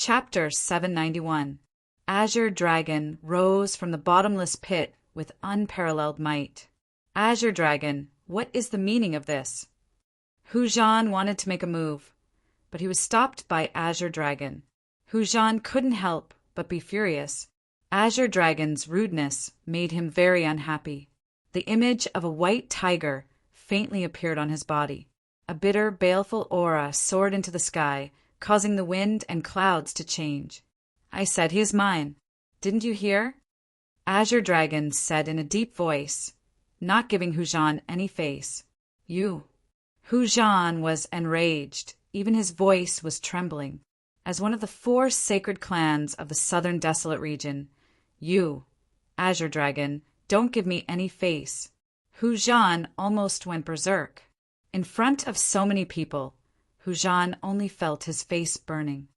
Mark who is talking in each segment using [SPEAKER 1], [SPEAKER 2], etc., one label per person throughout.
[SPEAKER 1] Chapter 791. Azure Dragon rose from the bottomless pit with unparalleled might. Azure Dragon, what is the meaning of this? Hu Zhan wanted to make a move, but he was stopped by Azure Dragon. Hu Zhan couldn't help but be furious. Azure Dragon's rudeness made him very unhappy. The image of a white tiger faintly appeared on his body. A bitter, baleful aura soared into the sky, causing the wind and clouds to change. I said, "He is mine. Didn't you hear?" Azure Dragon said in a deep voice, not giving Hu Zhan any face. "You." Hu Zhan was enraged. Even his voice was trembling. As one of the 4 sacred clans of the southern desolate region, you, Azure Dragon, don't give me any face. Hu Zhan almost went berserk. In front of so many people, Hu Zhan only felt his face burning.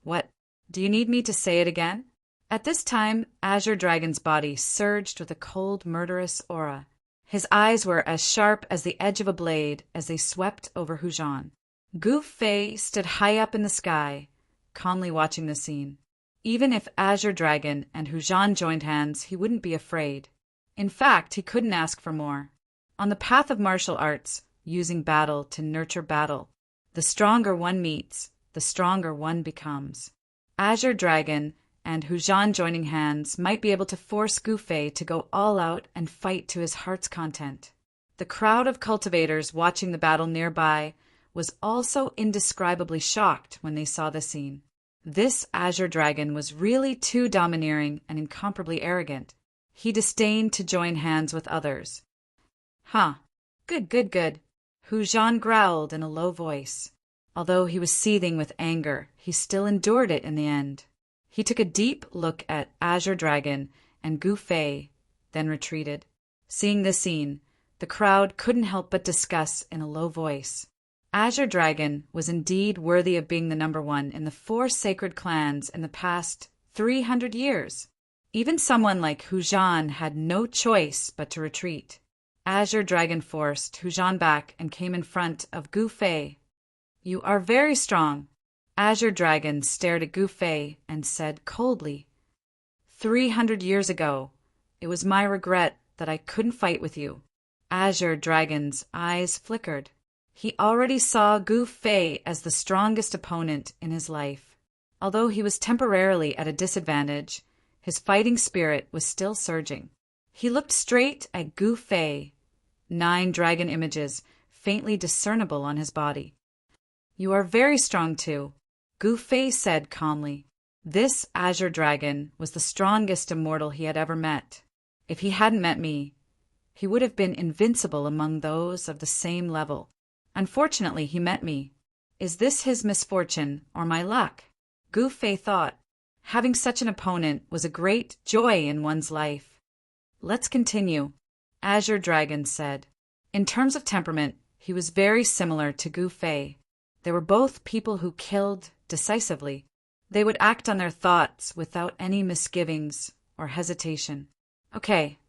[SPEAKER 1] What? Do you need me to say it again? At this time, Azure Dragon's body surged with a cold, murderous aura. His eyes were as sharp as the edge of a blade as they swept over Hu Zhan. Gu Fei stood high up in the sky, calmly watching the scene. Even if Azure Dragon and Hu Zhan joined hands, he wouldn't be afraid. In fact, he couldn't ask for more. On the path of martial arts, using battle to nurture battle, the stronger one meets, the stronger one becomes. Azure Dragon and Hu Zhan joining hands might be able to force Gu Fei to go all out and fight to his heart's content. The crowd of cultivators watching the battle nearby was also indescribably shocked when they saw the scene. This Azure Dragon was really too domineering and incomparably arrogant. He disdained to join hands with others. Huh. Good. Hu Zhan growled in a low voice. Although he was seething with anger, he still endured it in the end. He took a deep look at Azure Dragon and Gu Fei, then retreated. Seeing this scene, the crowd couldn't help but discuss in a low voice. Azure Dragon was indeed worthy of being the number 1 in the 4 sacred clans in the past 300 years. Even someone like Hu Zhan had no choice but to retreat. Azure Dragon forced Hu Zhan back and came in front of Gu Fei. "You are very strong." Azure Dragon stared at Gu Fei and said coldly, 300 years ago, it was my regret that I couldn't fight with you." Azure Dragon's eyes flickered. He already saw Gu Fei as the strongest opponent in his life. Although he was temporarily at a disadvantage, his fighting spirit was still surging. He looked straight at Gu Fei, 9 dragon images faintly discernible on his body. "You are very strong too," Gu Fei said calmly. This Azure Dragon was the strongest immortal he had ever met. If he hadn't met me, he would have been invincible among those of the same level. Unfortunately, he met me. Is this his misfortune or my luck? Gu Fei thought. Having such an opponent was a great joy in one's life. "Let's continue," Azure Dragon said. In terms of temperament, he was very similar to Gu Fei. They were both people who killed decisively. They would act on their thoughts without any misgivings or hesitation. "Okay,"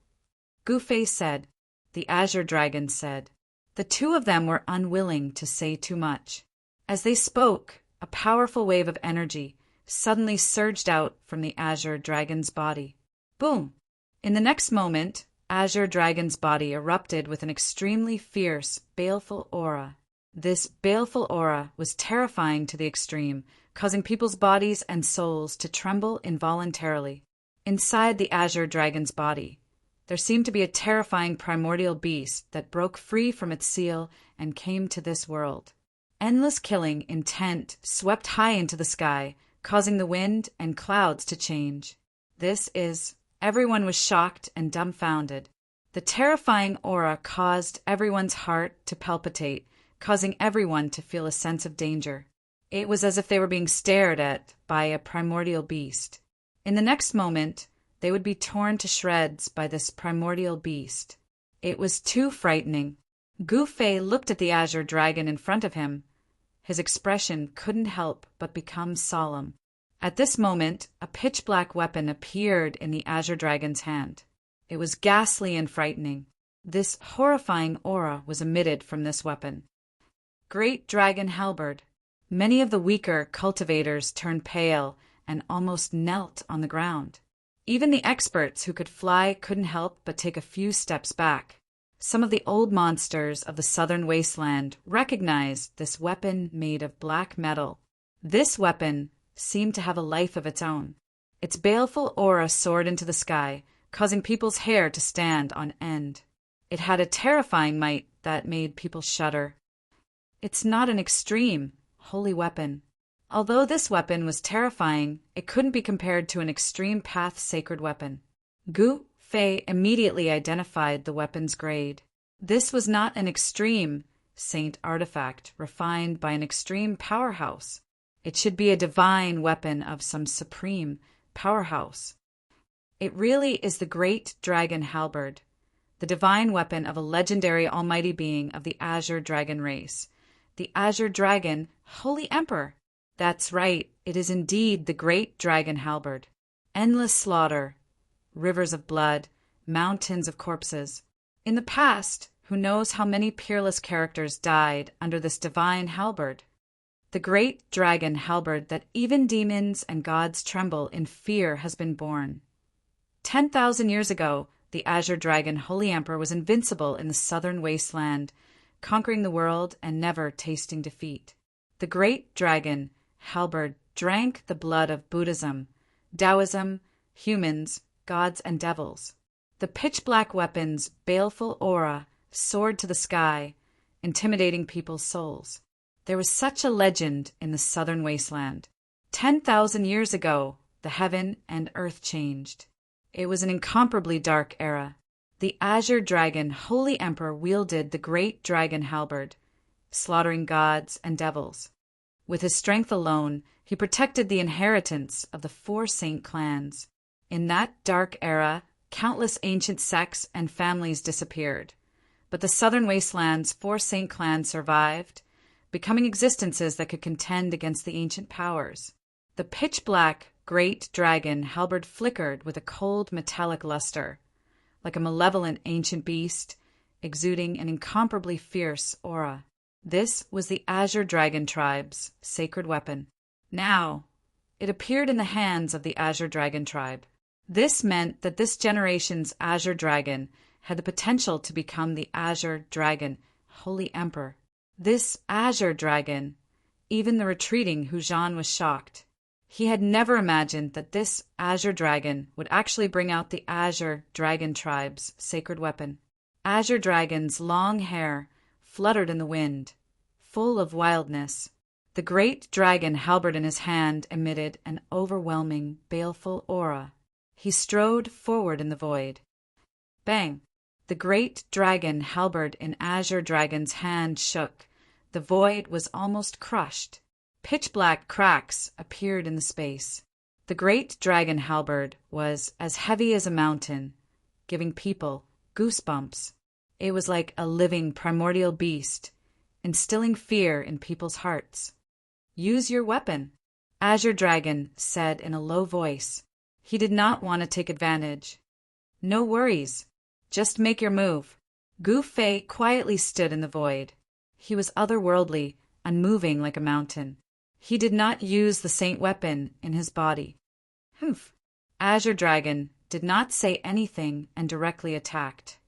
[SPEAKER 1] Gu Fei said. The Azure Dragon said. The 2 of them were unwilling to say too much. As they spoke, a powerful wave of energy suddenly surged out from the Azure Dragon's body. Boom! In the next moment, Azure Dragon's body erupted with an extremely fierce, baleful aura. This baleful aura was terrifying to the extreme, causing people's bodies and souls to tremble involuntarily. Inside the Azure Dragon's body, there seemed to be a terrifying primordial beast that broke free from its seal and came to this world. Endless killing intent swept high into the sky, causing the wind and clouds to change. Everyone was shocked and dumbfounded. The terrifying aura caused everyone's heart to palpitate, causing everyone to feel a sense of danger. It was as if they were being stared at by a primordial beast. In the next moment, they would be torn to shreds by this primordial beast. It was too frightening. Gu Fei looked at the Azure Dragon in front of him. His expression couldn't help but become solemn. At this moment, a pitch-black weapon appeared in the Azure Dragon's hand. It was ghastly and frightening. This horrifying aura was emitted from this weapon. Great Dragon Halberd. Many of the weaker cultivators turned pale and almost knelt on the ground. Even the experts who could fly couldn't help but take a few steps back. Some of the old monsters of the southern wasteland recognized this weapon made of black metal. This weapon seemed to have a life of its own. Its baleful aura soared into the sky, causing people's hair to stand on end. It had a terrifying might that made people shudder. It's not an extreme, holy weapon. Although this weapon was terrifying, it couldn't be compared to an extreme path sacred weapon. Gu Fei immediately identified the weapon's grade. This was not an extreme saint artifact refined by an extreme powerhouse. It should be a divine weapon of some supreme powerhouse. It really is the great dragon halberd, the divine weapon of a legendary almighty being of the Azure Dragon race. The Azure Dragon, Holy Emperor. That's right, it is indeed the great dragon halberd. Endless slaughter, rivers of blood, mountains of corpses. In the past, who knows how many peerless characters died under this divine halberd? The great dragon halberd that even demons and gods tremble in fear has been born. 10,000 years ago, the Azure Dragon Holy Emperor was invincible in the southern wasteland, conquering the world and never tasting defeat. The great dragon halberd drank the blood of Buddhism, Taoism, humans, gods, and devils. The pitch-black weapon's baleful aura soared to the sky, intimidating people's souls. There was such a legend in the southern wasteland. 10,000 years ago, the heaven and earth changed. It was an incomparably dark era. The Azure Dragon Holy Emperor wielded the great dragon halberd, slaughtering gods and devils. With his strength alone, he protected the inheritance of the 4 saint clans. In that dark era, countless ancient sects and families disappeared. But the southern wasteland's 4 saint clans survived, becoming existences that could contend against the ancient powers. The pitch-black great dragon halberd flickered with a cold metallic luster, like a malevolent ancient beast, exuding an incomparably fierce aura. This was the Azure Dragon tribe's sacred weapon. Now, it appeared in the hands of the Azure Dragon tribe. This meant that this generation's Azure Dragon had the potential to become the Azure Dragon Holy Emperor. This Azure Dragon, even the retreating Hu Zhan was shocked. He had never imagined that this Azure Dragon would actually bring out the Azure Dragon tribe's sacred weapon. Azure Dragon's long hair fluttered in the wind, full of wildness. The great dragon halberd in his hand emitted an overwhelming, baleful aura. He strode forward in the void. Bang! The great dragon halberd in Azure Dragon's hand shook. The void was almost crushed. Pitch-black cracks appeared in the space. The great dragon halberd was as heavy as a mountain, giving people goosebumps. It was like a living primordial beast, instilling fear in people's hearts. "Use your weapon," Azure Dragon said in a low voice. He did not want to take advantage. "No worries. Just make your move." Gu Fei quietly stood in the void. He was otherworldly, unmoving like a mountain. He did not use the saint weapon in his body. Humph! Azure Dragon did not say anything and directly attacked.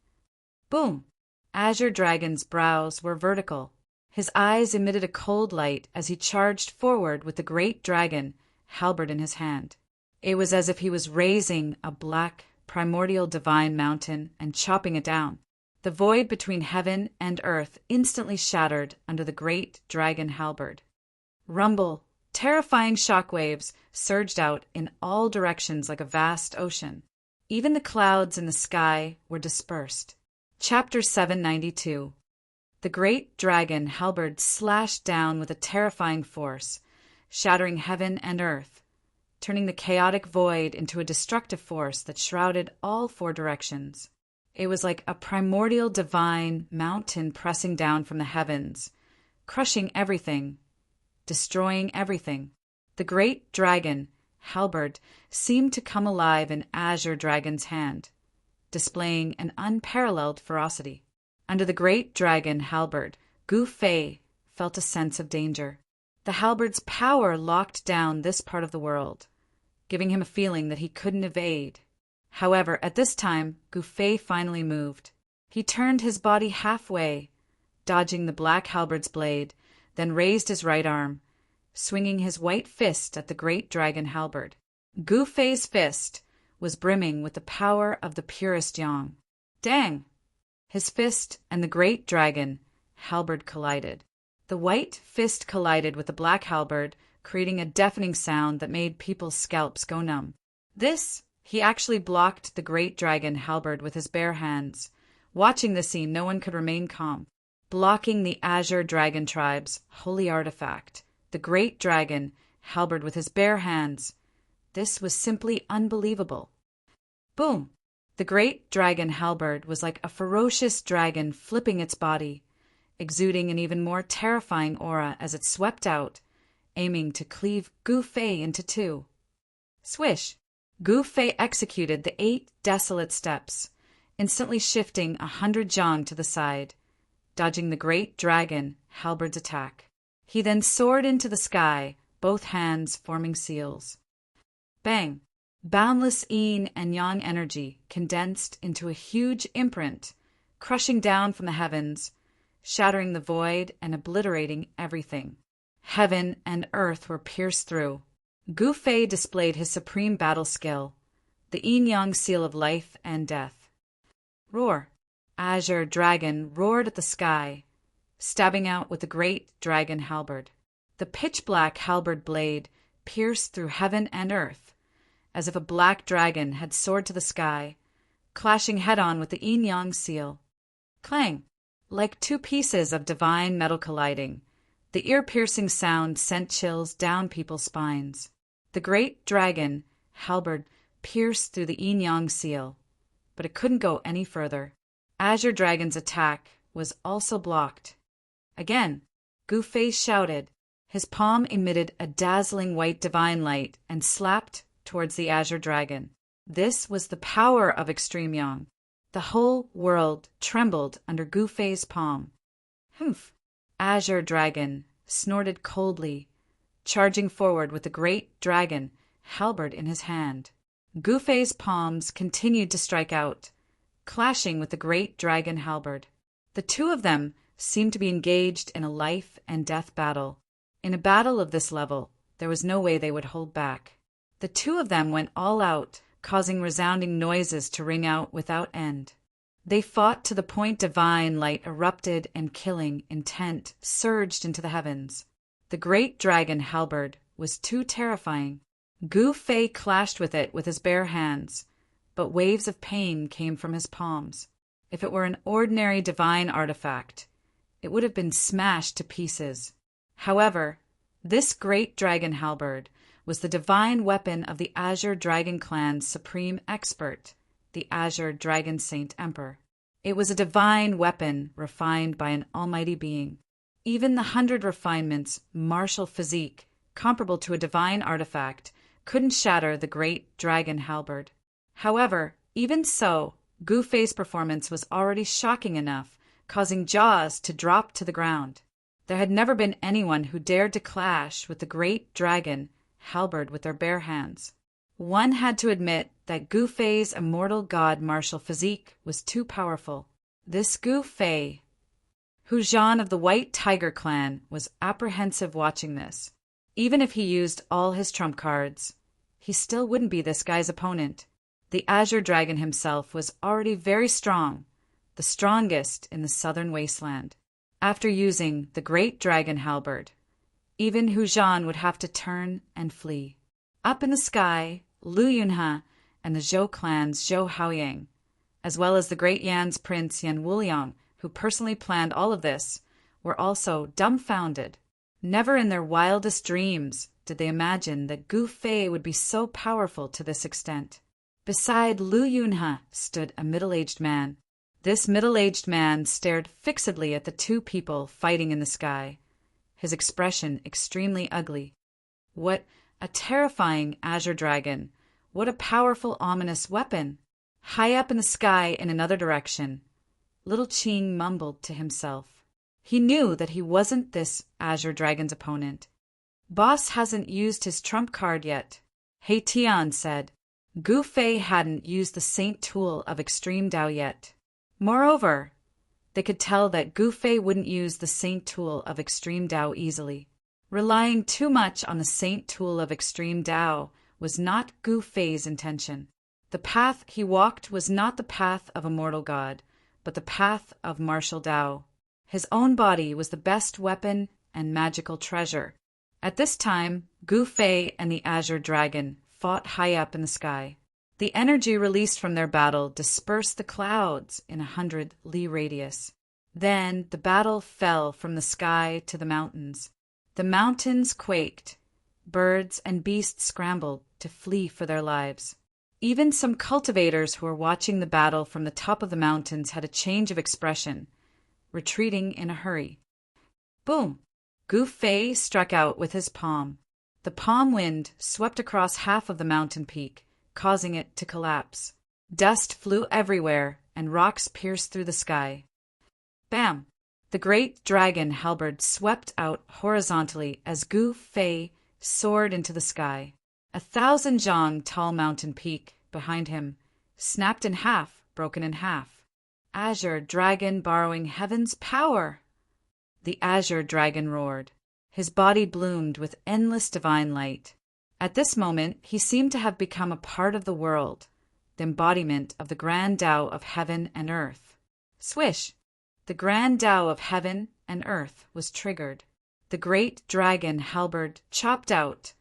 [SPEAKER 1] Boom! Azure Dragon's brows were vertical. His eyes emitted a cold light as he charged forward with the great dragon halberd in his hand. It was as if he was raising a black, primordial divine mountain and chopping it down. The void between heaven and earth instantly shattered under the great dragon halberd. Rumble! Terrifying shockwaves surged out in all directions like a vast ocean. Even the clouds in the sky were dispersed. Chapter 792. The great dragon halberd slashed down with a terrifying force, shattering heaven and earth, turning the chaotic void into a destructive force that shrouded all 4 directions. It was like a primordial divine mountain pressing down from the heavens, crushing everything, destroying everything. The great dragon halberd seemed to come alive in Azure Dragon's hand, displaying an unparalleled ferocity. Under the great dragon halberd, Gu Fei felt a sense of danger. The halberd's power locked down this part of the world, giving him a feeling that he couldn't evade. However, at this time, Gu Fei finally moved. He turned his body halfway, dodging the black halberd's blade, then raised his right arm, swinging his white fist at the great dragon halberd. Gu Fei's fist was brimming with the power of the purest yang. Dang! His fist and the great dragon halberd collided. The white fist collided with the black halberd, creating a deafening sound that made people's scalps go numb. He actually blocked the great dragon halberd with his bare hands. Watching the scene, no one could remain calm. Blocking the Azure Dragon Tribe's holy artifact, the great dragon halberd with his bare hands. This was simply unbelievable. Boom! The great dragon halberd was like a ferocious dragon flipping its body, exuding an even more terrifying aura as it swept out, aiming to cleave Gu Fei into two. Swish! Gu Fei executed the 8 desolate steps, instantly shifting 100 zhang to the side, dodging the great dragon halberd's attack. He then soared into the sky, both hands forming seals. Bang! Boundless yin and yang energy condensed into a huge imprint, crushing down from the heavens, shattering the void and obliterating everything. Heaven and earth were pierced through. Gu Fei displayed his supreme battle skill, the yin-yang seal of life and death. Roar! Azure Dragon roared at the sky, stabbing out with the great dragon halberd. The pitch-black halberd blade pierced through heaven and earth, as if a black dragon had soared to the sky, clashing head-on with the yin-yang seal. Clang! Like 2 pieces of divine metal colliding, the ear-piercing sound sent chills down people's spines. The great dragon halberd pierced through the yin-yang seal, but it couldn't go any further. Azure Dragon's attack was also blocked. Again, Gu Fei shouted. His palm emitted a dazzling white divine light and slapped towards the Azure Dragon. This was the power of extreme yang. The whole world trembled under Gu Fei's palm. Humph! Azure Dragon snorted coldly, charging forward with the great dragon halberd in his hand. Gu Fei's palms continued to strike out, clashing with the great dragon halberd. The two of them seemed to be engaged in a life and death battle. In a battle of this level, there was no way they would hold back. The two of them went all out, causing resounding noises to ring out without end. They fought to the point divine light erupted and killing intent surged into the heavens. The great dragon halberd was too terrifying. Gu Fei clashed with it with his bare hands, but waves of pain came from his palms. If it were an ordinary divine artifact, it would have been smashed to pieces. However, this great dragon halberd was the divine weapon of the Azure Dragon Clan's supreme expert, the Azure Dragon Saint Emperor. It was a divine weapon refined by an almighty being. Even the 100 refinements, martial physique, comparable to a divine artifact, couldn't shatter the great dragon halberd. However, even so, Gu Fei's performance was already shocking enough, causing jaws to drop to the ground. There had never been anyone who dared to clash with the great dragon halberd with their bare hands. One had to admit that Gu Fei's immortal god martial physique was too powerful. This Gu Fei, Hu Zhan of the White Tiger Clan, was apprehensive watching this. Even if he used all his trump cards, he still wouldn't be this guy's opponent. The Azure Dragon himself was already very strong, the strongest in the southern wasteland. After using the great dragon halberd, even Hu Zhan would have to turn and flee. Up in the sky, Lu Yunhe and the Zhou clan's Zhou Haoyang, as well as the great Yan's prince Yan Wuliang, who personally planned all of this, were also dumbfounded. Never in their wildest dreams did they imagine that Gu Fei would be so powerful to this extent. Beside Lu Yunhe stood a middle-aged man. This middle-aged man stared fixedly at the two people fighting in the sky, his expression extremely ugly. What a terrifying Azure Dragon! What a powerful, ominous weapon! High up in the sky in another direction, little Qing mumbled to himself. He knew that he wasn't this Azure Dragon's opponent. Boss hasn't used his trump card yet. He Tian said. Gu Fei hadn't used the Saint tool of Extreme Tao yet. Moreover, they could tell that Gu Fei wouldn't use the Saint tool of Extreme Tao easily. Relying too much on the Saint tool of Extreme Tao was not Gu Fei's intention. The path he walked was not the path of a mortal god, but the path of martial Tao. His own body was the best weapon and magical treasure. At this time, Gu Fei and the Azure Dragon fought high up in the sky. The energy released from their battle dispersed the clouds in 100 li radius. Then the battle fell from the sky to the mountains. The mountains quaked. Birds and beasts scrambled to flee for their lives. Even some cultivators who were watching the battle from the top of the mountains had a change of expression, retreating in a hurry. Boom! Gu Fei struck out with his palm. The palm wind swept across half of the mountain peak, causing it to collapse. Dust flew everywhere, and rocks pierced through the sky. Bam! The great dragon halberd swept out horizontally as Gu Fei soared into the sky. 1,000 zhang tall mountain peak behind him snapped in half, broken in half. Azure Dragon borrowing heaven's power! The Azure Dragon roared. His body bloomed with endless divine light. At this moment, he seemed to have become a part of the world, the embodiment of the grand Tao of heaven and earth. Swish! The grand Tao of heaven and earth was triggered. The great dragon halberd chopped out,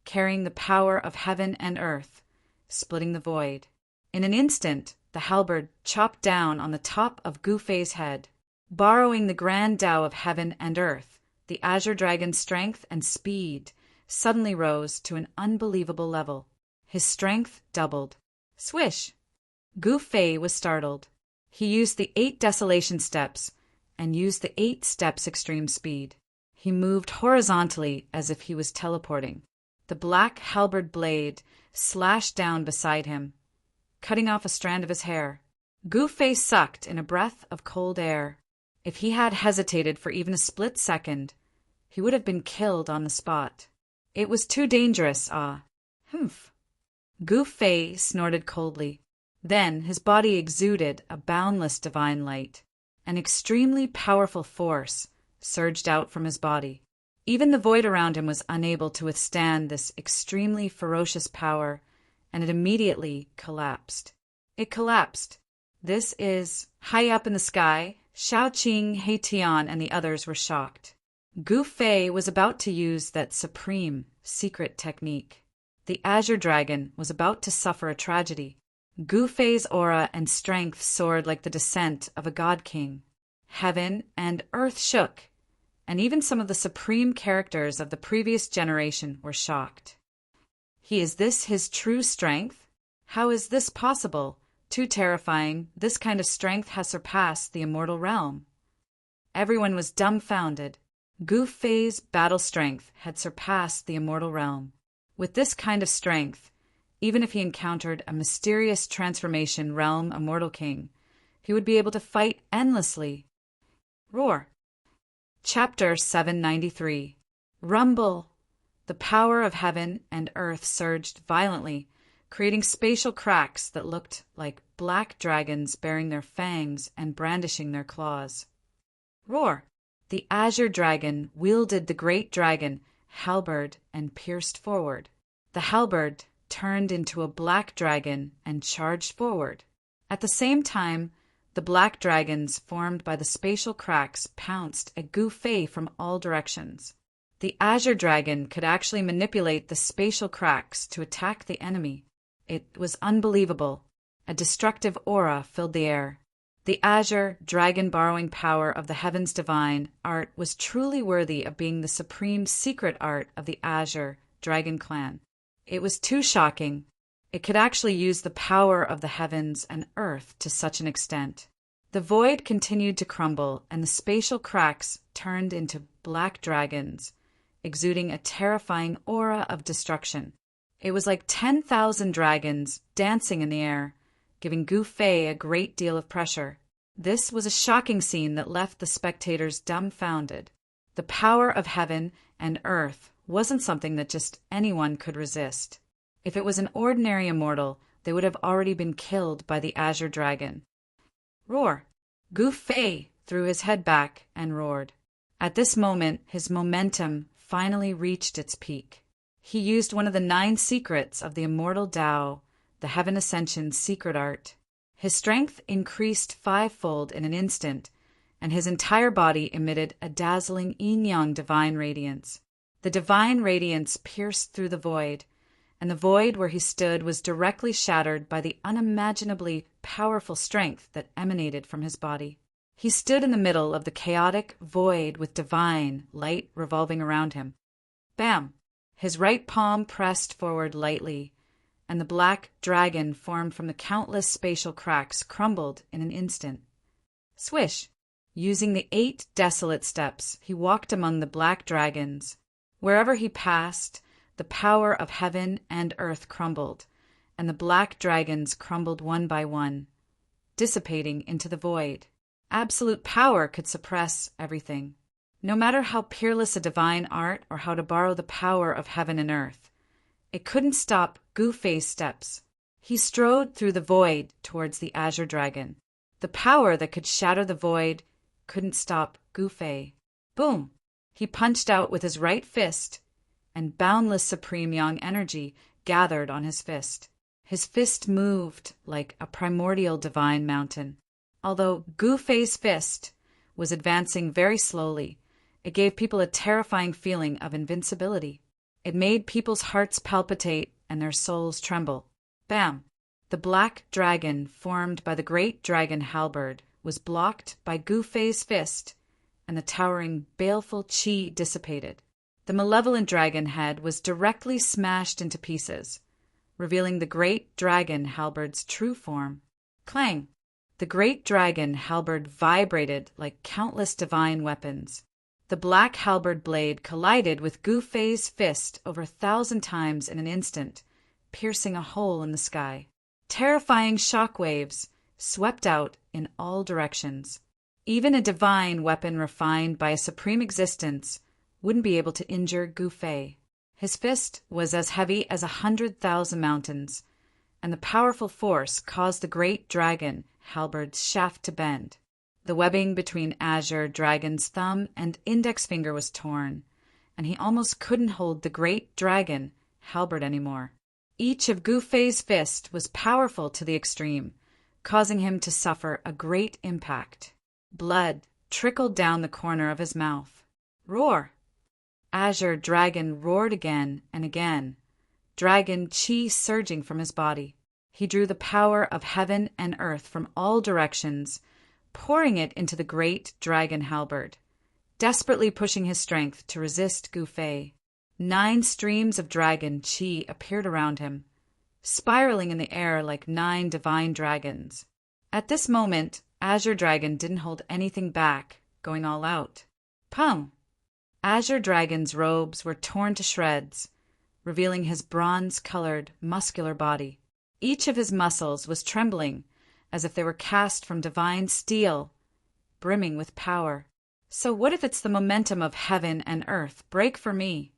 [SPEAKER 1] carrying the power of heaven and earth, splitting the void. In an instant, the halberd chopped down on the top of Gu Fei's head. Borrowing the grand Tao of heaven and earth, the Azure Dragon's strength and speed suddenly rose to an unbelievable level. His strength doubled. Swish! Gu Fei was startled. He used the 8 desolation steps and used the 8 steps extreme speed. He moved horizontally as if he was teleporting. The black halberd blade slashed down beside him, cutting off a strand of his hair. Gu Fei sucked in a breath of cold air. If he had hesitated for even a split second, he would have been killed on the spot. It was too dangerous, Humph. Gu Fei snorted coldly. Then his body exuded a boundless divine light. An extremely powerful force surged out from his body. Even the void around him was unable to withstand this extremely ferocious power, and it immediately collapsed. It collapsed. This is high up in the sky. Shaoqing, He Tian, and the others were shocked. Gu Fei was about to use that supreme, secret technique. The Azure Dragon was about to suffer a tragedy. Gu Fei's aura and strength soared like the descent of a god king. Heaven and earth shook, and even some of the supreme characters of the previous generation were shocked. Is this his true strength? How is this possible? Too terrifying. This kind of strength has surpassed the immortal realm. Everyone was dumbfounded. Gu Fei's battle strength had surpassed the immortal realm. With this kind of strength, even if he encountered a mysterious transformation realm immortal king, he would be able to fight endlessly. Roar! Chapter 793. Rumble! The power of heaven and earth surged violently, creating spatial cracks that looked like black dragons bearing their fangs and brandishing their claws. Roar! The Azure Dragon wielded the great dragon halberd and pierced forward. The halberd turned into a black dragon and charged forward. At the same time, the black dragons formed by the spatial cracks pounced at Gu Fei from all directions. The Azure Dragon could actually manipulate the spatial cracks to attack the enemy. It was unbelievable. A destructive aura filled the air. The Azure Dragon borrowing power of the heavens divine art was truly worthy of being the supreme secret art of the Azure Dragon clan. It was too shocking. It could actually use the power of the heavens and earth to such an extent. The void continued to crumble, and the spatial cracks turned into black dragons, exuding a terrifying aura of destruction. It was like 10,000 dragons dancing in the air, giving Gu Fei a great deal of pressure. This was a shocking scene that left the spectators dumbfounded. The power of heaven and earth wasn't something that just anyone could resist. If it was an ordinary immortal, they would have already been killed by the Azure Dragon. Roar! Gu Fei threw his head back and roared. At this moment, his momentum finally reached its peak. He used one of the 9 secrets of the immortal Tao, the Heaven Ascension's secret art. His strength increased 5-fold in an instant, and his entire body emitted a dazzling yin-yang divine radiance. The divine radiance pierced through the void, and the void where he stood was directly shattered by the unimaginably powerful strength that emanated from his body. He stood in the middle of the chaotic void with divine light revolving around him. Bam! His right palm pressed forward lightly, and the black dragon formed from the countless spatial cracks crumbled in an instant. Swish! Using the 8 desolate steps, he walked among the black dragons. Wherever he passed, the power of heaven and earth crumbled, and the black dragons crumbled one by one, dissipating into the void. Absolute power could suppress everything. No matter how peerless a divine art or how to borrow the power of heaven and earth, it couldn't stop Gu Fei's steps. He strode through the void towards the Azure Dragon. The power that could shatter the void couldn't stop Gu Fei. Boom! He punched out with his right fist, and boundless supreme yang energy gathered on his fist. His fist moved like a primordial divine mountain. Although Gu Fei's fist was advancing very slowly, it gave people a terrifying feeling of invincibility. It made people's hearts palpitate and their souls tremble. Bam! The black dragon formed by the great dragon halberd was blocked by Gu Fei's fist, and the towering, baleful qi dissipated. The malevolent dragon head was directly smashed into pieces, revealing the great dragon halberd's true form. Clang! The great dragon halberd vibrated like countless divine weapons. The black halberd blade collided with Gu Fei's fist over 1,000 times in an instant, piercing a hole in the sky. Terrifying shock waves swept out in all directions. Even a divine weapon refined by a supreme existence wouldn't be able to injure Gu Fei. His fist was as heavy as 100,000 mountains, and the powerful force caused the great dragon halberd's shaft to bend. The webbing between Azure Dragon's thumb and index finger was torn, and he almost couldn't hold the great dragon halberd anymore. Each of Gu Fei's fists was powerful to the extreme, causing him to suffer a great impact. Blood trickled down the corner of his mouth. Roar! Azure Dragon roared again and again, dragon qi surging from his body. He drew the power of heaven and earth from all directions, pouring it into the great dragon halberd, desperately pushing his strength to resist Gu Fei. 9 streams of dragon qi appeared around him, spiraling in the air like 9 divine dragons. At this moment, Azure Dragon didn't hold anything back, going all out. Pum! Azure Dragon's robes were torn to shreds, revealing his bronze-colored, muscular body. Each of his muscles was trembling, as if they were cast from divine steel, brimming with power. So what if it's the momentum of heaven and earth? Break for me!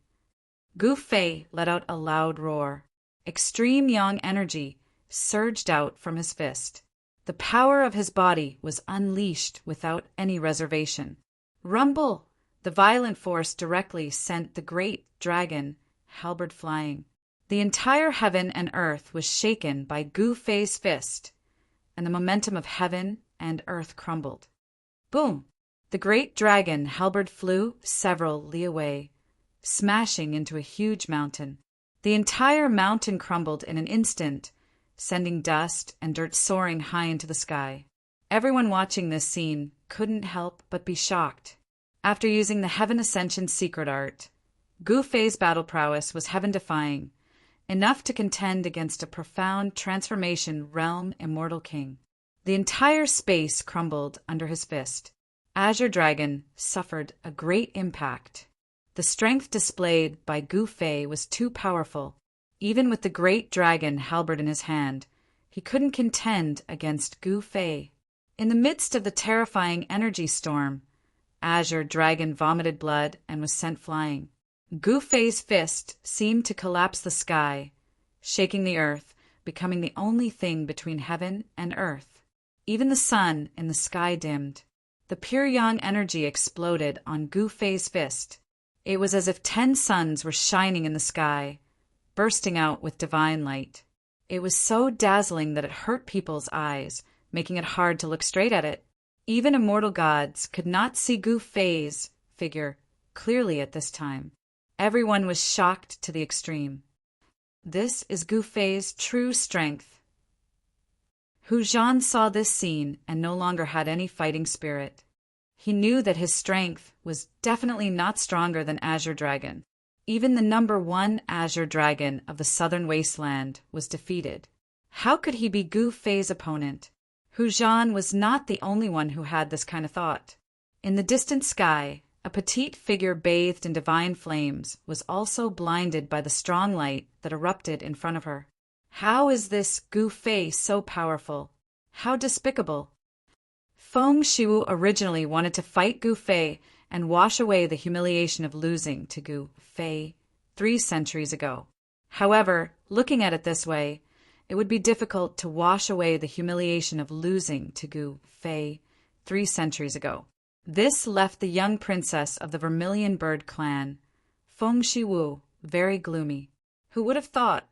[SPEAKER 1] Gu Fei let out a loud roar. Extreme yang energy surged out from his fist. The power of his body was unleashed without any reservation. Rumble! The violent force directly sent the great dragon halberd flying. The entire heaven and earth was shaken by Gu Fei's fist, and the momentum of heaven and earth crumbled. Boom! The great dragon halberd flew several li away, smashing into a huge mountain. The entire mountain crumbled in an instant, sending dust and dirt soaring high into the sky. Everyone watching this scene couldn't help but be shocked. After using the Heaven Ascension secret art, Gu Fei's battle prowess was heaven-defying, enough to contend against a profound transformation realm immortal king. The entire space crumbled under his fist. Azure Dragon suffered a great impact. The strength displayed by Gu Fei was too powerful. Even with the great dragon halberd in his hand, he couldn't contend against Gu Fei. In the midst of the terrifying energy storm, Azure Dragon vomited blood and was sent flying. Gu Fei's fist seemed to collapse the sky, shaking the earth, becoming the only thing between heaven and earth. Even the sun in the sky dimmed. The pure yang energy exploded on Gu Fei's fist. It was as if 10 suns were shining in the sky, bursting out with divine light. It was so dazzling that it hurt people's eyes, making it hard to look straight at it. Even immortal gods could not see Gu Fei's figure clearly at this time. Everyone was shocked to the extreme. This is Gu Fei's true strength. Hu Zhan saw this scene and no longer had any fighting spirit. He knew that his strength was definitely not stronger than Azure Dragon. Even the number 1 Azure Dragon of the Southern Wasteland was defeated. How could he be Gu Fei's opponent? Hu Zhan was not the only one who had this kind of thought. In the distant sky, a petite figure bathed in divine flames was also blinded by the strong light that erupted in front of her. How is this Gu Fei so powerful? How despicable! Feng Shiwu originally wanted to fight Gu Fei and wash away the humiliation of losing to Gu Fei 3 centuries ago. However, looking at it this way, it would be difficult to wash away the humiliation of losing to Gu Fei 3 centuries ago. This left the young princess of the Vermilion Bird clan, Feng Shiwu, very gloomy. Who would have thought?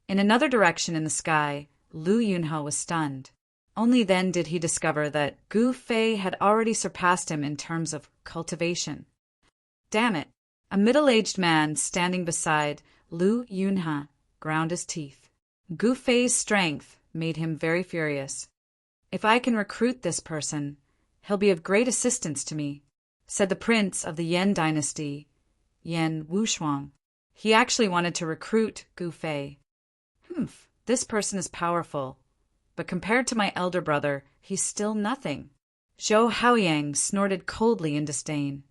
[SPEAKER 1] In another direction in the sky, Lu Yunhe was stunned. Only then did he discover that Gu Fei had already surpassed him in terms of cultivation. Damn it! A middle-aged man standing beside Lu Yunhe ground his teeth. Gu Fei's strength made him very furious. If I can recruit this person, he'll be of great assistance to me, said the prince of the Yan dynasty, Yan Wushuang. He actually wanted to recruit Gu Fei. This person is powerful, but compared to my elder brother, he's still nothing. Zhou Haoyang snorted coldly in disdain.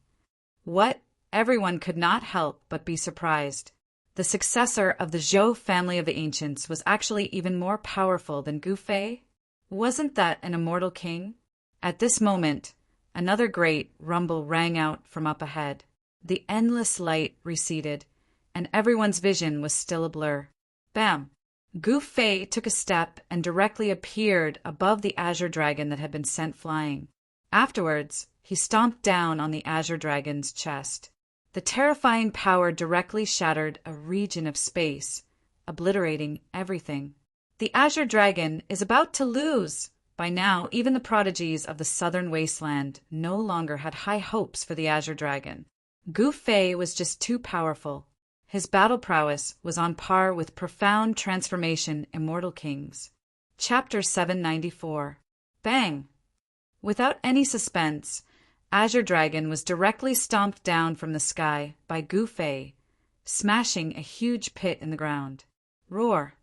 [SPEAKER 1] What? Everyone could not help but be surprised. The successor of the Zhou family of the ancients was actually even more powerful than Gu Fei? Wasn't that an immortal king? At this moment, another great rumble rang out from up ahead. The endless light receded, and everyone's vision was still a blur. Bam! Gu Fei took a step and directly appeared above the Azure Dragon that had been sent flying. Afterwards, he stomped down on the Azure Dragon's chest. The terrifying power directly shattered a region of space, obliterating everything. The Azure Dragon is about to lose! By now, even the prodigies of the southern wasteland no longer had high hopes for the Azure Dragon. Gu Fei was just too powerful. His battle prowess was on par with profound transformation immortal kings. Chapter 794. Bang! Without any suspense, Azure Dragon was directly stomped down from the sky by Gu Fei, smashing a huge pit in the ground. Roar!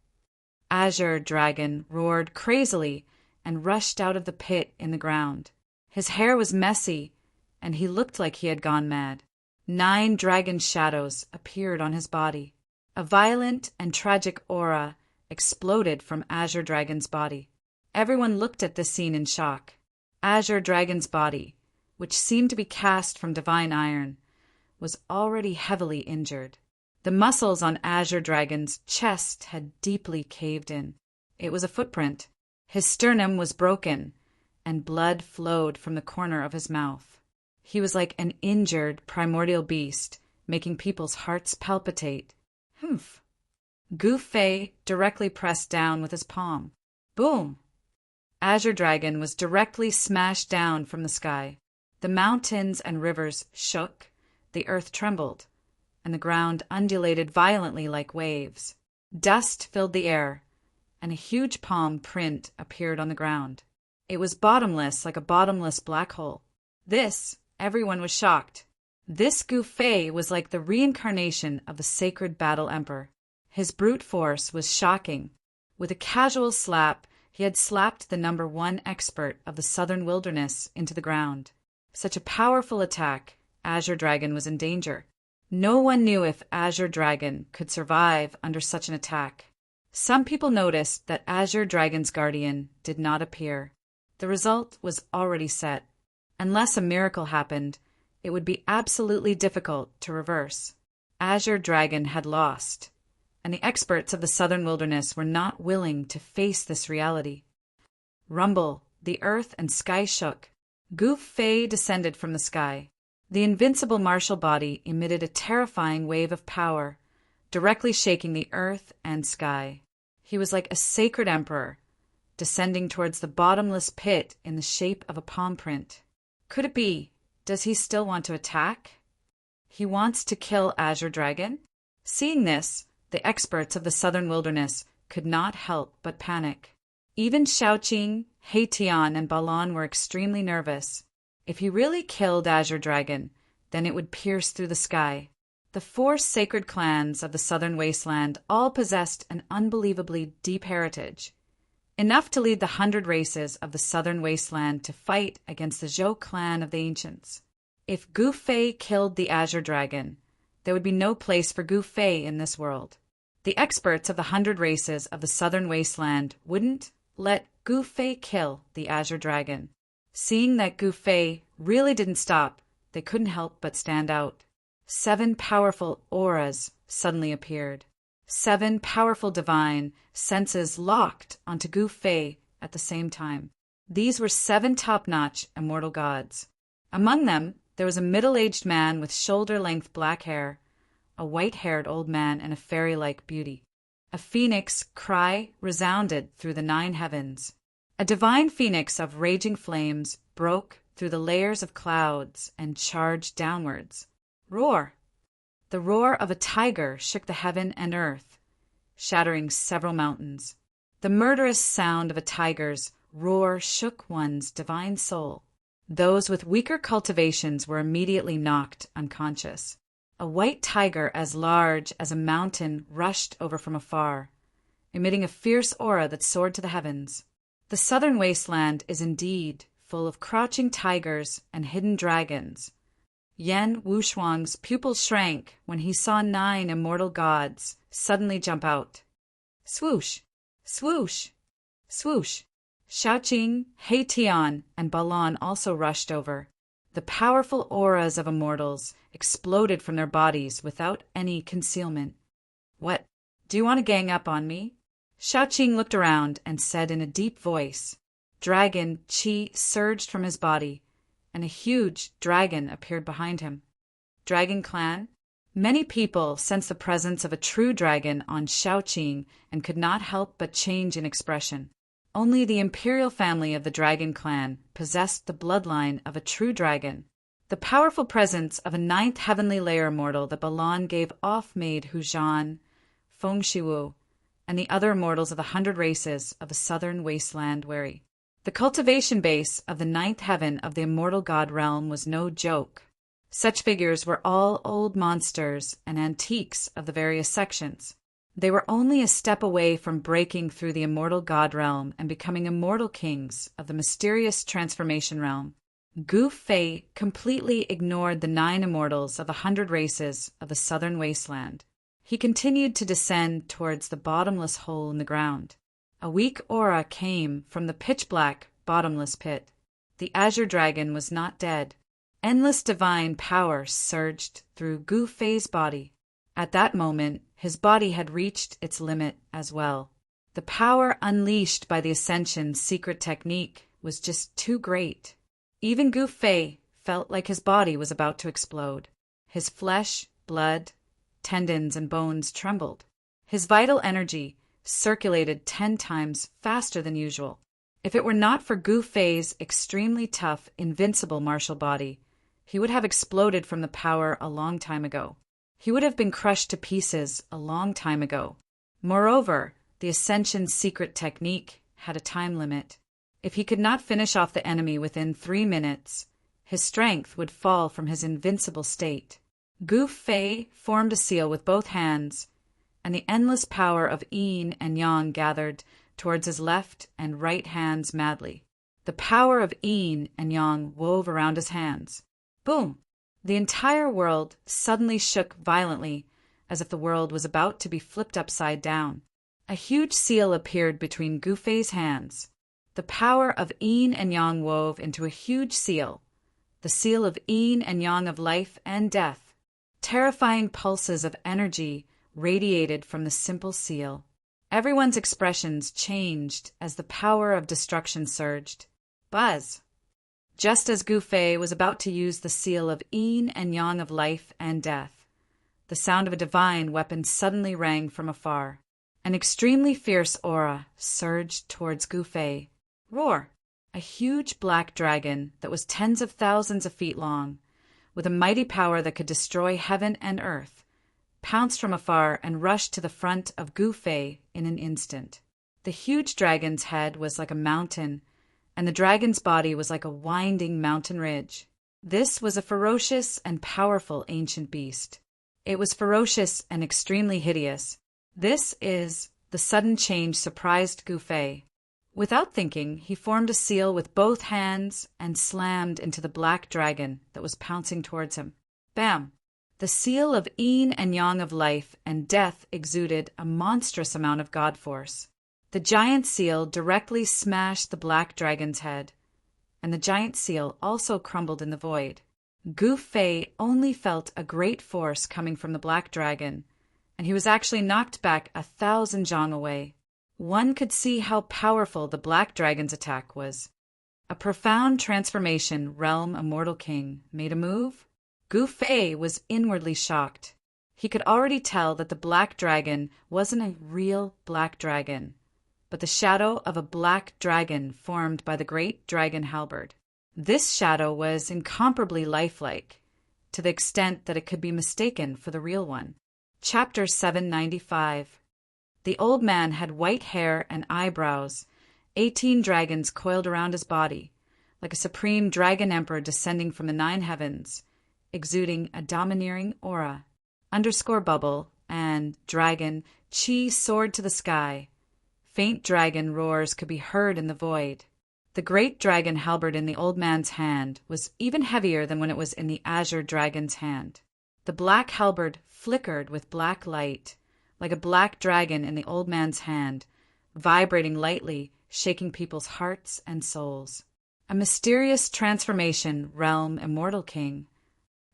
[SPEAKER 1] Azure Dragon roared crazily and rushed out of the pit in the ground. His hair was messy, and he looked like he had gone mad. 9 dragon shadows appeared on his body. A violent and tragic aura exploded from Azure Dragon's body. Everyone looked at this scene in shock. Azure Dragon's body, which seemed to be cast from divine iron, was already heavily injured. The muscles on Azure Dragon's chest had deeply caved in. It was a footprint. His sternum was broken, and blood flowed from the corner of his mouth. He was like an injured primordial beast, making people's hearts palpitate. Gu Fei directly pressed down with his palm. Boom! Azure Dragon was directly smashed down from the sky. The mountains and rivers shook, the earth trembled, and the ground undulated violently like waves. Dust filled the air, and a huge palm print appeared on the ground. It was bottomless like a bottomless black hole. Everyone was shocked. This Gu Fei was like the reincarnation of the sacred battle emperor. His brute force was shocking. With a casual slap, he had slapped the number 1 expert of the southern wilderness into the ground. Such a powerful attack, Azure Dragon was in danger. No one knew if Azure Dragon could survive under such an attack. Some people noticed that Azure Dragon's guardian did not appear. The result was already set. Unless a miracle happened, it would be absolutely difficult to reverse. Azure Dragon had lost, and the experts of the southern wilderness were not willing to face this reality. Rumble, the earth and sky shook. Gu Fei descended from the sky. The invincible martial body emitted a terrifying wave of power, directly shaking the earth and sky. He was like a sacred emperor, descending towards the bottomless pit in the shape of a palm print. Could it be? Does he still want to attack? He wants to kill Azure Dragon? Seeing this, the experts of the southern wilderness could not help but panic. Even Shaoqing, Heitian, and Balan were extremely nervous. If he really killed Azure Dragon, then it would pierce through the sky. The 4 sacred clans of the southern wasteland all possessed an unbelievably deep heritage, enough to lead the 100 races of the southern wasteland to fight against the Zhou clan of the ancients. If Gu Fei killed the Azure Dragon, there would be no place for Gu Fei in this world. The experts of the 100 races of the southern wasteland wouldn't let Gu Fei kill the Azure Dragon. Seeing that Gu Fei really didn't stop, they couldn't help but stand out. 7 powerful auras suddenly appeared. 7 powerful divine senses locked onto Gu Fei at the same time. These were 7 top-notch immortal gods. Among them, there was a middle-aged man with shoulder-length black hair, a white-haired old man, and a fairy-like beauty. A phoenix cry resounded through the 9 heavens. A divine phoenix of raging flames broke through the layers of clouds and charged downwards. Roar! The roar of a tiger shook the heaven and earth, shattering several mountains. The murderous sound of a tiger's roar shook one's divine soul. Those with weaker cultivations were immediately knocked unconscious. A white tiger as large as a mountain rushed over from afar, emitting a fierce aura that soared to the heavens. The southern wasteland is indeed full of crouching tigers and hidden dragons. Yan Wushuang's pupils shrank when he saw 9 immortal gods suddenly jump out. Swoosh! Swoosh! Swoosh! Shaoqing, Heitian, and Balan also rushed over. The powerful auras of immortals exploded from their bodies without any concealment. What? Do you want to gang up on me? Shaoqing looked around and said in a deep voice. Dragon Qi surged from his body, and a huge dragon appeared behind him. Dragon Clan? Many people sensed the presence of a true dragon on Shaoqing and could not help but change in expression. Only the imperial family of the Dragon Clan possessed the bloodline of a true dragon. The powerful presence of a 9th heavenly layer immortal that Balan gave off made Hu Zhan, Feng Shiwu, and the other immortals of the 100 races of the southern wasteland wary. The cultivation base of the 9th heaven of the immortal god realm was no joke. Such figures were all old monsters and antiques of the various sections. They were only a step away from breaking through the immortal god realm and becoming immortal kings of the mysterious transformation realm. Gu Fei completely ignored the 9 immortals of the 100 races of the southern wasteland. He continued to descend towards the bottomless hole in the ground. A weak aura came from the pitch-black, bottomless pit. The Azure Dragon was not dead. Endless divine power surged through Gu Fei's body. At that moment, his body had reached its limit as well. The power unleashed by the Ascension's secret technique was just too great. Even Gu Fei felt like his body was about to explode. His flesh, blood, tendons, and bones trembled. His vital energy circulated 10 times faster than usual. If it were not for Gu Fei's extremely tough, invincible martial body, he would have exploded from the power a long time ago. He would have been crushed to pieces a long time ago. Moreover, the Ascension's secret technique had a time limit. If he could not finish off the enemy within 3 minutes, his strength would fall from his invincible state. Gu Fei formed a seal with both hands, and the endless power of yin and yang gathered towards his left and right hands madly. The power of yin and yang wove around his hands. Boom! The entire world suddenly shook violently, as if the world was about to be flipped upside down. A huge seal appeared between Gu Fei's hands. The power of yin and yang wove into a huge seal, the seal of yin and yang of life and death. Terrifying pulses of energy radiated from the simple seal. Everyone's expressions changed as the power of destruction surged. Buzz! Just as Gu Fei was about to use the seal of yin and yang of life and death, the sound of a divine weapon suddenly rang from afar. An extremely fierce aura surged towards Gu Fei. Roar! A huge black dragon that was tens of thousands of feet long, with a mighty power that could destroy heaven and earth, pounced from afar and rushed to the front of Gu Fei in an instant. The huge dragon's head was like a mountain, and the dragon's body was like a winding mountain ridge. This was a ferocious and powerful ancient beast. It was ferocious and extremely hideous. The sudden change surprised Gu Fei. Without thinking, he formed a seal with both hands and slammed into the black dragon that was pouncing towards him. Bam! The seal of yin and yang of life and death exuded a monstrous amount of god force. The giant seal directly smashed the black dragon's head, and the giant seal also crumbled in the void. Gu Fei only felt a great force coming from the black dragon, and he was actually knocked back 1,000 zhang away. One could see how powerful the black dragon's attack was. A profound transformation realm immortal king made a move. Gu Fei was inwardly shocked. He could already tell that the black dragon wasn't a real black dragon, but the shadow of a black dragon formed by the great dragon halberd. This shadow was incomparably lifelike, to the extent that it could be mistaken for the real one. Chapter 795. The old man had white hair and eyebrows, 18 dragons coiled around his body, like a supreme dragon emperor descending from the 9 heavens, exuding a domineering aura. Bubble and dragon chi soared to the sky. Faint dragon roars could be heard in the void. The great dragon halberd in the old man's hand was even heavier than when it was in the azure dragon's hand. The black halberd flickered with black light, like a black dragon in the old man's hand, vibrating lightly, shaking people's hearts and souls. A mysterious transformation realm immortal king.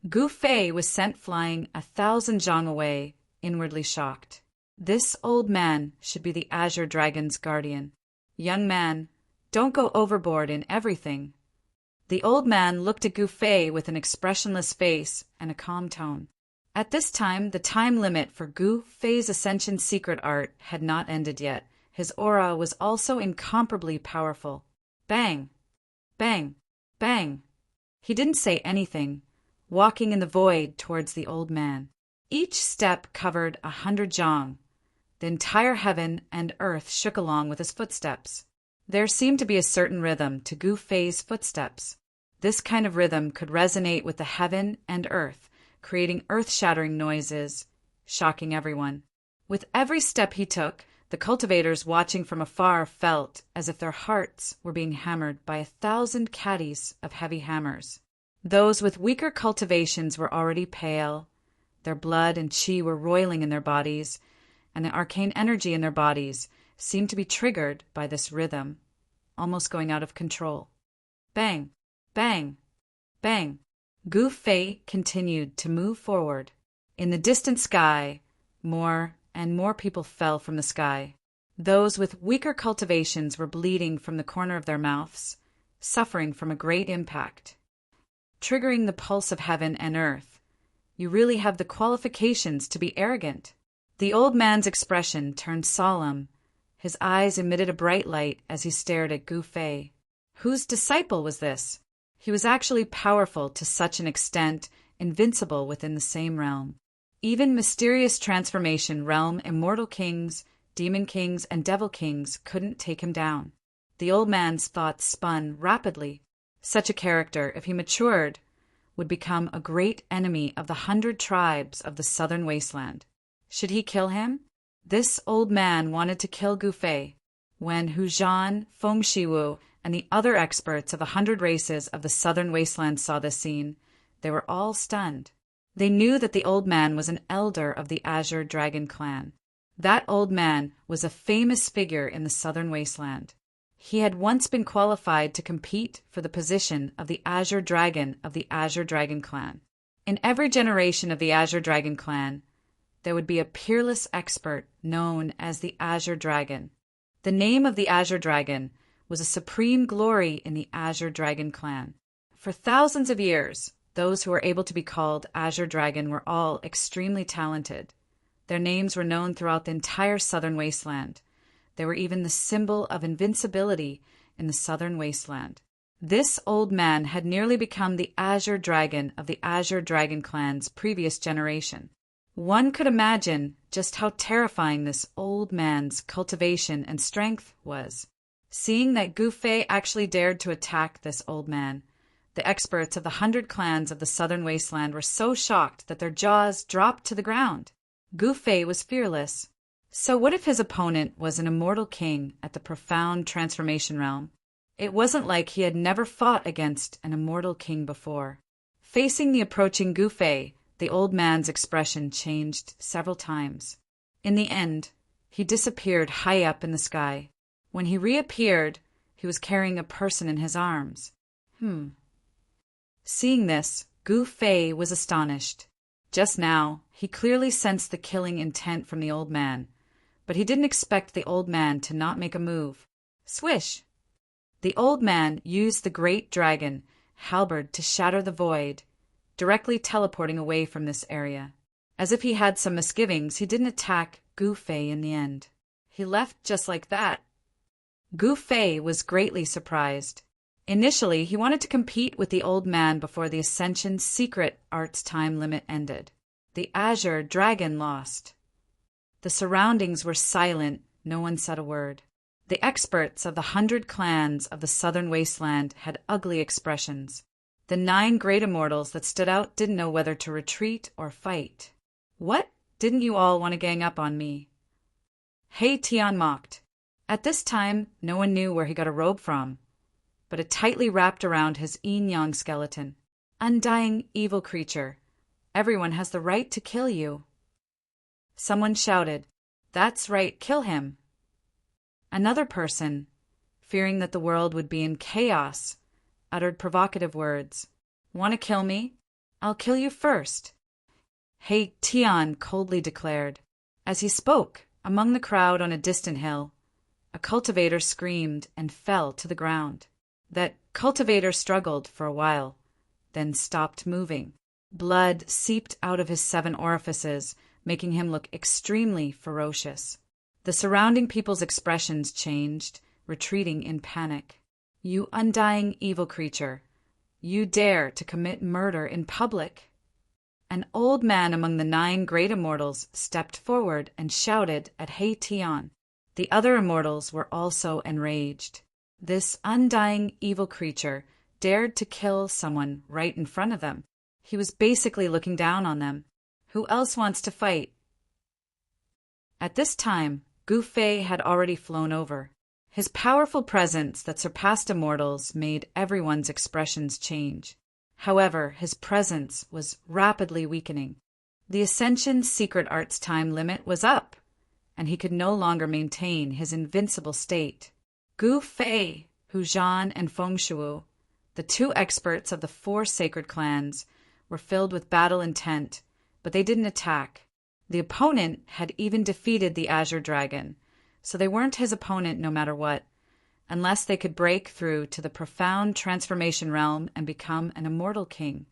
[SPEAKER 1] Gu Fei was sent flying 1,000 zhang away, inwardly shocked. This old man should be the azure dragon's guardian. Young man, don't go overboard in everything. The old man looked at Gu Fei with an expressionless face and a calm tone. At this time, the time limit for Gu Fei's ascension secret art had not ended yet. His aura was also incomparably powerful. Bang! Bang! Bang! He didn't say anything, walking in the void towards the old man. Each step covered 100 zhang. The entire heaven and earth shook along with his footsteps. There seemed to be a certain rhythm to Gu Fei's footsteps. This kind of rhythm could resonate with the heaven and earth, creating earth-shattering noises, shocking everyone. With every step he took, the cultivators watching from afar felt as if their hearts were being hammered by 1,000 caddies of heavy hammers. Those with weaker cultivations were already pale. Their blood and chi were roiling in their bodies, and the arcane energy in their bodies seemed to be triggered by this rhythm, almost going out of control. Bang! Bang! Bang! Gu Fei continued to move forward. In the distant sky, more and more people fell from the sky. Those with weaker cultivations were bleeding from the corner of their mouths, suffering from a great impact. Triggering the pulse of heaven and earth, you really have the qualifications to be arrogant. The old man's expression turned solemn. His eyes emitted a bright light as he stared at Gu Fei. Whose disciple was this? He was actually powerful to such an extent, invincible within the same realm. Even mysterious transformation realm immortal kings, demon kings, and devil kings couldn't take him down. The old man's thoughts spun rapidly. Such a character, if he matured, would become a great enemy of the 100 tribes of the southern wasteland. Should he kill him? This old man wanted to kill Gu Fei. When Hu Zhan, Feng Shiwu, and the other experts of 100 races of the southern wasteland saw this scene, they were all stunned. They knew that the old man was an elder of the Azure Dragon clan. That old man was a famous figure in the southern wasteland. He had once been qualified to compete for the position of the Azure Dragon of the Azure Dragon clan. In every generation of the Azure Dragon clan, there would be a peerless expert known as the Azure Dragon. The name of the Azure Dragon was a supreme glory in the Azure Dragon clan. For thousands of years, those who were able to be called Azure Dragon were all extremely talented. Their names were known throughout the entire southern wasteland. They were even the symbol of invincibility in the southern wasteland. This old man had nearly become the Azure Dragon of the Azure Dragon clan's previous generation. One could imagine just how terrifying this old man's cultivation and strength was. Seeing that Gu Fei actually dared to attack this old man, the experts of the 100 clans of the southern wasteland were so shocked that their jaws dropped to the ground. Gu Fei was fearless. So what if his opponent was an immortal king at the profound transformation realm? It wasn't like he had never fought against an immortal king before. Facing the approaching Gu Fei, the old man's expression changed several times. In the end, he disappeared high up in the sky. When he reappeared, he was carrying a person in his arms. Seeing this, Gu Fei was astonished. Just now, he clearly sensed the killing intent from the old man, but he didn't expect the old man to not make a move. Swish! The old man used the great dragon halberd to shatter the void, directly teleporting away from this area. As if he had some misgivings, he didn't attack Gu Fei in the end. He left just like that. Gu Fei was greatly surprised. Initially, he wanted to compete with the old man before the Ascension's secret arts time limit ended. The Azure Dragon lost. The surroundings were silent, no one said a word. The experts of the 100 clans of the southern wasteland had ugly expressions. The 9 great immortals that stood out didn't know whether to retreat or fight. What? Didn't you all want to gang up on me? He Tian mocked. At this time, no one knew where he got a robe from, but it tightly wrapped around his yin-yang skeleton. Undying evil creature. Everyone has the right to kill you. Someone shouted, "That's right, kill him." Another person, fearing that the world would be in chaos, uttered provocative words. "Want to kill me? I'll kill you first," He Tian coldly declared. As he spoke, among the crowd on a distant hill, a cultivator screamed and fell to the ground. That cultivator struggled for a while, then stopped moving. Blood seeped out of his 7 orifices, making him look extremely ferocious. The surrounding people's expressions changed, retreating in panic. "You undying evil creature! You dare to commit murder in public!" An old man among the 9 great immortals stepped forward and shouted at He Tian. The other immortals were also enraged. This undying evil creature dared to kill someone right in front of them. He was basically looking down on them. Who else wants to fight? At this time, Gu Fei had already flown over. His powerful presence that surpassed immortals made everyone's expressions change. However, his presence was rapidly weakening. The Ascension's secret arts time limit was up, and he could no longer maintain his invincible state. Gu Fei, Hu Zhan, and Feng Shuo, the 2 experts of the 4 sacred clans, were filled with battle intent, but they didn't attack. The opponent had even defeated the Azure Dragon, so they weren't his opponent no matter what, unless they could break through to the profound transformation realm and become an immortal king.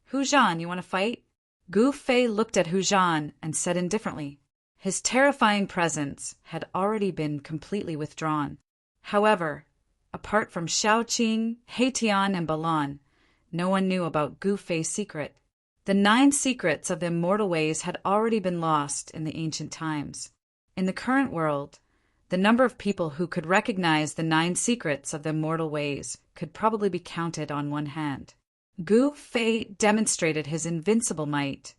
[SPEAKER 1] "Hu Zhan, you want to fight?" Gu Fei looked at Hu Zhan and said indifferently. His terrifying presence had already been completely withdrawn. However, apart from Shaoqing, He Tian, and Balan, no one knew about Gu Fei's secret. The 9 secrets of the immortal ways had already been lost in the ancient times. In the current world, the number of people who could recognize the 9 secrets of the immortal ways could probably be counted on one hand. Gu Fei demonstrated his invincible might,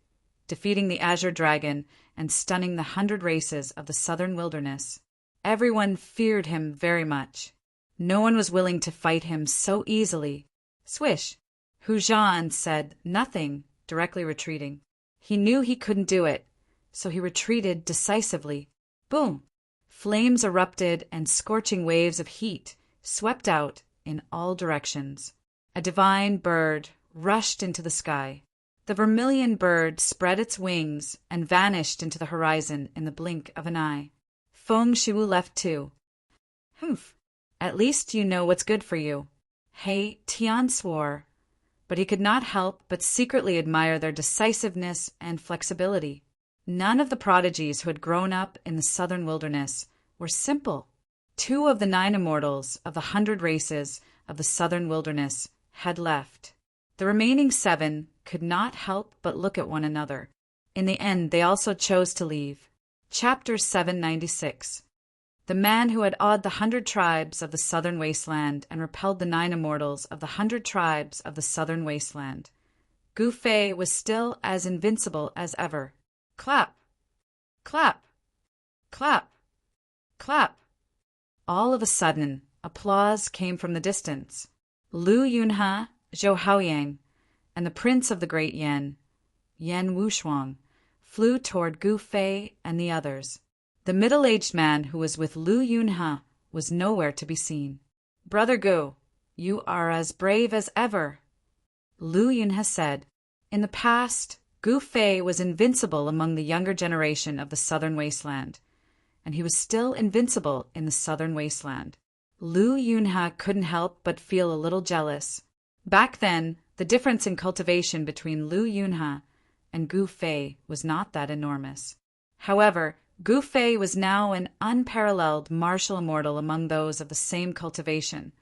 [SPEAKER 1] defeating the Azure Dragon and stunning the 100 races of the southern wilderness. Everyone feared him very much. No one was willing to fight him so easily. Swish! Hu Zhan said nothing, directly retreating. He knew he couldn't do it, so he retreated decisively. Boom! Flames erupted and scorching waves of heat swept out in all directions. A divine bird rushed into the sky. The vermilion bird spread its wings and vanished into the horizon in the blink of an eye. Feng Shuwu left too. Humph, at least you know what's good for you. He Tian swore, but he could not help but secretly admire their decisiveness and flexibility. None of the prodigies who had grown up in the southern wilderness were simple. 2 of the 9 immortals of the 100 races of the southern wilderness had left. The remaining 7 could not help but look at one another. In the end, they also chose to leave. Chapter 796. The man who had awed the 100 tribes of the southern wasteland and repelled the 9 immortals of the 100 tribes of the southern wasteland. Gu Fei was still as invincible as ever. Clap! Clap! Clap! Clap! All of a sudden, applause came from the distance. Lu Yunhe, Zhou Haoyang, and the prince of the great Yan, Yan Wushuang, flew toward Gu Fei and the others. The middle-aged man who was with Lu Yunhe was nowhere to be seen. "Brother Gu, you are as brave as ever," Lu Yunhe said. In the past, Gu Fei was invincible among the younger generation of the southern wasteland, and he was still invincible in the southern wasteland. Lu Yunhe couldn't help but feel a little jealous. Back then, the difference in cultivation between Lu Yunhe and Gu Fei was not that enormous. However, Gu Fei was now an unparalleled martial immortal among those of the same cultivation,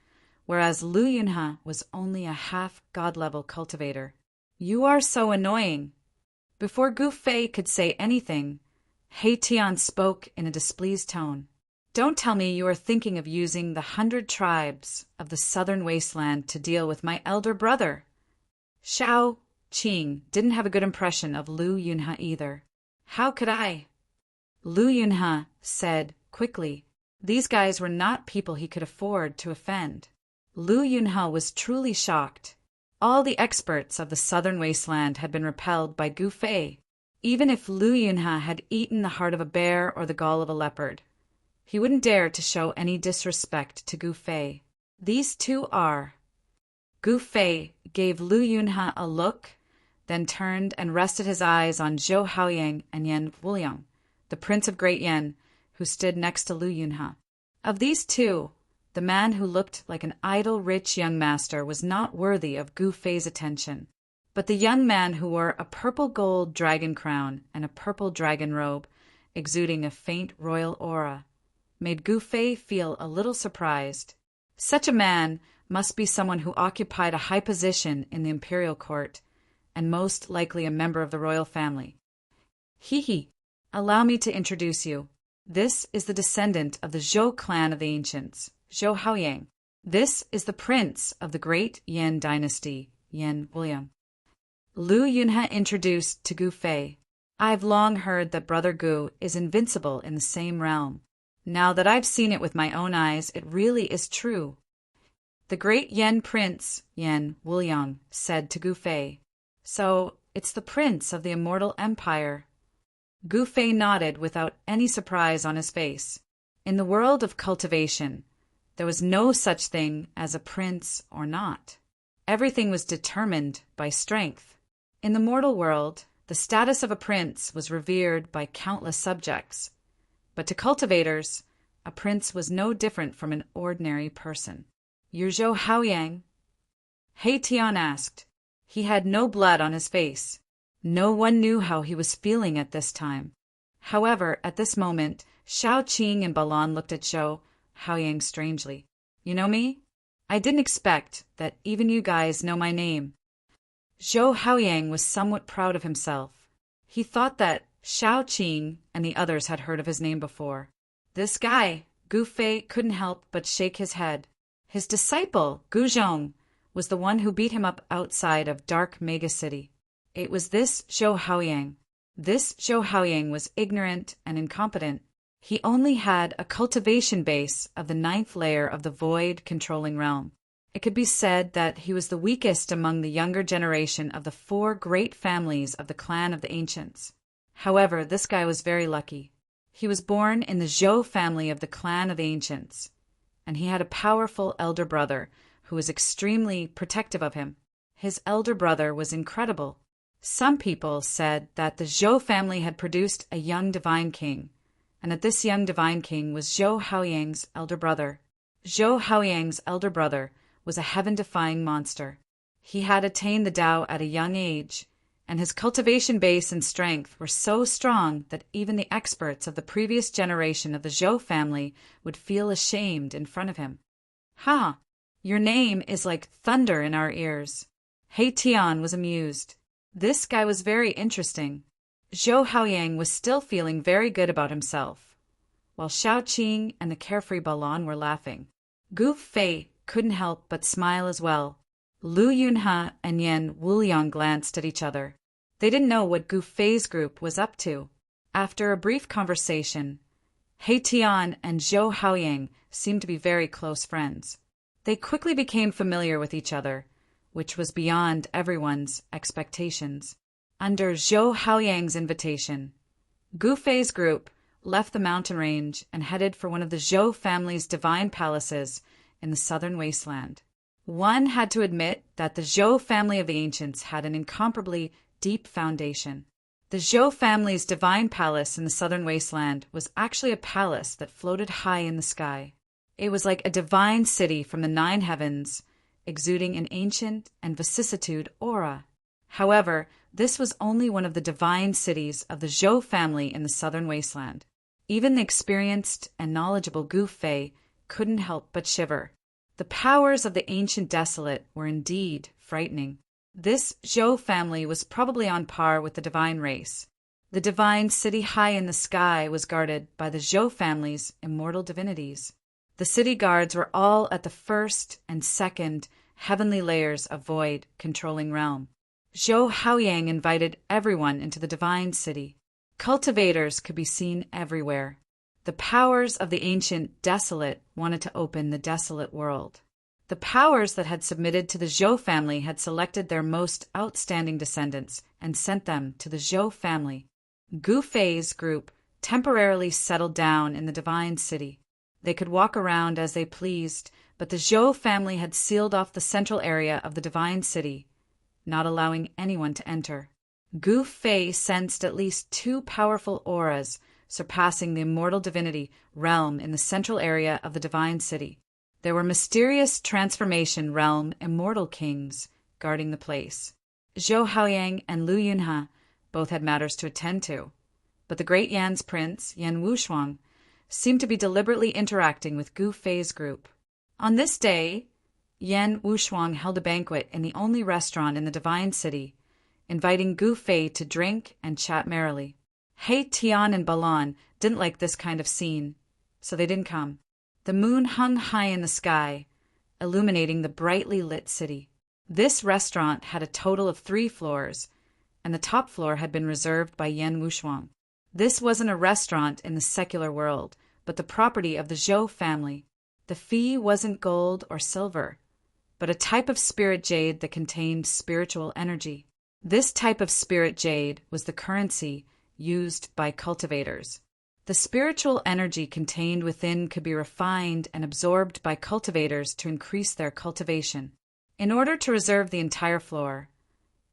[SPEAKER 1] whereas Lu Yunhe was only a half-god-level cultivator. "You are so annoying." Before Gu Fei could say anything, He Tian spoke in a displeased tone. "Don't tell me you are thinking of using the 100 tribes of the southern wasteland to deal with my elder brother." Shao Qing didn't have a good impression of Lu Yunhe either. "How could I?" Lu Yunhe said quickly. These guys were not people he could afford to offend. Lu Yunhe was truly shocked. All the experts of the southern wasteland had been repelled by Gu Fei. Even if Lu Yunhe had eaten the heart of a bear or the gall of a leopard, he wouldn't dare to show any disrespect to Gu Fei. These two are. Gu Fei gave Lu Yunhe a look, then turned and rested his eyes on Zhou Haoyang and Yan Wuliang, the Prince of Great Yan, who stood next to Lu Yunhe. Of these two, the man who looked like an idle rich young master was not worthy of Gu Fei's attention. But the young man who wore a purple gold dragon crown and a purple dragon robe, exuding a faint royal aura, made Gu Fei feel a little surprised. Such a man must be someone who occupied a high position in the imperial court, and most likely a member of the royal family. "He, allow me to introduce you. This is the descendant of the Zhou clan of the ancients, Zhou Haoyang. This is the prince of the great Yan dynasty, Yan Wuliang." Lu Yunhe introduced to Gu Fei. "I've long heard that Brother Gu is invincible in the same realm. Now that I've seen it with my own eyes, it really is true." The great Yan prince, Yan Wuliang, said to Gu Fei, "So it's the prince of the immortal empire." Gu Fei nodded without any surprise on his face. In the world of cultivation, there was no such thing as a prince or not. Everything was determined by strength. In the mortal world, the status of a prince was revered by countless subjects. But to cultivators, a prince was no different from an ordinary person. "You're Zhou Haoyang?" He Tian asked. He had no blood on his face. No one knew how he was feeling at this time. However, at this moment, Shao Qing and Balan looked at Zhou Haoyang strangely. "You know me? I didn't expect that even you guys know my name." Zhou Haoyang was somewhat proud of himself. He thought that Shao Qing and the others had heard of his name before. This guy, Gu Fei, couldn't help but shake his head. His disciple, Gu Zhong, was the one who beat him up outside of Dark Mega City. It was this Zhou Haoyang. This Zhou Haoyang was ignorant and incompetent. He only had a cultivation base of the 9th layer of the void controlling realm. It could be said that he was the weakest among the younger generation of the 4 great families of the clan of the ancients. However, this guy was very lucky. He was born in the Zhou family of the clan of the ancients, and he had a powerful elder brother who was extremely protective of him. His elder brother was incredible. Some people said that the Zhou family had produced a young divine king, and that this young divine king was Zhou Haoyang's elder brother. Zhou Haoyang's elder brother was a heaven-defying monster. He had attained the Tao at a young age, and his cultivation base and strength were so strong that even the experts of the previous generation of the Zhou family would feel ashamed in front of him. "Ha! Your name is like thunder in our ears." He Tian was amused. This guy was very interesting. Zhou Haoyang was still feeling very good about himself, while Xiao Qing and the carefree Balan were laughing. Gu Fei couldn't help but smile as well. Lu Yunhe and Yan Wuliang glanced at each other. They didn't know what Gu Fei's group was up to. After a brief conversation, He Tian and Zhou Haoyang seemed to be very close friends. They quickly became familiar with each other, which was beyond everyone's expectations. Under Zhou Haoyang's invitation, Gu Fei's group left the mountain range and headed for one of the Zhou family's divine palaces in the southern wasteland. One had to admit that the Zhou family of the ancients had an incomparably deep foundation. The Zhou family's divine palace in the southern wasteland was actually a palace that floated high in the sky. It was like a divine city from the 9 heavens, exuding an ancient and vicissitude aura. However, this was only one of the divine cities of the Zhou family in the southern wasteland. Even the experienced and knowledgeable Gu Fei couldn't help but shiver. The powers of the ancient desolate were indeed frightening. This Zhou family was probably on par with the divine race. The divine city high in the sky was guarded by the Zhou family's immortal divinities. The city guards were all at the first and second heavenly layers of void controlling realm. Zhou Haoyang invited everyone into the divine city. Cultivators could be seen everywhere. The powers of the ancient desolate wanted to open the desolate world. The powers that had submitted to the Zhou family had selected their most outstanding descendants and sent them to the Zhou family. Gu Fei's group temporarily settled down in the divine city. They could walk around as they pleased, but the Zhou family had sealed off the central area of the divine city, not allowing anyone to enter. Gu Fei sensed at least 2 powerful auras surpassing the immortal divinity realm in the central area of the divine city. There were mysterious transformation realm immortal kings guarding the place. Zhou Haoyang and Lu Yunhe both had matters to attend to, but the great Yan's prince, Yan Wushuang, seemed to be deliberately interacting with Gu Fei's group. On this day, Yan Wushuang held a banquet in the only restaurant in the divine city, inviting Gu Fei to drink and chat merrily. He Tian and Balan didn't like this kind of scene, so they didn't come. The moon hung high in the sky, illuminating the brightly lit city. This restaurant had a total of 3 floors, and the top floor had been reserved by Yan Wushuang. This wasn't a restaurant in the secular world, but the property of the Zhou family. The fee wasn't gold or silver, but a type of spirit jade that contained spiritual energy. This type of spirit jade was the currency used by cultivators. The spiritual energy contained within could be refined and absorbed by cultivators to increase their cultivation. In order to reserve the entire floor,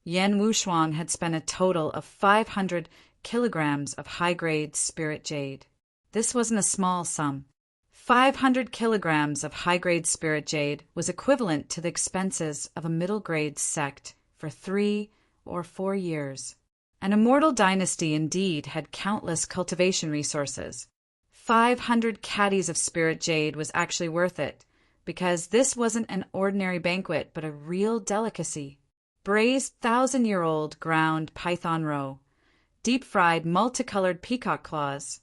[SPEAKER 1] Yan Wushuang had spent a total of 500 kilograms of high-grade spirit jade. This wasn't a small sum. 500 kilograms of high-grade spirit jade was equivalent to the expenses of a middle-grade sect for 3 or 4 years. An immortal dynasty indeed had countless cultivation resources. 500 caddies of spirit jade was actually worth it, because this wasn't an ordinary banquet but a real delicacy. Braised 1,000-year-old ground python roe, deep-fried multicolored peacock claws,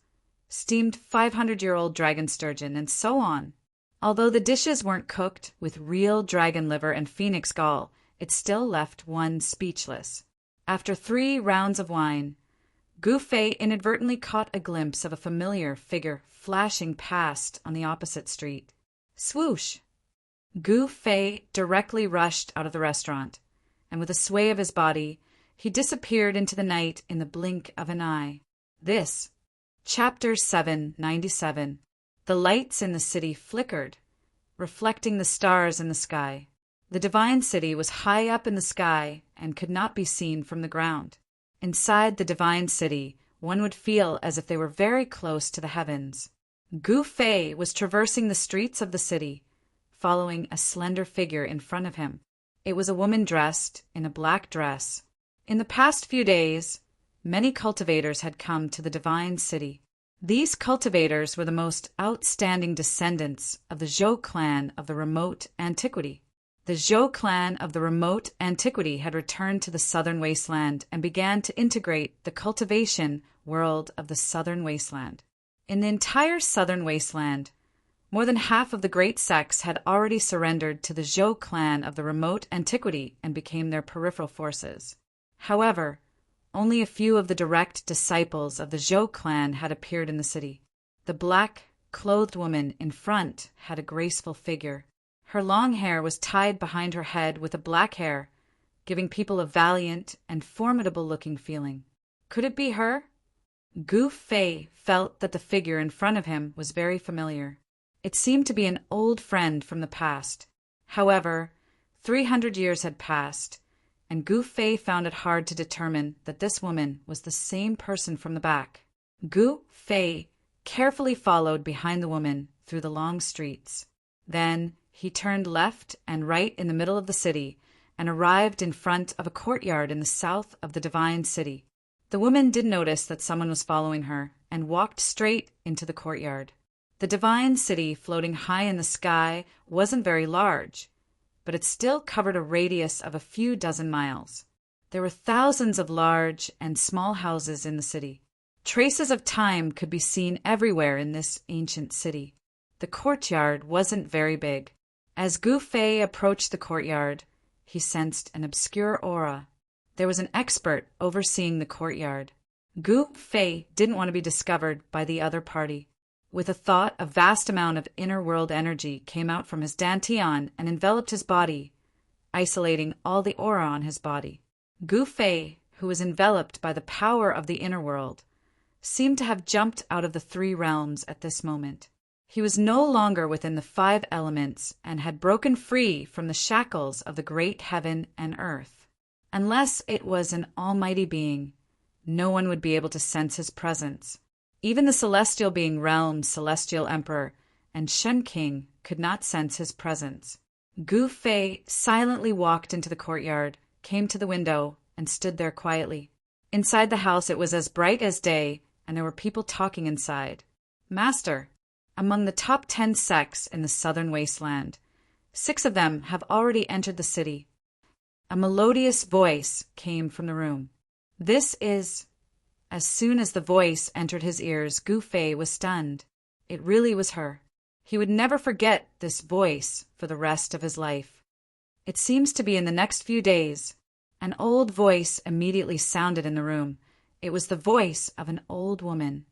[SPEAKER 1] steamed 500-year-old dragon sturgeon, and so on. Although the dishes weren't cooked with real dragon liver and phoenix gall, it still left one speechless. After 3 rounds of wine, Gu Fei inadvertently caught a glimpse of a familiar figure flashing past on the opposite street. Swoosh! Gu Fei directly rushed out of the restaurant, and with a sway of his body, he disappeared into the night in the blink of an eye. This, Chapter 797. The lights in the city flickered, reflecting the stars in the sky. The divine city was high up in the sky and could not be seen from the ground. Inside the divine city, one would feel as if they were very close to the heavens. Gu Fei was traversing the streets of the city, following a slender figure in front of him. It was a woman dressed in a black dress. In the past few days, many cultivators had come to the divine city. These cultivators were the most outstanding descendants of the Zhou clan of the remote antiquity. The Zhou clan of the remote antiquity had returned to the southern wasteland and began to integrate the cultivation world of the southern wasteland. In the entire southern wasteland, more than half of the great sects had already surrendered to the Zhou clan of the remote antiquity and became their peripheral forces. However, only a few of the direct disciples of the Zhou clan had appeared in the city. The black-clothed woman in front had a graceful figure. Her long hair was tied behind her head with a black hair, giving people a valiant and formidable-looking feeling. Could it be her? Gu Fei felt that the figure in front of him was very familiar. It seemed to be an old friend from the past. However, 300 years had passed, and Gu Fei found it hard to determine that this woman was the same person from the back. Gu Fei carefully followed behind the woman through the long streets. Then he turned left and right in the middle of the city and arrived in front of a courtyard in the south of the divine city. The woman did notice that someone was following her and walked straight into the courtyard. The divine city floating high in the sky wasn't very large, but it still covered a radius of a few dozen miles. There were thousands of large and small houses in the city. Traces of time could be seen everywhere in this ancient city. The courtyard wasn't very big. As Gu Fei approached the courtyard, he sensed an obscure aura. There was an expert overseeing the courtyard. Gu Fei didn't want to be discovered by the other party. With a thought, a vast amount of inner-world energy came out from his dantian and enveloped his body, isolating all the aura on his body. Gu Fei, who was enveloped by the power of the inner world, seemed to have jumped out of the three realms at this moment. He was no longer within the 5 elements and had broken free from the shackles of the great heaven and earth. Unless it was an almighty being, no one would be able to sense his presence. Even the celestial being Realm's celestial emperor and Shen King could not sense his presence. Gu Fei silently walked into the courtyard, came to the window, and stood there quietly. Inside the house it was as bright as day, and there were people talking inside. Master, among the top 10 sects in the southern wasteland, 6 of them have already entered the city. A melodious voice came from the room. This is... As soon as the voice entered his ears, Gu Fei was stunned. It really was her. He would never forget this voice for the rest of his life. It seems to be in the next few days. An old voice immediately sounded in the room. It was the voice of an old woman.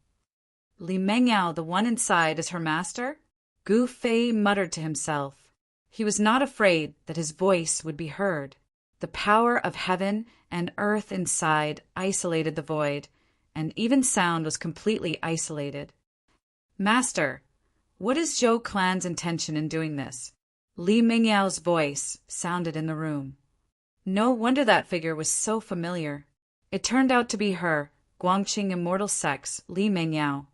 [SPEAKER 1] Li Mengyao, the one inside, is her master? Gu Fei muttered to himself. He was not afraid that his voice would be heard. The power of heaven and earth inside isolated the void, and even sound was completely isolated. Master, what is Zhou clan's intention in doing this? Li Mingyao's voice sounded in the room. No wonder that figure was so familiar. It turned out to be her, Guangqing immortal sex, Li Mingyao.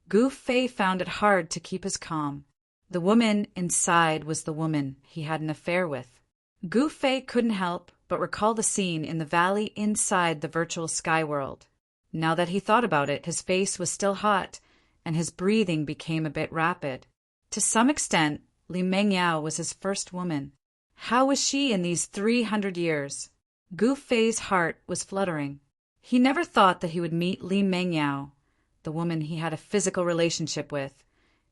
[SPEAKER 1] Gu Fei found it hard to keep his calm. The woman inside was the woman he had an affair with. Gu Fei couldn't help but recall the scene in the valley inside the virtual sky world. Now that he thought about it, his face was still hot, and his breathing became a bit rapid. To some extent, Li Mengyao was his first woman. How was she in these 300 years? Gu Fei's heart was fluttering. He never thought that he would meet Li Mengyao, the woman he had a physical relationship with,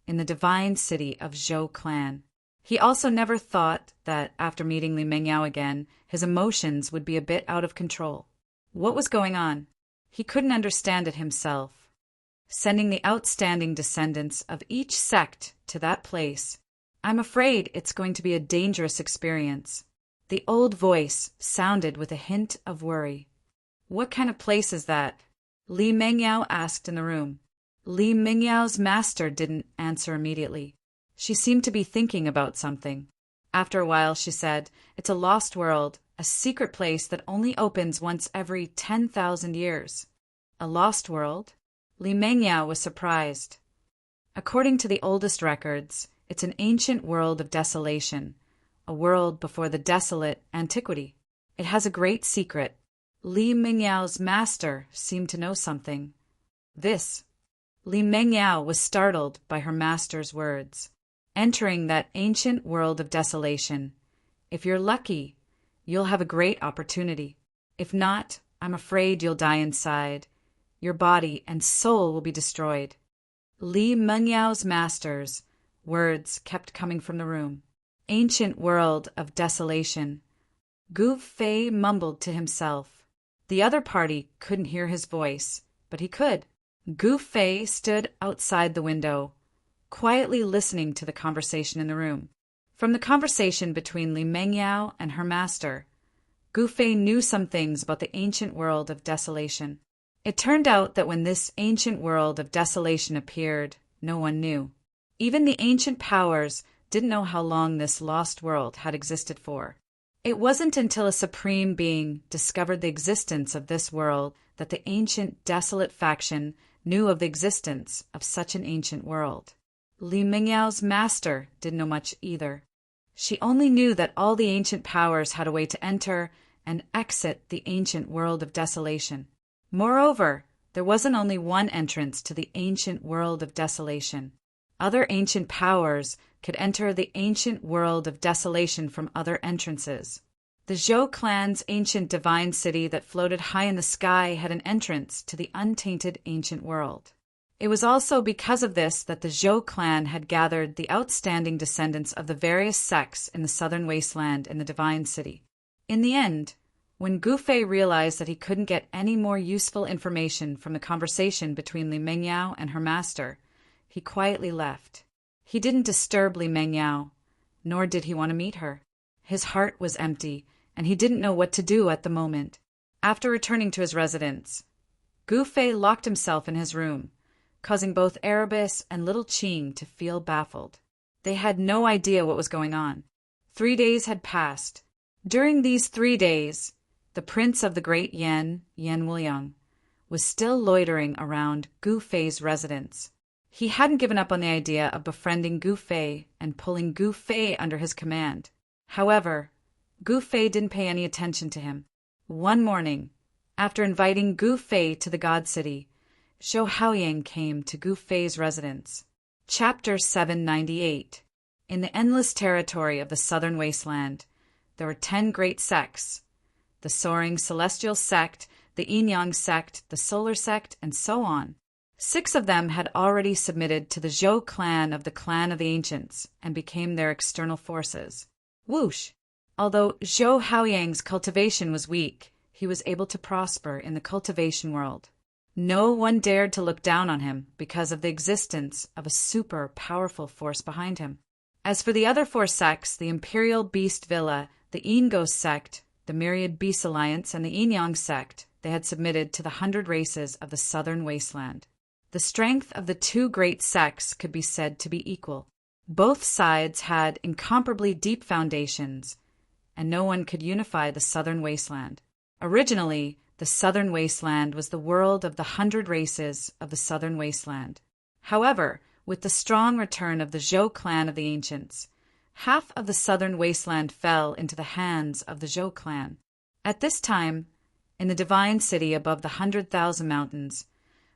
[SPEAKER 1] in the divine city of Zhou clan. He also never thought that, after meeting Li Mengyao again, his emotions would be a bit out of control. What was going on? He couldn't understand it himself. Sending the outstanding descendants of each sect to that place, I'm afraid it's going to be a dangerous experience. The old voice sounded with a hint of worry. What kind of place is that? Li Mengyao asked in the room. Li Mingyao's master didn't answer immediately. She seemed to be thinking about something. After a while, she said, "It's a lost world, a secret place that only opens once every 10,000 years." A lost world? Li Mengyao was surprised. According to the oldest records, it's an ancient world of desolation, a world before the desolate antiquity. It has a great secret. Li Mengyao's master seemed to know something. This. Li Mengyao was startled by her master's words. Entering that ancient world of desolation. If you're lucky, you'll have a great opportunity. If not, I'm afraid you'll die inside. Your body and soul will be destroyed. Li Mengyao's master's words kept coming from the room. Ancient world of desolation. Gu Fei mumbled to himself. The other party couldn't hear his voice, but he could. Gu Fei stood outside the window, quietly listening to the conversation in the room. From the conversation between Li Mengyao and her master, Gu Fei knew some things about the ancient world of desolation. It turned out that when this ancient world of desolation appeared, no one knew. Even the ancient powers didn't know how long this lost world had existed for. It wasn't until a supreme being discovered the existence of this world that the ancient desolate faction knew of the existence of such an ancient world. Li Mengyao's master didn't know much either. She only knew that all the ancient powers had a way to enter and exit the ancient world of desolation. Moreover, there wasn't only one entrance to the ancient world of desolation. Other ancient powers could enter the ancient world of desolation from other entrances. The Zhou clan's ancient divine city that floated high in the sky had an entrance to the untainted ancient world. It was also because of this that the Zhou clan had gathered the outstanding descendants of the various sects in the southern wasteland in the divine city. In the end, when Gu Fei realized that he couldn't get any more useful information from the conversation between Li Mengyao and her master, he quietly left. He didn't disturb Li Mengyao, nor did he want to meet her. His heart was empty, and he didn't know what to do at the moment. After returning to his residence, Gu Fei locked himself in his room, causing both Erebus and little Qing to feel baffled. They had no idea what was going on. 3 days had passed. During these 3 days, the prince of the great Yan Wuliang, was still loitering around Gu Fei's residence. He hadn't given up on the idea of befriending Gu Fei and pulling Gu Fei under his command. However, Gu Fei didn't pay any attention to him. One morning, after inviting Gu Fei to the God City, Zhou Haoyang came to Gu Fei's residence. Chapter 798. In the endless territory of the southern wasteland, there were 10 great sects: the soaring celestial sect, the yin-yang sect, the solar sect, and so on. 6 of them had already submitted to the Zhou clan of the Ancients and became their external forces. Whoosh! Although Zhou Haoyang's cultivation was weak, he was able to prosper in the cultivation world. No one dared to look down on him because of the existence of a super powerful force behind him. As for the other 4 sects, the Imperial Beast Villa, the Yin-Ghost sect, the Myriad Beast Alliance, and the Yin-Yang sect, they had submitted to the 100 races of the southern wasteland. The strength of the 2 great sects could be said to be equal. Both sides had incomparably deep foundations, and no one could unify the southern wasteland. Originally, the southern wasteland was the world of the 100 races of the southern wasteland. However, with the strong return of the Zhou clan of the Ancients, half of the southern wasteland fell into the hands of the Zhou clan. At this time, in the divine city above the 100,000 mountains,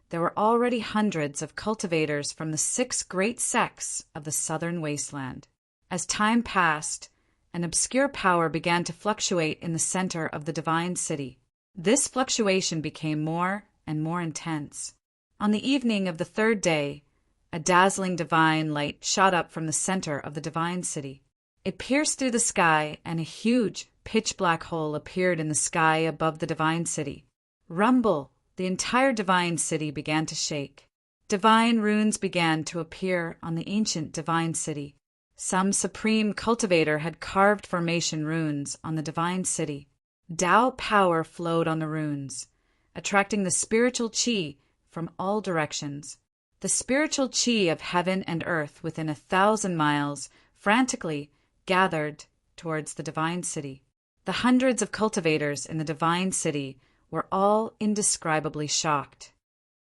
[SPEAKER 1] there were already hundreds of cultivators from the 6 great sects of the southern wasteland. As time passed, an obscure power began to fluctuate in the center of the divine city. This fluctuation became more and more intense. On the evening of the 3rd day, a dazzling divine light shot up from the center of the divine city. It pierced through the sky, and a huge, pitch-black hole appeared in the sky above the divine city. Rumble! The entire divine city began to shake. Divine runes began to appear on the ancient divine city. Some supreme cultivator had carved formation runes on the divine city. Tao power flowed on the runes, attracting the spiritual qi from all directions. The spiritual qi of heaven and earth within 1,000 miles frantically gathered towards the divine city. The hundreds of cultivators in the divine city were all indescribably shocked.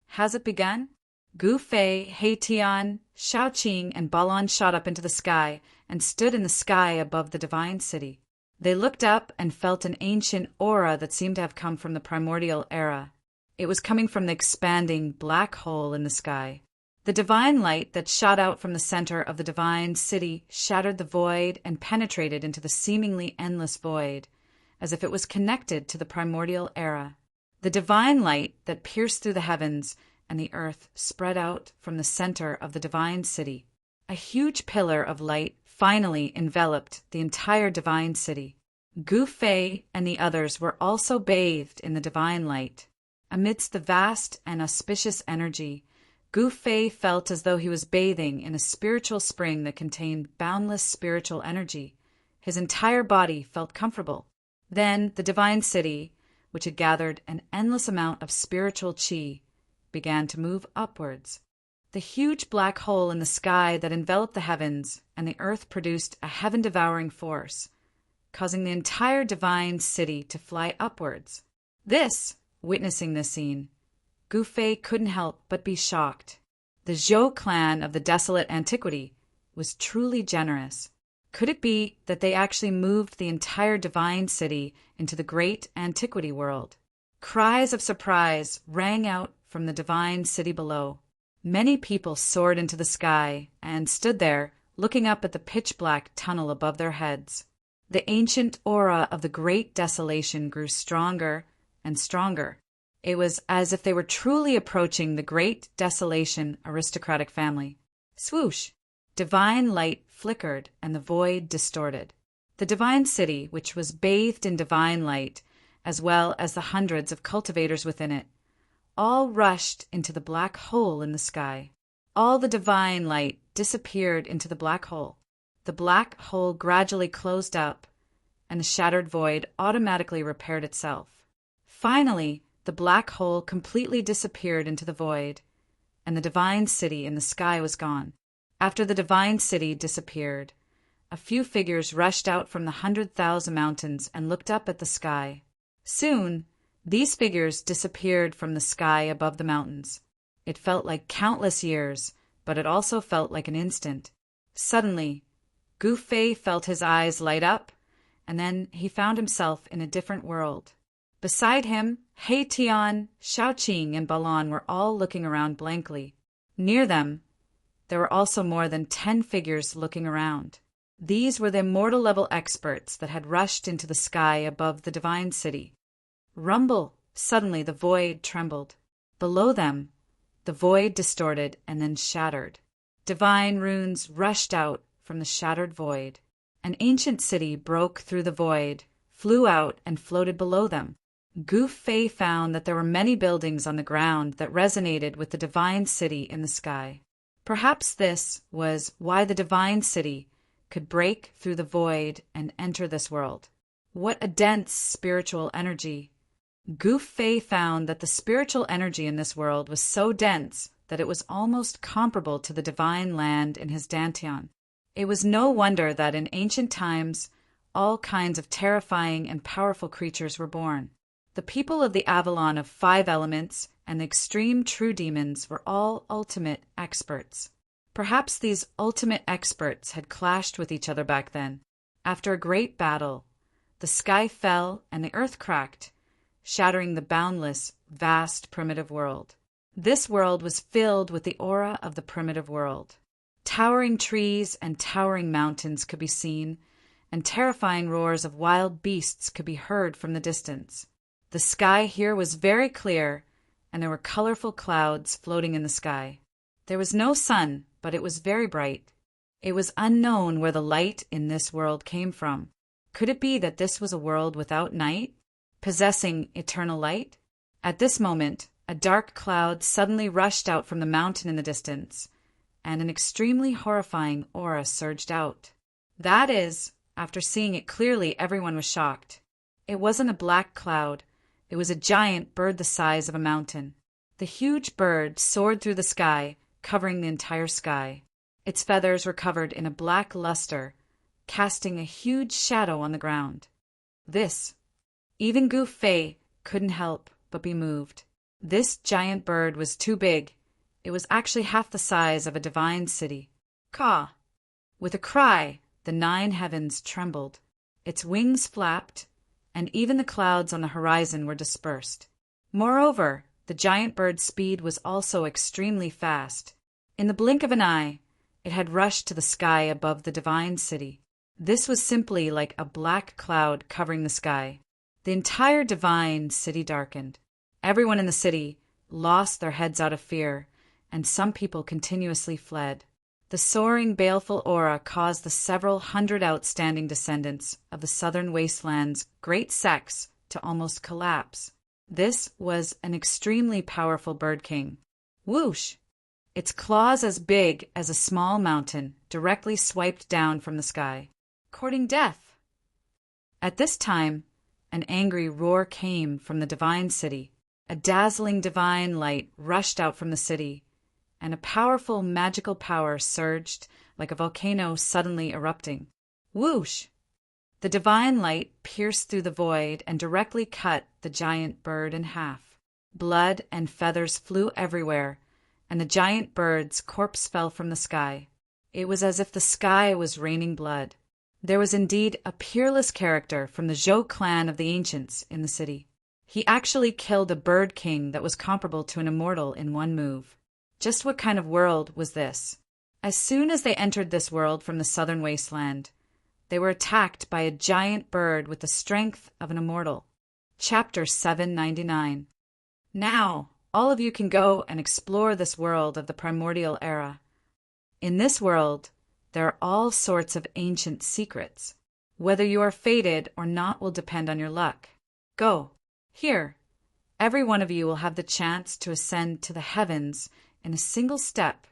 [SPEAKER 1] Has it begun? Gu Fei, He Tian, Shao Qing, and Balon shot up into the sky and stood in the sky above the divine city. They looked up and felt an ancient aura that seemed to have come from the primordial era. It was coming from the expanding black hole in the sky. The divine light that shot out from the center of the divine city shattered the void and penetrated into the seemingly endless void, as if it was connected to the primordial era. The divine light that pierced through the heavens and the earth spread out from the center of the divine city. A huge pillar of light finally enveloped the entire divine city. Gu Fei and the others were also bathed in the divine light. Amidst the vast and auspicious energy, Gu Fei felt as though he was bathing in a spiritual spring that contained boundless spiritual energy. His entire body felt comfortable. Then the divine city, which had gathered an endless amount of spiritual qi, began to move upwards. The huge black hole in the sky that enveloped the heavens and the earth produced a heaven-devouring force, causing the entire divine city to fly upwards. Witnessing this scene, Gu Fei couldn't help but be shocked. The Zhou clan of the desolate antiquity was truly generous. Could it be that they actually moved the entire divine city into the great antiquity world? Cries of surprise rang out from the divine city below. Many people soared into the sky and stood there, looking up at the pitch-black tunnel above their heads. The ancient aura of the great desolation grew stronger and stronger. It was as if they were truly approaching the great desolation aristocratic family. Swoosh! Divine light flickered and the void distorted. The divine city, which was bathed in divine light, as well as the hundreds of cultivators within it, all rushed into the black hole in the sky. All the divine light disappeared into the black hole. The black hole gradually closed up, and the shattered void automatically repaired itself. Finally, the black hole completely disappeared into the void, and the divine city in the sky was gone. After the divine city disappeared, a few figures rushed out from the 100,000 mountains and looked up at the sky. Soon, these figures disappeared from the sky above the mountains. It felt like countless years, but it also felt like an instant. Suddenly, Gu Fei felt his eyes light up, and then he found himself in a different world. Beside him, He Tian, Shao Qing, and Balon were all looking around blankly. Near them, there were also more than 10 figures looking around. These were the immortal-level experts that had rushed into the sky above the divine city. Rumble! Suddenly the void trembled. Below them, the void distorted and then shattered. Divine runes rushed out from the shattered void. An ancient city broke through the void, flew out, and floated below them. Gu Fei found that there were many buildings on the ground that resonated with the divine city in the sky. Perhaps this was why the divine city could break through the void and enter this world. What a dense spiritual energy! Gu Fei found that the spiritual energy in this world was so dense that it was almost comparable to the divine land in his dantian. It was no wonder that in ancient times all kinds of terrifying and powerful creatures were born. The people of the Avalon of 5 elements and the extreme true demons were all ultimate experts. Perhaps these ultimate experts had clashed with each other back then. After a great battle, the sky fell and the earth cracked, shattering the boundless, vast primitive world. This world was filled with the aura of the primitive world. Towering trees and towering mountains could be seen, and terrifying roars of wild beasts could be heard from the distance. The sky here was very clear, and there were colorful clouds floating in the sky. There was no sun, but it was very bright. It was unknown where the light in this world came from. Could it be that this was a world without night, possessing eternal light? At this moment, a dark cloud suddenly rushed out from the mountain in the distance, and an extremely horrifying aura surged out. That is, after seeing it clearly, everyone was shocked. It wasn't a black cloud. It was a giant bird the size of a mountain. The huge bird soared through the sky, covering the entire sky. Its feathers were covered in a black luster, casting a huge shadow on the ground. This, even Gu Fei couldn't help but be moved. This giant bird was too big. It was actually half the size of a divine city. Caw! With a cry, the 9 heavens trembled. Its wings flapped, and even the clouds on the horizon were dispersed. Moreover, the giant bird's speed was also extremely fast. In the blink of an eye, it had rushed to the sky above the divine city. This was simply like a black cloud covering the sky. The entire divine city darkened. Everyone in the city lost their heads out of fear, and some people continuously fled. The soaring, baleful aura caused the several hundred outstanding descendants of the southern wasteland's great sects to almost collapse. This was an extremely powerful bird king. Whoosh! Its claws as big as a small mountain directly swiped down from the sky, courting death. At this time, an angry roar came from the divine city. A dazzling divine light rushed out from the city, and a powerful magical power surged like a volcano suddenly erupting. Whoosh! The divine light pierced through the void and directly cut the giant bird in half. Blood and feathers flew everywhere, and the giant bird's corpse fell from the sky. It was as if the sky was raining blood. There was indeed a peerless character from the Zhou clan of the ancients in the city. He actually killed a bird king that was comparable to an immortal in one move. Just what kind of world was this? As soon as they entered this world from the southern wasteland, they were attacked by a giant bird with the strength of an immortal. Chapter 799. Now, all of you can go and explore this world of the primordial era. In this world, there are all sorts of ancient secrets. Whether you are fated or not will depend on your luck. Go. Here, every one of you will have the chance to ascend to the heavens in a single step.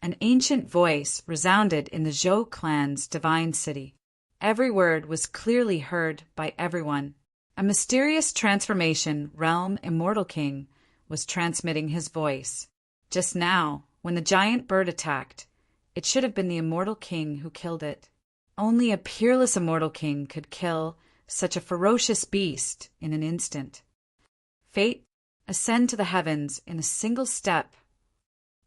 [SPEAKER 1] An ancient voice resounded in the Zhou clan's divine city. Every word was clearly heard by everyone. A mysterious transformation realm immortal king was transmitting his voice. Just now, when the giant bird attacked, it should have been the immortal king who killed it. Only a peerless immortal king could kill such a ferocious beast in an instant. Fate, ascend to the heavens in a single step.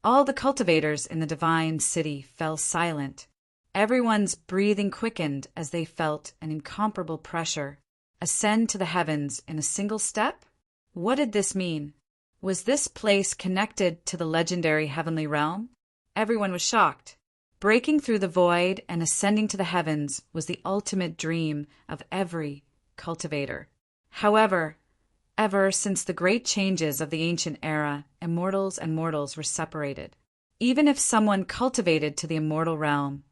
[SPEAKER 1] All the cultivators in the divine city fell silent. Everyone's breathing quickened as they felt an incomparable pressure. Ascend to the heavens in a single step? What did this mean? Was this place connected to the legendary heavenly realm? Everyone was shocked. Breaking through the void and ascending to the heavens was the ultimate dream of every cultivator. However, ever since the great changes of the ancient era, immortals and mortals were separated. Even if someone cultivated to the immortal realm,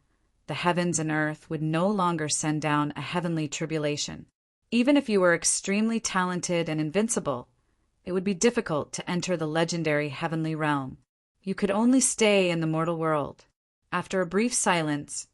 [SPEAKER 1] the heavens and earth would no longer send down a heavenly tribulation. Even if you were extremely talented and invincible, it would be difficult to enter the legendary heavenly realm. You could only stay in the mortal world. After a brief silence,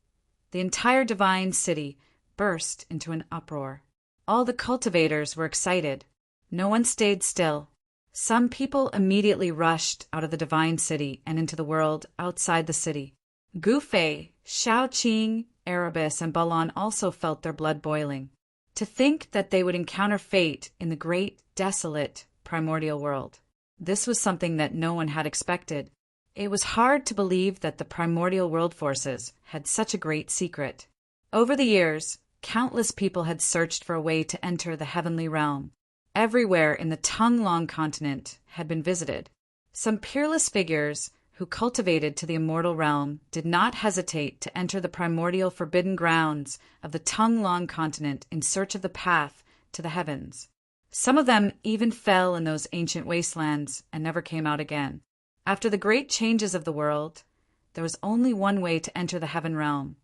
[SPEAKER 1] the entire divine city burst into an uproar. All the cultivators were excited. No one stayed still. Some people immediately rushed out of the divine city and into the world outside the city. Gu Fei, Shaoqing, Erebus, and Balan also felt their blood boiling. To think that they would encounter fate in the great, desolate, primordial world. This was something that no one had expected. It was hard to believe that the primordial world forces had such a great secret. Over the years, countless people had searched for a way to enter the heavenly realm. Everywhere in the Tonglong continent had been visited. Some peerless figures who cultivated to the immortal realm did not hesitate to enter the primordial forbidden grounds of the Tonglong continent in search of the path to the heavens. Some of them even fell in those ancient wastelands and never came out again. After the great changes of the world, there was only one way to enter the heaven realm,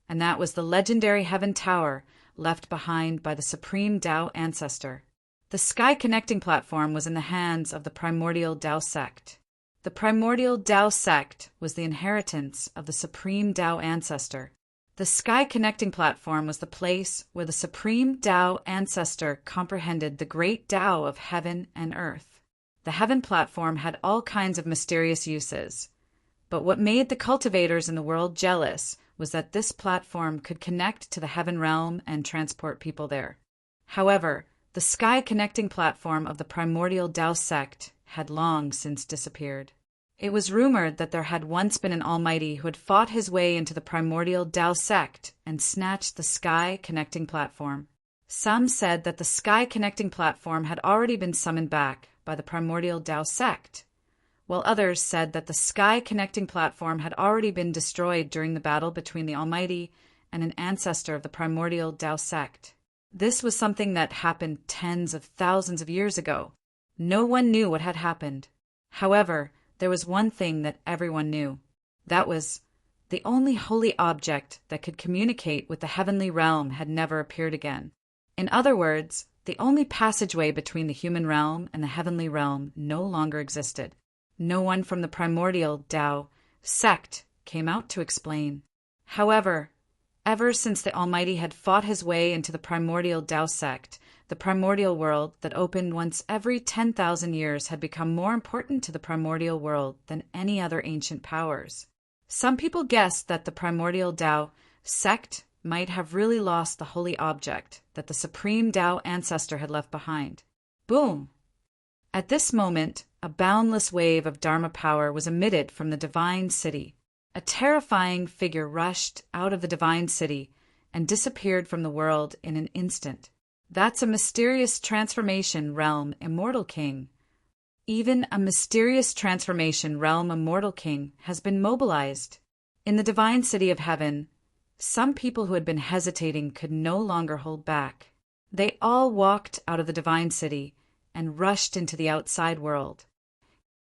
[SPEAKER 1] and that was the legendary heaven tower left behind by the supreme Tao ancestor. The sky connecting platform was in the hands of the primordial Tao sect. The primordial Tao sect was the inheritance of the supreme Tao ancestor. The sky connecting platform was the place where the supreme Tao ancestor comprehended the great Tao of heaven and earth. The heaven platform had all kinds of mysterious uses, but what made the cultivators in the world jealous was that this platform could connect to the heaven realm and transport people there. However, the sky-connecting platform of the primordial Tao sect had long since disappeared. It was rumored that there had once been an almighty who had fought his way into the primordial Tao sect and snatched the sky-connecting platform. Some said that the sky-connecting platform had already been summoned back by the primordial Tao sect, while others said that the sky-connecting platform had already been destroyed during the battle between the Almighty and an ancestor of the primordial Tao sect. This was something that happened tens of thousands of years ago. No one knew what had happened. However, there was one thing that everyone knew. That was, the only holy object that could communicate with the heavenly realm had never appeared again. In other words, the only passageway between the human realm and the heavenly realm no longer existed. No one from the primordial Tao sect came out to explain. However, ever since the Almighty had fought his way into the primordial Tao sect, the primordial world that opened once every 10,000 years had become more important to the primordial world than any other ancient powers. Some people guessed that the primordial Tao sect might have really lost the holy object that the supreme Tao ancestor had left behind. Boom! At this moment, a boundless wave of Dharma power was emitted from the divine city. A terrifying figure rushed out of the divine city and disappeared from the world in an instant. That's a mysterious transformation realm immortal king. Even a mysterious transformation realm immortal king has been mobilized. In the divine city of heaven, some people who had been hesitating could no longer hold back. They all walked out of the divine city and rushed into the outside world.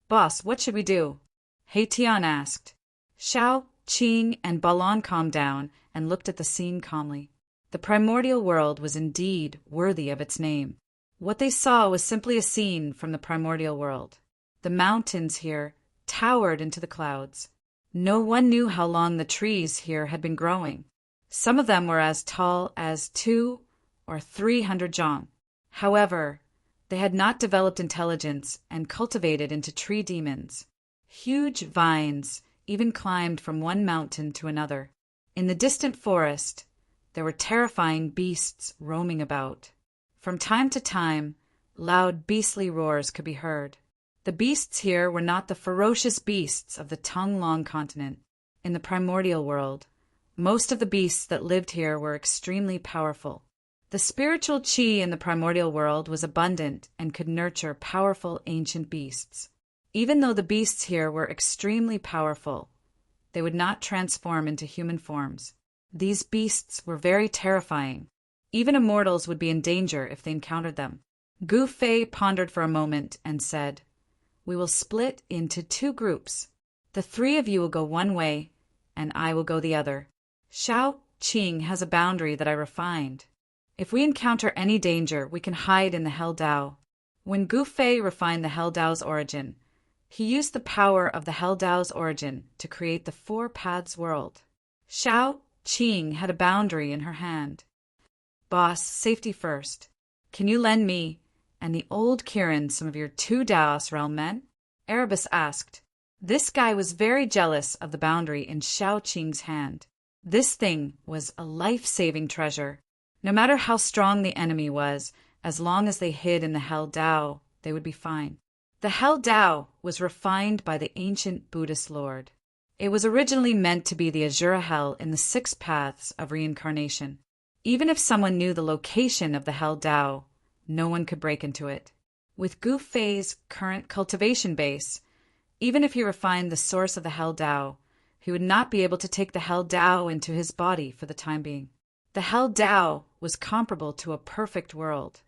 [SPEAKER 1] "Boss, what should we do?" He Tian asked. Xiao, Qing, and Balan calmed down and looked at the scene calmly. The primordial world was indeed worthy of its name. What they saw was simply a scene from the primordial world. The mountains here towered into the clouds. No one knew how long the trees here had been growing. Some of them were as tall as 200 or 300 zhang. However, they had not developed intelligence and cultivated into tree demons. Huge vines even climbed from one mountain to another. In the distant forest, there were terrifying beasts roaming about. From time to time, loud beastly roars could be heard. The beasts here were not the ferocious beasts of the Tonglong continent. In the primordial world, most of the beasts that lived here were extremely powerful. The spiritual qi in the primordial world was abundant and could nurture powerful ancient beasts. Even though the beasts here were extremely powerful, they would not transform into human forms. These beasts were very terrifying. Even immortals would be in danger if they encountered them. Gu Fei pondered for a moment and said, "We will split into 2 groups. The 3 of you will go one way, and I will go the other. Xiao Qing has a boundary that I refined. If we encounter any danger, we can hide in the Hell Dao." When Gu Fei refined the Hell Dao's origin, he used the power of the Hell Dao's origin to create the 4 paths world. Xiao Qing had a boundary in her hand. "Boss, safety first. Can you lend me and the old Kirin some of your 2 Daos realm men?" Erebus asked. This guy was very jealous of the boundary in Xiao Qing's hand. This thing was a life-saving treasure. No matter how strong the enemy was, as long as they hid in the Hell Dao, they would be fine. The Hell Dao was refined by the ancient Buddhist Lord. It was originally meant to be the Azura Hell in the 6 paths of reincarnation. Even if someone knew the location of the Hell Dao, no one could break into it. With Gu Fei's current cultivation base, even if he refined the source of the Hell Dao, he would not be able to take the Hell Dao into his body for the time being. The Hell Dao was comparable to a perfect world.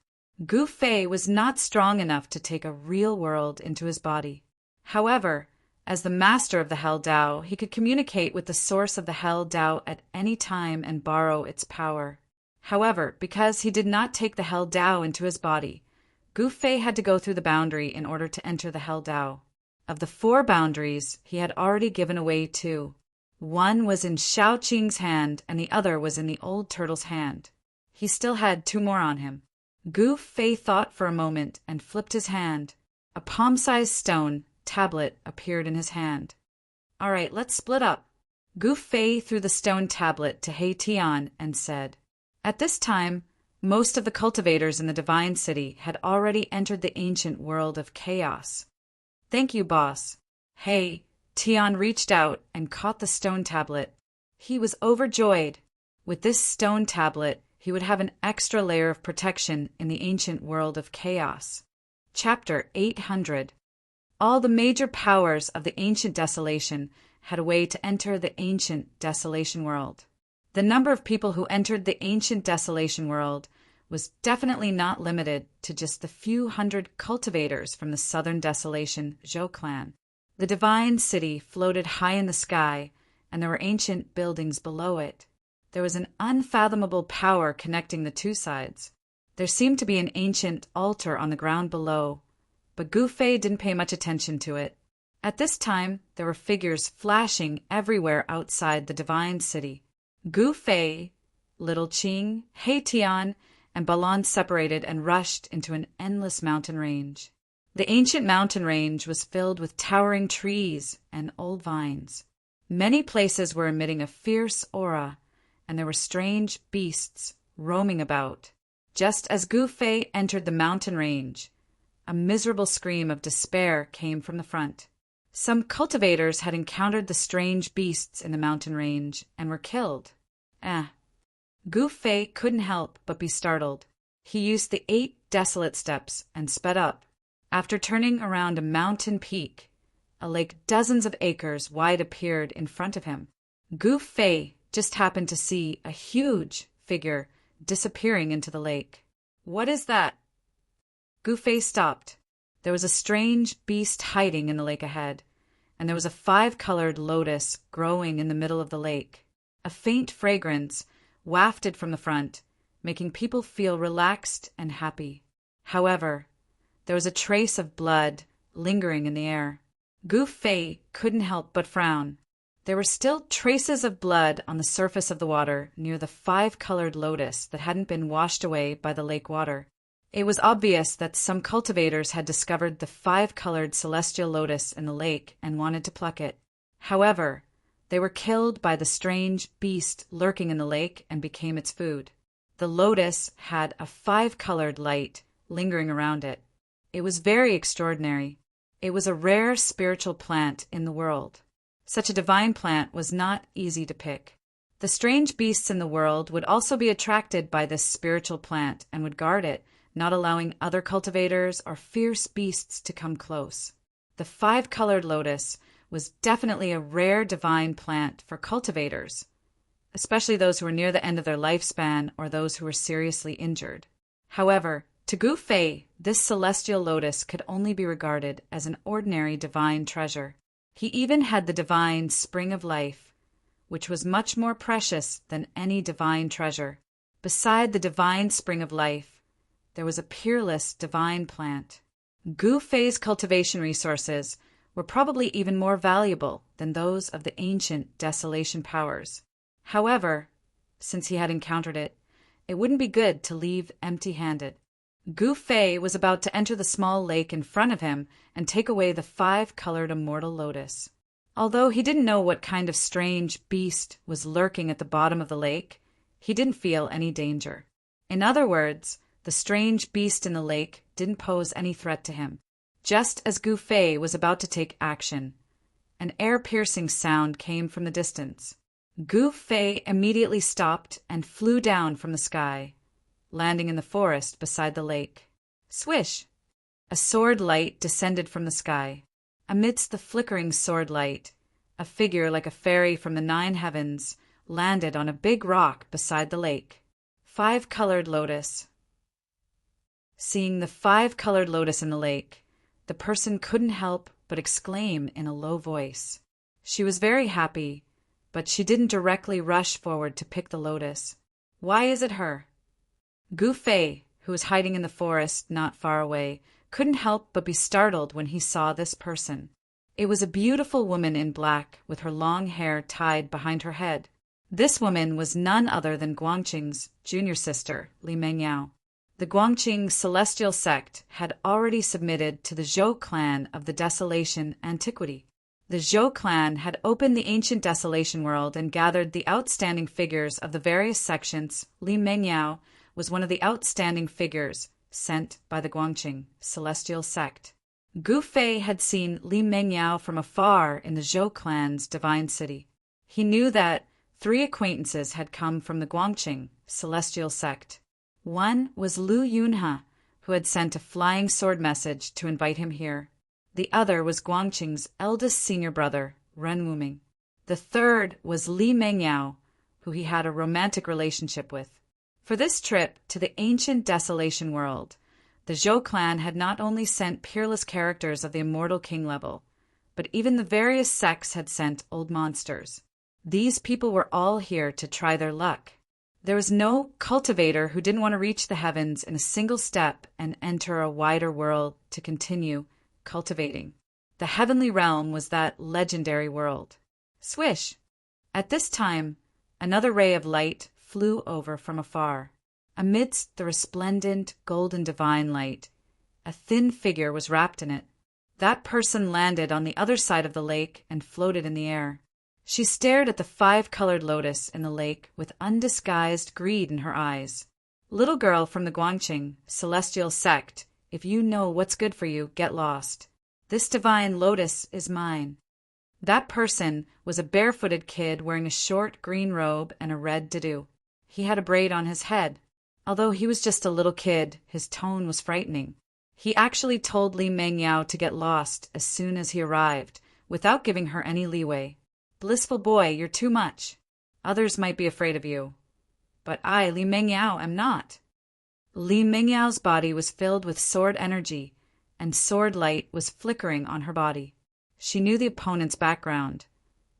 [SPEAKER 1] Gu Fei was not strong enough to take a real world into his body. However, as the master of the Hell Dao, he could communicate with the source of the Hell Dao at any time and borrow its power. However, because he did not take the Hell Dao into his body, Gu Fei had to go through the boundary in order to enter the Hell Dao. Of the 4 boundaries, he had already given away 2. One was in Xiao Qing's hand and the other was in the old turtle's hand. He still had 2 more on him. Gu Fei thought for a moment and flipped his hand. A palm-sized stone tablet appeared in his hand. "All right, let's split up." Gu Fei threw the stone tablet to He Tian and said, At this time, most of the cultivators in the Divine City had already entered the ancient world of chaos. Thank you, boss. He Tian reached out and caught the stone tablet. He was overjoyed. With this stone tablet, he would have an extra layer of protection in the ancient world of chaos. Chapter 800. All the major powers of the ancient desolation had a way to enter the ancient desolation world. The number of people who entered the ancient desolation world was definitely not limited to just the few hundred cultivators from the southern desolation Zhou clan. The divine city floated high in the sky, and there were ancient buildings below it. There was an unfathomable power connecting the two sides. There seemed to be an ancient altar on the ground below, but Gu Fei didn't pay much attention to it. At this time, there were figures flashing everywhere outside the divine city. Gu Fei, Little Qing, He Tian, and Balan separated and rushed into an endless mountain range. The ancient mountain range was filled with towering trees and old vines. Many places were emitting a fierce aura, and there were strange beasts roaming about. Just as Gu Fei entered the mountain range, a miserable scream of despair came from the front. Some cultivators had encountered the strange beasts in the mountain range and were killed. Gu Fei couldn't help but be startled. He used the 8 desolate steps and sped up. After turning around a mountain peak, a lake dozens of acres wide appeared in front of him. Gu Fei just happened to see a huge figure disappearing into the lake. What is that? Gu Fei stopped. There was a strange beast hiding in the lake ahead, and there was a 5-colored lotus growing in the middle of the lake. A faint fragrance wafted from the front, making people feel relaxed and happy. However, there was a trace of blood lingering in the air. Gu Fei couldn't help but frown. There were still traces of blood on the surface of the water near the 5-colored lotus that hadn't been washed away by the lake water. It was obvious that some cultivators had discovered the 5-colored celestial lotus in the lake and wanted to pluck it. However, they were killed by the strange beast lurking in the lake and became its food. The lotus had a 5-colored light lingering around it. It was very extraordinary. It was a rare spiritual plant in the world. Such a divine plant was not easy to pick. The strange beasts in the world would also be attracted by this spiritual plant and would guard it, not allowing other cultivators or fierce beasts to come close. The 5-colored lotus was definitely a rare divine plant for cultivators, especially those who were near the end of their lifespan or those who were seriously injured. However, to Gu Fei, this celestial lotus could only be regarded as an ordinary divine treasure. He even had the divine spring of life, which was much more precious than any divine treasure. Beside the divine spring of life, there was a peerless divine plant. Gu Fei's cultivation resources were probably even more valuable than those of the ancient desolation powers. However, since he had encountered it, it wouldn't be good to leave empty-handed. Gu Fei was about to enter the small lake in front of him and take away the 5-colored immortal lotus. Although he didn't know what kind of strange beast was lurking at the bottom of the lake, he didn't feel any danger. In other words, the strange beast in the lake didn't pose any threat to him. Just as Gu Fei was about to take action, an air-piercing sound came from the distance. Gu Fei immediately stopped and flew down from the sky, landing in the forest beside the lake. Swish! A sword light descended from the sky. Amidst the flickering sword light, a figure like a fairy from the 9 heavens landed on a big rock beside the lake. 5-colored lotus. Seeing the 5-colored lotus in the lake, the person couldn't help but exclaim in a low voice. She was very happy, but she didn't directly rush forward to pick the lotus. Why is it her? Gu Fei, who was hiding in the forest not far away, couldn't help but be startled when he saw this person. It was a beautiful woman in black with her long hair tied behind her head. This woman was none other than Guangqing's junior sister, Li Mengyao. The Guangqing celestial sect had already submitted to the Zhou clan of the Desolation Antiquity. The Zhou clan had opened the ancient desolation world and gathered the outstanding figures of the various sections. Li Mengyao was one of the outstanding figures sent by the Guangqing celestial sect. Gu Fei had seen Li Mengyao from afar in the Zhou clan's divine city. He knew that 3 acquaintances had come from the Guangqing celestial sect. One was Lu Yunhe, who had sent a flying sword message to invite him here. The other was Guangqing's eldest senior brother, Ren Wuming. The third was Li Mengyao, who he had a romantic relationship with. For this trip to the ancient desolation world, the Zhou clan had not only sent peerless characters of the immortal king level, but even the various sects had sent old monsters. These people were all here to try their luck. There was no cultivator who didn't want to reach the heavens in a single step and enter a wider world to continue cultivating. The heavenly realm was that legendary world. Swish! At this time, another ray of light flew over from afar. Amidst the resplendent golden divine light, a thin figure was wrapped in it. That person landed on the other side of the lake and floated in the air. She stared at the 5-colored lotus in the lake with undisguised greed in her eyes. Little girl from the Guangqing celestial sect, if you know what's good for you, get lost. This divine lotus is mine. That person was a barefooted kid wearing a short green robe and a red dadu. He had a braid on his head. Although he was just a little kid, his tone was frightening. He actually told Li Mengyao to get lost as soon as he arrived, without giving her any leeway. Blissful boy, you're too much. Others might be afraid of you. But I, Li Mengyao, am not. Li Mengyao's body was filled with sword energy, and sword light was flickering on her body. She knew the opponent's background,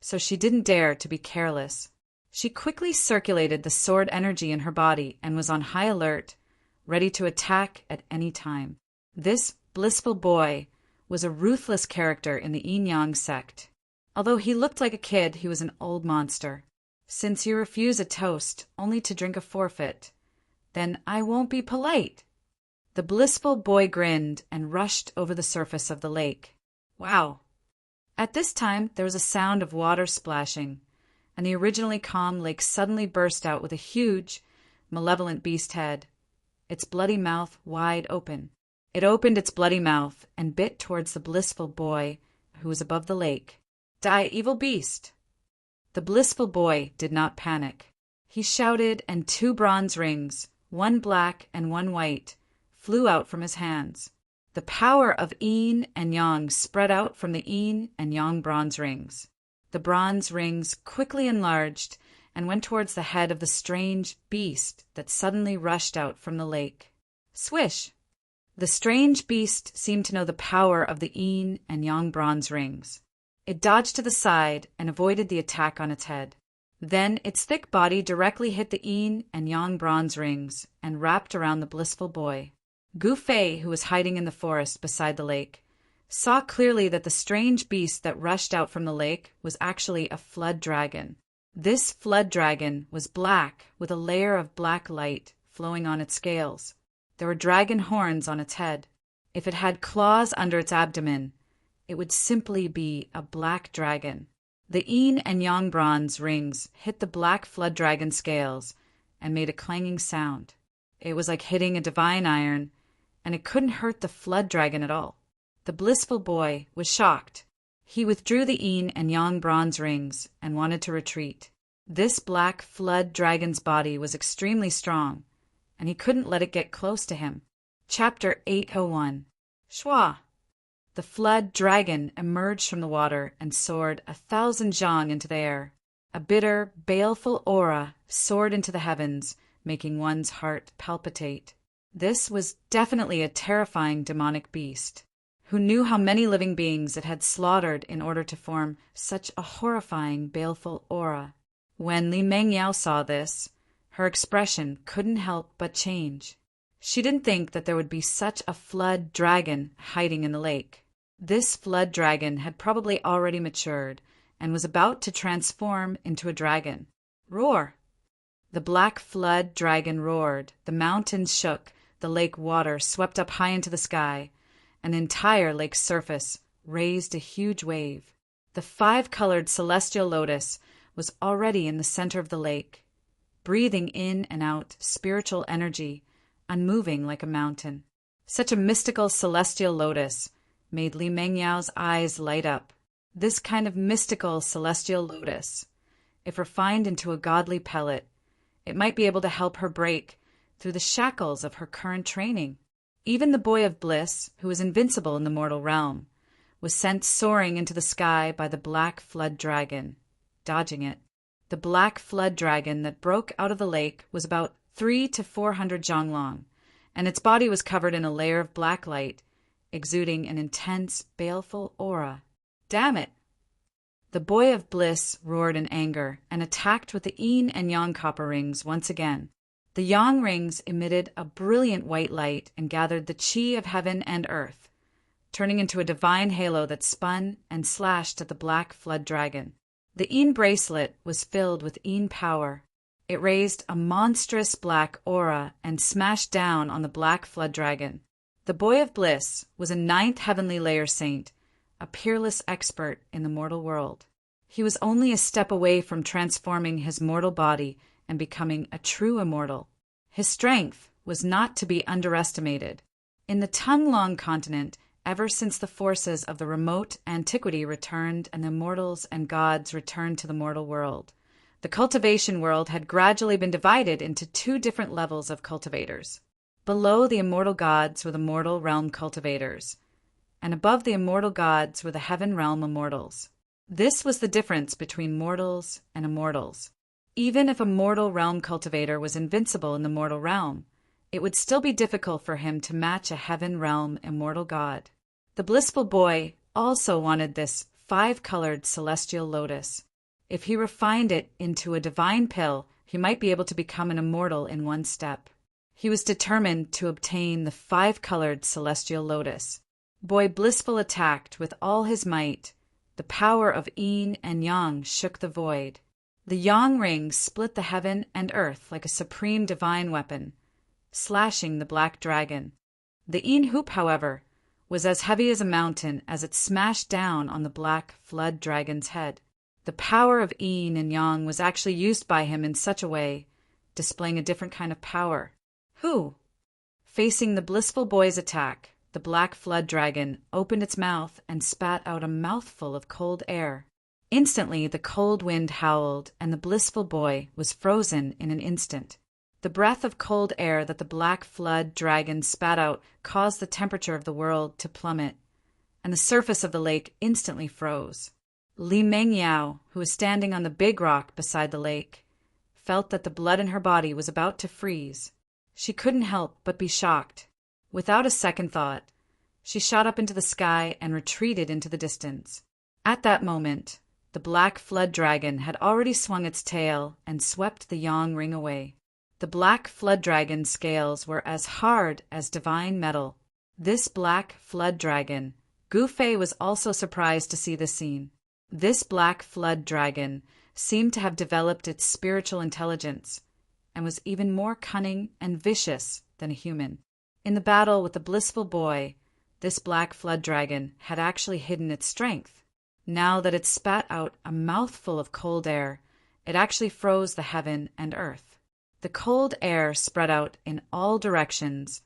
[SPEAKER 1] so she didn't dare to be careless. She quickly circulated the sword energy in her body and was on high alert, ready to attack at any time. This blissful boy was a ruthless character in the Yin-Yang sect. Although he looked like a kid, he was an old monster. Since you refuse a toast only to drink a forfeit, then I won't be polite. The blissful boy grinned and rushed over the surface of the lake. Wow! At this time, there was a sound of water splashing, and the originally calm lake suddenly burst out with a huge, malevolent beast head, its bloody mouth wide open. It opened its bloody mouth and bit towards the blissful boy who was above the lake. Die, evil beast! The blissful boy did not panic. He shouted, and 2 bronze rings, one black and one white, flew out from his hands. The power of Yin and Yang spread out from the Yin and Yang bronze rings. The bronze rings quickly enlarged and went towards the head of the strange beast that suddenly rushed out from the lake. Swish! The strange beast seemed to know the power of the Yin and Yang bronze rings. It dodged to the side and avoided the attack on its head. Then its thick body directly hit the Yin and Yang bronze rings and wrapped around the blissful boy. Gu Fei, who was hiding in the forest beside the lake, saw clearly that the strange beast that rushed out from the lake was actually a flood dragon. This flood dragon was black with a layer of black light flowing on its scales. There were dragon horns on its head. If it had claws under its abdomen, it would simply be a black dragon. The Yin and Yang bronze rings hit the black flood dragon scales and made a clanging sound. It was like hitting a divine iron, and it couldn't hurt the flood dragon at all. The blissful boy was shocked. He withdrew the Yin and Yang bronze rings and wanted to retreat. This black flood dragon's body was extremely strong, and he couldn't let it get close to him. Chapter 801. Shwa! The flood dragon emerged from the water and soared 1,000 zhang into the air. A bitter, baleful aura soared into the heavens, making one's heart palpitate. This was definitely a terrifying demonic beast. Who knew how many living beings it had slaughtered in order to form such a horrifying, baleful aura? When Li Mengyao saw this, her expression couldn't help but change. She didn't think that there would be such a flood dragon hiding in the lake. This flood dragon had probably already matured and was about to transform into a dragon. Roar! The black flood dragon roared, the mountains shook, the lake water swept up high into the sky, and the entire lake's surface raised a huge wave. The The five-colored celestial lotus was already in the center of the lake, breathing in and out spiritual energy, unmoving like a mountain. Such a mystical celestial lotus made Li Mengyao's eyes light up. This kind of mystical celestial lotus, if refined into a godly pellet, it might be able to help her break through the shackles of her current training. Even the boy of bliss, who was invincible in the mortal realm, was sent soaring into the sky by the black flood dragon, dodging it. The black flood dragon that broke out of the lake was about 300 to 400 zhang long, and its body was covered in a layer of black light, exuding an intense, baleful aura. Damn it! The boy of bliss roared in anger and attacked with the yin and yang copper rings once again. The yang rings emitted a brilliant white light and gathered the qi of heaven and earth, turning into a divine halo that spun and slashed at the black flood dragon. The yin bracelet was filled with yin power. It raised a monstrous black aura and smashed down on the black flood dragon. The boy of bliss was a 9th heavenly layer saint, a peerless expert in the mortal world. He was only a step away from transforming his mortal body and becoming a true immortal. His strength was not to be underestimated. In the Tonglong continent, ever since the forces of the remote antiquity returned and the immortals and gods returned to the mortal world, the cultivation world had gradually been divided into 2 different levels of cultivators. Below the immortal gods were the mortal realm cultivators, and above the immortal gods were the heaven realm immortals. This was the difference between mortals and immortals. Even if a mortal realm cultivator was invincible in the mortal realm, it would still be difficult for him to match a heaven realm immortal god. The blissful boy also wanted this 5-colored celestial lotus. If he refined it into a divine pill, he might be able to become an immortal in one step. He was determined to obtain the 5-colored celestial lotus. Boy Blissful attacked with all his might. The power of yin and yang shook the void. The yang rings split the heaven and earth like a supreme divine weapon, slashing the black dragon. The yin hoop, however, was as heavy as a mountain as it smashed down on the black flood dragon's head. The power of yin and yang was actually used by him in such a way, displaying a different kind of power. Who? Facing the blissful boy's attack, the black flood dragon opened its mouth and spat out a mouthful of cold air. Instantly, the cold wind howled, and the blissful boy was frozen in an instant. The breath of cold air that the black flood dragon spat out caused the temperature of the world to plummet, and the surface of the lake instantly froze. Li Mengyao, who was standing on the big rock beside the lake, felt that the blood in her body was about to freeze. She couldn't help but be shocked. Without a second thought, she shot up into the sky and retreated into the distance. At that moment, the black flood dragon had already swung its tail and swept the yang ring away. The black flood dragon's scales were as hard as divine metal. This black flood dragon, Gu Fei was also surprised to see the scene. This black flood dragon seemed to have developed its spiritual intelligence and was even more cunning and vicious than a human. In the battle with the blissful boy, this black flood dragon had actually hidden its strength. Now that it spat out a mouthful of cold air, it actually froze the heaven and earth. The cold air spread out in all directions,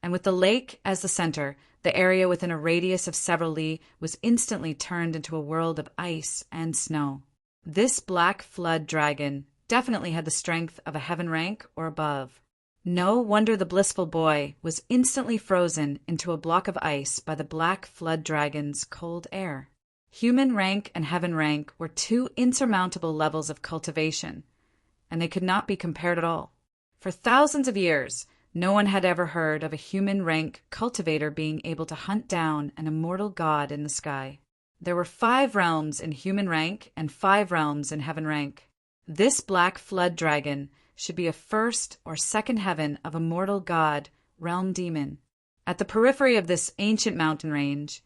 [SPEAKER 1] and with the lake as the center, the area within a radius of several li was instantly turned into a world of ice and snow. This black flood dragon definitely had the strength of a heaven rank or above. No wonder the blissful boy was instantly frozen into a block of ice by the black flood dragon's cold air. Human rank and heaven rank were 2 insurmountable levels of cultivation, and they could not be compared at all. For thousands of years, no one had ever heard of a human rank cultivator being able to hunt down an immortal god in the sky. There were 5 realms in human rank and 5 realms in heaven rank. This black flood dragon should be a 1st or 2nd heaven of a mortal god, realm demon. At the periphery of this ancient mountain range,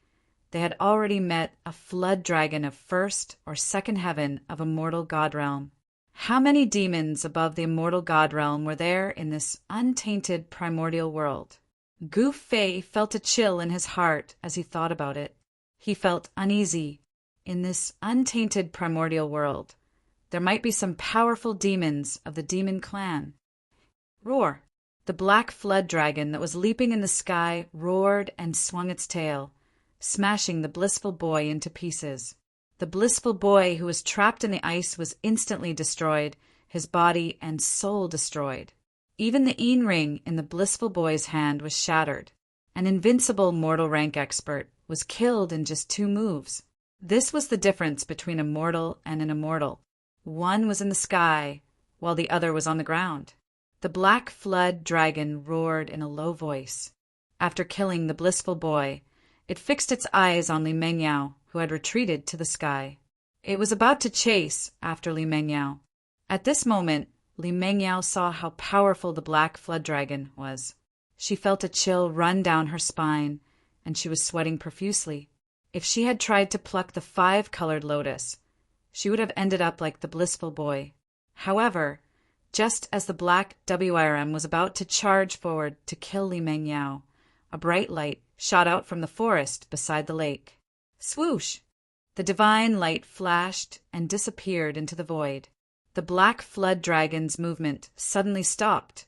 [SPEAKER 1] they had already met a flood dragon of 1st or 2nd heaven of a mortal god realm. How many demons above the immortal god realm were there in this untainted primordial world? Gu Fei felt a chill in his heart as he thought about it. He felt uneasy. In this untainted primordial world, there might be some powerful demons of the demon clan. Roar! The black flood dragon that was leaping in the sky roared and swung its tail, smashing the blissful boy into pieces. The blissful boy who was trapped in the ice was instantly destroyed, his body and soul destroyed. Even the ring in the blissful boy's hand was shattered. An invincible mortal rank expert was killed in just 2 moves. This was the difference between a mortal and an immortal. One was in the sky, while the other was on the ground. The black flood dragon roared in a low voice. After killing the blissful boy, it fixed its eyes on Li Mengyao, who had retreated to the sky. It was about to chase after Li Mengyao. At this moment, Li Mengyao saw how powerful the black flood dragon was. She felt a chill run down her spine, and she was sweating profusely. If she had tried to pluck the 5-colored lotus, she would have ended up like the blissful boy. However, just as the black WRM was about to charge forward to kill Li Mengyao, a bright light shot out from the forest beside the lake. Swoosh! The divine light flashed and disappeared into the void. The black flood dragon's movement suddenly stopped,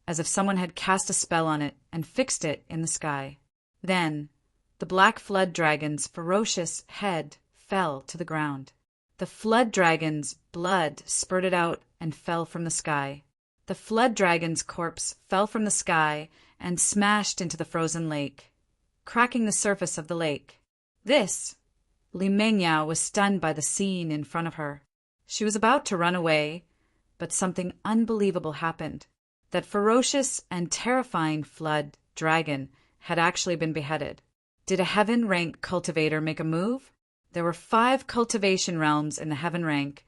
[SPEAKER 1] as if someone had cast a spell on it and fixed it in the sky. Then, the black flood dragon's ferocious head fell to the ground. The flood dragon's blood spurted out and fell from the sky. The flood dragon's corpse fell from the sky and smashed into the frozen lake, cracking the surface of the lake. Li Mengyao was stunned by the scene in front of her. She was about to run away, but something unbelievable happened. That ferocious and terrifying flood dragon had actually been beheaded. Did a heaven rank cultivator make a move? There were 5 cultivation realms in the heaven rank,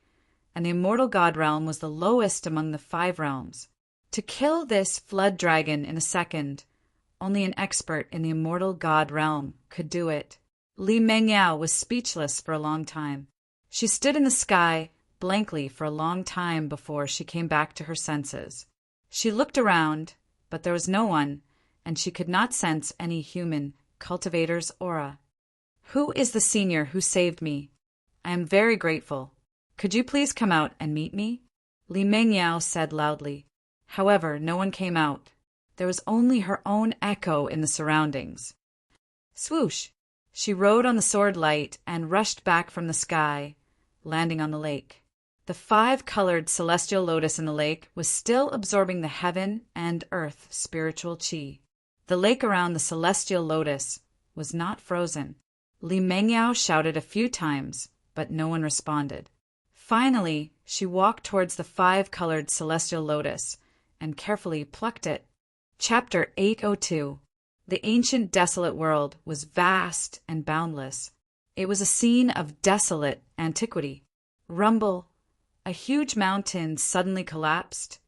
[SPEAKER 1] and the immortal god realm was the lowest among the 5 realms. To kill this flood dragon in a second, only an expert in the immortal god realm could do it. Li Mengyao was speechless for a long time. She stood in the sky blankly for a long time before she came back to her senses. She looked around, but there was no one, and she could not sense any human cultivator's aura. Who is the senior who saved me? I am very grateful. Could you please come out and meet me? Li Mengyao said loudly. However, no one came out. There was only her own echo in the surroundings. Swoosh! She rode on the sword light and rushed back from the sky, landing on the lake. The 5-colored celestial lotus in the lake was still absorbing the heaven and earth spiritual qi. The lake around the celestial lotus was not frozen. Li Mengyao shouted a few times, but no one responded. Finally, she walked towards the 5-colored celestial lotus and carefully plucked it. Chapter 802. The ancient desolate world was vast and boundless. It was a scene of desolate antiquity. Rumble! A huge mountain suddenly collapsed,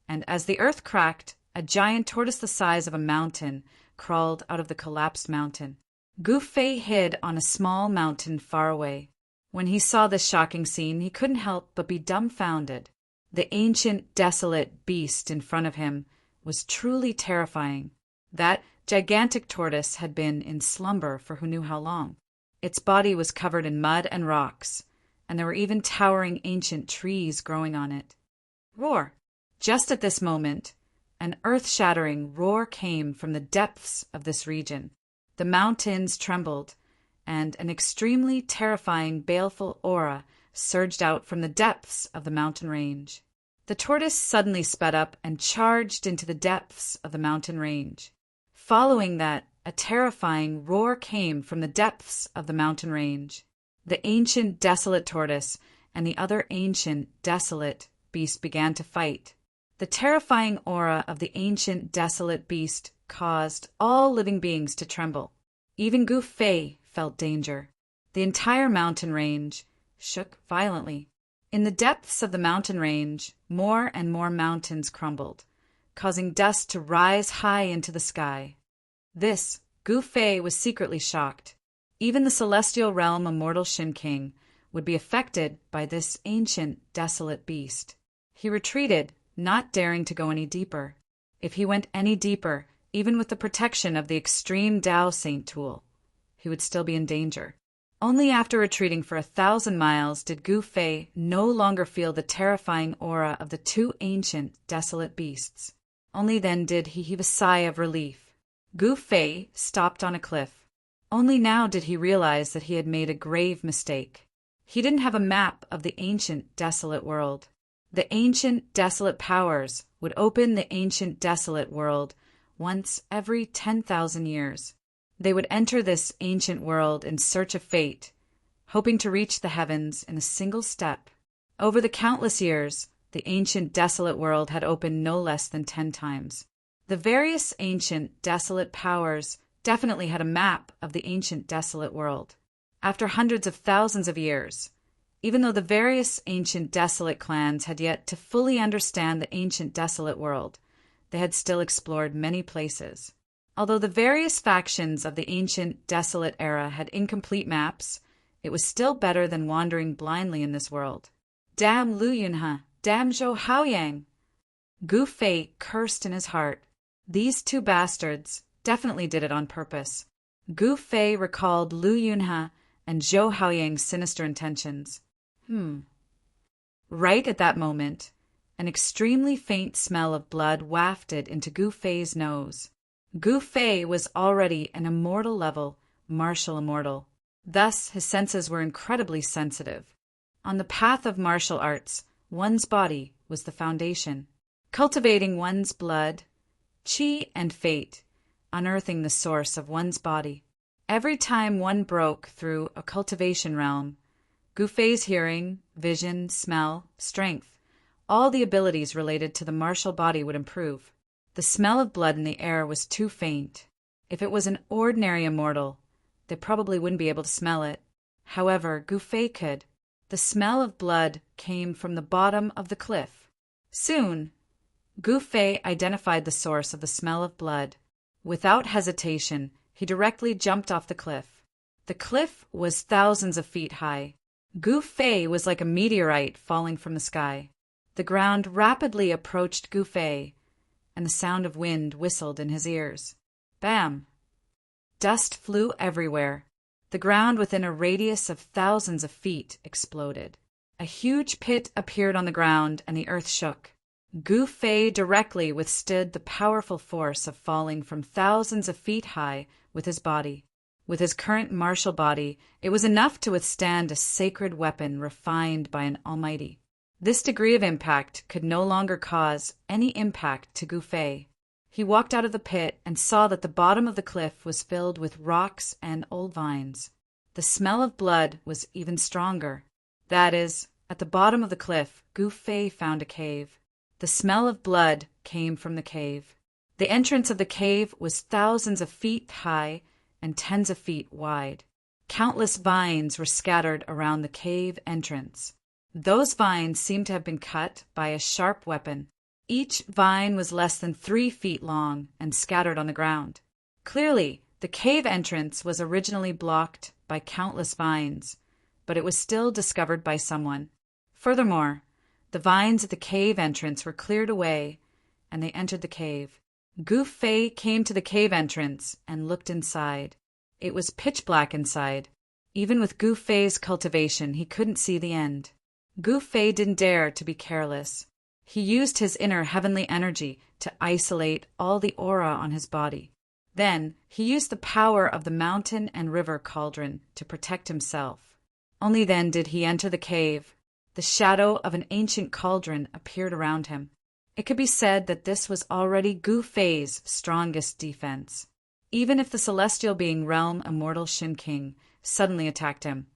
[SPEAKER 1] and as the earth cracked, a giant tortoise the size of a mountain crawled out of the collapsed mountain. Gu Fei hid on a small mountain far away. When he saw this shocking scene, he couldn't help but be dumbfounded. The ancient, desolate beast in front of him was truly terrifying. That gigantic tortoise had been in slumber for who knew how long. Its body was covered in mud and rocks, and there were even towering ancient trees growing on it. Roar! Just at this moment, an earth-shattering roar came from the depths of this region. The mountains trembled, and an extremely terrifying, baleful aura surged out from the depths of the mountain range. The tortoise suddenly sped up and charged into the depths of the mountain range. Following that, a terrifying roar came from the depths of the mountain range. The ancient, desolate tortoise and the other ancient, desolate beast began to fight. The terrifying aura of the ancient, desolate beast caused all living beings to tremble. Even Gu Fei felt danger. The entire mountain range shook violently. In the depths of the mountain range, more and more mountains crumbled, causing dust to rise high into the sky. This, Gu Fei was secretly shocked. Even the celestial realm immortal Shin King would be affected by this ancient, desolate beast. He retreated, not daring to go any deeper. If he went any deeper, even with the protection of the extreme Dao Saint tool, he would still be in danger. Only after retreating for 1,000 miles did Gu Fei no longer feel the terrifying aura of the two ancient, desolate beasts. Only then did he heave a sigh of relief. Gu Fei stopped on a cliff. Only now did he realize that he had made a grave mistake. He didn't have a map of the ancient, desolate world. The ancient, desolate powers would open the ancient, desolate world once every 10,000 years. They would enter this ancient world in search of fate, hoping to reach the heavens in a single step. Over the countless years, the ancient, desolate world had opened no less than 10 times. The various ancient, desolate powers definitely had a map of the ancient, desolate world. After hundreds of thousands of years, even though the various ancient, desolate clans had yet to fully understand the ancient, desolate world, they had still explored many places. Although the various factions of the ancient, desolate era had incomplete maps, it was still better than wandering blindly in this world. Damn Lu Yunhe, damn Zhou Haoyang! Gu Fei cursed in his heart. These two bastards definitely did it on purpose. Gu Fei recalled Lu Yunhe and Zhou Haoyang's sinister intentions. Right at that moment, an extremely faint smell of blood wafted into Gu Fei's nose. Gu Fei was already an immortal level, martial immortal. Thus, his senses were incredibly sensitive. On the path of martial arts, one's body was the foundation. Cultivating one's blood, qi and fate, unearthing the source of one's body. Every time one broke through a cultivation realm, Gu Fei's hearing, vision, smell, strength, all the abilities related to the martial body would improve. The smell of blood in the air was too faint. If it was an ordinary immortal, they probably wouldn't be able to smell it. However, Gu Fei could. The smell of blood came from the bottom of the cliff. Soon, Gu Fei identified the source of the smell of blood. Without hesitation, he directly jumped off the cliff. The cliff was thousands of feet high. Gu Fei was like a meteorite falling from the sky. The ground rapidly approached Gu Fei, and the sound of wind whistled in his ears. Bam! Dust flew everywhere. The ground within a radius of thousands of feet exploded. A huge pit appeared on the ground, and the earth shook. Gu Fei directly withstood the powerful force of falling from thousands of feet high with his body. With his current martial body, it was enough to withstand a sacred weapon refined by an almighty. This degree of impact could no longer cause any impact to Gu Fei. He walked out of the pit and saw that the bottom of the cliff was filled with rocks and old vines. The smell of blood was even stronger. That is, at the bottom of the cliff, Gu Fei found a cave. The smell of blood came from the cave. The entrance of the cave was thousands of feet high and tens of feet wide. Countless vines were scattered around the cave entrance. Those vines seemed to have been cut by a sharp weapon. Each vine was less than 3 feet long and scattered on the ground. Clearly, the cave entrance was originally blocked by countless vines, but it was still discovered by someone. Furthermore, the vines at the cave entrance were cleared away, and they entered the cave. Gu Fei came to the cave entrance and looked inside. It was pitch black inside. Even with Gu Fei's cultivation, he couldn't see the end. Gu Fei didn't dare to be careless. He used his inner heavenly energy to isolate all the aura on his body. Then, he used the power of the mountain and river cauldron to protect himself. Only then did he enter the cave. The shadow of an ancient cauldron appeared around him. It could be said that this was already Gu Fei's strongest defense. Even if the celestial being Realm Immortal Shin King suddenly attacked him,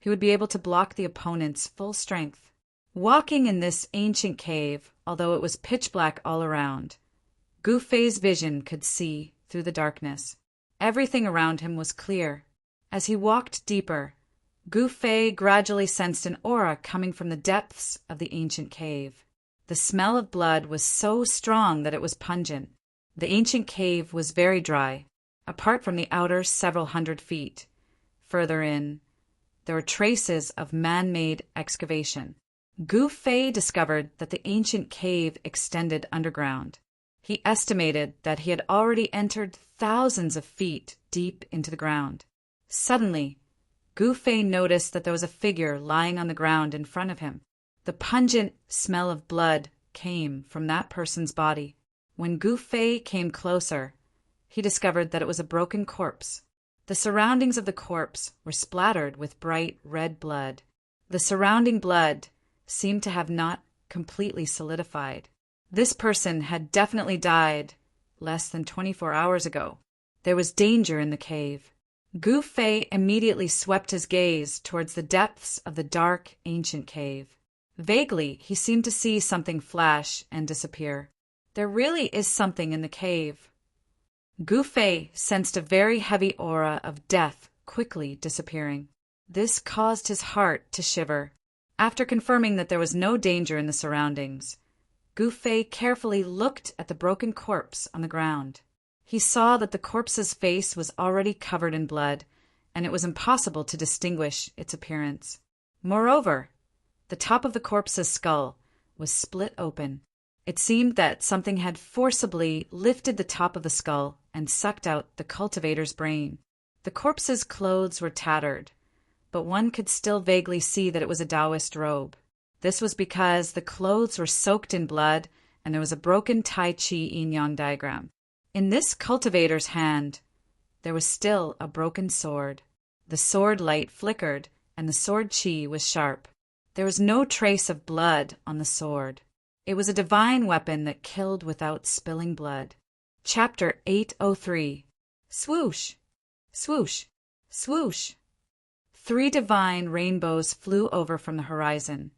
[SPEAKER 1] he would be able to block the opponent's full strength. Walking in this ancient cave, although it was pitch black all around, Gu Fei's vision could see through the darkness. Everything around him was clear. As he walked deeper, Gu Fei gradually sensed an aura coming from the depths of the ancient cave. The smell of blood was so strong that it was pungent. The ancient cave was very dry, apart from the outer several hundred feet. Further in, there were traces of man-made excavation. Gu Fei discovered that the ancient cave extended underground. He estimated that he had already entered thousands of feet deep into the ground. Suddenly, Gu Fei noticed that there was a figure lying on the ground in front of him. The pungent smell of blood came from that person's body. When Gu Fei came closer, he discovered that it was a broken corpse. The surroundings of the corpse were splattered with bright red blood. The surrounding blood seemed to have not completely solidified. This person had definitely died less than 24 hours ago. There was danger in the cave. Gu Fei immediately swept his gaze towards the depths of the dark, ancient cave. Vaguely, he seemed to see something flash and disappear. There really is something in the cave. Gu Fei sensed a very heavy aura of death quickly disappearing. This caused his heart to shiver. After confirming that there was no danger in the surroundings, Gu Fei carefully looked at the broken corpse on the ground. He saw that the corpse's face was already covered in blood, and it was impossible to distinguish its appearance. Moreover, the top of the corpse's skull was split open. It seemed that something had forcibly lifted the top of the skull and sucked out the cultivator's brain. The corpse's clothes were tattered, but one could still vaguely see that it was a Taoist robe. This was because the clothes were soaked in blood and there was a broken Tai Chi yin-yang diagram. In this cultivator's hand, there was still a broken sword. The sword light flickered and the sword chi was sharp. There was no trace of blood on the sword. It was a divine weapon that killed without spilling blood. Chapter 803. Swoosh! Swoosh! Swoosh! 3 divine rainbows flew over from the horizon,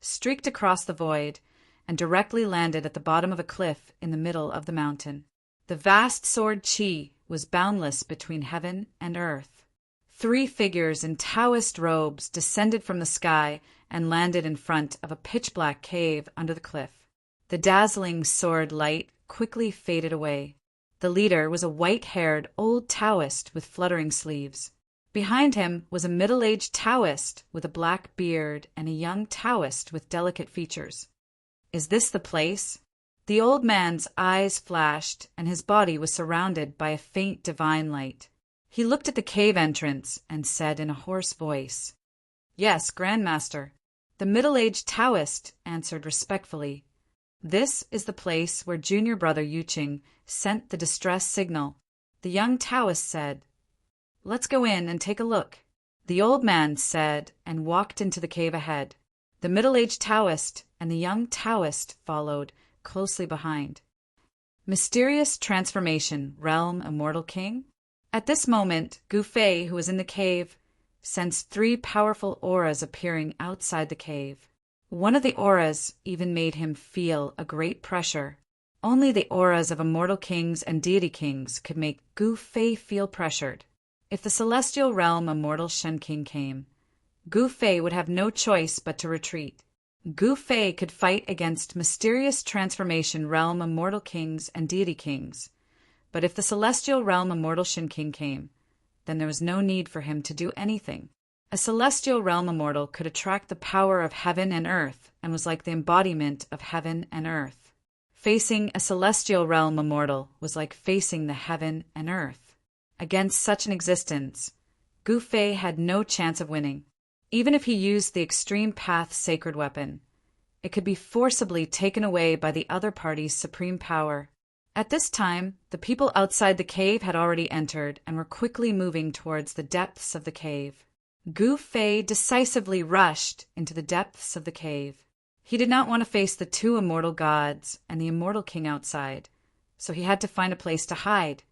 [SPEAKER 1] streaked across the void, and directly landed at the bottom of a cliff in the middle of the mountain. The vast sword chi was boundless between heaven and earth. 3 figures in Taoist robes descended from the sky and landed in front of a pitch-black cave under the cliff. The dazzling sword light quickly faded away. The leader was a white-haired old Taoist with fluttering sleeves. Behind him was a middle-aged Taoist with a black beard and a young Taoist with delicate features. Is this the place? The old man's eyes flashed, and his body was surrounded by a faint divine light. He looked at the cave entrance and said in a hoarse voice, "Yes, Grandmaster." The middle-aged Taoist answered respectfully, "This is the place where junior brother Yuqing sent the distress signal." The young Taoist said, "Let's go in and take a look." The old man said and walked into the cave ahead. The middle-aged Taoist and the young Taoist followed closely behind. Mysterious transformation, realm immortal king? At this moment, Gu Fei, who was in the cave, sensed 3 powerful auras appearing outside the cave. One of the auras even made him feel a great pressure. Only the auras of immortal kings and deity kings could make Gu Fei feel pressured. If the celestial realm immortal Shen King came, Gu Fei would have no choice but to retreat. Gu Fei could fight against mysterious transformation realm immortal kings and deity kings, but if the celestial realm immortal Shen King came, then there was no need for him to do anything. A celestial realm immortal could attract the power of heaven and earth and was like the embodiment of heaven and earth. Facing a celestial realm immortal was like facing the heaven and earth. Against such an existence, Gu Fei had no chance of winning. Even if he used the extreme path sacred weapon, it could be forcibly taken away by the other party's supreme power. At this time, the people outside the cave had already entered and were quickly moving towards the depths of the cave. Gu Fei decisively rushed into the depths of the cave. He did not want to face the 2 immortal gods and the immortal king outside, so he had to find a place to hide.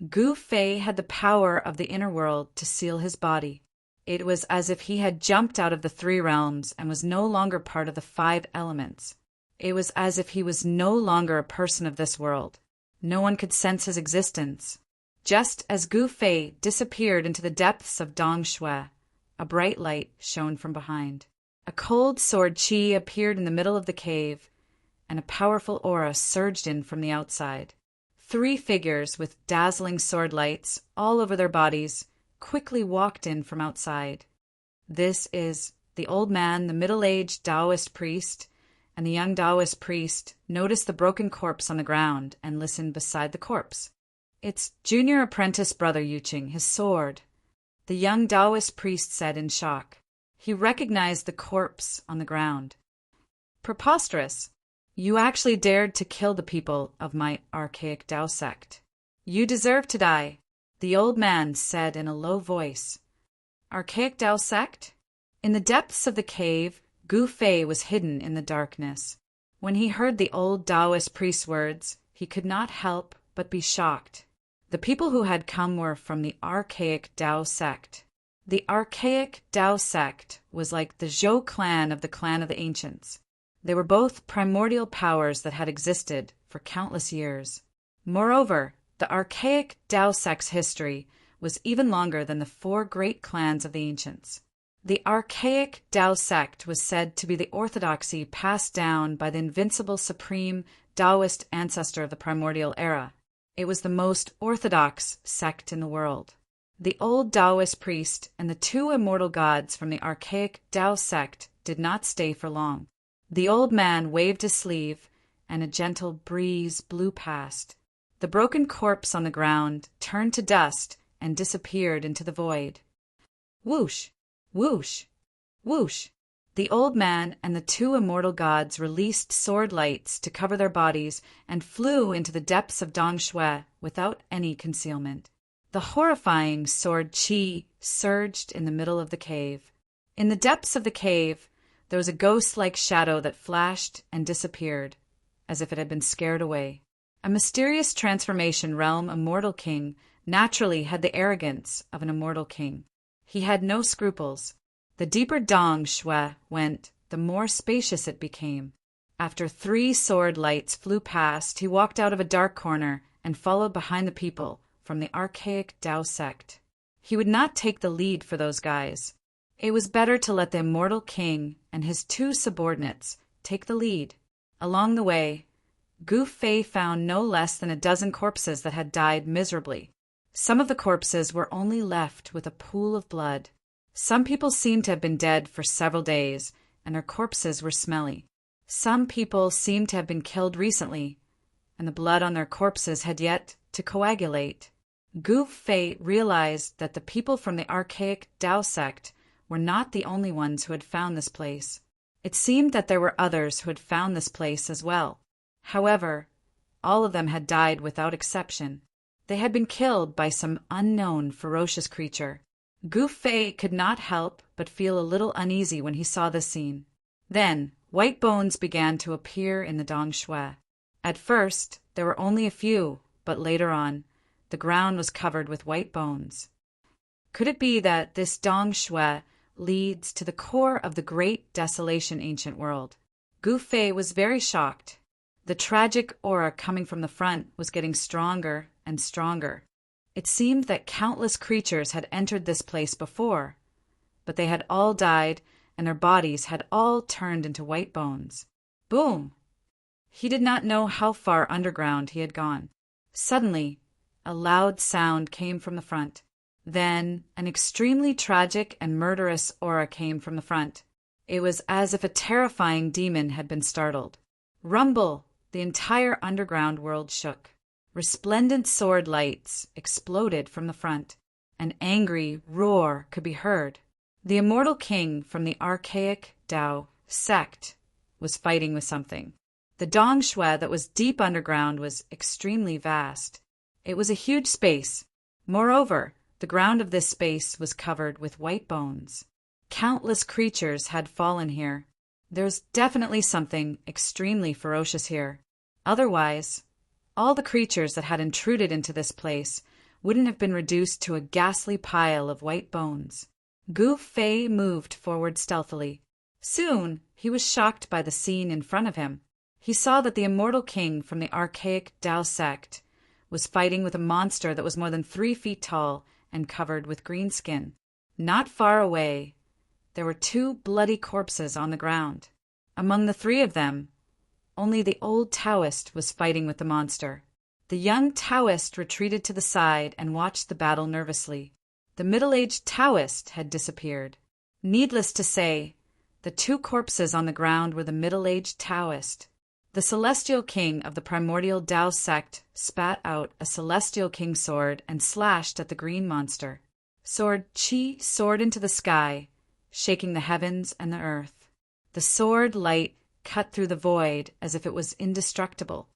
[SPEAKER 1] Gu Fei had the power of the inner world to seal his body. It was as if he had jumped out of the 3 realms and was no longer part of the 5 elements. It was as if he was no longer a person of this world. No one could sense his existence. Just as Gu Fei disappeared into the depths of Dong Shui, a bright light shone from behind. A cold sword chi appeared in the middle of the cave, and a powerful aura surged in from the outside. 3 figures with dazzling sword lights all over their bodies quickly walked in from outside. This is the old man, the middle-aged Taoist priest, and the young Taoist priest noticed the broken corpse on the ground and listened beside the corpse. "It's junior apprentice brother Yuqing, his sword." the young Taoist priest said in shock. He recognized the corpse on the ground. Preposterous! You actually dared to kill the people of my archaic Tao sect. You deserve to die, the old man said in a low voice. Archaic Tao sect? In the depths of the cave, Gu Fei was hidden in the darkness. When he heard the old Taoist priest's words, he could not help but be shocked. The people who had come were from the archaic Tao sect. The archaic Tao sect was like the Zhou clan of the ancients. They were both primordial powers that had existed for countless years. Moreover, the archaic Tao sect's history was even longer than the 4 great clans of the ancients. The archaic Tao sect was said to be the orthodoxy passed down by the invincible supreme Taoist ancestor of the primordial era. It was the most orthodox sect in the world. The old Taoist priest and the 2 immortal gods from the archaic Tao sect did not stay for long. The old man waved his sleeve, and a gentle breeze blew past. The broken corpse on the ground turned to dust and disappeared into the void. Whoosh! Whoosh! Whoosh! The old man and the 2 immortal gods released sword lights to cover their bodies and flew into the depths of Dongshui without any concealment. The horrifying sword qi surged in the middle of the cave. In the depths of the cave, there was a ghost-like shadow that flashed and disappeared, as if it had been scared away. A mysterious transformation realm immortal king naturally had the arrogance of an immortal king. He had no scruples. The deeper Dong Shui went, the more spacious it became. After 3 sword lights flew past, he walked out of a dark corner and followed behind the people from the archaic Tao sect. He would not take the lead for those guys. It was better to let the immortal king and his 2 subordinates take the lead. Along the way, Gu Fei found no less than a dozen corpses that had died miserably. Some of the corpses were only left with a pool of blood. Some people seemed to have been dead for several days, and their corpses were smelly. Some people seemed to have been killed recently, and the blood on their corpses had yet to coagulate. Gu Fei realized that the people from the archaic Tao sect were not the only ones who had found this place. It seemed that there were others who had found this place as well. However, all of them had died without exception. They had been killed by some unknown ferocious creature. Gu Fei could not help but feel a little uneasy when he saw this scene. Then, white bones began to appear in the Dong Shui. At first, there were only a few, but later on, the ground was covered with white bones. Could it be that this Dong Shui leads to the core of the great desolation ancient world? Gu Fei was very shocked. The tragic aura coming from the front was getting stronger and stronger. It seemed that countless creatures had entered this place before, but they had all died and their bodies had all turned into white bones. Boom! He did not know how far underground he had gone. Suddenly, a loud sound came from the front. Then, an extremely tragic and murderous aura came from the front. It was as if a terrifying demon had been startled. Rumble! The entire underground world shook. Resplendent sword lights exploded from the front. An angry roar could be heard. The immortal king from the archaic Tao sect was fighting with something. The Dong Shui that was deep underground was extremely vast. It was a huge space. Moreover, the ground of this space was covered with white bones. Countless creatures had fallen here. There's definitely something extremely ferocious here. Otherwise, all the creatures that had intruded into this place wouldn't have been reduced to a ghastly pile of white bones. Gu Fei moved forward stealthily. Soon, he was shocked by the scene in front of him. He saw that the immortal king from the archaic Tao sect was fighting with a monster that was more than 3 feet tall and covered with green skin. Not far away, there were 2 bloody corpses on the ground. Among the 3 of them, only the old Taoist was fighting with the monster. The young Taoist retreated to the side and watched the battle nervously. The middle-aged Taoist had disappeared. Needless to say, the 2 corpses on the ground were the middle-aged Taoist. The celestial king of the primordial Tao sect spat out a celestial king sword and slashed at the green monster. Sword Qi soared into the sky, shaking the heavens and the earth. The sword light cut through the void as if it was indestructible.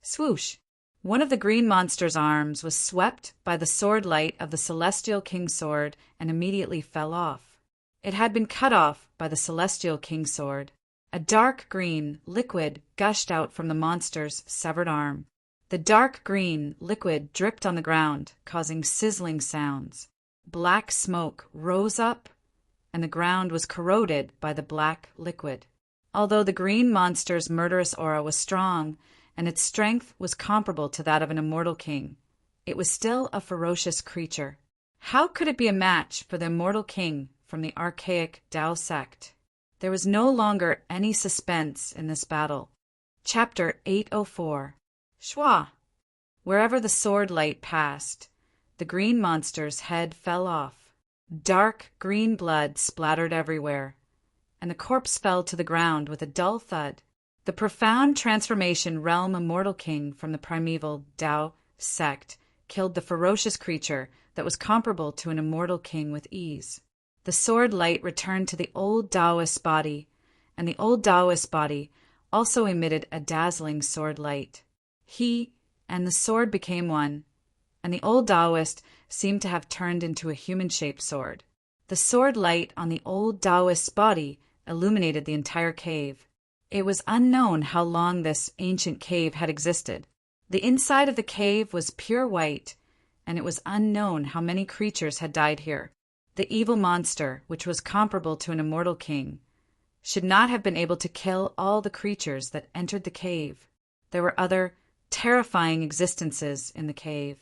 [SPEAKER 1] Swoosh! One of the green monster's arms was swept by the sword light of the celestial king's sword and immediately fell off. It had been cut off by the celestial king's sword. A dark green liquid gushed out from the monster's severed arm. The dark green liquid dripped on the ground, causing sizzling sounds. Black smoke rose up, and the ground was corroded by the black liquid. Although the green monster's murderous aura was strong, and its strength was comparable to that of an immortal king, it was still a ferocious creature. How could it be a match for the immortal king from the archaic Tao sect? There was no longer any suspense in this battle. Chapter 804. Shwa! Wherever the sword light passed, the green monster's head fell off. Dark green blood splattered everywhere, and the corpse fell to the ground with a dull thud. The profound transformation realm immortal king from the primeval Tao sect killed the ferocious creature that was comparable to an immortal king with ease. The sword light returned to the old Taoist body, and the old Taoist body also emitted a dazzling sword light. He and the sword became one, and the old Taoist seemed to have turned into a human-shaped sword. The sword light on the old Taoist's body illuminated the entire cave. It was unknown how long this ancient cave had existed. The inside of the cave was pure white, and it was unknown how many creatures had died here. The evil monster, which was comparable to an immortal king, should not have been able to kill all the creatures that entered the cave. There were other terrifying existences in the cave.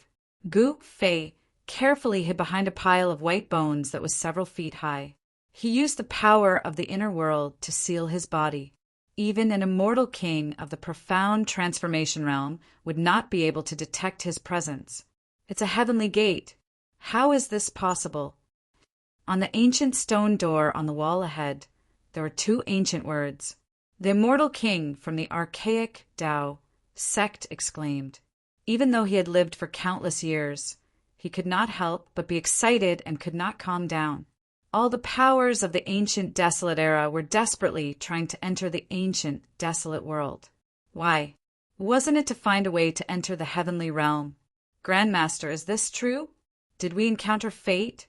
[SPEAKER 1] Gu Fei carefully hid behind a pile of white bones that was several feet high. He used the power of the inner world to seal his body. Even an immortal king of the profound transformation realm would not be able to detect his presence. It's a heavenly gate. How is this possible? On the ancient stone door on the wall ahead, there were two ancient words. The immortal king from the archaic Tao sect exclaimed. Even though he had lived for countless years, he could not help but be excited and could not calm down. All the powers of the ancient desolate era were desperately trying to enter the ancient desolate world. Why? Wasn't it to find a way to enter the heavenly realm? Grandmaster, is this true? Did we encounter fate?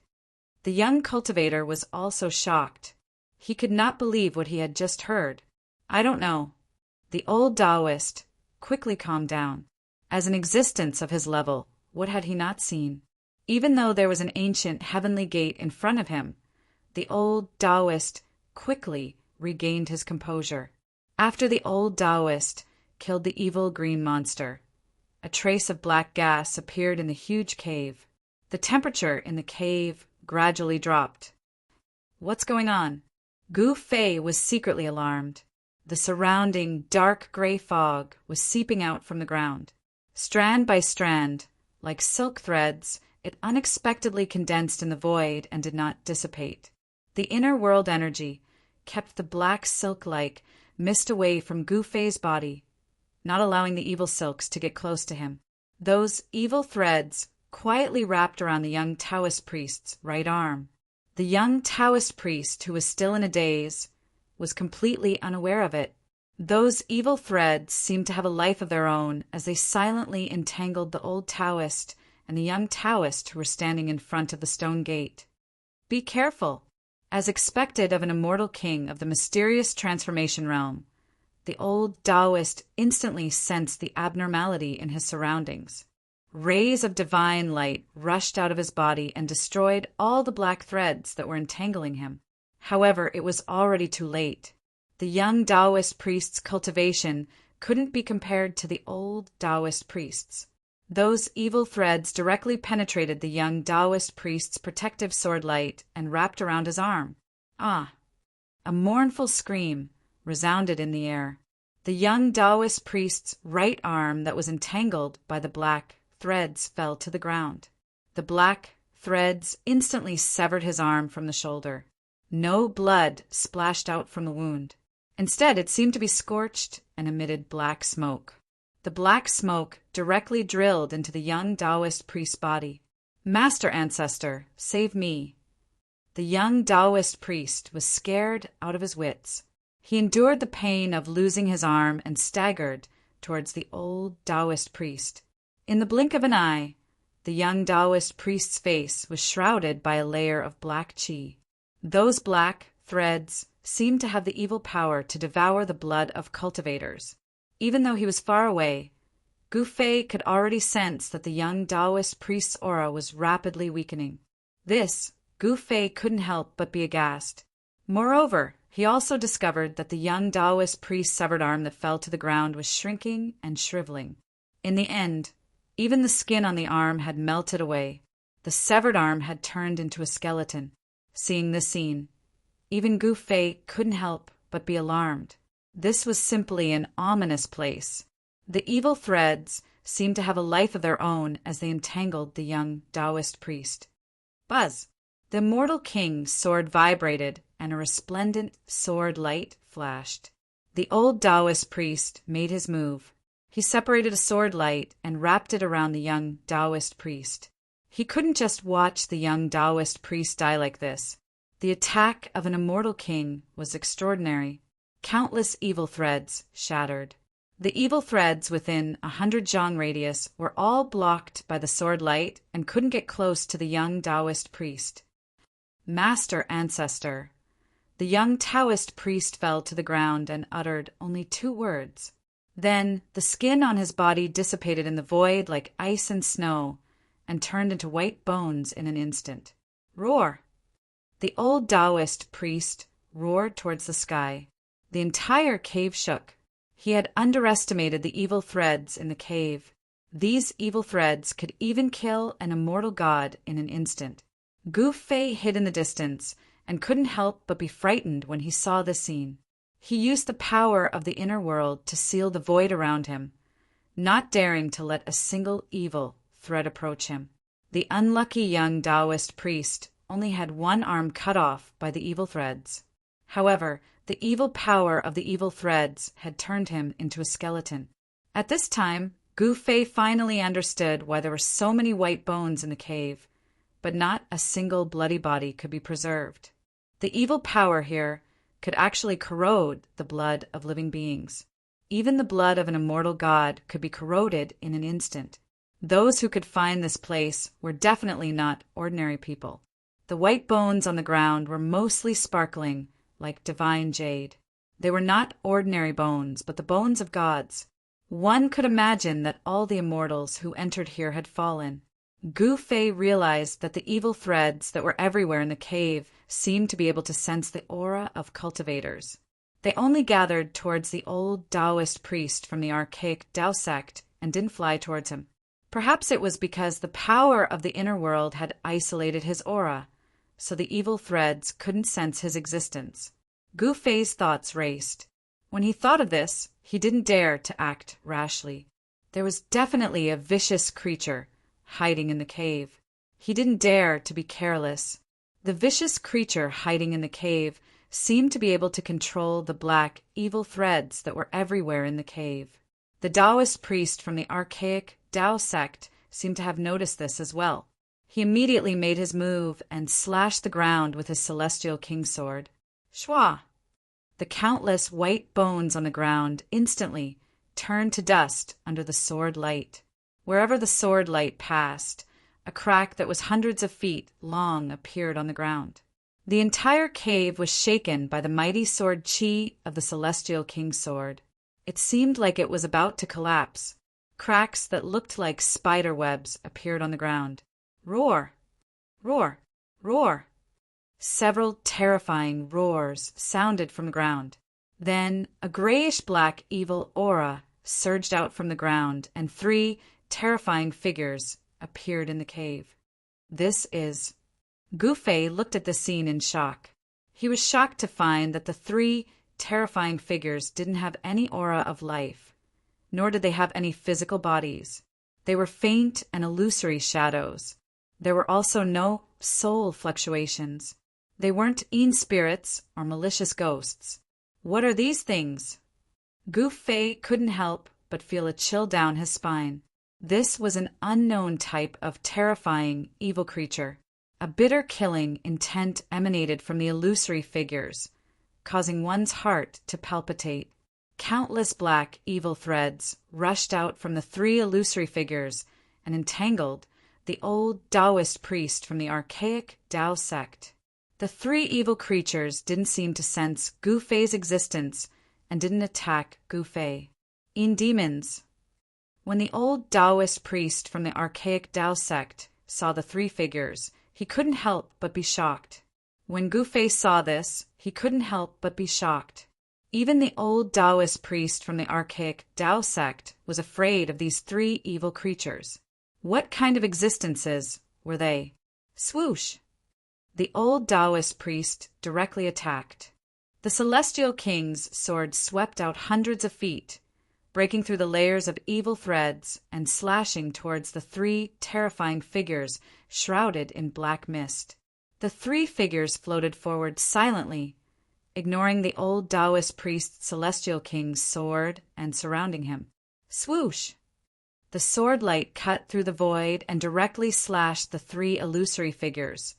[SPEAKER 1] The young cultivator was also shocked. He could not believe what he had just heard. I don't know. The old Taoist quickly calmed down. As an existence of his level, what had he not seen? Even though there was an ancient heavenly gate in front of him, the old Taoist quickly regained his composure. After the old Taoist killed the evil green monster, a trace of black gas appeared in the huge cave. The temperature in the cave gradually dropped. What's going on? Gu Fei was secretly alarmed. The surrounding dark gray fog was seeping out from the ground. Strand by strand, like silk threads, it unexpectedly condensed in the void and did not dissipate. The inner world energy kept the black silk-like mist away from Gu Fei's body, not allowing the evil silks to get close to him. Those evil threads quietly wrapped around the young Taoist priest's right arm. The young Taoist priest, who was still in a daze, was completely unaware of it. Those evil threads seemed to have a life of their own as they silently entangled the old Taoist and the young Taoist who were standing in front of the stone gate. Be careful. As expected of an immortal king of the mysterious transformation realm, the old Taoist instantly sensed the abnormality in his surroundings. Rays of divine light rushed out of his body and destroyed all the black threads that were entangling him. However, it was already too late. The young Taoist priest's cultivation couldn't be compared to the old Taoist priest's. Those evil threads directly penetrated the young Taoist priest's protective sword light and wrapped around his arm. Ah! A mournful scream resounded in the air. The young Taoist priest's right arm that was entangled by the black threads fell to the ground. The black threads instantly severed his arm from the shoulder. No blood splashed out from the wound. Instead, it seemed to be scorched and emitted black smoke. The black smoke directly drilled into the young Taoist priest's body. Master Ancestor, save me. The young Taoist priest was scared out of his wits. He endured the pain of losing his arm and staggered towards the old Taoist priest. In the blink of an eye, the young Taoist priest's face was shrouded by a layer of black qi. Those black threads seemed to have the evil power to devour the blood of cultivators. Even though he was far away, Gu Fei could already sense that the young Taoist priest's aura was rapidly weakening. This, Gu Fei couldn't help but be aghast. Moreover, he also discovered that the young Taoist priest's severed arm that fell to the ground was shrinking and shriveling. In the end, even the skin on the arm had melted away. The severed arm had turned into a skeleton. Seeing this scene, even Gu Fei couldn't help but be alarmed. This was simply an ominous place. The evil threads seemed to have a life of their own as they entangled the young Taoist priest. Buzz! The immortal king's sword vibrated and a resplendent sword light flashed. The old Taoist priest made his move. He separated a sword light and wrapped it around the young Taoist priest. He couldn't just watch the young Taoist priest die like this. The attack of an immortal king was extraordinary. Countless evil threads shattered. The evil threads within 100 zhang radius were all blocked by the sword light and couldn't get close to the young Taoist priest. Master Ancestor. The young Taoist priest fell to the ground and uttered only 2 words. Then the skin on his body dissipated in the void like ice and snow and turned into white bones in an instant. Roar! The old Taoist priest roared towards the sky. The entire cave shook. He had underestimated the evil threads in the cave. These evil threads could even kill an immortal god in an instant. Gu Fei hid in the distance and couldn't help but be frightened when he saw this scene. He used the power of the inner world to seal the void around him, not daring to let a single evil thread approach him. The unlucky young Taoist priest only had one arm cut off by the evil threads. However, the evil power of the evil threads had turned him into a skeleton. At this time, Gu Fei finally understood why there were so many white bones in the cave, but not a single bloody body could be preserved. The evil power here could actually corrode the blood of living beings. Even the blood of an immortal god could be corroded in an instant. Those who could find this place were definitely not ordinary people. The white bones on the ground were mostly sparkling like divine jade. They were not ordinary bones, but the bones of gods. One could imagine that all the immortals who entered here had fallen. Gu Fei realized that the evil threads that were everywhere in the cave seemed to be able to sense the aura of cultivators. They only gathered towards the old Taoist priest from the archaic Tao sect and didn't fly towards him. Perhaps it was because the power of the inner world had isolated his aura, so the evil threads couldn't sense his existence. Gu Fei's thoughts raced. When he thought of this, he didn't dare to act rashly. There was definitely a vicious creature hiding in the cave. He didn't dare to be careless. The vicious creature hiding in the cave seemed to be able to control the black, evil threads that were everywhere in the cave. The Taoist priest from the archaic Tao sect seemed to have noticed this as well. He immediately made his move and slashed the ground with his celestial kingsword. Shwa! The countless white bones on the ground instantly turned to dust under the sword light. Wherever the sword light passed, a crack that was hundreds of feet long appeared on the ground. The entire cave was shaken by the mighty sword chi of the celestial kingsword. It seemed like it was about to collapse. Cracks that looked like spider webs appeared on the ground. Roar! Roar! Roar! Several terrifying roars sounded from the ground. Then a grayish-black evil aura surged out from the ground, and 3 terrifying figures appeared in the cave. This is... Gu Fei looked at the scene in shock. He was shocked to find that the 3 terrifying figures didn't have any aura of life, nor did they have any physical bodies. They were faint and illusory shadows. There were also no soul fluctuations. They weren't in spirits or malicious ghosts. What are these things? Gu Fei couldn't help but feel a chill down his spine. This was an unknown type of terrifying, evil creature. A bitter killing intent emanated from the illusory figures, causing one's heart to palpitate. Countless black, evil threads rushed out from the three illusory figures and entangled the old Taoist priest from the archaic Tao sect. The three evil creatures didn't seem to sense Gu Fei's existence and didn't attack Gu Fei. Demons. When the old Taoist priest from the archaic Tao sect saw the three figures, he couldn't help but be shocked. When Gu Fei saw this, he couldn't help but be shocked. Even the old Taoist priest from the archaic Tao sect was afraid of these three evil creatures. What kind of existences were they? Swoosh! The old Taoist priest directly attacked. The celestial king's sword swept out hundreds of feet, breaking through the layers of evil threads and slashing towards the three terrifying figures shrouded in black mist. The three figures floated forward silently, ignoring the old Taoist priest's celestial king's sword and surrounding him. Swoosh! The sword light cut through the void and directly slashed the three illusory figures,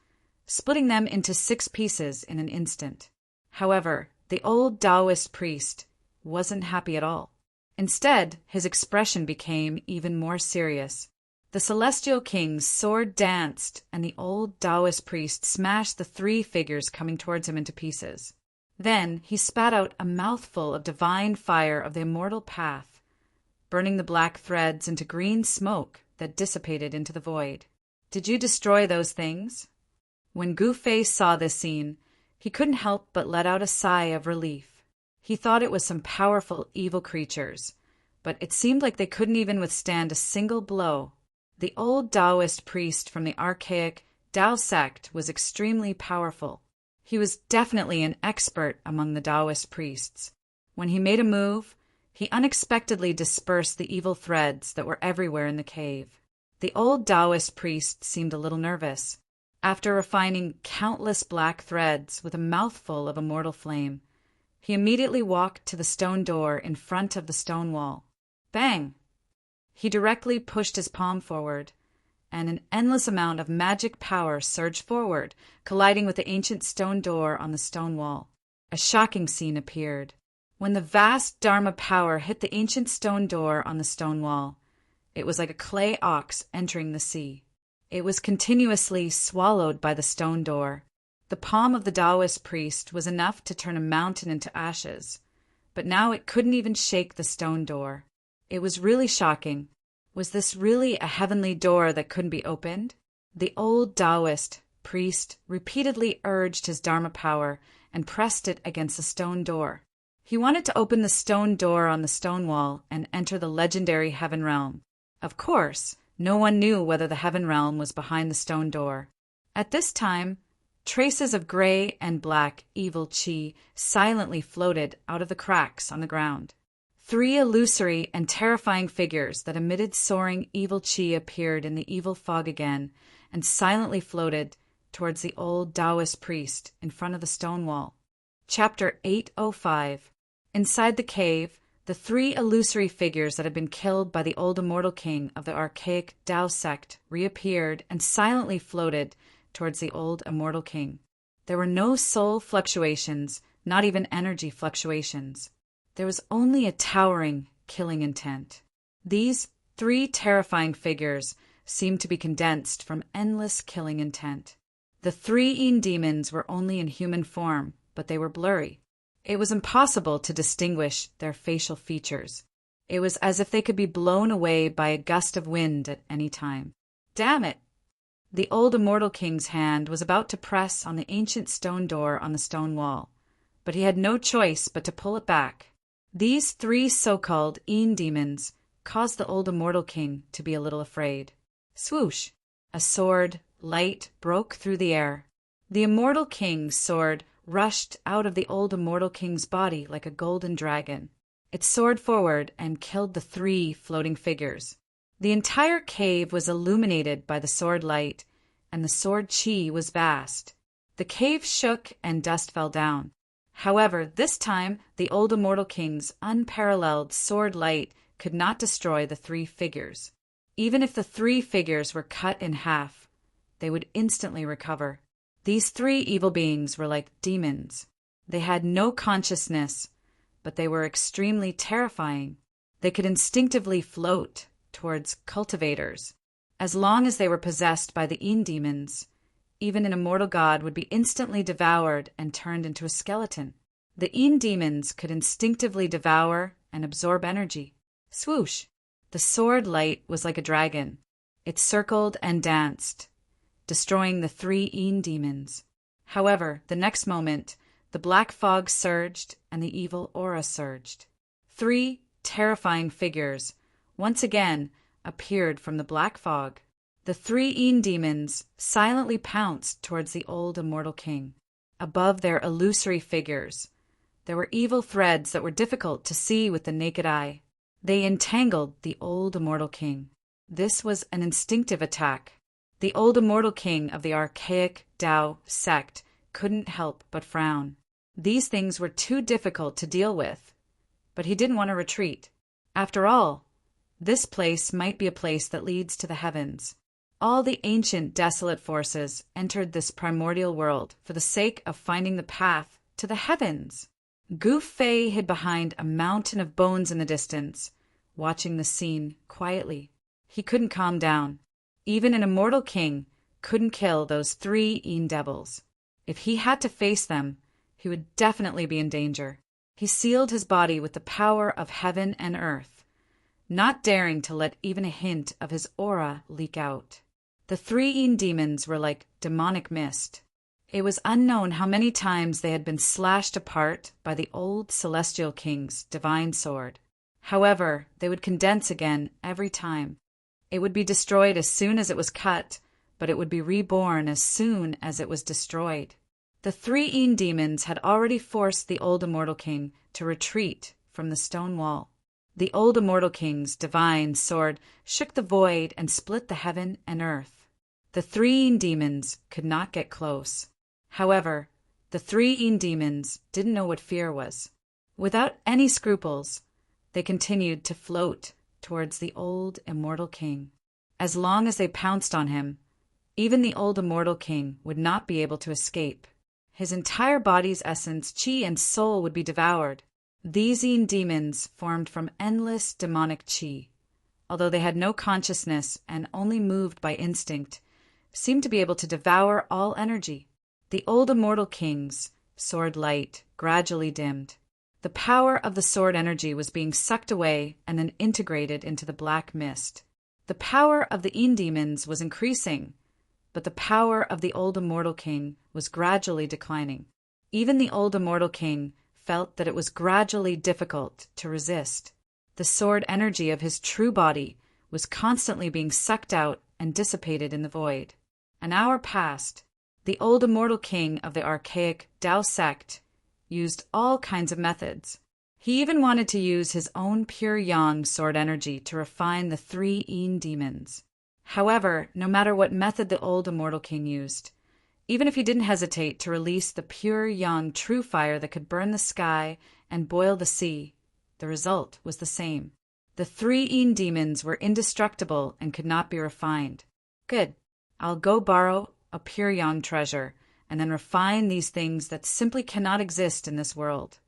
[SPEAKER 1] splitting them into 6 pieces in an instant. However, the old Taoist priest wasn't happy at all. Instead, his expression became even more serious. The celestial king's sword danced, and the old Taoist priest smashed the three figures coming towards him into pieces. Then he spat out a mouthful of divine fire of the immortal path, burning the black threads into green smoke that dissipated into the void. Did you destroy those things? When Gu Fei saw this scene, he couldn't help but let out a sigh of relief. He thought it was some powerful evil creatures, but it seemed like they couldn't even withstand a single blow. The old Taoist priest from the archaic Tao sect was extremely powerful. He was definitely an expert among the Taoist priests. When he made a move, he unexpectedly dispersed the evil threads that were everywhere in the cave. The old Taoist priest seemed a little nervous. After refining countless black threads with a mouthful of immortal flame, he immediately walked to the stone door in front of the stone wall. Bang! He directly pushed his palm forward, and an endless amount of magic power surged forward, colliding with the ancient stone door on the stone wall. A shocking scene appeared. When the vast Dharma power hit the ancient stone door on the stone wall, it was like a clay ox entering the sea. It was continuously swallowed by the stone door. The palm of the Taoist priest was enough to turn a mountain into ashes, but now it couldn't even shake the stone door. It was really shocking. Was this really a heavenly door that couldn't be opened? The old Taoist priest repeatedly urged his Dharma power and pressed it against the stone door. He wanted to open the stone door on the stone wall and enter the legendary heaven realm. Of course, no one knew whether the heaven realm was behind the stone door. At this time, traces of gray and black evil chi silently floated out of the cracks on the ground. 3 illusory and terrifying figures that emitted soaring evil chi appeared in the evil fog again and silently floated towards the old Taoist priest in front of the stone wall. Chapter 805. Inside the cave, the 3 illusory figures that had been killed by the old immortal king of the archaic Tao sect reappeared and silently floated towards the old immortal king. There were no soul fluctuations, not even energy fluctuations. There was only a towering, killing intent. These 3 terrifying figures seemed to be condensed from endless killing intent. The 3 demons were only in human form, but they were blurry. It was impossible to distinguish their facial features. It was as if they could be blown away by a gust of wind at any time. Damn it! The old immortal king's hand was about to press on the ancient stone door on the stone wall, but he had no choice but to pull it back. These 3 so-called demons caused the old immortal king to be a little afraid. Swoosh! A sword, light, broke through the air. The immortal king's sword rushed out of the old immortal king's body like a golden dragon. It soared forward and killed the 3 floating figures. The entire cave was illuminated by the sword light, and the sword chi was vast. The cave shook and dust fell down. However, this time the old immortal king's unparalleled sword light could not destroy the 3 figures. Even if the three figures were cut in half, they would instantly recover. These three evil beings were like demons. They had no consciousness, but they were extremely terrifying. They could instinctively float towards cultivators. As long as they were possessed by the demons, even an immortal god would be instantly devoured and turned into a skeleton. The demons could instinctively devour and absorb energy. Swoosh! The sword light was like a dragon. It circled and danced, destroying the three demons. However, the next moment, the black fog surged and the evil aura surged. Three terrifying figures once again appeared from the black fog. The three demons silently pounced towards the old immortal king. Above their illusory figures, there were evil threads that were difficult to see with the naked eye. They entangled the old immortal king. This was an instinctive attack. The old immortal king of the archaic Tao sect couldn't help but frown. These things were too difficult to deal with, but he didn't want to retreat. After all, this place might be a place that leads to the heavens. All the ancient desolate forces entered this primordial world for the sake of finding the path to the heavens. Gu Fei hid behind a mountain of bones in the distance, watching the scene quietly. He couldn't calm down. Even an immortal king couldn't kill those three devils. If he had to face them, he would definitely be in danger. He sealed his body with the power of heaven and earth, not daring to let even a hint of his aura leak out. The three demons were like demonic mist. It was unknown how many times they had been slashed apart by the old celestial king's divine sword. However, they would condense again every time. It would be destroyed as soon as it was cut, but it would be reborn as soon as it was destroyed. The three demons had already forced the old immortal king to retreat from the stone wall. The old immortal king's divine sword shook the void and split the heaven and earth. The three demons could not get close. However, the three demons didn't know what fear was. Without any scruples, they continued to float towards the old immortal king. As long as they pounced on him, even the old immortal king would not be able to escape. His entire body's essence, chi, and soul would be devoured. These demons formed from endless demonic chi. Although they had no consciousness and only moved by instinct, seemed to be able to devour all energy. The old immortal king's sword light gradually dimmed. The power of the sword energy was being sucked away and then integrated into the black mist. The power of the demons was increasing, but the power of the old immortal king was gradually declining. Even the old immortal king felt that it was gradually difficult to resist. The sword energy of his true body was constantly being sucked out and dissipated in the void. An hour passed. The old immortal king of the archaic Tao sect used all kinds of methods. He even wanted to use his own pure yang sword energy to refine the three demons. However, no matter what method the old immortal king used, even if he didn't hesitate to release the pure yang true fire that could burn the sky and boil the sea, the result was the same. The three demons were indestructible and could not be refined. Good. I'll go borrow a pure yang treasure and then refine these things that simply cannot exist in this world.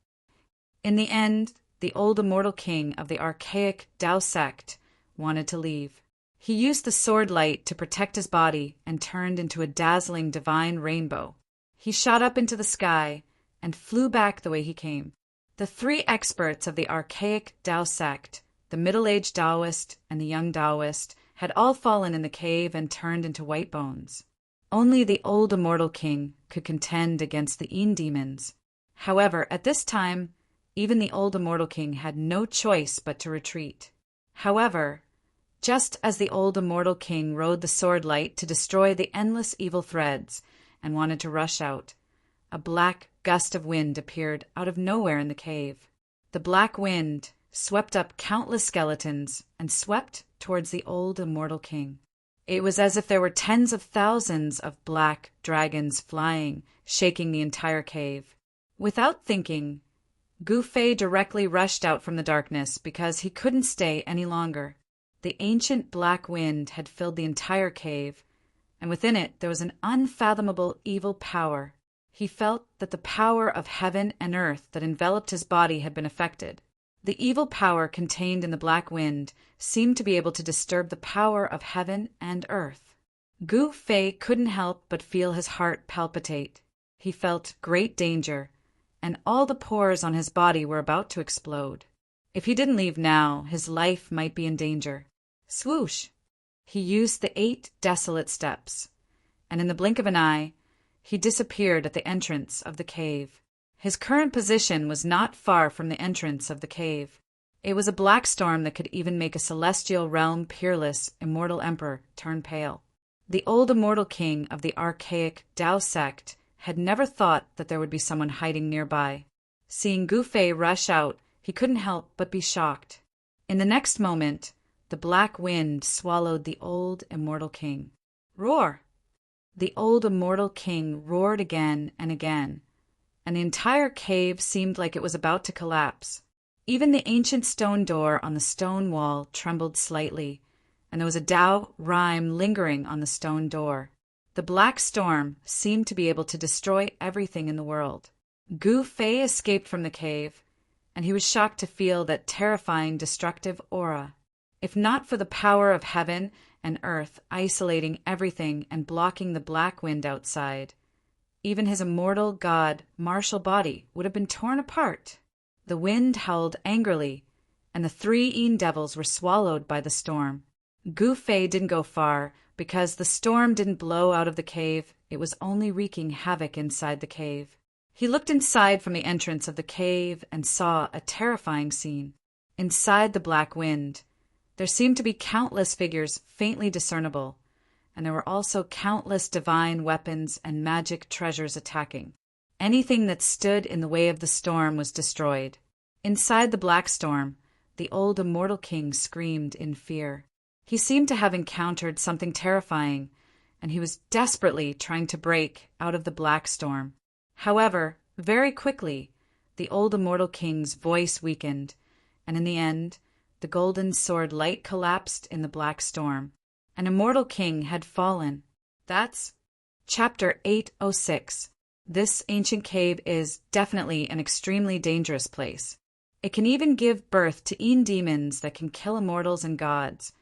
[SPEAKER 1] In the end, the old immortal king of the archaic Tao sect wanted to leave. He used the sword light to protect his body and turned into a dazzling divine rainbow. He shot up into the sky and flew back the way he came. The three experts of the archaic Tao sect, the middle-aged Taoist and the young Taoist, had all fallen in the cave and turned into white bones. Only the old immortal king could contend against the demons. However, at this time, even the old immortal king had no choice but to retreat. However, just as the old immortal king rode the sword light to destroy the endless evil threads and wanted to rush out, a black gust of wind appeared out of nowhere in the cave. The black wind swept up countless skeletons and swept towards the old immortal king. It was as if there were tens of thousands of black dragons flying, shaking the entire cave. Without thinking, Gu Fei directly rushed out from the darkness because he couldn't stay any longer. The ancient black wind had filled the entire cave, and within it there was an unfathomable evil power. He felt that the power of heaven and earth that enveloped his body had been affected. The evil power contained in the black wind seemed to be able to disturb the power of heaven and earth. Gu Fei couldn't help but feel his heart palpitate. He felt great danger, and all the pores on his body were about to explode. If he didn't leave now, his life might be in danger. Swoosh! He used the 8 desolate steps, and in the blink of an eye, he disappeared at the entrance of the cave. His current position was not far from the entrance of the cave. It was a black storm that could even make a celestial realm peerless, immortal emperor turn pale. The old immortal king of the archaic Tao sect had never thought that there would be someone hiding nearby. Seeing Gu Fei rush out, he couldn't help but be shocked. In the next moment, the black wind swallowed the old immortal king. Roar! The old immortal king roared again and again, and the entire cave seemed like it was about to collapse. Even the ancient stone door on the stone wall trembled slightly, and there was a Tao rhyme lingering on the stone door. The black storm seemed to be able to destroy everything in the world. Gu Fei escaped from the cave, and he was shocked to feel that terrifying destructive aura. If not for the power of heaven and earth isolating everything and blocking the black wind outside, even his immortal god martial body would have been torn apart. The wind howled angrily, and the 3 Een devils were swallowed by the storm. Gu Fei didn't go far, because the storm didn't blow out of the cave, it was only wreaking havoc inside the cave. He looked inside from the entrance of the cave and saw a terrifying scene. Inside the black wind, there seemed to be countless figures faintly discernible, and there were also countless divine weapons and magic treasures attacking. Anything that stood in the way of the storm was destroyed. Inside the black storm, the old immortal king screamed in fear. He seemed to have encountered something terrifying, and he was desperately trying to break out of the black storm. However, very quickly, the old immortal king's voice weakened, and in the end, the golden sword light collapsed in the black storm. An immortal king had fallen. That's Chapter 806. This ancient cave is definitely an extremely dangerous place. It can even give birth to Een demons that can kill immortals and gods,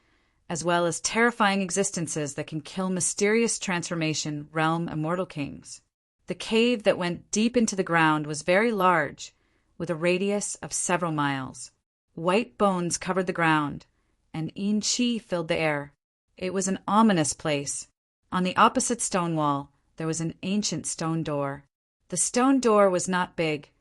[SPEAKER 1] as well as terrifying existences that can kill mysterious transformation realm immortal kings. The cave that went deep into the ground was very large, with a radius of several miles. White bones covered the ground, and Een Chi filled the air. It was an ominous place. On the opposite stone wall, there was an ancient stone door. The stone door was not big,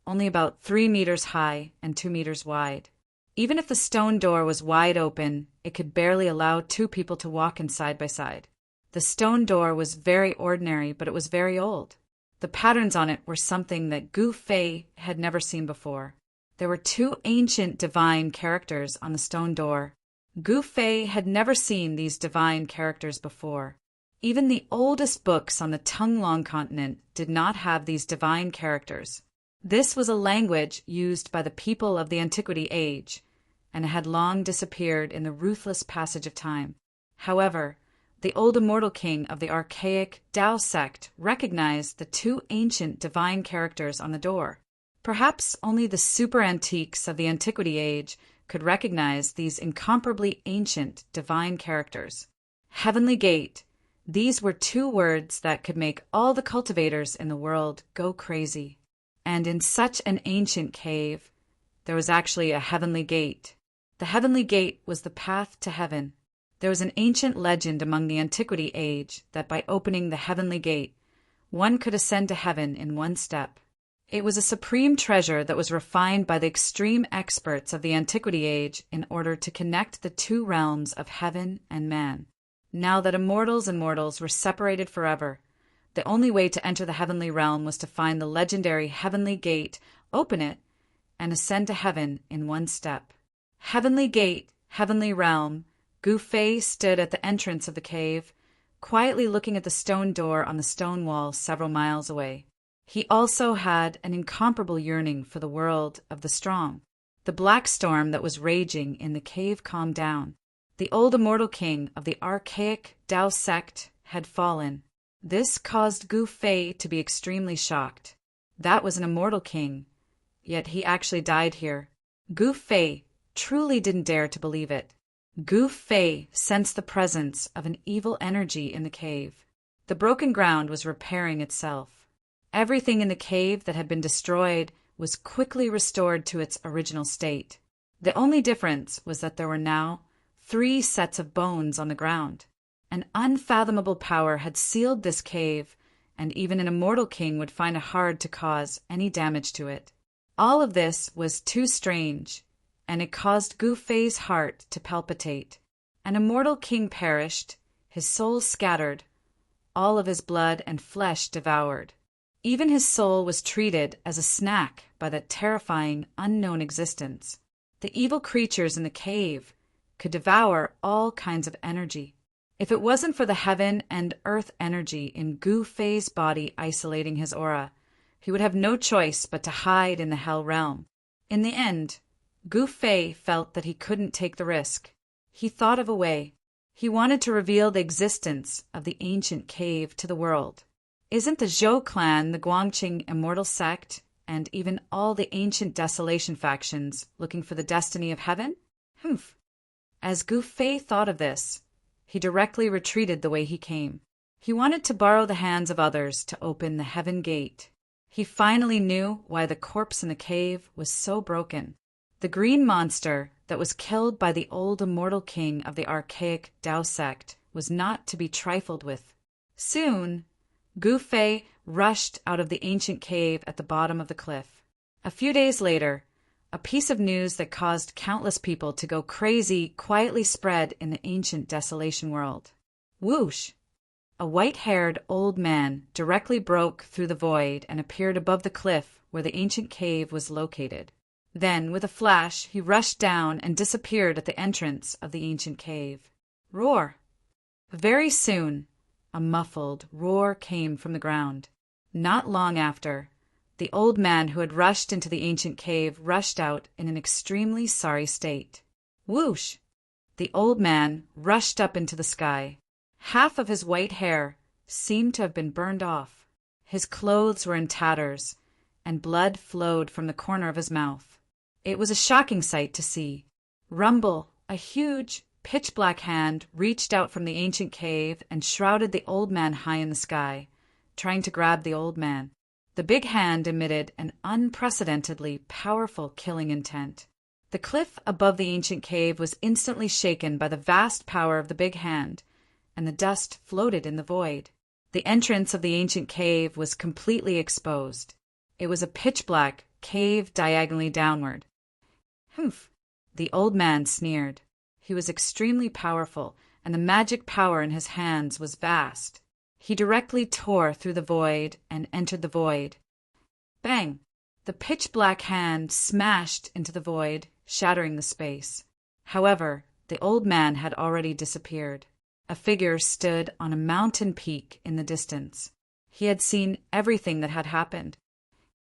[SPEAKER 1] only about 3 meters high and 2 meters wide. Even if the stone door was wide open, it could barely allow 2 people to walk in side by side. The stone door was very ordinary, but it was very old. The patterns on it were something that Gu Fei had never seen before. There were 2 ancient divine characters on the stone door. Gu Fei had never seen these divine characters before. Even the oldest books on the Tonglong continent did not have these divine characters. This was a language used by the people of the Antiquity Age, and it had long disappeared in the ruthless passage of time. However, the old immortal king of the archaic Tao sect recognized the 2 ancient divine characters on the door. Perhaps only the super antiques of the Antiquity Age could recognize these incomparably ancient divine characters. Heavenly Gate. These were 2 words that could make all the cultivators in the world go crazy. And in such an ancient cave, there was actually a heavenly gate. The heavenly gate was the path to heaven. There was an ancient legend among the Antiquity Age that by opening the heavenly gate, one could ascend to heaven in 1 step. It was a supreme treasure that was refined by the extreme experts of the Antiquity Age in order to connect the 2 realms of heaven and man. Now that immortals and mortals were separated forever, the only way to enter the heavenly realm was to find the legendary heavenly gate, open it, and ascend to heaven in 1 step. Heavenly gate, heavenly realm. Gu Fei stood at the entrance of the cave, quietly looking at the stone door on the stone wall several miles away. He also had an incomparable yearning for the world of the strong. The black storm that was raging in the cave calmed down. The old immortal king of the archaic Tao sect had fallen. This caused Gu Fei to be extremely shocked. That was an immortal king, yet he actually died here. Gu Fei truly didn't dare to believe it. Gu Fei sensed the presence of an evil energy in the cave. The broken ground was repairing itself. Everything in the cave that had been destroyed was quickly restored to its original state. The only difference was that there were now 3 sets of bones on the ground. An unfathomable power had sealed this cave, and even an immortal king would find it hard to cause any damage to it. All of this was too strange, and it caused Gu Fei's heart to palpitate. An immortal king perished, his soul scattered, all of his blood and flesh devoured. Even his soul was treated as a snack by that terrifying, unknown existence. The evil creatures in the cave could devour all kinds of energy. If it wasn't for the heaven and earth energy in Gu Fei's body isolating his aura, he would have no choice but to hide in the Hell realm. In the end, Gu Fei felt that he couldn't take the risk. He thought of a way. He wanted to reveal the existence of the ancient cave to the world. Isn't the Zhou clan the Guangqing immortal sect, and even all the ancient desolation factions looking for the destiny of heaven? Humph. As Gu Fei thought of this, he directly retreated the way he came. He wanted to borrow the hands of others to open the heaven gate. He finally knew why the corpse in the cave was so broken. The green monster that was killed by the old immortal king of the archaic Tao sect was not to be trifled with. Soon, Gu Fei rushed out of the ancient cave at the bottom of the cliff. A few days later, a piece of news that caused countless people to go crazy quietly spread in the ancient desolation world. Whoosh! A white-haired old man directly broke through the void and appeared above the cliff where the ancient cave was located. Then, with a flash, he rushed down and disappeared at the entrance of the ancient cave. Roar! Very soon, a muffled roar came from the ground. Not long after, the old man who had rushed into the ancient cave rushed out in an extremely sorry state. Whoosh! The old man rushed up into the sky. Half of his white hair seemed to have been burned off. His clothes were in tatters, and blood flowed from the corner of his mouth. It was a shocking sight to see. Rumble, a huge, pitch-black hand, reached out from the ancient cave and shrouded the old man high in the sky, trying to grab the old man. The big hand emitted an unprecedentedly powerful killing intent. The cliff above the ancient cave was instantly shaken by the vast power of the big hand, and the dust floated in the void. The entrance of the ancient cave was completely exposed. It was a pitch-black cave diagonally downward. Humph! The old man sneered. He was extremely powerful, and the magic power in his hands was vast. He directly tore through the void and entered the void. Bang! The pitch-black hand smashed into the void, shattering the space. However, the old man had already disappeared. A figure stood on a mountain peak in the distance. He had seen everything that had happened.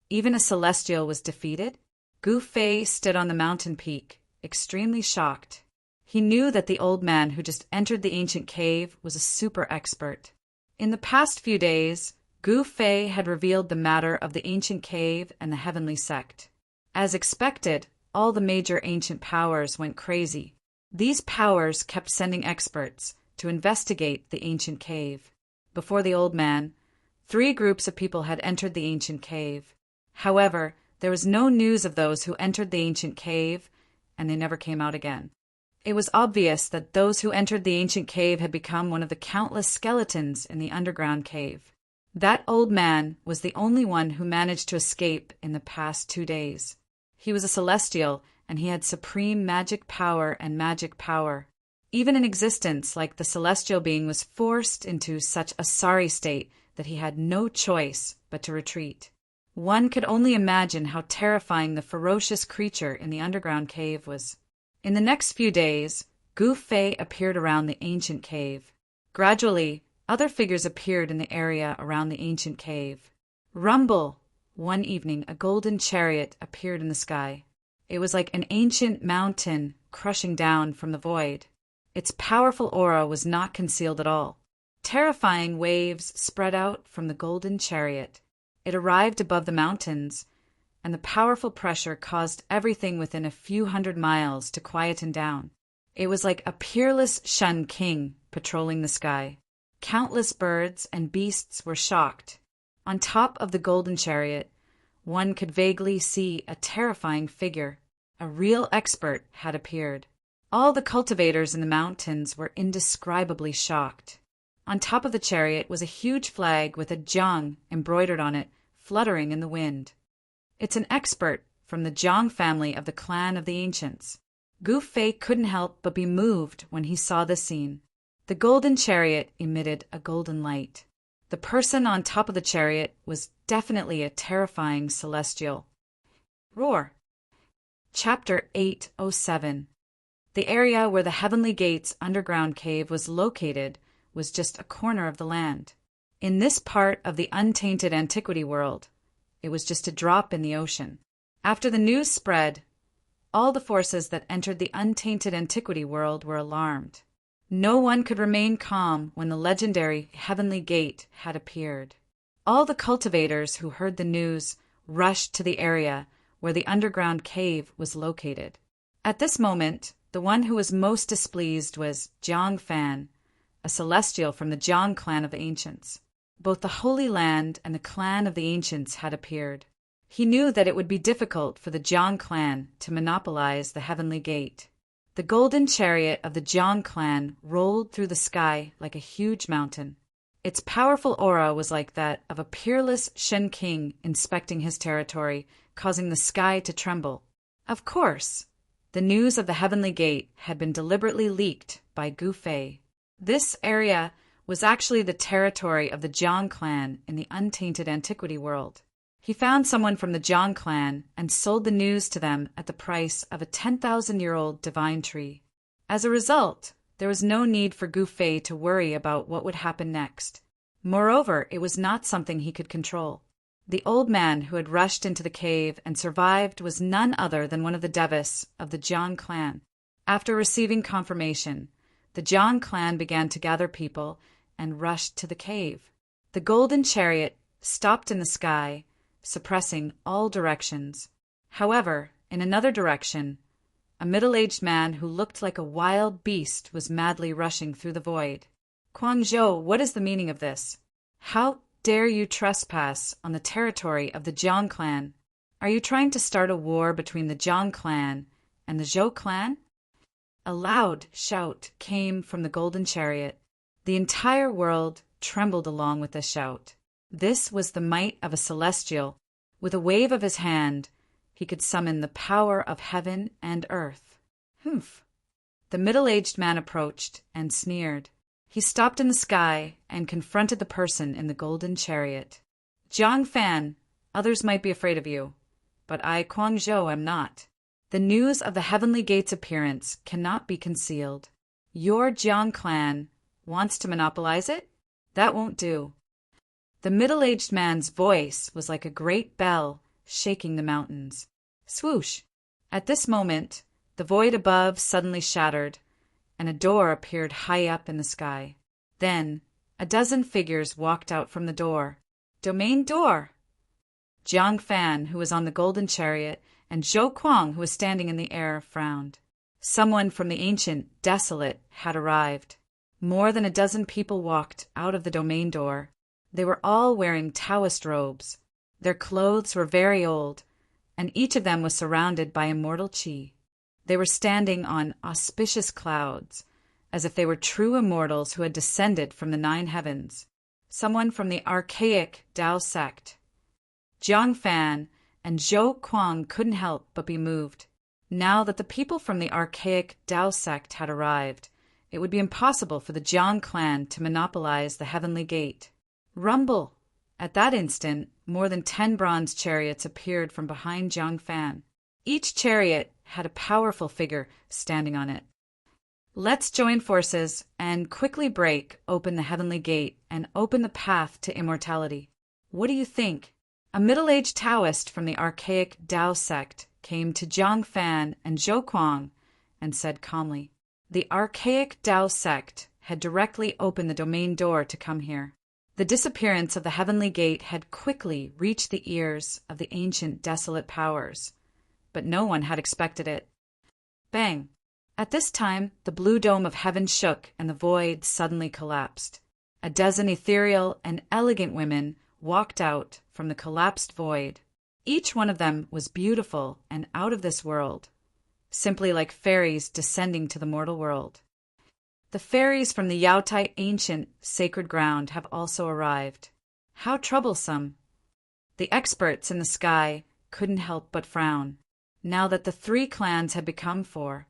[SPEAKER 1] Even a celestial was defeated. Gu Fei stood on the mountain peak, extremely shocked. He knew that the old man who just entered the ancient cave was a super expert. In the past few days, Gu Fei had revealed the matter of the ancient cave and the heavenly sect. As expected, all the major ancient powers went crazy. These powers kept sending experts to investigate the ancient cave. Before the old man, 3 groups of people had entered the ancient cave. However, there was no news of those who entered the ancient cave, and they never came out again. It was obvious that those who entered the ancient cave had become one of the countless skeletons in the underground cave. That old man was the only one who managed to escape in the past 2 days. He was a celestial, and he had supreme magic power and magic power. Even an existence like the celestial being was forced into such a sorry state that he had no choice but to retreat. One could only imagine how terrifying the ferocious creature in the underground cave was. In the next few days, Gu Fei appeared around the ancient cave. Gradually, other figures appeared in the area around the ancient cave. Rumble! One evening, a golden chariot appeared in the sky. It was like an ancient mountain crushing down from the void. Its powerful aura was not concealed at all. Terrifying waves spread out from the golden chariot. It arrived above the mountains, and the powerful pressure caused everything within a few hundred miles to quieten down. It was like a peerless Shen king patrolling the sky. Countless birds and beasts were shocked. On top of the golden chariot, one could vaguely see a terrifying figure. A real expert had appeared. All the cultivators in the mountains were indescribably shocked. On top of the chariot was a huge flag with a Jiang embroidered on it, fluttering in the wind. It's an expert from the Jiang family of the clan of the ancients. Gu Fei couldn't help but be moved when he saw the scene. The golden chariot emitted a golden light. The person on top of the chariot was definitely a terrifying celestial. Roar. Chapter 807. The area where the Heavenly Gates underground cave was located was just a corner of the land. In this part of the untainted antiquity world, it was just a drop in the ocean. After the news spread, all the forces that entered the untainted antiquity world were alarmed. No one could remain calm when the legendary Heavenly Gate had appeared. All the cultivators who heard the news rushed to the area where the underground cave was located. At this moment, the one who was most displeased was Jiang Fan, a celestial from the Jiang clan of the ancients. Both the Holy Land and the clan of the ancients had appeared. He knew that it would be difficult for the Jiang clan to monopolize the Heavenly Gate. The golden chariot of the Jiang clan rolled through the sky like a huge mountain. Its powerful aura was like that of a peerless Shen king inspecting his territory, causing the sky to tremble. Of course, the news of the Heavenly Gate had been deliberately leaked by Gu Fei. This area was actually the territory of the Jiang clan in the untainted antiquity world. He found someone from the Jiang clan and sold the news to them at the price of a 10,000-year-old divine tree. As a result, there was no need for Gu Fei to worry about what would happen next. Moreover, it was not something he could control. The old man who had rushed into the cave and survived was none other than one of the Devis of the Jiang clan. After receiving confirmation, the Jiang clan began to gather people and rushed to the cave. The golden chariot stopped in the sky, suppressing all directions. However, in another direction, a middle-aged man who looked like a wild beast was madly rushing through the void. Guangzhou, what is the meaning of this? How dare you trespass on the territory of the Jiang clan? Are you trying to start a war between the Jiang clan and the Zhou clan? A loud shout came from the golden chariot. The entire world trembled along with this shout. This was the might of a celestial. With a wave of his hand, he could summon the power of heaven and earth. Humph! The middle-aged man approached and sneered. He stopped in the sky and confronted the person in the golden chariot. Jiang Fan, others might be afraid of you, but I, Guangzhou, am not. The news of the Heavenly Gate's appearance cannot be concealed. Your Jiang clan wants to monopolize it? That won't do. The middle-aged man's voice was like a great bell shaking the mountains. Swoosh! At this moment, the void above suddenly shattered, and a door appeared high up in the sky. Then, a dozen figures walked out from the door. Domain door! Jiang Fan, who was on the golden chariot, and Zhou Kuang, who was standing in the air, frowned. Someone from the ancient desolate had arrived. More than a dozen people walked out of the domain door. They were all wearing Taoist robes. Their clothes were very old, and each of them was surrounded by immortal qi. They were standing on auspicious clouds, as if they were true immortals who had descended from the 9 heavens. Someone from the archaic Tao sect. Jiang Fan and Zhou Kuang couldn't help but be moved. Now that the people from the archaic Tao sect had arrived, it would be impossible for the Jiang clan to monopolize the Heavenly Gate. Rumble! At that instant, more than 10 bronze chariots appeared from behind Jiang Fan. Each chariot had a powerful figure standing on it. Let's join forces and quickly break open the Heavenly Gate and open the path to immortality. What do you think? A middle-aged Taoist from the archaic Tao sect came to Jiang Fan and Zhou Kuang and said calmly, The archaic Tao sect had directly opened the domain door to come here. The disappearance of the heavenly gate had quickly reached the ears of the ancient desolate powers, but no one had expected it. Bang! At this time, the blue dome of heaven shook and the void suddenly collapsed. A dozen ethereal and elegant women walked out from the collapsed void. Each one of them was beautiful and out of this world, simply like fairies descending to the mortal world. The fairies from the Yaotai ancient sacred ground have also arrived. How troublesome! The experts in the sky couldn't help but frown. Now that the 3 clans had become 4,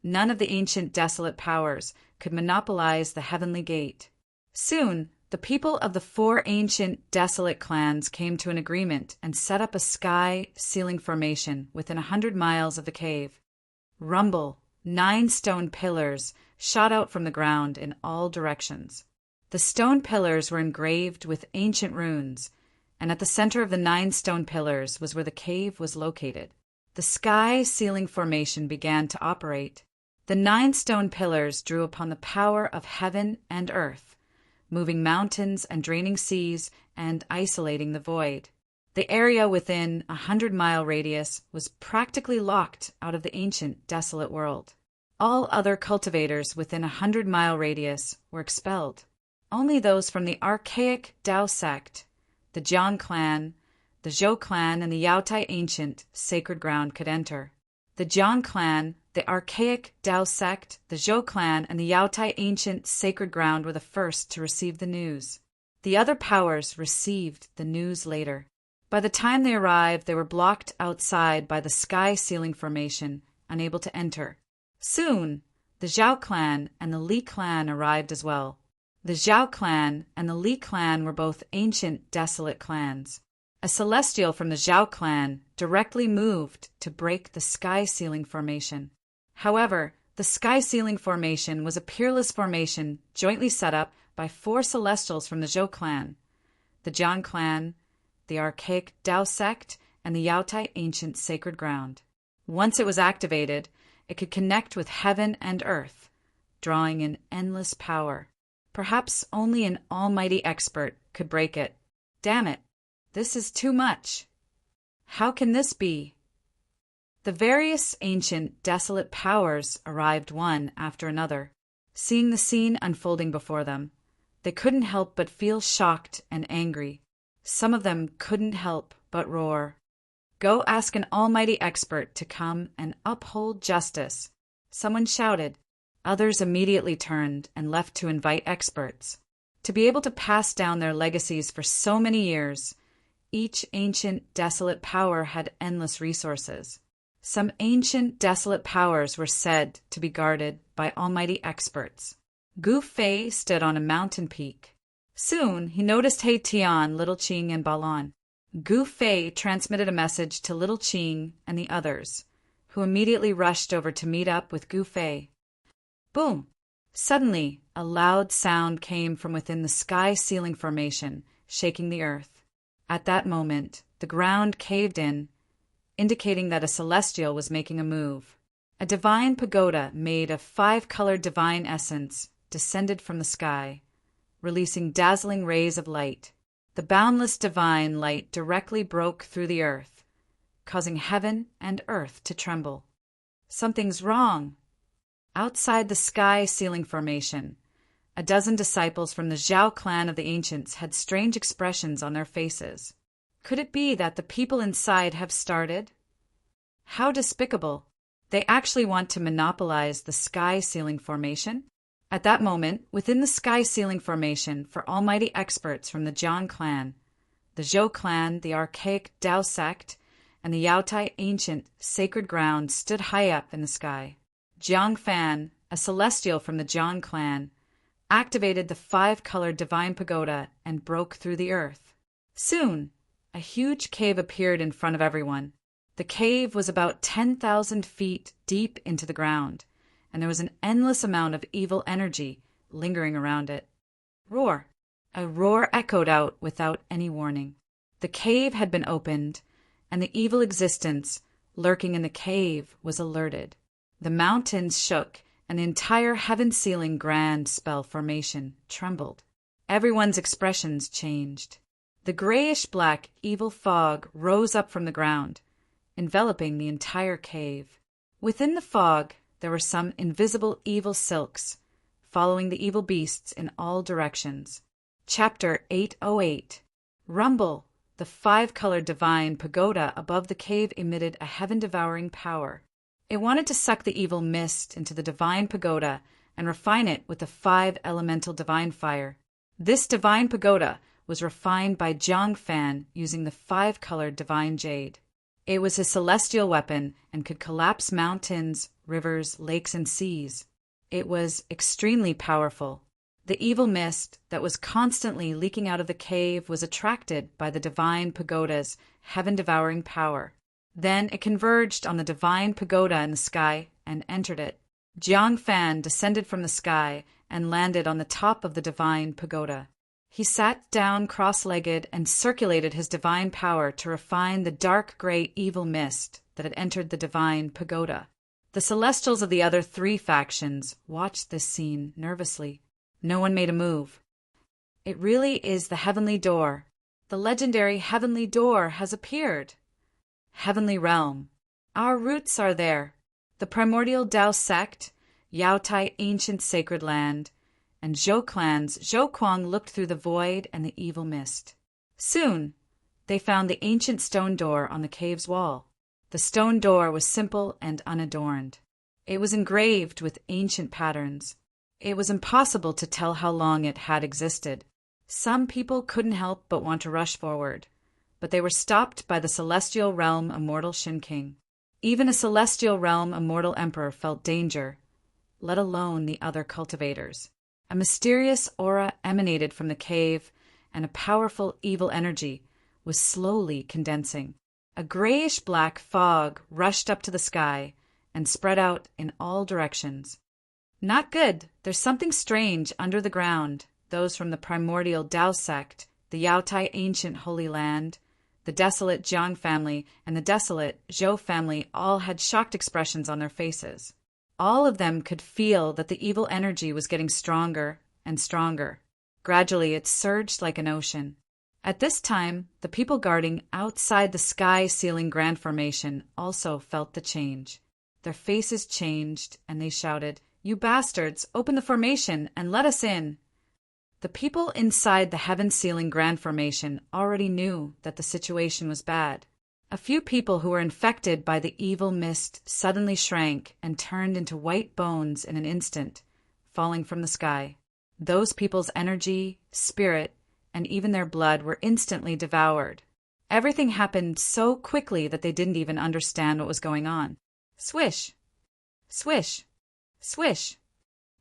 [SPEAKER 1] none of the ancient desolate powers could monopolize the heavenly gate. Soon, the people of the 4 ancient desolate clans came to an agreement and set up a sky ceiling formation within 100 miles of the cave. Rumble, 9 stone pillars shot out from the ground in all directions. The stone pillars were engraved with ancient runes, and at the center of the 9 stone pillars was where the cave was located. The sky ceiling formation began to operate. The 9 stone pillars drew upon the power of heaven and earth, moving mountains and draining seas and isolating the void. The area within a 100-mile radius was practically locked out of the ancient desolate world. All other cultivators within a 100-mile radius were expelled. Only those from the archaic Tao sect, the Jiang clan, the Zhou clan, and the Yaotai ancient sacred ground could enter. The Jiang clan, the archaic Tao sect, the Zhou clan, and the Yaotai ancient sacred ground were the first to receive the news. The other powers received the news later. By the time they arrived, they were blocked outside by the sky ceiling formation, unable to enter. Soon, the Zhao clan and the Li clan arrived as well. The Zhao clan and the Li clan were both ancient desolate clans. A celestial from the Zhao clan directly moved to break the sky ceiling formation. However, the sky ceiling formation was a peerless formation jointly set up by 4 celestials from the Zhou clan, the Jiang clan, the archaic Tao sect, and the Yaotai ancient sacred ground. Once it was activated, it could connect with heaven and earth, drawing in endless power. Perhaps only an almighty expert could break it. Damn it, this is too much. How can this be? The various ancient desolate powers arrived one after another. Seeing the scene unfolding before them, they couldn't help but feel shocked and angry. Some of them couldn't help but roar. Go ask an almighty expert to come and uphold justice. Someone shouted. Others immediately turned and left to invite experts. To be able to pass down their legacies for so many years, each ancient desolate power had endless resources. Some ancient desolate powers were said to be guarded by almighty experts. Gu Fei stood on a mountain peak. Soon he noticed He Tian, Little Qing, and Balan. Gu Fei transmitted a message to Little Qing and the others, who immediately rushed over to meet up with Gu Fei. Boom! Suddenly, a loud sound came from within the sky ceiling formation, shaking the earth. At that moment, the ground caved in, indicating that a celestial was making a move. A divine pagoda made of 5-colored divine essence descended from the sky, releasing dazzling rays of light. The boundless divine light directly broke through the earth, causing heaven and earth to tremble. Something's wrong. Outside the sky ceiling formation, a dozen disciples from the Zhao clan of the ancients had strange expressions on their faces. Could it be that the people inside have started? How despicable. They actually want to monopolize the sky ceiling formation? At that moment, within the sky ceiling formation for almighty experts from the Jiang clan, the Zhou clan, the archaic Tao sect, and the Yaotai ancient sacred ground stood high up in the sky. Jiang Fan, a celestial from the Jiang clan, activated the 5-colored divine pagoda and broke through the earth. Soon, a huge cave appeared in front of everyone. The cave was about 10,000 feet deep into the ground, and there was an endless amount of evil energy lingering around it. Roar! A roar echoed out without any warning. The cave had been opened, and the evil existence lurking in the cave was alerted. The mountains shook, and the entire heaven-sealing grand spell formation trembled. Everyone's expressions changed. The grayish-black evil fog rose up from the ground, enveloping the entire cave. Within the fog, there were some invisible evil silks, following the evil beasts in all directions. Chapter 808. Rumble. The five-colored divine pagoda above the cave emitted a heaven-devouring power. It wanted to suck the evil mist into the divine pagoda and refine it with the five-elemental divine fire. This divine pagoda was refined by Jiangfan using the five-colored divine jade. It was his celestial weapon and could collapse mountains, rivers, lakes, and seas. It was extremely powerful. The evil mist that was constantly leaking out of the cave was attracted by the divine pagoda's heaven-devouring power. Then it converged on the divine pagoda in the sky and entered it. Jiangfan descended from the sky and landed on the top of the divine pagoda. He sat down cross-legged and circulated his divine power to refine the dark gray evil mist that had entered the divine pagoda. The celestials of the other three factions watched this scene nervously. No one made a move. It really is the heavenly door. The legendary heavenly door has appeared. Heavenly realm. Our roots are there. The primordial Tao sect, Yaotai ancient sacred land, and Zhou clan's Zhouquang looked through the void and the evil mist. Soon, they found the ancient stone door on the cave's wall. The stone door was simple and unadorned. It was engraved with ancient patterns. It was impossible to tell how long it had existed. Some people couldn't help but want to rush forward, but they were stopped by the celestial realm immortal Shin King. Even a celestial realm immortal emperor felt danger, let alone the other cultivators. A mysterious aura emanated from the cave, and a powerful evil energy was slowly condensing. A grayish-black fog rushed up to the sky and spread out in all directions. Not good. There's something strange under the ground. Those from the primordial Tao sect, the Yaotai ancient holy land, the desolate Jiang family, and the desolate Zhou family all had shocked expressions on their faces. All of them could feel that the evil energy was getting stronger and stronger. Gradually, it surged like an ocean. At this time, the people guarding outside the sky-ceiling grand formation also felt the change. Their faces changed, and they shouted, "You bastards, open the formation and let us in!" The people inside the heaven-sealing grand formation already knew that the situation was bad. A few people who were infected by the evil mist suddenly shrank and turned into white bones in an instant, falling from the sky. Those people's energy, spirit, and even their blood were instantly devoured. Everything happened so quickly that they didn't even understand what was going on. Swish! Swish! Swish!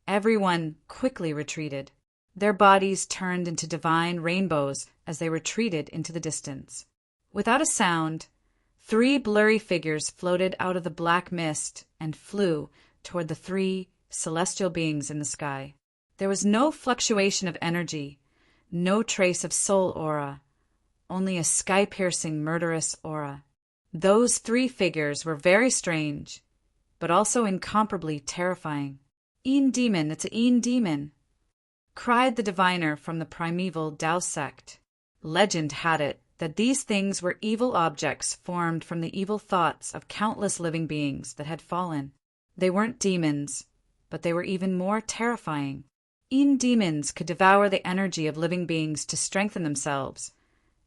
[SPEAKER 1] Everyone quickly retreated. Their bodies turned into divine rainbows as they retreated into the distance. Without a sound, 3 blurry figures floated out of the black mist and flew toward the 3 celestial beings in the sky. There was no fluctuation of energy, no trace of soul aura, only a sky-piercing murderous aura. Those 3 figures were very strange, but also incomparably terrifying. "Een demon, it's a Een demon!" cried the diviner from the primeval Tao sect. Legend had it that these things were evil objects formed from the evil thoughts of countless living beings that had fallen. They weren't demons, but they were even more terrifying. Een demons could devour the energy of living beings to strengthen themselves,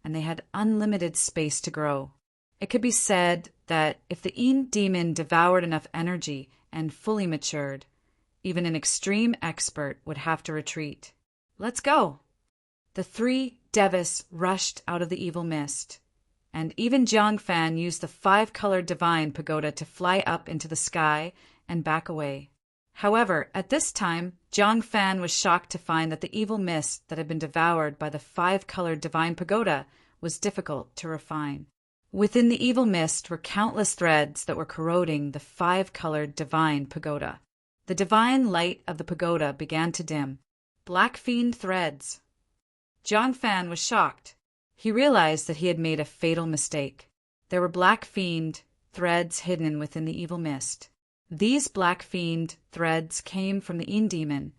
[SPEAKER 1] and they had unlimited space to grow. It could be said that if the Een demon devoured enough energy and fully matured, even an extreme expert would have to retreat. "Let's go!" The 3 Devis rushed out of the evil mist, and even Jiangfan used the 5-colored divine pagoda to fly up into the sky and back away. However, at this time, Jiangfan was shocked to find that the evil mist that had been devoured by the 5-colored divine pagoda was difficult to refine. Within the evil mist were countless threads that were corroding the 5-colored divine pagoda. The divine light of the pagoda began to dim. Black fiend threads. Jiangfan was shocked. He realized that he had made a fatal mistake. There were black fiend threads hidden within the evil mist. These black fiend threads came from the Een demon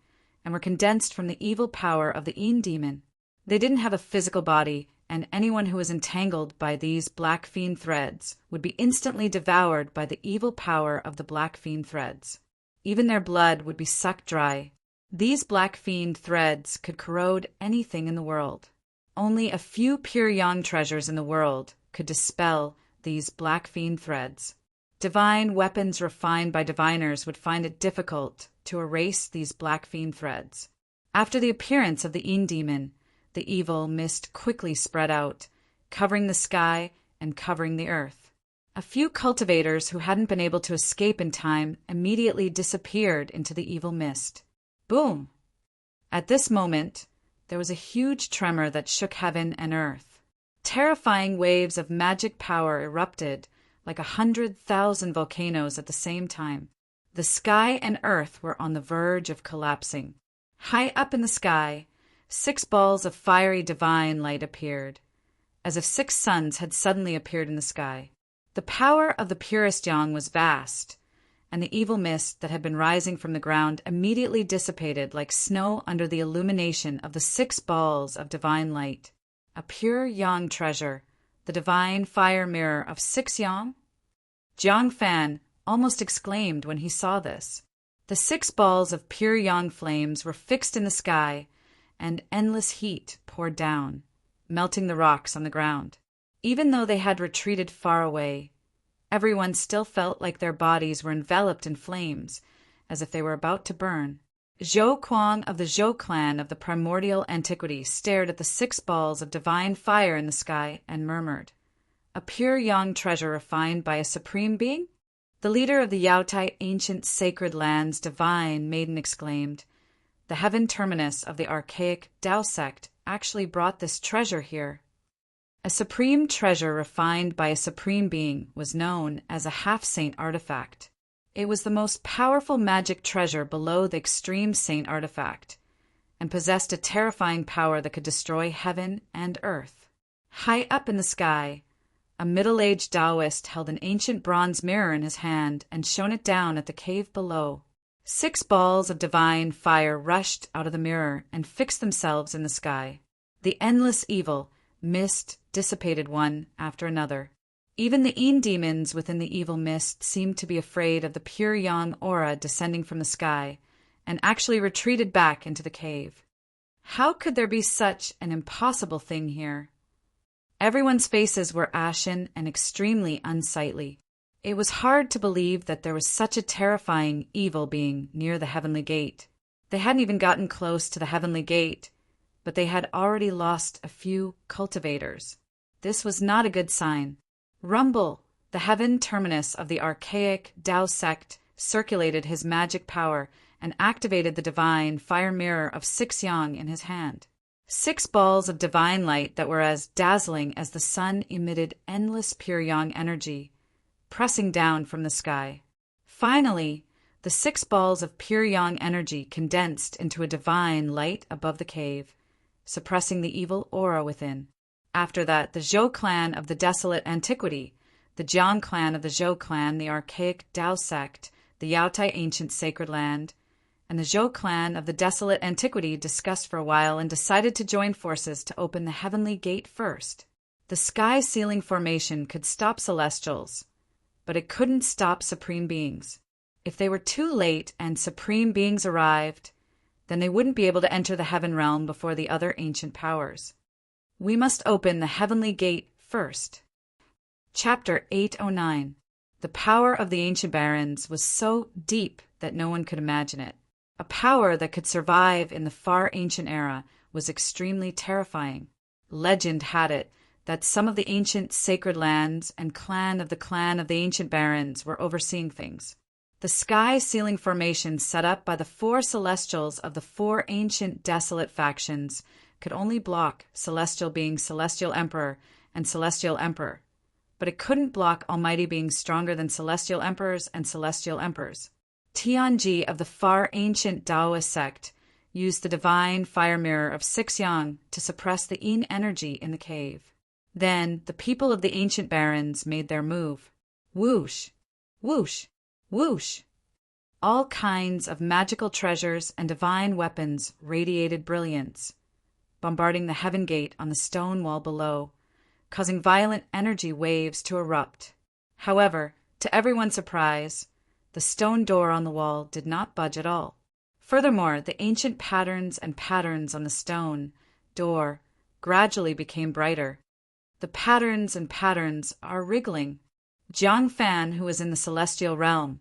[SPEAKER 1] and were condensed from the evil power of the Een demon. They didn't have a physical body, and anyone who was entangled by these black fiend threads would be instantly devoured by the evil power of the black fiend threads. Even their blood would be sucked dry. These black fiend threads could corrode anything in the world. Only a few pure yang treasures in the world could dispel these black fiend threads. Divine weapons refined by diviners would find it difficult to erase these black fiend threads. After the appearance of the Een demon, the evil mist quickly spread out, covering the sky and covering the earth. A few cultivators who hadn't been able to escape in time immediately disappeared into the evil mist. Boom! At this moment, there was a huge tremor that shook heaven and earth. Terrifying waves of magic power erupted like 100,000 volcanoes at the same time. The sky and earth were on the verge of collapsing. High up in the sky, 6 balls of fiery divine light appeared, as if 6 suns had suddenly appeared in the sky. The power of the purest yang was vast, and the evil mist that had been rising from the ground immediately dissipated like snow under the illumination of the 6 balls of divine light. A pure yang treasure, the divine fire mirror of 6 yang? Jiang Fan almost exclaimed when he saw this. The 6 balls of pure yang flames were fixed in the sky, and endless heat poured down, melting the rocks on the ground. Even though they had retreated far away, everyone still felt like their bodies were enveloped in flames, as if they were about to burn. Zhou Kuang of the Zhou clan of the primordial antiquity stared at the 6 balls of divine fire in the sky and murmured, "A pure yang treasure refined by a supreme being?" The leader of the Yaotai ancient sacred lands divine maiden exclaimed, "The heaven terminus of the archaic Tao sect actually brought this treasure here." A supreme treasure refined by a supreme being was known as a half-saint artifact. It was the most powerful magic treasure below the extreme saint artifact, and possessed a terrifying power that could destroy heaven and earth. High up in the sky, a middle-aged Taoist held an ancient bronze mirror in his hand and shone it down at the cave below. 6 balls of divine fire rushed out of the mirror and fixed themselves in the sky. The endless evil mist dissipated one after another. Even the Een demons within the evil mist seemed to be afraid of the pure yang aura descending from the sky, and actually retreated back into the cave. How could there be such an impossible thing here? Everyone's faces were ashen and extremely unsightly. It was hard to believe that there was such a terrifying evil being near the heavenly gate. They hadn't even gotten close to the heavenly gate, but they had already lost a few cultivators. This was not a good sign. Rumble, the heaven terminus of the archaic Tao sect, circulated his magic power and activated the divine fire mirror of 6 yang in his hand. 6 balls of divine light that were as dazzling as the sun emitted endless pure yang energy, pressing down from the sky. Finally, the 6 balls of pure yang energy condensed into a divine light above the cave, suppressing the evil aura within. After that, the Zhou clan of the desolate antiquity, the Jiang clan of the Zhou clan, the archaic Tao sect, the Yaotai ancient sacred land, and the Zhou clan of the desolate antiquity discussed for a while and decided to join forces to open the heavenly gate first. The sky-ceiling formation could stop celestials, but it couldn't stop supreme beings. If they were too late and supreme beings arrived, then they wouldn't be able to enter the heaven realm before the other ancient powers. We must open the heavenly gate first. Chapter 809. The power of the ancient barons was so deep that no one could imagine it. A power that could survive in the far ancient era was extremely terrifying. Legend had it that some of the ancient sacred lands and clan of the ancient barons were overseeing things. The sky-ceiling formation set up by the 4 celestials of the 4 ancient desolate factions could only block celestial beings Celestial Emperor and Celestial Emperor, but it couldn't block almighty beings stronger than Celestial Emperors and Celestial Emperors. Tianji of the far ancient Taoist sect used the divine fire mirror of 6 yang to suppress the Yin energy in the cave. Then the people of the ancient barons made their move. Whoosh, whoosh, whoosh. All kinds of magical treasures and divine weapons radiated brilliance, bombarding the heaven gate on the stone wall below, causing violent energy waves to erupt. However, to everyone's surprise, the stone door on the wall did not budge at all. Furthermore, the ancient patterns on the stone door gradually became brighter. The patterns are wriggling. Jiang Fan, who was in the celestial realm,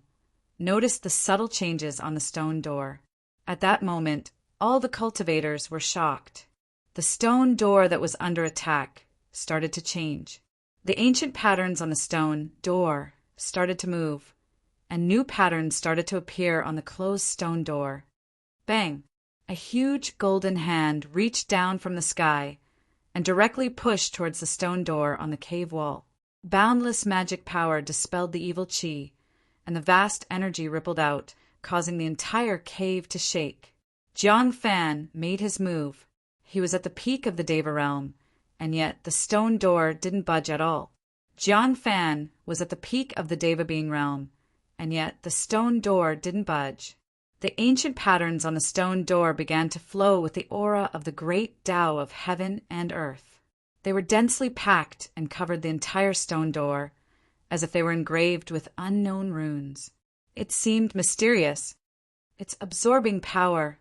[SPEAKER 1] noticed the subtle changes on the stone door. At that moment, all the cultivators were shocked. The stone door that was under attack started to change. The ancient patterns on the stone door started to move, and new patterns started to appear on the closed stone door. Bang! A huge golden hand reached down from the sky and directly pushed towards the stone door on the cave wall. Boundless magic power dispelled the evil qi, and the vast energy rippled out, causing the entire cave to shake. Jiang Fan made his move. He was at the peak of the Deva realm, and yet the stone door didn't budge at all. Jiang Fan was at the peak of the Deva being realm, and yet the stone door didn't budge. The ancient patterns on the stone door began to flow with the aura of the great Tao of heaven and earth. They were densely packed and covered the entire stone door, as if they were engraved with unknown runes. It seemed mysterious, its absorbing power.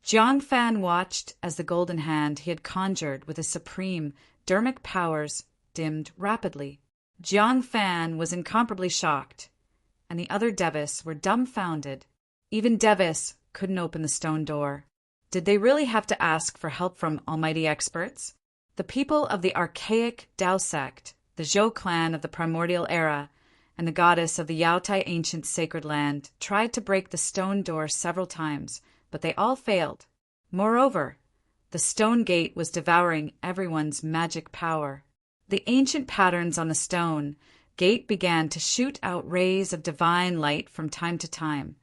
[SPEAKER 1] Jiang Fan watched as the golden hand he had conjured with his supreme dermic powers dimmed rapidly. Jiang Fan was incomparably shocked, and the other Devis were dumbfounded. Even Devis couldn't open the stone door. Did they really have to ask for help from almighty experts? The people of the archaic Tao sect, the Zhou clan of the primordial era, and the goddess of the Yaotai ancient sacred land tried to break the stone door several times, but they all failed. Moreover, the stone gate was devouring everyone's magic power. The ancient patterns on the stone gate began to shoot out rays of divine light from time to time,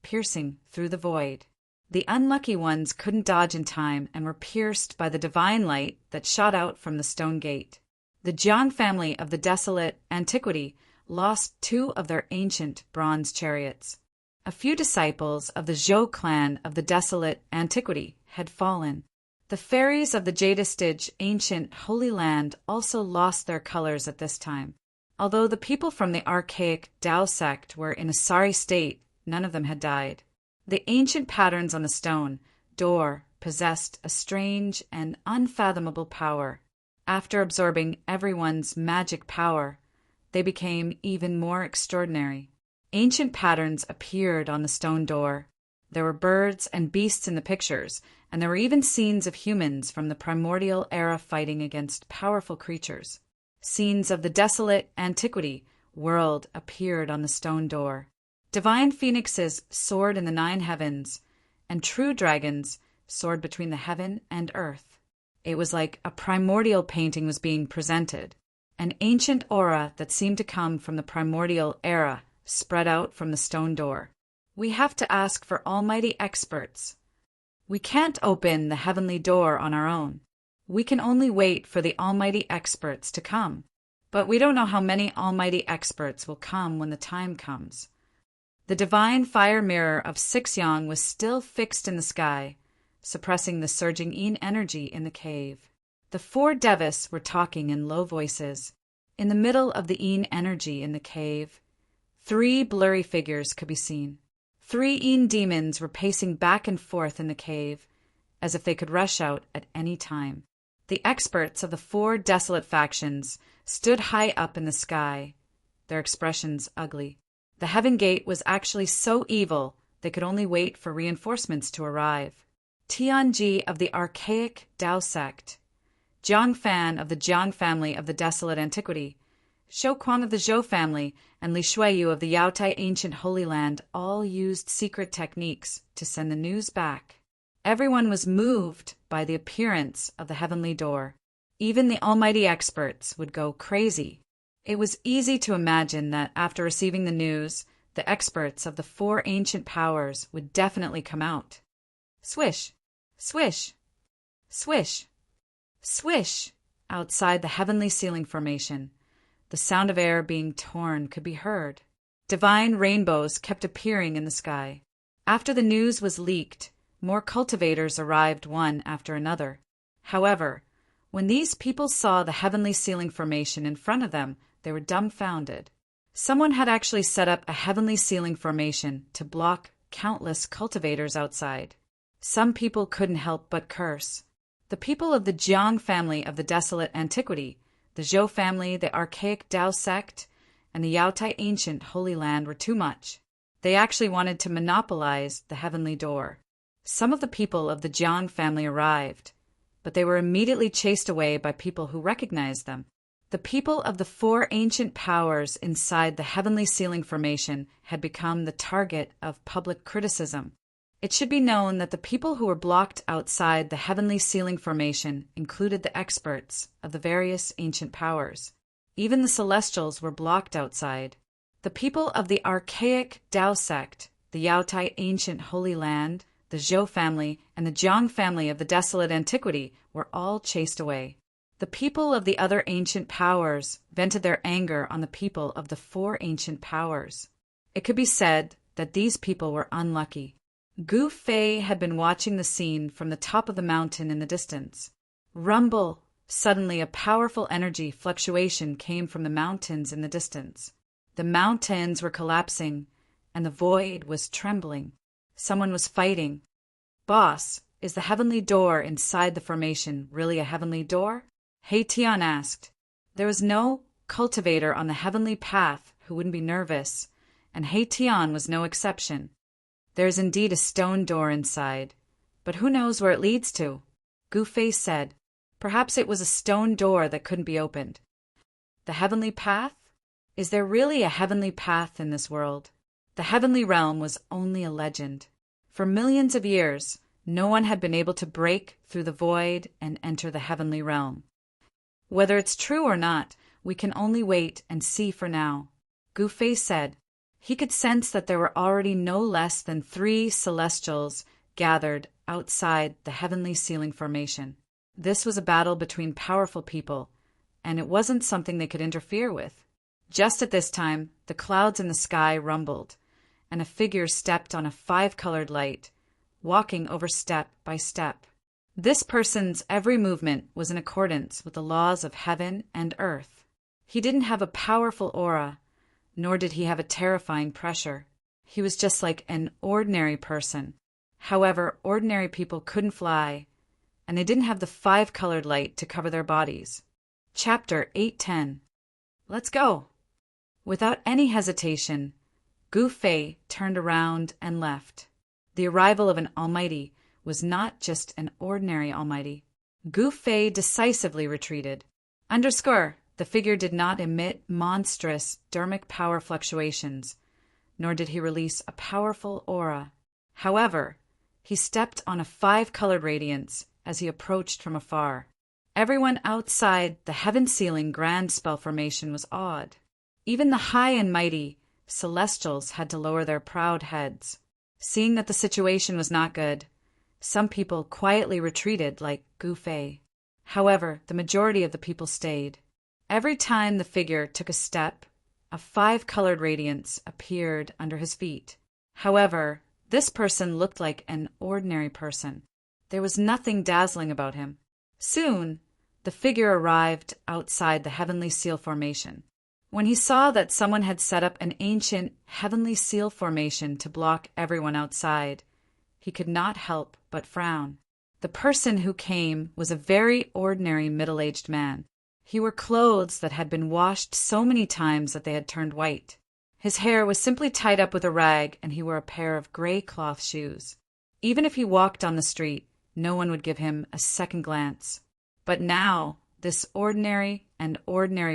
[SPEAKER 1] piercing through the void. The unlucky ones couldn't dodge in time and were pierced by the divine light that shot out from the stone gate. The Jiang family of the desolate antiquity lost 2 of their ancient bronze chariots. A few disciples of the Zhou clan of the desolate antiquity had fallen. The fairies of the Jadistage ancient holy land also lost their colors at this time. Although the people from the archaic Tao sect were in a sorry state, none of them had died. The ancient patterns on the stone door possessed a strange and unfathomable power. After absorbing everyone's magic power, they became even more extraordinary. Ancient patterns appeared on the stone door. There were birds and beasts in the pictures, and there were even scenes of humans from the primordial era fighting against powerful creatures. Scenes of the desolate antiquity world appeared on the stone door. Divine phoenixes soared in the 9 heavens, and true dragons soared between the heaven and earth. It was like a primordial painting was being presented. An ancient aura that seemed to come from the primordial era spread out from the stone door. We have to ask for almighty experts. We can't open the heavenly door on our own. We can only wait for the almighty experts to come. But we don't know how many almighty experts will come when the time comes. The divine fire mirror of Sixyang was still fixed in the sky, suppressing the surging yin energy in the cave. The 4 Devis were talking in low voices. In the middle of the yin energy in the cave, 3 blurry figures could be seen. 3 yin demons were pacing back and forth in the cave, as if they could rush out at any time. The experts of the 4 desolate factions stood high up in the sky, their expressions ugly. The heaven gate was actually so evil they could only wait for reinforcements to arrive. Tianji of the archaic Tao sect, Jiang Fan of the Jiang family of the desolate antiquity, Shou Quan of the Zhou family, and Li Shuiyu of the Yaotai ancient holy land all used secret techniques to send the news back. Everyone was moved by the appearance of the heavenly door. Even the almighty experts would go crazy. It was easy to imagine that after receiving the news, the experts of the 4 ancient powers would definitely come out. Swish, swish, swish, swish, outside the heavenly ceiling formation. The sound of air being torn could be heard. Divine rainbows kept appearing in the sky. After the news was leaked, more cultivators arrived one after another. However, when these people saw the heavenly ceiling formation in front of them, they were dumbfounded. Someone had actually set up a heavenly ceiling formation to block countless cultivators outside. Some people couldn't help but curse. The people of the Jiang family of the desolate antiquity, the Zhou family, the archaic Tao sect, and the Yaotai ancient Holy Land were too much. They actually wanted to monopolize the heavenly door. Some of the people of the Jiang family arrived, but they were immediately chased away by people who recognized them. The people of the four ancient powers inside the heavenly ceiling formation had become the target of public criticism. It should be known that the people who were blocked outside the heavenly ceiling formation included the experts of the various ancient powers. Even the celestials were blocked outside. The people of the archaic Tao sect, the Yaotai ancient Holy Land, the Zhou family, and the Jiang family of the desolate antiquity were all chased away. The people of the other ancient powers vented their anger on the people of the four ancient powers. It could be said that these people were unlucky. Gu Fei had been watching the scene from the top of the mountain in the distance. Rumble! Suddenly a powerful energy fluctuation came from the mountains in the distance. The mountains were collapsing, and the void was trembling. Someone was fighting. Boss, is the heavenly door inside the formation really a heavenly door? He Tian asked. There was no cultivator on the heavenly path who wouldn't be nervous, and He Tian was no exception. There is indeed a stone door inside, but who knows where it leads to? Gu Fei said. Perhaps it was a stone door that couldn't be opened. The heavenly path? Is there really a heavenly path in this world? The heavenly realm was only a legend. For millions of years, no one had been able to break through the void and enter the heavenly realm. Whether it's true or not, we can only wait and see for now. Gu Fei said. He could sense that there were already no less than 3 celestials gathered outside the heavenly ceiling formation. This was a battle between powerful people, and it wasn't something they could interfere with. Just at this time, the clouds in the sky rumbled, and a figure stepped on a 5-colored light, walking over step by step. This person's every movement was in accordance with the laws of heaven and earth. He didn't have a powerful aura, nor did he have a terrifying pressure. He was just like an ordinary person. However, ordinary people couldn't fly, and they didn't have the 5-colored light to cover their bodies. Chapter 810. Let's go. Without any hesitation, Gu Fei turned around and left. The arrival of an almighty was not just an ordinary almighty. Gu Fei decisively retreated. The figure did not emit monstrous dermic power fluctuations, nor did he release a powerful aura. However, he stepped on a 5-colored radiance as he approached from afar. Everyone outside the heaven-sealing grand spell formation was awed. Even the high and mighty celestials had to lower their proud heads. Seeing that the situation was not good, some people quietly retreated like Gu Fei. However, the majority of the people stayed. Every time the figure took a step, a 5-colored radiance appeared under his feet. However, this person looked like an ordinary person. There was nothing dazzling about him. Soon, the figure arrived outside the heavenly seal formation. When he saw that someone had set up an ancient heavenly seal formation to block everyone outside, he could not help but frown. The person who came was a very ordinary middle-aged man. He wore clothes that had been washed so many times that they had turned white. His hair was simply tied up with a rag, and he wore a pair of gray cloth shoes. Even if he walked on the street, no one would give him a second glance. But now, this ordinary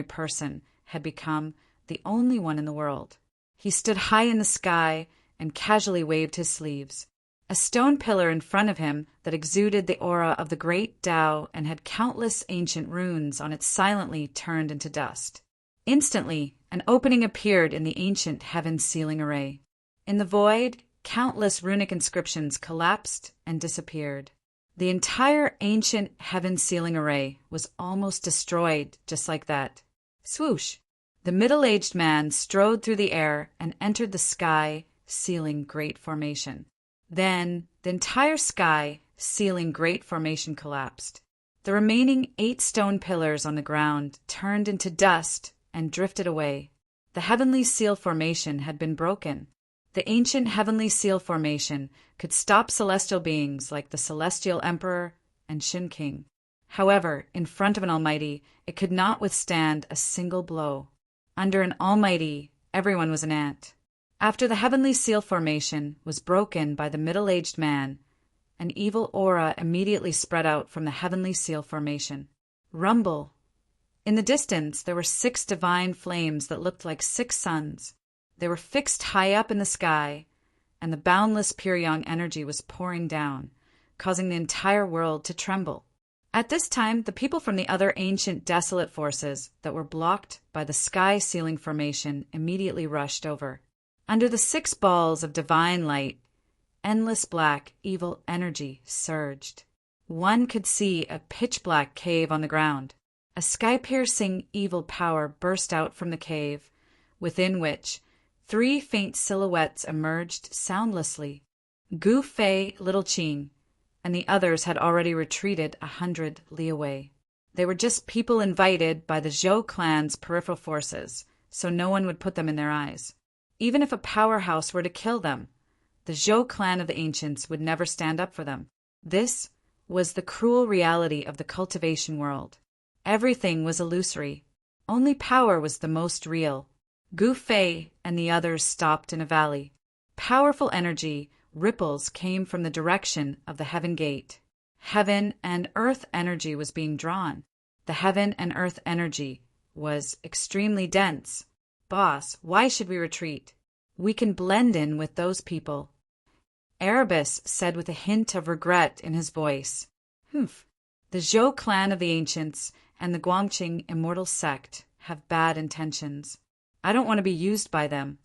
[SPEAKER 1] person had become the only one in the world. He stood high in the sky and casually waved his sleeves. A stone pillar in front of him that exuded the aura of the great Tao and had countless ancient runes on it silently turned into dust. Instantly, an opening appeared in the ancient heaven-sealing array. In the void, countless runic inscriptions collapsed and disappeared. The entire ancient heaven-sealing array was almost destroyed just like that. Swoosh! The middle-aged man strode through the air and entered the sky, sealing great formation. Then the entire sky, sealing great formation, collapsed. The remaining 8 stone pillars on the ground turned into dust and drifted away. The heavenly seal formation had been broken. The ancient heavenly seal formation could stop celestial beings like the Celestial Emperor and Shin King. However, in front of an Almighty, it could not withstand a single blow. Under an Almighty, everyone was an ant. After the heavenly seal formation was broken by the middle-aged man, an evil aura immediately spread out from the heavenly seal formation. Rumble! In the distance, there were 6 divine flames that looked like 6 suns. They were fixed high up in the sky, and the boundless pure yang energy was pouring down, causing the entire world to tremble. At this time, the people from the other ancient desolate forces that were blocked by the sky-sealing formation immediately rushed over. Under the 6 balls of divine light, endless black, evil energy surged. One could see a pitch-black cave on the ground. A sky-piercing evil power burst out from the cave, within which 3 faint silhouettes emerged soundlessly. Gu Fei, Little Qing, and the others had already retreated 100 li away. They were just people invited by the Zhou clan's peripheral forces, so no one would put them in their eyes. Even if a powerhouse were to kill them, the Zhou clan of the ancients would never stand up for them. This was the cruel reality of the cultivation world. Everything was illusory. Only power was the most real. Gu Fei and the others stopped in a valley. Powerful energy, ripples came from the direction of the heaven gate. Heaven and earth energy was being drawn. The heaven and earth energy was extremely dense. Boss, why should we retreat? We can blend in with those people. Erebus said with a hint of regret in his voice. Humph. The Zhou clan of the ancients and the Guangqing immortal sect have bad intentions. I don't want to be used by them.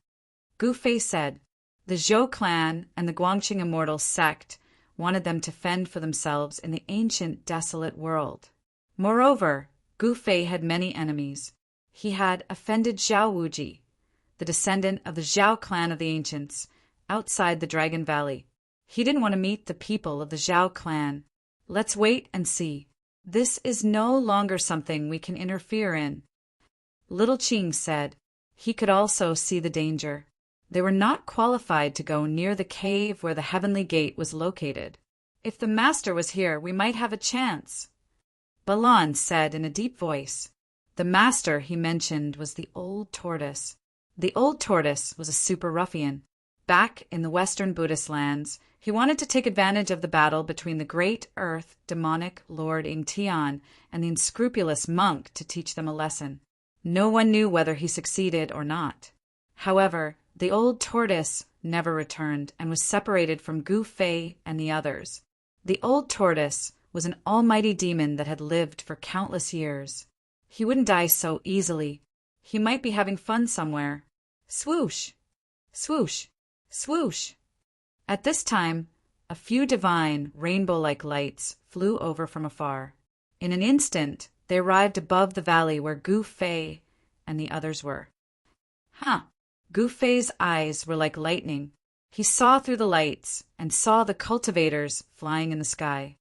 [SPEAKER 1] Gu Fei said. The Zhou clan and the Guangqing immortal sect wanted them to fend for themselves in the ancient desolate world. Moreover, Gu Fei had many enemies. He had offended Zhao Wuji, the descendant of the Zhao clan of the ancients, outside the Dragon Valley. He didn't want to meet the people of the Zhao clan. Let's wait and see. This is no longer something we can interfere in. Little Qing said. He could also see the danger. They were not qualified to go near the cave where the heavenly gate was located. If the master was here, we might have a chance. Balan said in a deep voice. The master he mentioned was the old tortoise. The old tortoise was a super ruffian. Back in the Western Buddhist lands, he wanted to take advantage of the battle between the great earth demonic Lord Ingtian and the unscrupulous monk to teach them a lesson. No one knew whether he succeeded or not. However, the old tortoise never returned and was separated from Gu Fei and the others. The old tortoise was an almighty demon that had lived for countless years. He wouldn't die so easily. He might be having fun somewhere. Swoosh! Swoosh! Swoosh! At this time, a few divine, rainbow-like lights flew over from afar. In an instant, they arrived above the valley where Gu Fei and the others were. Huh! Gu Fei's eyes were like lightning. He saw through the lights and saw the cultivators flying in the sky.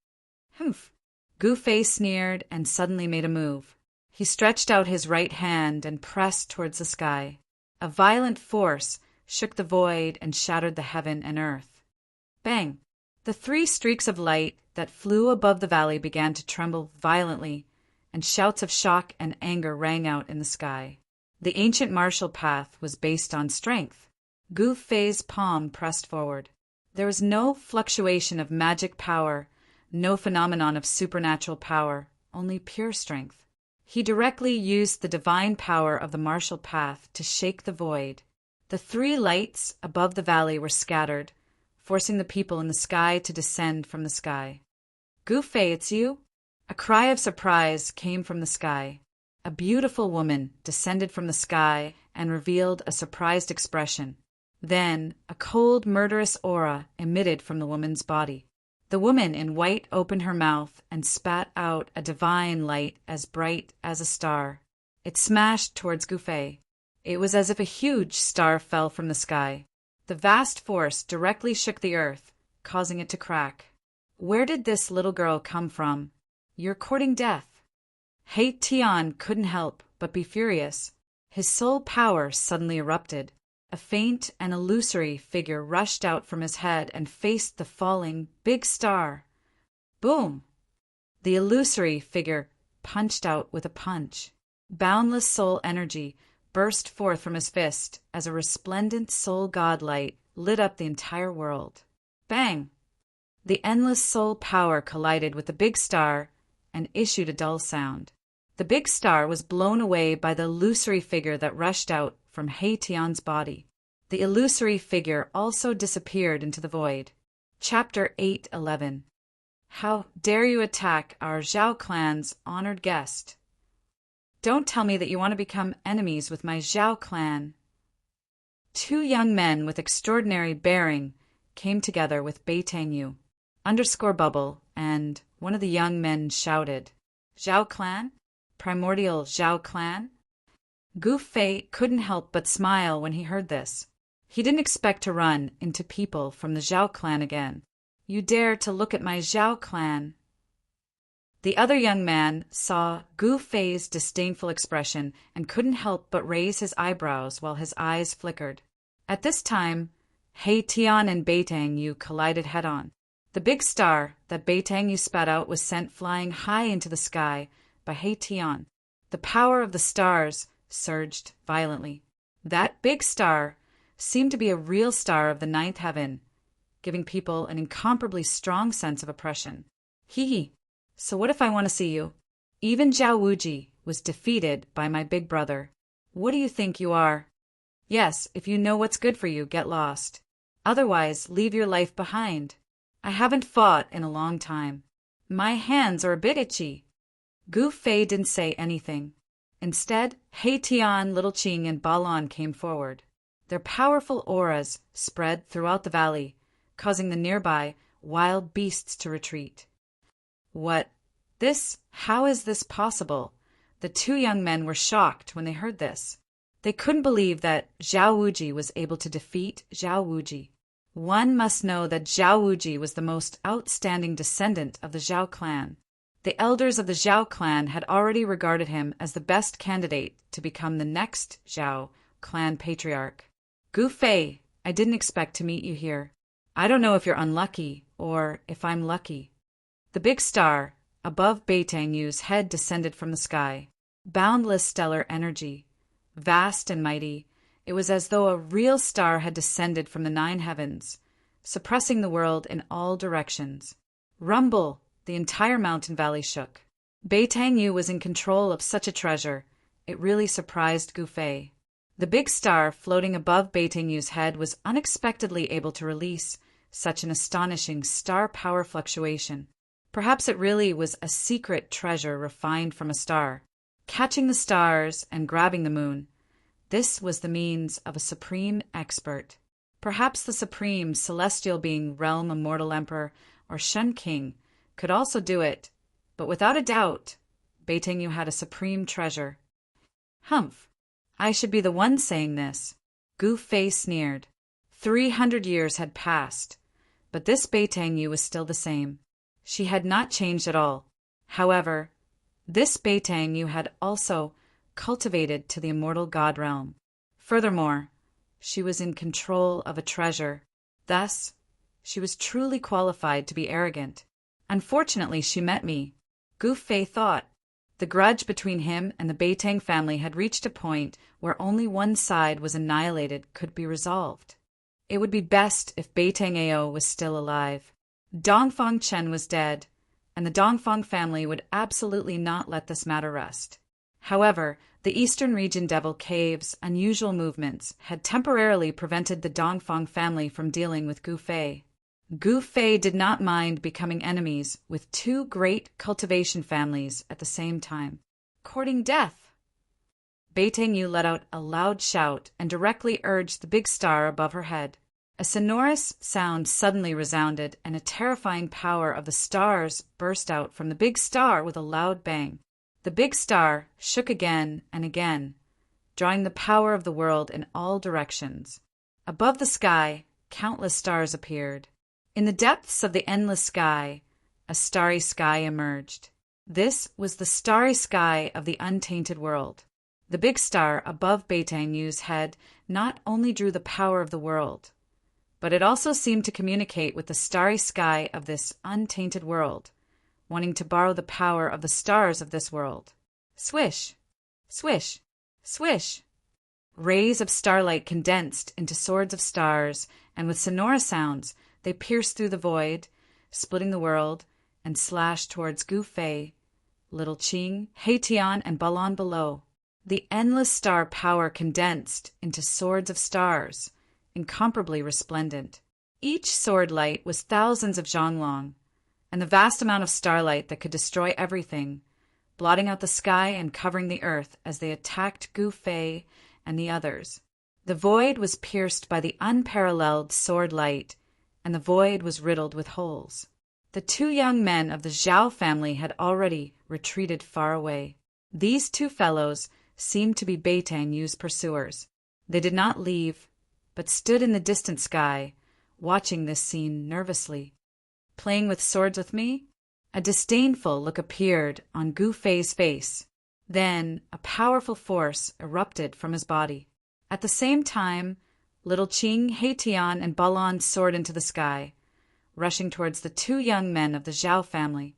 [SPEAKER 1] Humph! Gu Fei sneered and suddenly made a move. He stretched out his right hand and pressed towards the sky. A violent force shook the void and shattered the heaven and earth. Bang! The 3 streaks of light that flew above the valley began to tremble violently, and shouts of shock and anger rang out in the sky. The ancient martial path was based on strength. Gu Fei's palm pressed forward. There was no fluctuation of magic power, no phenomenon of supernatural power, only pure strength. He directly used the divine power of the martial path to shake the void. The 3 lights above the valley were scattered, forcing the people in the sky to descend from the sky. Gu Fei, it's you? A cry of surprise came from the sky. A beautiful woman descended from the sky and revealed a surprised expression. Then a cold, murderous aura emitted from the woman's body. The woman in white opened her mouth and spat out a divine light as bright as a star. It smashed towards Gu Fei. It was as if a huge star fell from the sky. The vast force directly shook the earth, causing it to crack. Where did this little girl come from? You're courting death. He Tian couldn't help but be furious. His soul power suddenly erupted. A faint and illusory figure rushed out from his head and faced the falling big star. Boom! The illusory figure punched out with a punch. Boundless soul energy burst forth from his fist as a resplendent soul god light lit up the entire world. Bang! The endless soul power collided with the big star and issued a dull sound. The big star was blown away by the illusory figure that rushed out from He Tian's body. The illusory figure also disappeared into the void. Chapter 8:11. How dare you attack our Zhao clan's honored guest? Don't tell me that you want to become enemies with my Zhao clan. Two young men with extraordinary bearing came together with Beitangyu, _bubble, and one of the young men shouted, Zhao clan? Primordial Zhao clan? Gu Fei couldn't help but smile when he heard this. He didn't expect to run into people from the Zhao clan again. You dare to look at my Zhao clan? The other young man saw Gu Fei's disdainful expression and couldn't help but raise his eyebrows while his eyes flickered. At this time, He Tian and Beitangyu collided head-on. The big star that Beitangyu spat out was sent flying high into the sky by He Tian. The power of the stars surged violently. That big star seemed to be a real star of the ninth heaven, giving people an incomparably strong sense of oppression. Hee. So what if I want to see you? Even Zhao Wuji was defeated by my big brother. What do you think you are? Yes, if you know what's good for you, get lost. Otherwise, leave your life behind. I haven't fought in a long time. My hands are a bit itchy. Gu Fei didn't say anything. Instead, He Tian, Little Qing, and Balon came forward. Their powerful auras spread throughout the valley, causing the nearby wild beasts to retreat. How is this possible? The two young men were shocked when they heard this. They couldn't believe that Zhao Wuji was able to defeat Zhao Wuji. One must know that Zhao Wuji was the most outstanding descendant of the Zhao clan. The elders of the Zhao clan had already regarded him as the best candidate to become the next Zhao clan patriarch. Gu Fei, I didn't expect to meet you here. I don't know if you're unlucky or if I'm lucky. The big star above Beitangyu's head descended from the sky. Boundless stellar energy. Vast and mighty, it was as though a real star had descended from the nine heavens, suppressing the world in all directions. Rumble! The entire mountain valley shook. Beitangyu was in control of such a treasure. It really surprised Gu Fei. The big star floating above Beitangyu's head was unexpectedly able to release such an astonishing star power fluctuation. Perhaps it really was a secret treasure refined from a star. Catching the stars and grabbing the moon, this was the means of a supreme expert. Perhaps the supreme celestial being Realm Immortal Emperor or Shen King could also do it, but without a doubt, Beitangyu had a supreme treasure. Humph! I should be the one saying this. Gu Fei sneered. 300 years had passed, but this Beitangyu was still the same. She had not changed at all. However, this Beitangyu had also cultivated to the immortal god realm. Furthermore, she was in control of a treasure. Thus, she was truly qualified to be arrogant. Unfortunately, she met me. Gu Fei thought. The grudge between him and the Beitang family had reached a point where only one side was annihilated could be resolved. It would be best if Beitang Ao was still alive. Dongfang Chen was dead, and the Dongfang family would absolutely not let this matter rest. However, the Eastern Region Devil Cave's unusual movements had temporarily prevented the Dongfang family from dealing with Gu Fei. Gu Fei did not mind becoming enemies with two great cultivation families at the same time. Courting death! Beitangyu let out a loud shout and directly urged the big star above her head. A sonorous sound suddenly resounded, and a terrifying power of the stars burst out from the big star with a loud bang. The big star shook again and again, drawing the power of the world in all directions. Above the sky, countless stars appeared. In the depths of the endless sky, a starry sky emerged. This was the starry sky of the untainted world. The big star above Beitang-Yu's head not only drew the power of the world, but it also seemed to communicate with the starry sky of this untainted world, wanting to borrow the power of the stars of this world. Swish, swish, swish. Rays of starlight condensed into swords of stars, and with sonorous sounds, they pierced through the void, splitting the world, and slashed towards Gu Fei, Little Qing, Haitian, and Balan below. The endless star power condensed into swords of stars, incomparably resplendent. Each sword light was thousands of zhang long, and the vast amount of starlight that could destroy everything, blotting out the sky and covering the earth as they attacked Gu Fei and the others. The void was pierced by the unparalleled sword light, and the void was riddled with holes. The two young men of the Zhao family had already retreated far away. These two fellows seemed to be Beitang-Yu's pursuers. They did not leave, but stood in the distant sky, watching this scene nervously. Playing with swords with me? A disdainful look appeared on Gu Fei's face. Then a powerful force erupted from his body. At the same time, Little Qing, Haitian, and Balan soared into the sky, rushing towards the two young men of the Zhao family.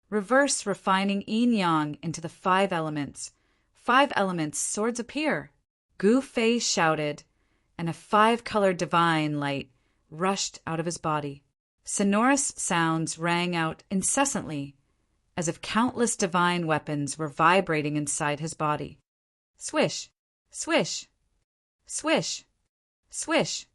[SPEAKER 1] Reverse refining yin-yang into the 5 elements. 5 elements, swords appear. Gu Fei shouted, and a 5-colored divine light rushed out of his body. Sonorous sounds rang out incessantly, as if countless divine weapons were vibrating inside his body. Swish, swish, swish, swish.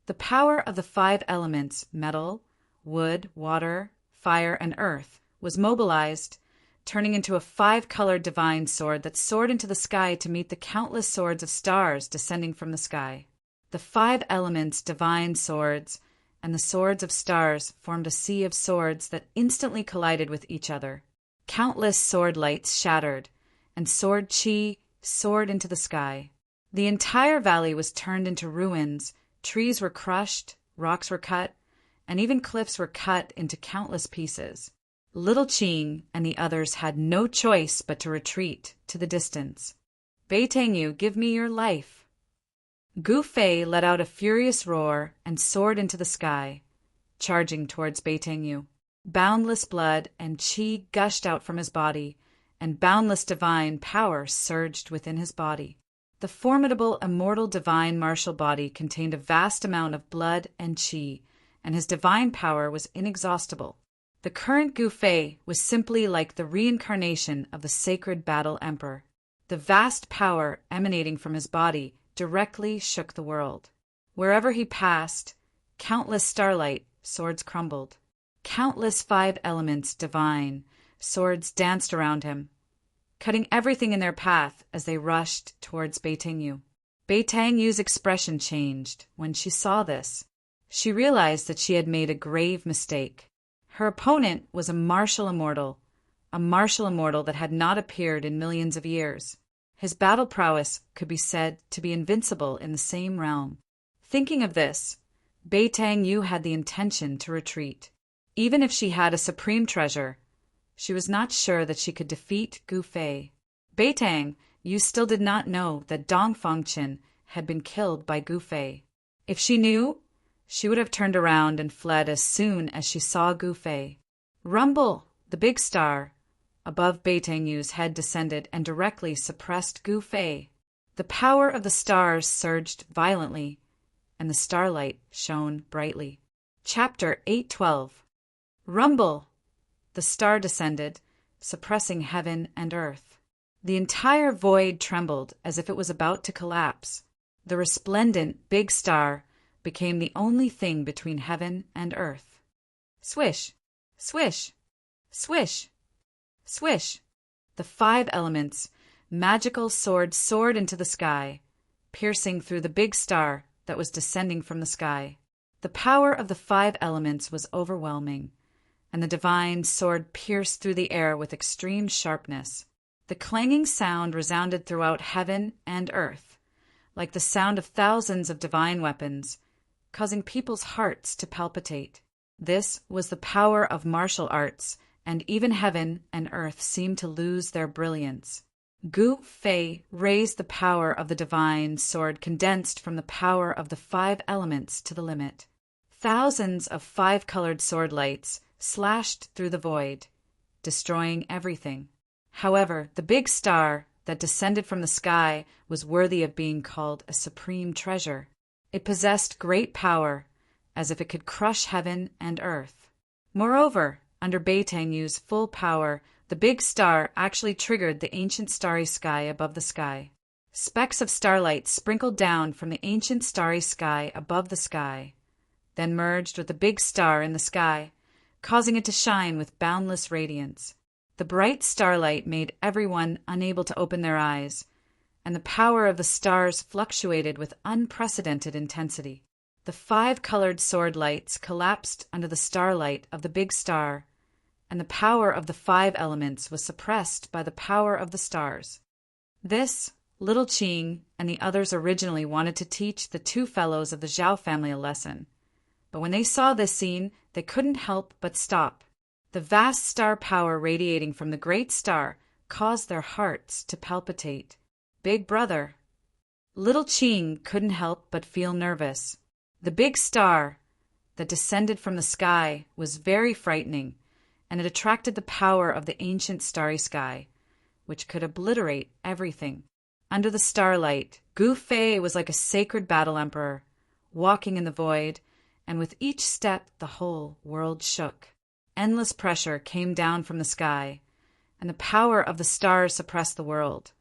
[SPEAKER 1] The power of the 5 elements, metal, wood, water, fire, and earth, was mobilized, turning into a 5-colored divine sword that soared into the sky to meet the countless swords of stars descending from the sky. The 5 elements' divine swords and the swords of stars formed a sea of swords that instantly collided with each other. Countless sword lights shattered, and sword chi soared into the sky. The entire valley was turned into ruins, trees were crushed, rocks were cut, and even cliffs were cut into countless pieces. Little Qing and the others had no choice but to retreat to the distance. Beitang-Yu, give me your life. Gu Fei let out a furious roar and soared into the sky, charging towards Beitang-Yu. Boundless blood and qi gushed out from his body, and boundless divine power surged within his body. The formidable, immortal divine martial body contained a vast amount of blood and qi, and his divine power was inexhaustible. The current Gu Fei was simply like the reincarnation of the sacred battle emperor. The vast power emanating from his body directly shook the world. Wherever he passed, countless starlight swords crumbled. Countless 5 elements divine swords danced around him, cutting everything in their path as they rushed towards Beitang-Yu. Beitang-Yu's expression changed when she saw this. She realized that she had made a grave mistake. Her opponent was a martial immortal that had not appeared in millions of years. His battle prowess could be said to be invincible in the same realm. Thinking of this, Beitang-Yu had the intention to retreat. Even if she had a supreme treasure, she was not sure that she could defeat Gu Fei. Beitang-Yu still did not know that Dong Fangchen had been killed by Gu Fei. If she knew, she would have turned around and fled as soon as she saw Gu Fei. Rumble, the big star, above Beitang-Yu's head descended and directly suppressed Gu Fei. The power of the stars surged violently, and the starlight shone brightly. Chapter 812. Rumble! The star descended, suppressing heaven and earth. The entire void trembled as if it was about to collapse. The resplendent big star became the only thing between heaven and earth. Swish, swish, swish, swish. The 5 elements, magical swords soared into the sky, piercing through the big star that was descending from the sky. The power of the 5 elements was overwhelming, and the divine sword pierced through the air with extreme sharpness. The clanging sound resounded throughout heaven and earth, like the sound of thousands of divine weapons, causing people's hearts to palpitate. This was the power of martial arts, and even heaven and earth seemed to lose their brilliance. Gu Fei raised the power of the divine sword condensed from the power of the 5 elements to the limit. Thousands of 5-colored sword lights slashed through the void, destroying everything. However, the big star that descended from the sky was worthy of being called a supreme treasure. It possessed great power, as if it could crush heaven and earth. Moreover, under Beitanyu's full power, the big star actually triggered the ancient starry sky above the sky. Specks of starlight sprinkled down from the ancient starry sky above the sky, then merged with the big star in the sky, causing it to shine with boundless radiance. The bright starlight made everyone unable to open their eyes, and the power of the stars fluctuated with unprecedented intensity. The 5-colored sword lights collapsed under the starlight of the big star, and the power of the 5 elements was suppressed by the power of the stars. This, Little Qing and the others originally wanted to teach the 2 fellows of the Zhao family a lesson, but when they saw this scene, they couldn't help but stop. The vast star power radiating from the great star caused their hearts to palpitate. Big brother. Little Qing couldn't help but feel nervous. The big star that descended from the sky was very frightening, and it attracted the power of the ancient starry sky, which could obliterate everything. Under the starlight, Gu Fei was like a sacred battle emperor, walking in the void, and with each step the whole world shook. Endless pressure came down from the sky, and the power of the stars suppressed the world.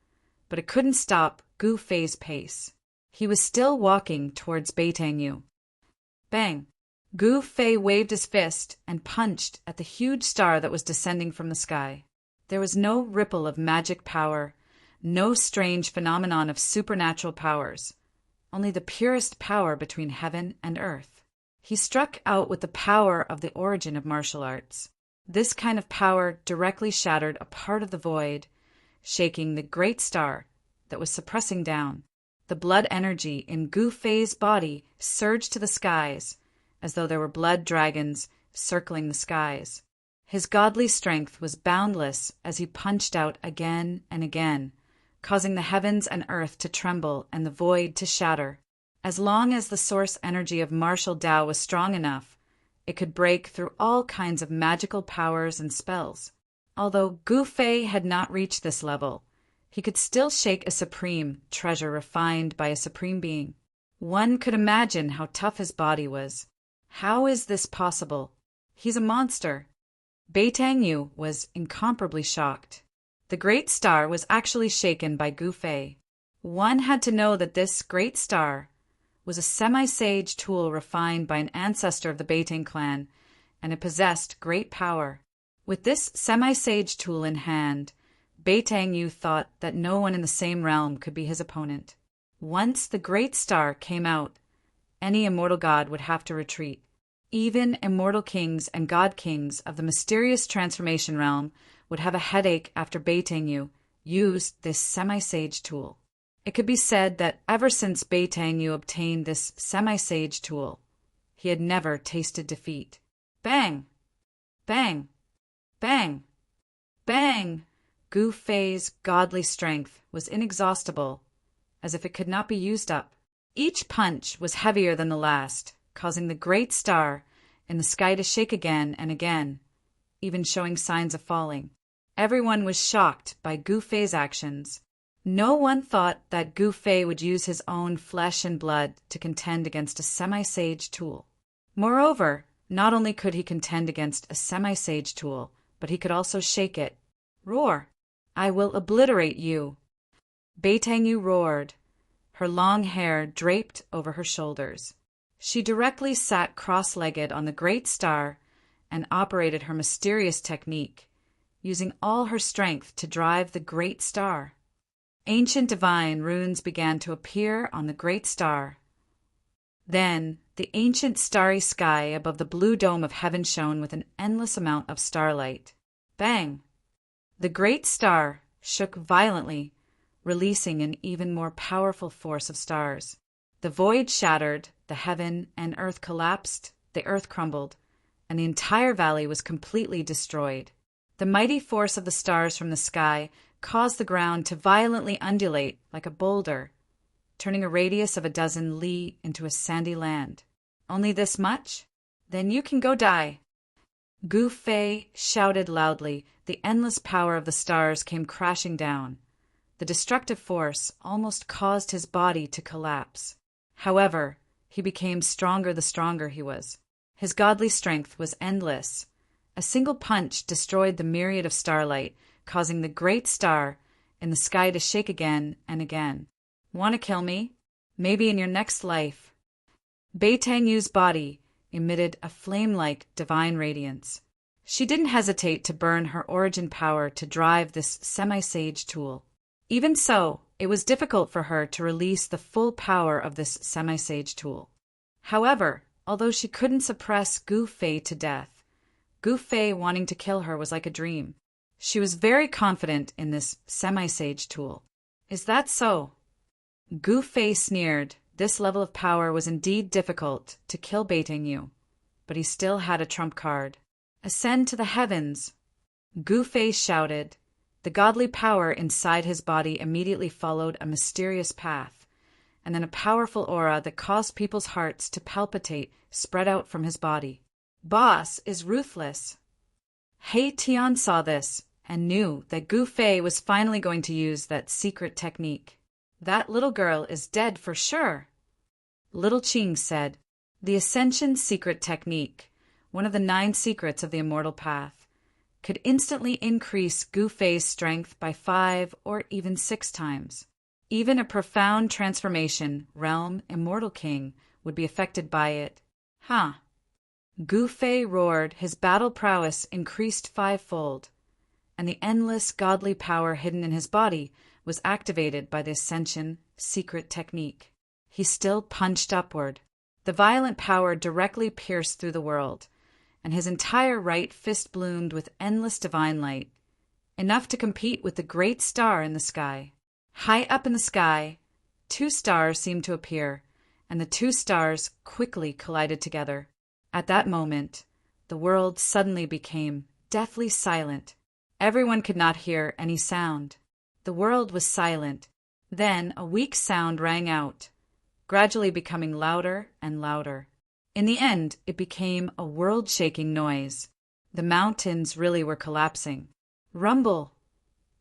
[SPEAKER 1] But it couldn't stop Gu Fei's pace. He was still walking towards Beitanyu. Bang! Gu Fei waved his fist and punched at the huge star that was descending from the sky. There was no ripple of magic power, no strange phenomenon of supernatural powers, only the purest power between heaven and earth. He struck out with the power of the origin of martial arts. This kind of power directly shattered a part of the void, shaking the great star that was suppressing down. The blood energy in Gu Fei's body surged to the skies, as though there were blood dragons circling the skies. His godly strength was boundless as he punched out again and again, causing the heavens and earth to tremble and the void to shatter. As long as the source energy of martial Tao was strong enough, it could break through all kinds of magical powers and spells. Although Gu Fei had not reached this level, he could still shake a supreme treasure refined by a supreme being. One could imagine how tough his body was. How is this possible? He's a monster. Beitanyu was incomparably shocked. The great star was actually shaken by Gu Fei. One had to know that this great star was a semi-sage tool refined by an ancestor of the Beitang clan, and it possessed great power. With this semi-sage tool in hand, Beitanyu thought that no one in the same realm could be his opponent. Once the great star came out, any immortal god would have to retreat. Even immortal kings and god kings of the mysterious transformation realm would have a headache after Beitanyu used this semi-sage tool. It could be said that ever since Beitanyu obtained this semi-sage tool, he had never tasted defeat. Bang! Bang! Bang! Bang! Gu Fei's godly strength was inexhaustible, as if it could not be used up. Each punch was heavier than the last, causing the great star in the sky to shake again and again, even showing signs of falling. Everyone was shocked by Gu Fei's actions. No one thought that Gu Fei would use his own flesh and blood to contend against a semi-sage tool. Moreover, not only could he contend against a semi-sage tool, but he could also shake it. Roar! I will obliterate you! Beitanyu roared, her long hair draped over her shoulders. She directly sat cross-legged on the great star and operated her mysterious technique, using all her strength to drive the great star. Ancient divine runes began to appear on the great star. Then the ancient starry sky above the blue dome of heaven shone with an endless amount of starlight. Bang! The great star shook violently, releasing an even more powerful force of stars. The void shattered, the heaven and earth collapsed, the earth crumbled, and the entire valley was completely destroyed. The mighty force of the stars from the sky caused the ground to violently undulate like a boulder, turning a radius of 12 li into a sandy land. Only this much? Then you can go die. Gu Fei shouted loudly. The endless power of the stars came crashing down. The destructive force almost caused his body to collapse. However, he became stronger the stronger he was. His godly strength was endless. A single punch destroyed the myriad of starlight, causing the great star in the sky to shake again and again. Want to kill me? Maybe in your next life. Bei Tangyu's body emitted a flame-like divine radiance. She didn't hesitate to burn her origin power to drive this semi-sage tool. Even so, it was difficult for her to release the full power of this semi-sage tool. However, although she couldn't suppress Gu Fei to death, Gu Fei wanting to kill her was like a dream. She was very confident in this semi-sage tool. Is that so? Gu Fei sneered. This level of power was indeed difficult to kill Bei Tangyu, but he still had a trump card. Ascend to the heavens! Gu Fei shouted. The godly power inside his body immediately followed a mysterious path, and then a powerful aura that caused people's hearts to palpitate spread out from his body. Boss is ruthless. Hei Tian saw this and knew that Gu Fei was finally going to use that secret technique. That little girl is dead for sure. Little Qing said, the Ascension secret technique, one of the 9 secrets of the immortal path, could instantly increase Gu Fei's strength by 5 or even 6 times. Even a profound transformation, realm, immortal king, would be affected by it. Huh. Gu Fei roared, his battle prowess increased 5-fold, and the endless godly power hidden in his body was activated by the Ascension secret technique. He still punched upward. The violent power directly pierced through the world, and his entire right fist bloomed with endless divine light, enough to compete with the great star in the sky. High up in the sky, 2 stars seemed to appear, and the 2 stars quickly collided together. At that moment, the world suddenly became deathly silent. Everyone could not hear any sound. The world was silent. Then a weak sound rang out, gradually becoming louder and louder. In the end, it became a world-shaking noise. The mountains really were collapsing. Rumble!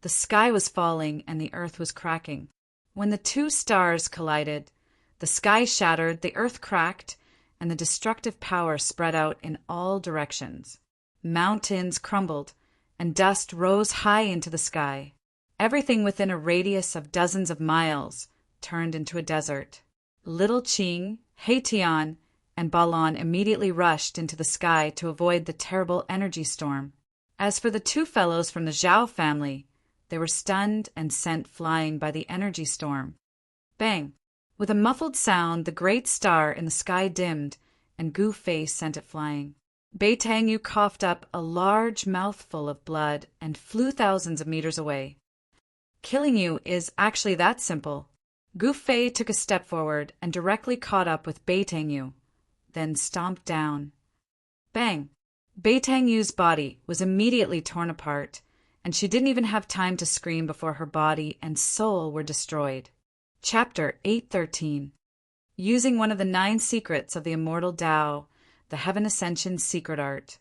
[SPEAKER 1] The sky was falling and the earth was cracking. When the 2 stars collided, the sky shattered, the earth cracked, and the destructive power spread out in all directions. Mountains crumbled, and dust rose high into the sky. Everything within a radius of dozens of miles turned into a desert. Little Qing, Hei Tian, and Balan immediately rushed into the sky to avoid the terrible energy storm. As for the 2 fellows from the Zhao family, they were stunned and sent flying by the energy storm. Bang! With a muffled sound, the great star in the sky dimmed, and Gu Fei sent it flying. Bei Tangyu coughed up a large mouthful of blood and flew thousands of meters away. Killing you is actually that simple. Gu Fei took a step forward and directly caught up with Bei Tangyu, then stomped down. Bang! Bei Tangyu's body was immediately torn apart, and she didn't even have time to scream before her body and soul were destroyed. Chapter 813. Using one of the 9 secrets of the immortal Tao, the Heaven Ascension secret art,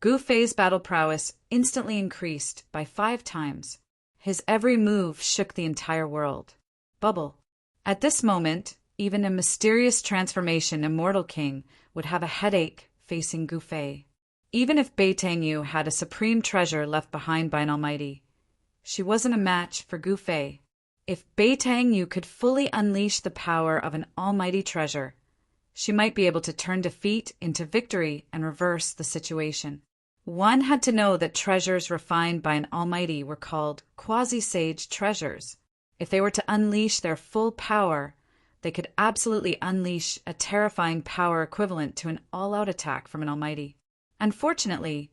[SPEAKER 1] Gu Fei's battle prowess instantly increased by 5 times. His every move shook the entire world. Bubble. At this moment, even a mysterious transformation immortal king would have a headache facing Gu Fei. Even if Bei Tangyu had a supreme treasure left behind by an almighty, she wasn't a match for Gu Fei. If Bei Tangyu could fully unleash the power of an almighty treasure, she might be able to turn defeat into victory and reverse the situation. One had to know that treasures refined by an almighty were called quasi-sage treasures. If they were to unleash their full power, they could absolutely unleash a terrifying power equivalent to an all-out attack from an almighty. Unfortunately,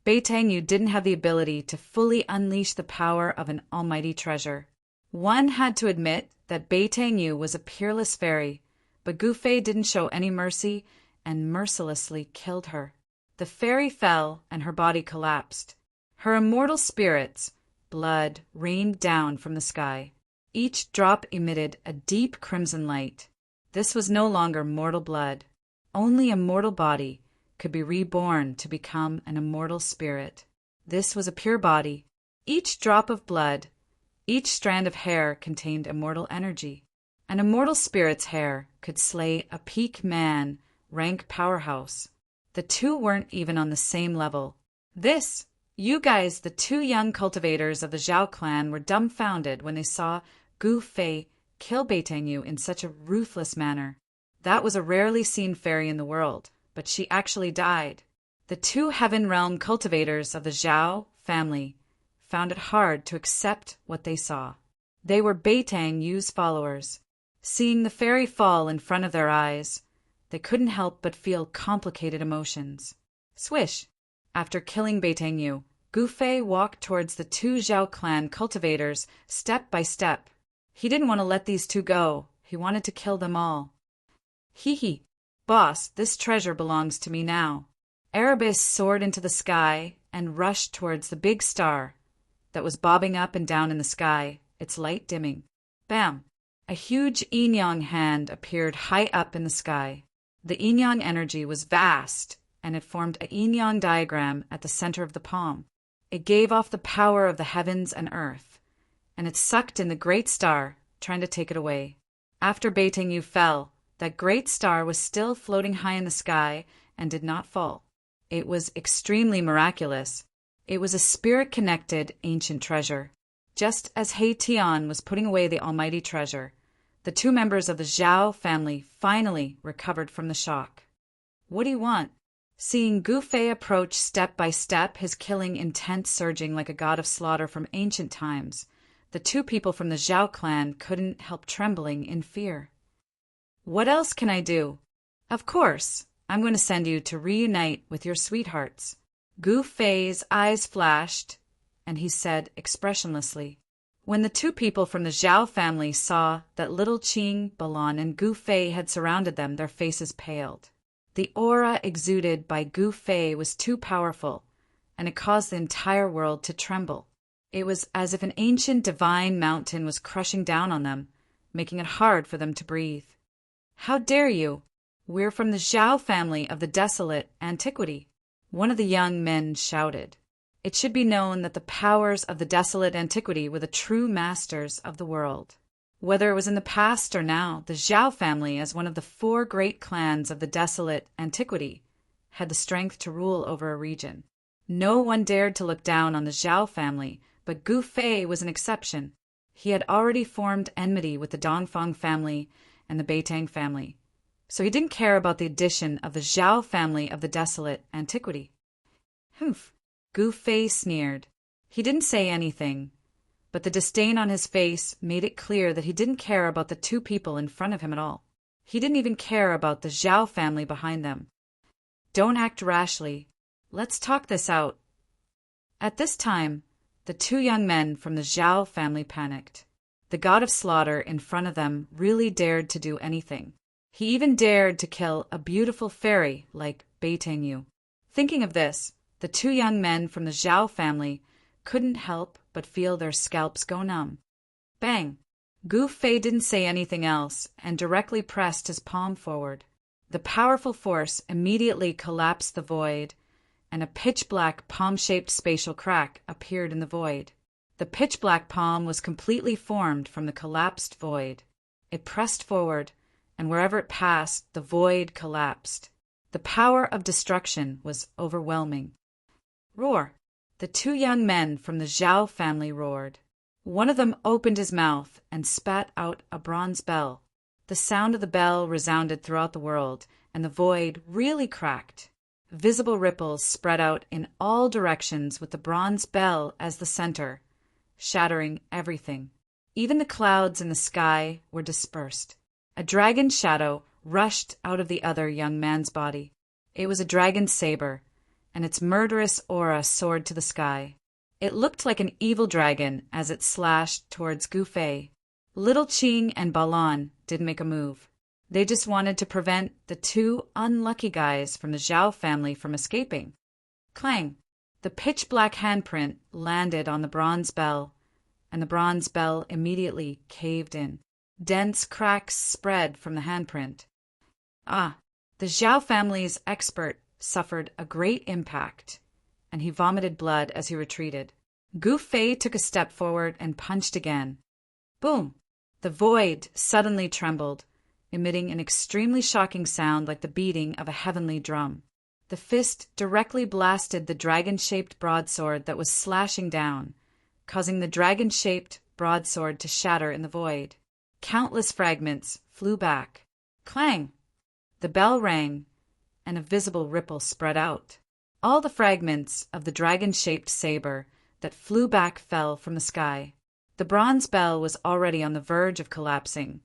[SPEAKER 1] Yu didn't have the ability to fully unleash the power of an almighty treasure. One had to admit that Yu was a peerless fairy, but Gu Fei didn't show any mercy and mercilessly killed her. The fairy fell and her body collapsed. Her immortal spirits, blood, rained down from the sky. Each drop emitted a deep crimson light. This was no longer mortal blood. Only a mortal body could be reborn to become an immortal spirit. This was a pure body. Each drop of blood, each strand of hair contained immortal energy. An immortal spirit's hair could slay a peak man, rank powerhouse. The two weren't even on the same level. You guys, the two young cultivators of the Zhao clan, were dumbfounded when they saw Gu Fei kill Yu in such a ruthless manner. That was a rarely seen fairy in the world, but she actually died. The two Heaven Realm cultivators of the Zhao family found it hard to accept what they saw. They were Yu's followers. Seeing the fairy fall in front of their eyes, they couldn't help but feel complicated emotions. Swish! After killing Yu, Gu Fei walked towards the two Zhao clan cultivators step by step. He didn't want to let these two go. He wanted to kill them all. Hee. Boss, this treasure belongs to me now. Erebus soared into the sky and rushed towards the big star that was bobbing up and down in the sky, its light dimming. Bam! A huge yin-yang hand appeared high up in the sky. The yin-yang energy was vast, and it formed a yin-yang diagram at the center of the palm. It gave off the power of the heavens and earth, and it sucked in the great star, trying to take it away. After Yu fell, that great star was still floating high in the sky and did not fall. It was extremely miraculous. It was a spirit-connected ancient treasure. Just as He Tian was putting away the almighty treasure, the two members of the Zhao family finally recovered from the shock. What do you want? Seeing Gu Fei approach step by step, his killing intent surging like a god of slaughter from ancient times, the two people from the Zhao clan couldn't help trembling in fear. What else can I do? Of course, I'm going to send you to reunite with your sweethearts. Gu Fei's eyes flashed, and he said expressionlessly. When the two people from the Zhao family saw that little Qing, Balan, and Gu Fei had surrounded them, their faces paled. The aura exuded by Gu Fei was too powerful, and it caused the entire world to tremble. It was as if an ancient divine mountain was crushing down on them, making it hard for them to breathe. How dare you? We're from the Zhao family of the desolate antiquity. One of the young men shouted. It should be known that the powers of the desolate antiquity were the true masters of the world. Whether it was in the past or now, the Zhao family, as one of the four great clans of the desolate antiquity, had the strength to rule over a region. No one dared to look down on the Zhao family, but Gu Fei was an exception. He had already formed enmity with the Dongfang family and the Beitang family, so he didn't care about the addition of the Zhao family of the desolate antiquity. Humph! Gu Fei sneered. He didn't say anything, but the disdain on his face made it clear that he didn't care about the two people in front of him at all. He didn't even care about the Zhao family behind them. Don't act rashly. Let's talk this out. At this time, the two young men from the Zhao family panicked. The god of slaughter in front of them really dared to do anything. He even dared to kill a beautiful fairy like Yu. Thinking of this, the two young men from the Zhao family couldn't help but feel their scalps go numb. Bang! Gu Fei didn't say anything else and directly pressed his palm forward. The powerful force immediately collapsed the void, and a pitch-black palm-shaped spatial crack appeared in the void. The pitch-black palm was completely formed from the collapsed void. It pressed forward, and wherever it passed, the void collapsed. The power of destruction was overwhelming. Roar! The two young men from the Zhao family roared. One of them opened his mouth and spat out a bronze bell. The sound of the bell resounded throughout the world, and the void really cracked. Visible ripples spread out in all directions with the bronze bell as the center, shattering everything. Even the clouds in the sky were dispersed. A dragon shadow rushed out of the other young man's body. It was a dragon's saber, and its murderous aura soared to the sky. It looked like an evil dragon as it slashed towards Gu Fei. Little Qing and Balan didn't make a move. They just wanted to prevent the two unlucky guys from the Zhao family from escaping. Clang! The pitch-black handprint landed on the bronze bell, and the bronze bell immediately caved in. Dense cracks spread from the handprint. The Zhao family's expert suffered a great impact, and he vomited blood as he retreated. Gu Fei took a step forward and punched again. Boom! The void suddenly trembled, emitting an extremely shocking sound like the beating of a heavenly drum. The fist directly blasted the dragon-shaped broadsword that was slashing down, causing the dragon-shaped broadsword to shatter in the void. Countless fragments flew back. Clang! The bell rang, and a visible ripple spread out. All the fragments of the dragon-shaped saber that flew back fell from the sky. The bronze bell was already on the verge of collapsing,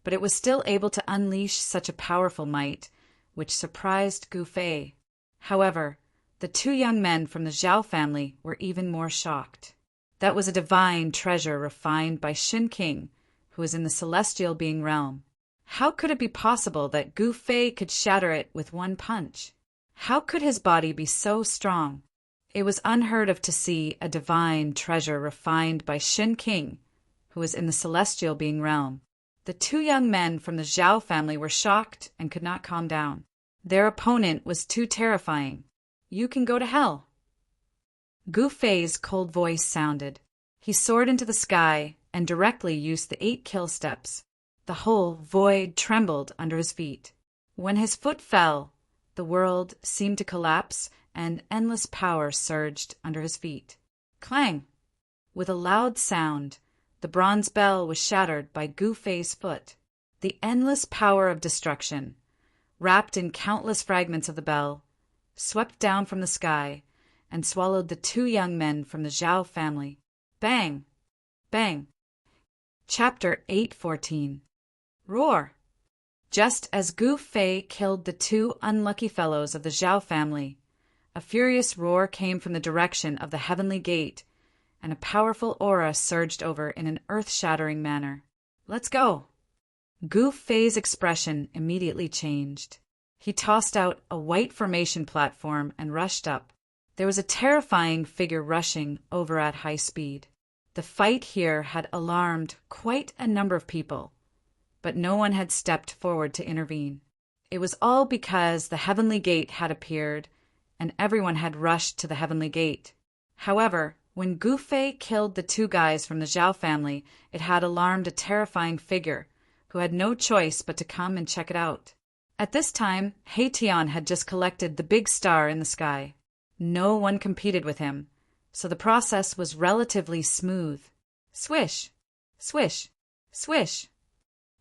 [SPEAKER 1] but it was still able to unleash such a powerful might, which surprised Gu Fei. However, the two young men from the Zhao family were even more shocked. That was a divine treasure refined by Shen King, who is in the celestial being realm. How could it be possible that Gu Fei could shatter it with one punch? How could his body be so strong? It was unheard of to see a divine treasure refined by Shen King, who is in the celestial being realm. The two young men from the Zhao family were shocked and could not calm down. Their opponent was too terrifying. You can go to hell. Gu Fei's cold voice sounded. He soared into the sky and directly used the 8 kill steps. The whole void trembled under his feet. When his foot fell, the world seemed to collapse and endless power surged under his feet. Clang! With a loud sound, the bronze bell was shattered by Gu Fei's foot. The endless power of destruction, wrapped in countless fragments of the bell, swept down from the sky and swallowed the two young men from the Zhao family. Bang! Bang! Chapter 814. Roar! Just as Gu Fei killed the two unlucky fellows of the Zhao family, a furious roar came from the direction of the heavenly gate, and a powerful aura surged over in an earth-shattering manner. Let's go! Gu Fei's expression immediately changed. He tossed out a white formation platform and rushed up. There was a terrifying figure rushing over at high speed. The fight here had alarmed quite a number of people, but no one had stepped forward to intervene. It was all because the heavenly gate had appeared, and everyone had rushed to the heavenly gate. However, when Gu Fei killed the two guys from the Zhao family, it had alarmed a terrifying figure, who had no choice but to come and check it out. At this time, He Tian had just collected the big star in the sky. No one competed with him, so the process was relatively smooth. Swish! Swish! Swish!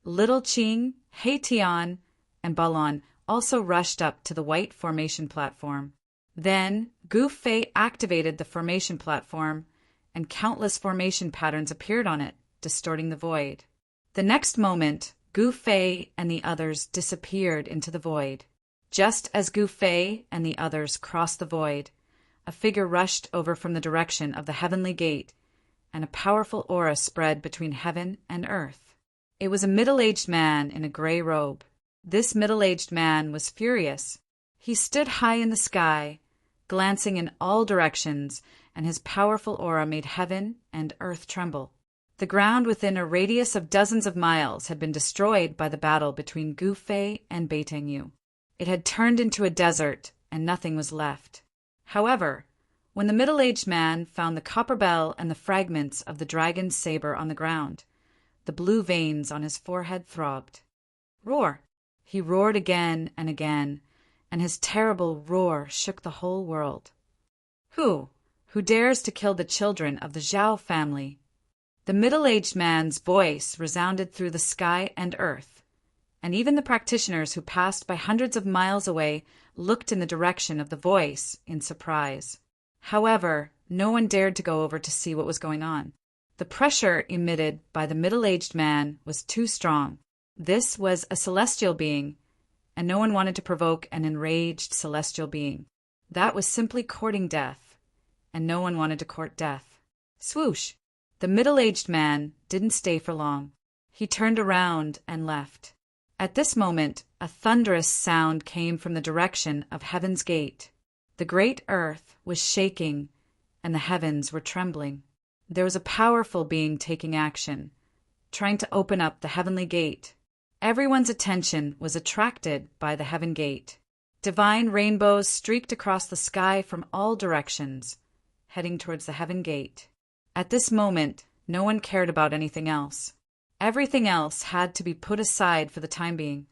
[SPEAKER 1] Little Qing, He Tian, and Balan also rushed up to the white formation platform. Then, Gu Fei activated the formation platform, and countless formation patterns appeared on it, distorting the void. The next moment, Gu Fei and the others disappeared into the void. Just as Gu Fei and the others crossed the void, a figure rushed over from the direction of the heavenly gate, and a powerful aura spread between heaven and earth. It was a middle-aged man in a gray robe. This middle-aged man was furious. He stood high in the sky, glancing in all directions, and his powerful aura made heaven and earth tremble. The ground within a radius of dozens of miles had been destroyed by the battle between Gu Fei and Beitengyu. It had turned into a desert, and nothing was left. However, when the middle-aged man found the copper bell and the fragments of the dragon's saber on the ground, the blue veins on his forehead throbbed. Roar! He roared again and again, and his terrible roar shook the whole world. Who dares to kill the children of the Zhao family? The middle-aged man's voice resounded through the sky and earth, and even the practitioners who passed by hundreds of miles away looked in the direction of the voice in surprise. However, no one dared to go over to see what was going on. The pressure emitted by the middle-aged man was too strong. This was a celestial being, and no one wanted to provoke an enraged celestial being. That was simply courting death, and no one wanted to court death. Swoosh! The middle-aged man didn't stay for long. He turned around and left. At this moment, a thunderous sound came from the direction of Heaven's Gate. The great earth was shaking, and the heavens were trembling. There was a powerful being taking action, trying to open up the heavenly gate. Everyone's attention was attracted by the heaven gate. Divine rainbows streaked across the sky from all directions, heading towards the heaven gate. At this moment, no one cared about anything else. Everything else had to be put aside for the time being.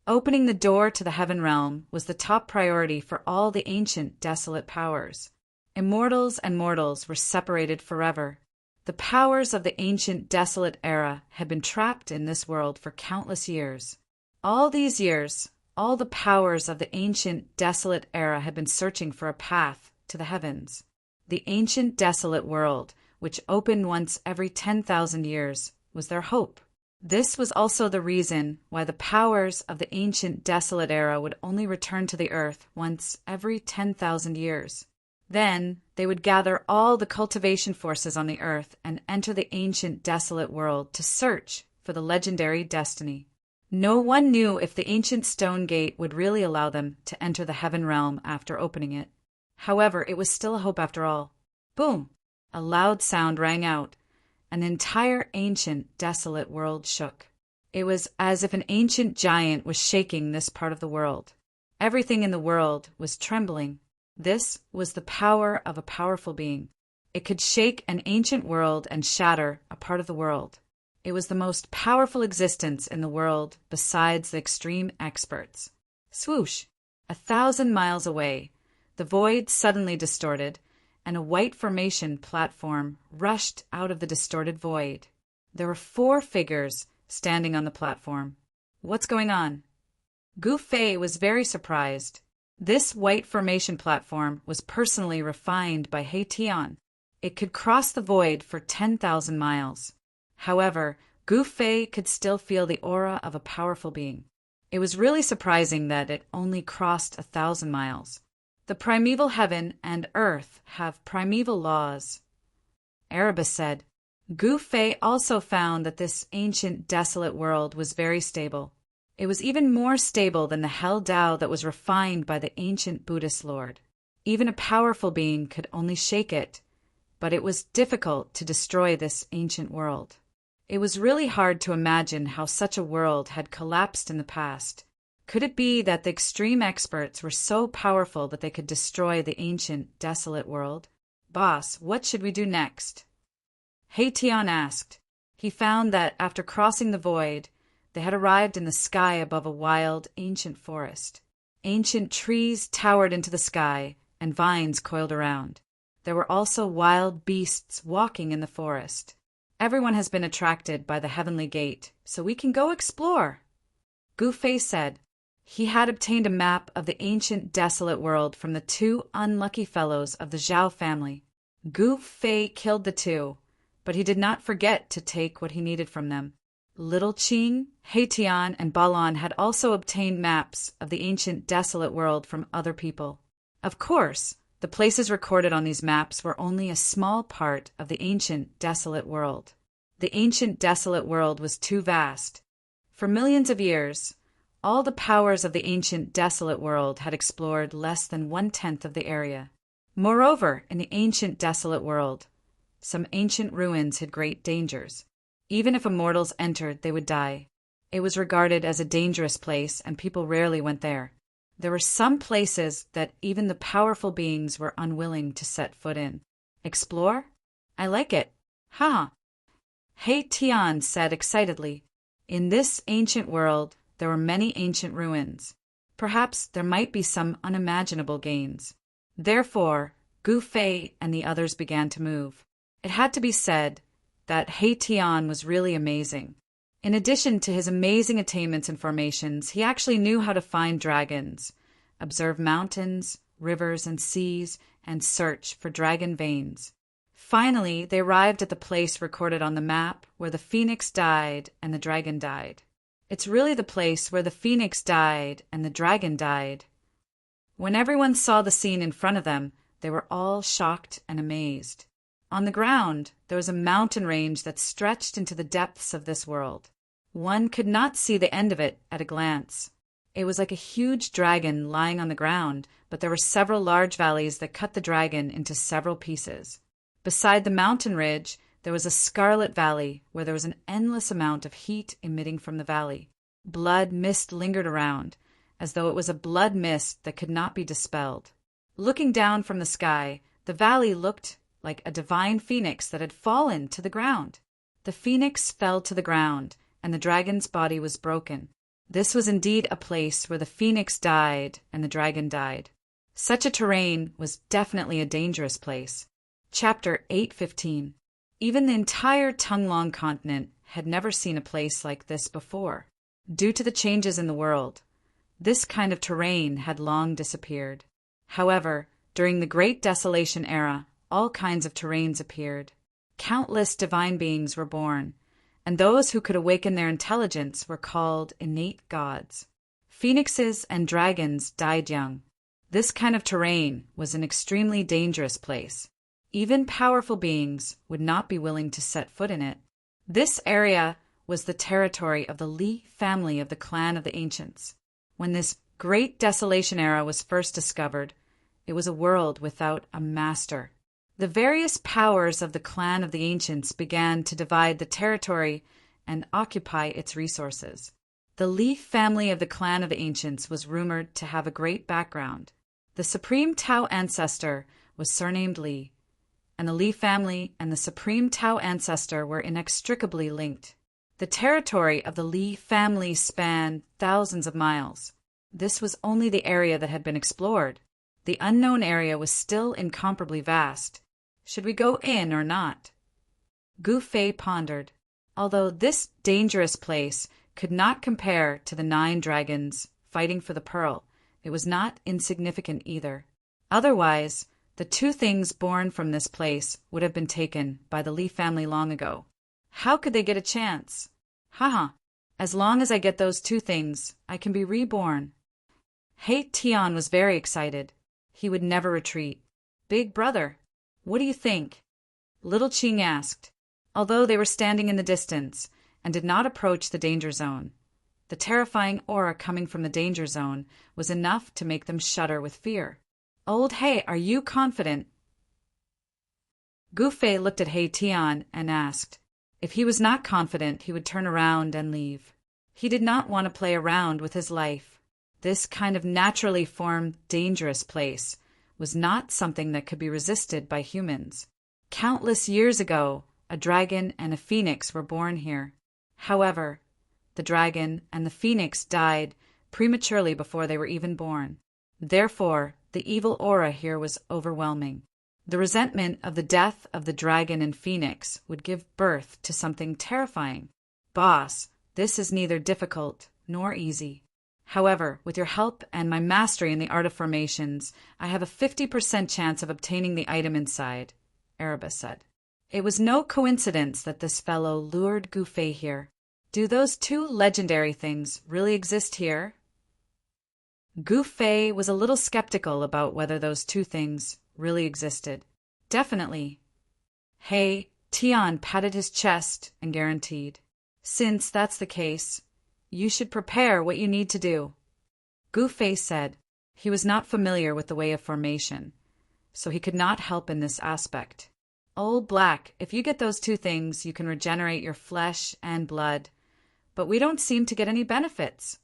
[SPEAKER 1] Opening the door to the heaven realm was the top priority for all the ancient desolate powers. Immortals and mortals were separated forever. The powers of the ancient desolate era had been trapped in this world for countless years. All these years, all the powers of the ancient desolate era had been searching for a path to the heavens. The ancient desolate world, which opened once every 10,000 years, was their hope. This was also the reason why the powers of the ancient desolate era would only return to the earth once every 10,000 years. Then they would gather all the cultivation forces on the earth and enter the ancient desolate world to search for the legendary destiny. No one knew if the ancient stone gate would really allow them to enter the heaven realm after opening it. However, it was still a hope after all. Boom! A loud sound rang out. An entire ancient desolate world shook. It was as if an ancient giant was shaking this part of the world. Everything in the world was trembling. This was the power of a powerful being. It could shake an ancient world and shatter a part of the world. It was the most powerful existence in the world besides the extreme experts. Swoosh! 1,000 miles away, the void suddenly distorted, and a white formation platform rushed out of the distorted void. There were 4 figures standing on the platform. What's going on? Gu Fei was very surprised. This white formation platform was personally refined by He Tian. It could cross the void for 10,000 miles. However, Gu Fei could still feel the aura of a powerful being. It was really surprising that it only crossed 1,000 miles. The primeval heaven and earth have primeval laws. Erebus said. Gu Fei also found that this ancient desolate world was very stable. It was even more stable than the Hell Tao that was refined by the ancient Buddhist Lord. Even a powerful being could only shake it, but it was difficult to destroy this ancient world. It was really hard to imagine how such a world had collapsed in the past. Could it be that the extreme experts were so powerful that they could destroy the ancient, desolate world? Boss, what should we do next? He Tian asked. He found that after crossing the void, they had arrived in the sky above a wild, ancient forest. Ancient trees towered into the sky, and vines coiled around. There were also wild beasts walking in the forest. Everyone has been attracted by the heavenly gate, so we can go explore. Gu Fei said. He had obtained a map of the ancient desolate world from the 2 unlucky fellows of the Zhao family. Gu Fei killed the 2, but he did not forget to take what he needed from them. Little Qing, He Tian, and Balan had also obtained maps of the ancient desolate world from other people. Of course, the places recorded on these maps were only a small part of the ancient desolate world. The ancient desolate world was too vast. For millions of years, all the powers of the ancient desolate world had explored less than 1/10 of the area. Moreover, in the ancient desolate world, some ancient ruins hid great dangers. Even if immortals entered, they would die. It was regarded as a dangerous place, and people rarely went there. There were some places that even the powerful beings were unwilling to set foot in. Explore? I like it. Ha! He Tian said excitedly. In this ancient world, there were many ancient ruins. Perhaps there might be some unimaginable gains. Therefore, Gu Fei and the others began to move. It had to be said that He Tian was really amazing. In addition to his amazing attainments and formations, he actually knew how to find dragons, observe mountains, rivers, and seas, and search for dragon veins. Finally, they arrived at the place recorded on the map where the phoenix died and the dragon died. It's really the place where the phoenix died and the dragon died. When everyone saw the scene in front of them, they were all shocked and amazed. On the ground, there was a mountain range that stretched into the depths of this world. One could not see the end of it at a glance. It was like a huge dragon lying on the ground, but there were several large valleys that cut the dragon into several pieces. Beside the mountain ridge, there was a scarlet valley where there was an endless amount of heat emitting from the valley. Blood mist lingered around, as though it was a blood mist that could not be dispelled. Looking down from the sky, the valley looked like a divine phoenix that had fallen to the ground. The phoenix fell to the ground, and the dragon's body was broken. This was indeed a place where the phoenix died and the dragon died. Such a terrain was definitely a dangerous place. Chapter 8:15. Even the entire Tonglong continent had never seen a place like this before. Due to the changes in the world, this kind of terrain had long disappeared. However, during the Great Desolation era, all kinds of terrains appeared. Countless divine beings were born, and those who could awaken their intelligence were called innate gods. Phoenixes and dragons died young. This kind of terrain was an extremely dangerous place. Even powerful beings would not be willing to set foot in it. This area was the territory of the Li family of the clan of the ancients. When this Great Desolation era was first discovered, it was a world without a master. The various powers of the clan of the ancients began to divide the territory and occupy its resources. The Li family of the clan of the ancients was rumored to have a great background. The supreme Tao ancestor was surnamed Li, and the Li family and the supreme Tao ancestor were inextricably linked. The territory of the Li family spanned thousands of miles. This was only the area that had been explored. The unknown area was still incomparably vast. Should we go in or not? Gu Fei pondered. Although this dangerous place could not compare to the 9 dragons fighting for the pearl, it was not insignificant either. Otherwise, the 2 things born from this place would have been taken by the Li family long ago. How could they get a chance? Haha, as long as I get those 2 things, I can be reborn. He Tian was very excited. He would never retreat. Big brother, what do you think? Little Qing asked, although they were standing in the distance and did not approach the danger zone. The terrifying aura coming from the danger zone was enough to make them shudder with fear. Old He, are you confident? Gu Fei looked at He Tian and asked. If he was not confident, he would turn around and leave. He did not want to play around with his life. This kind of naturally formed, dangerous place was not something that could be resisted by humans. Countless years ago, a dragon and a phoenix were born here. However, the dragon and the phoenix died prematurely before they were even born. Therefore, the evil aura here was overwhelming. The resentment of the death of the dragon and phoenix would give birth to something terrifying. Boss, this is neither difficult nor easy. However, with your help and my mastery in the art of formations, I have a 50% chance of obtaining the item inside, Erebus said. It was no coincidence that this fellow lured Gu Fei here. Do those 2 legendary things really exist here? Gu Fei was a little skeptical about whether those 2 things really existed. Definitely. He Tian patted his chest and guaranteed. Since that's the case, you should prepare what you need to do. Gu Fei said. He was not familiar with the way of formation, so he could not help in this aspect. Old Black, if you get those 2 things, you can regenerate your flesh and blood, but we don't seem to get any benefits.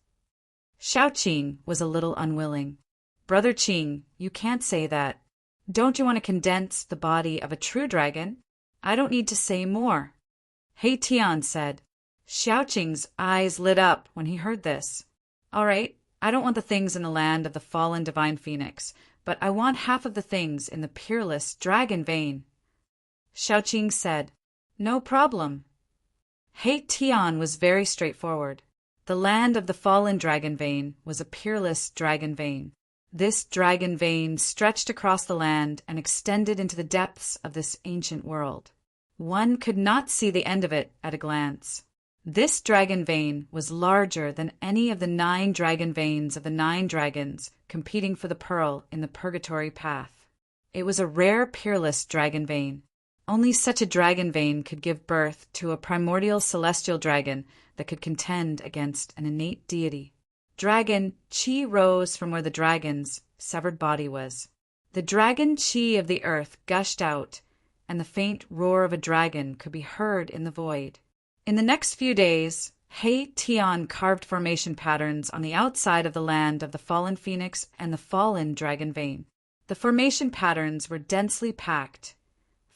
[SPEAKER 1] Xiao Qing was a little unwilling. Brother Qing, you can't say that. Don't you want to condense the body of a true dragon? I don't need to say more. He Tian said. Xiao Qing's eyes lit up when he heard this. All right, I don't want the things in the land of the fallen divine phoenix, but I want half of the things in the peerless dragon vein. Xiao Qing said, No problem. He Tian was very straightforward. The land of the fallen dragon vein was a peerless dragon vein. This dragon vein stretched across the land and extended into the depths of this ancient world. One could not see the end of it at a glance. This dragon vein was larger than any of the 9 dragon veins of the 9 dragons competing for the pearl in the purgatory path. It was a rare peerless dragon vein. Only such a dragon vein could give birth to a primordial celestial dragon that could contend against an innate deity. Dragon chi rose from where the dragon's severed body was. The dragon chi of the earth gushed out, and the faint roar of a dragon could be heard in the void. In the next few days, He Tian carved formation patterns on the outside of the land of the fallen phoenix and the fallen dragon vein. The formation patterns were densely packed,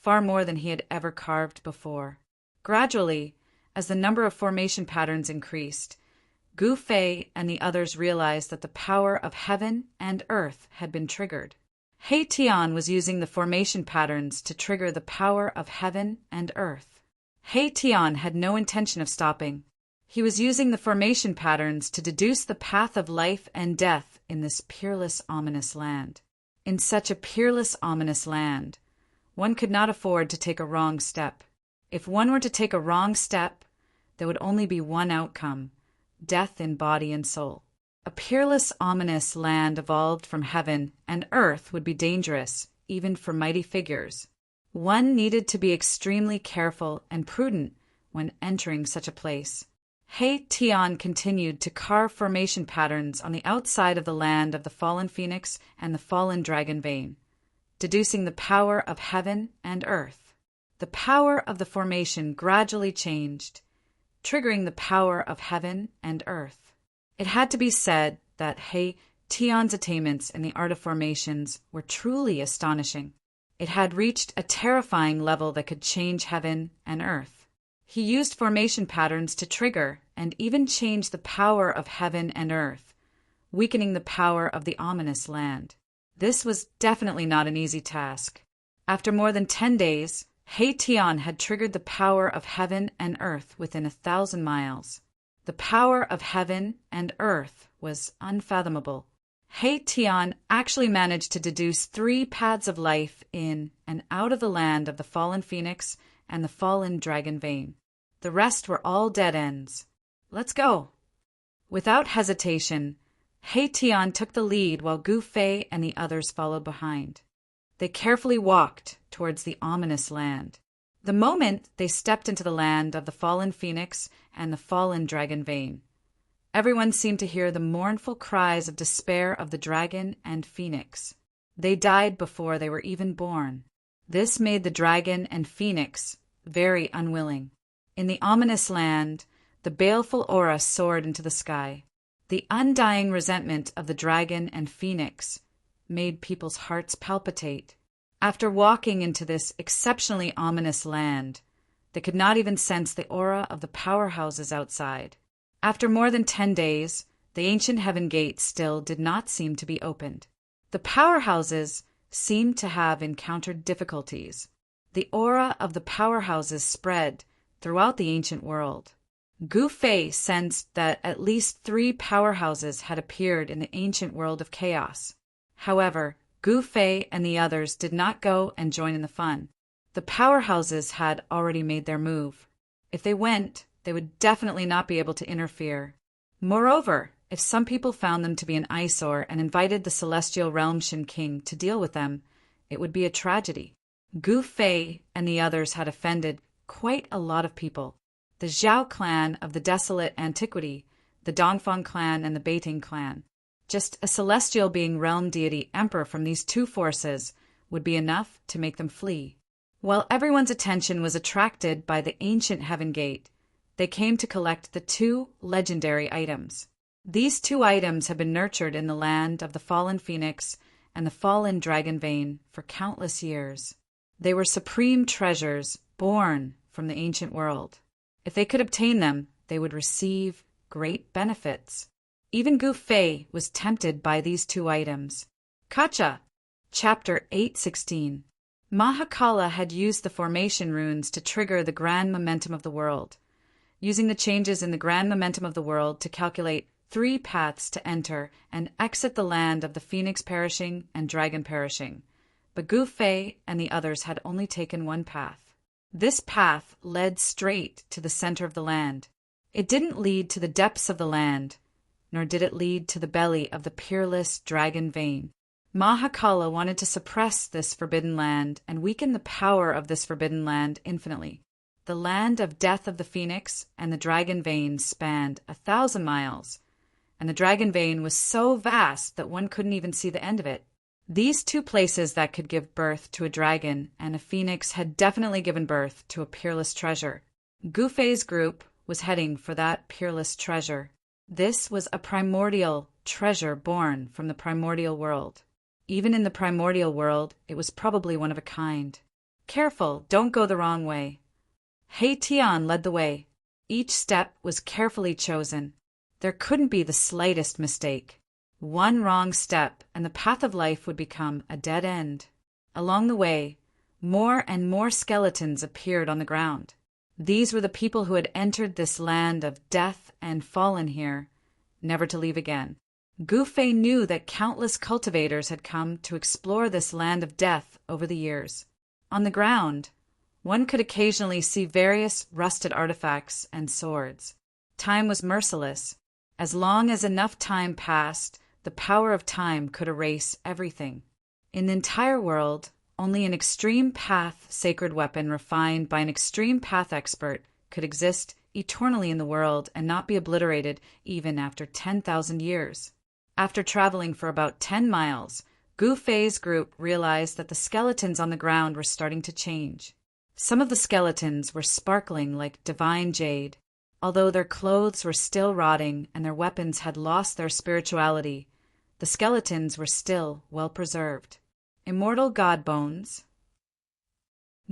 [SPEAKER 1] far more than he had ever carved before. Gradually, as the number of formation patterns increased, Gu Fei and the others realized that the power of heaven and earth had been triggered. He Tian was using the formation patterns to trigger the power of heaven and earth. He Tian had no intention of stopping. He was using the formation patterns to deduce the path of life and death in this peerless, ominous land. In such a peerless, ominous land, one could not afford to take a wrong step. If one were to take a wrong step, there would only be one outcome: death in body and soul. A peerless, ominous land evolved from heaven and earth would be dangerous, even for mighty figures. One needed to be extremely careful and prudent when entering such a place. He Tian continued to carve formation patterns on the outside of the land of the fallen phoenix and the fallen dragon vein, deducing the power of heaven and earth. The power of the formation gradually changed, triggering the power of heaven and earth. It had to be said that He Tian's attainments in the art of formations were truly astonishing. It had reached a terrifying level that could change heaven and earth. He used formation patterns to trigger and even change the power of heaven and earth, weakening the power of the ominous land. This was definitely not an easy task. After more than 10 days, He Tian had triggered the power of heaven and earth within 1,000 miles. The power of heaven and earth was unfathomable. He Tian actually managed to deduce 3 paths of life in and out of the land of the fallen phoenix and the fallen dragon vein. The rest were all dead ends. Let's go. Without hesitation, He Tian took the lead while Gu Fei and the others followed behind. They carefully walked towards the ominous land. The moment they stepped into the land of the fallen phoenix and the fallen dragon vein, everyone seemed to hear the mournful cries of despair of the dragon and phoenix. They died before they were even born. This made the dragon and phoenix very unwilling. In the ominous land, the baleful aura soared into the sky. The undying resentment of the dragon and phoenix made people's hearts palpitate. After walking into this exceptionally ominous land, they could not even sense the aura of the powerhouses outside. After more than 10 days, the ancient heaven gate still did not seem to be opened. The powerhouses seemed to have encountered difficulties. The aura of the powerhouses spread throughout the ancient world. Gu Fei sensed that at least 3 powerhouses had appeared in the ancient world of chaos. However, Gu Fei and the others did not go and join in the fun. The powerhouses had already made their move. If they went, they would definitely not be able to interfere. Moreover, if some people found them to be an eyesore and invited the celestial realm Shin King to deal with them, it would be a tragedy. Gu Fei and the others had offended quite a lot of people. The Zhao clan of the desolate antiquity, the Dongfang clan and the Beiting clan. Just a celestial being realm deity emperor from these 2 forces would be enough to make them flee. While everyone's attention was attracted by the ancient heaven gate, they came to collect the 2 legendary items. These 2 items have been nurtured in the land of the fallen phoenix and the fallen dragon vein for countless years. They were supreme treasures born from the ancient world. If they could obtain them, they would receive great benefits. Even Gu Fei was tempted by these 2 items. Kacha, Chapter 8:16. Mahakala had used the formation runes to trigger the grand momentum of the world, using the changes in the grand momentum of the world to calculate 3 paths to enter and exit the land of the phoenix perishing and dragon perishing. But Gu Fei and the others had only taken 1 path. This path led straight to the center of the land. It didn't lead to the depths of the land, nor did it lead to the belly of the peerless dragon vein. Mahakala wanted to suppress this forbidden land and weaken the power of this forbidden land infinitely. The land of death of the phoenix and the dragon vein spanned 1,000 miles, and the dragon vein was so vast that one couldn't even see the end of it. These two places that could give birth to a dragon and a phoenix had definitely given birth to a peerless treasure. Gufei's group was heading for that peerless treasure. This was a primordial treasure born from the primordial world. Even in the primordial world, it was probably one of a kind. Careful, don't go the wrong way. Hei Tian led the way. Each step was carefully chosen. There couldn't be the slightest mistake. One wrong step, and the path of life would become a dead end. Along the way, more and more skeletons appeared on the ground. These were the people who had entered this land of death and fallen here, never to leave again. Gufei knew that countless cultivators had come to explore this land of death over the years. On the ground, one could occasionally see various rusted artifacts and swords. Time was merciless. As long as enough time passed, the power of time could erase everything. In the entire world, only an extreme path sacred weapon refined by an extreme path expert could exist eternally in the world and not be obliterated even after 10,000 years. After traveling for about 10 miles, Gufei's group realized that the skeletons on the ground were starting to change. Some of the skeletons were sparkling like divine jade. Although their clothes were still rotting and their weapons had lost their spirituality, the skeletons were still well preserved. Immortal god bones.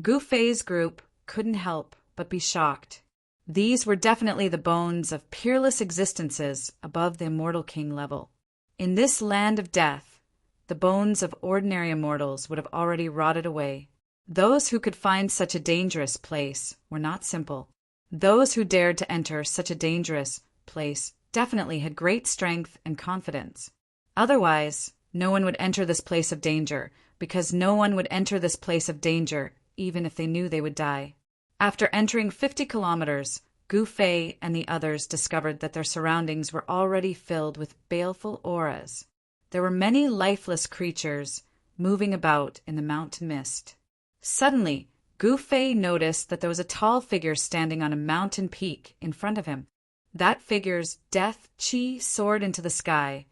[SPEAKER 1] Gufei's group couldn't help but be shocked. These were definitely the bones of peerless existences above the immortal king level. In this land of death, the bones of ordinary immortals would have already rotted away. Those who could find such a dangerous place were not simple. Those who dared to enter such a dangerous place definitely had great strength and confidence. Otherwise, no one would enter this place of danger, because no one would enter this place of danger even if they knew they would die. After entering 50 kilometers, Gufei and the others discovered that their surroundings were already filled with baleful auras. There were many lifeless creatures moving about in the mountain mist. Suddenly, Gufei noticed that there was a tall figure standing on a mountain peak in front of him. That figure's death chi soared into the sky,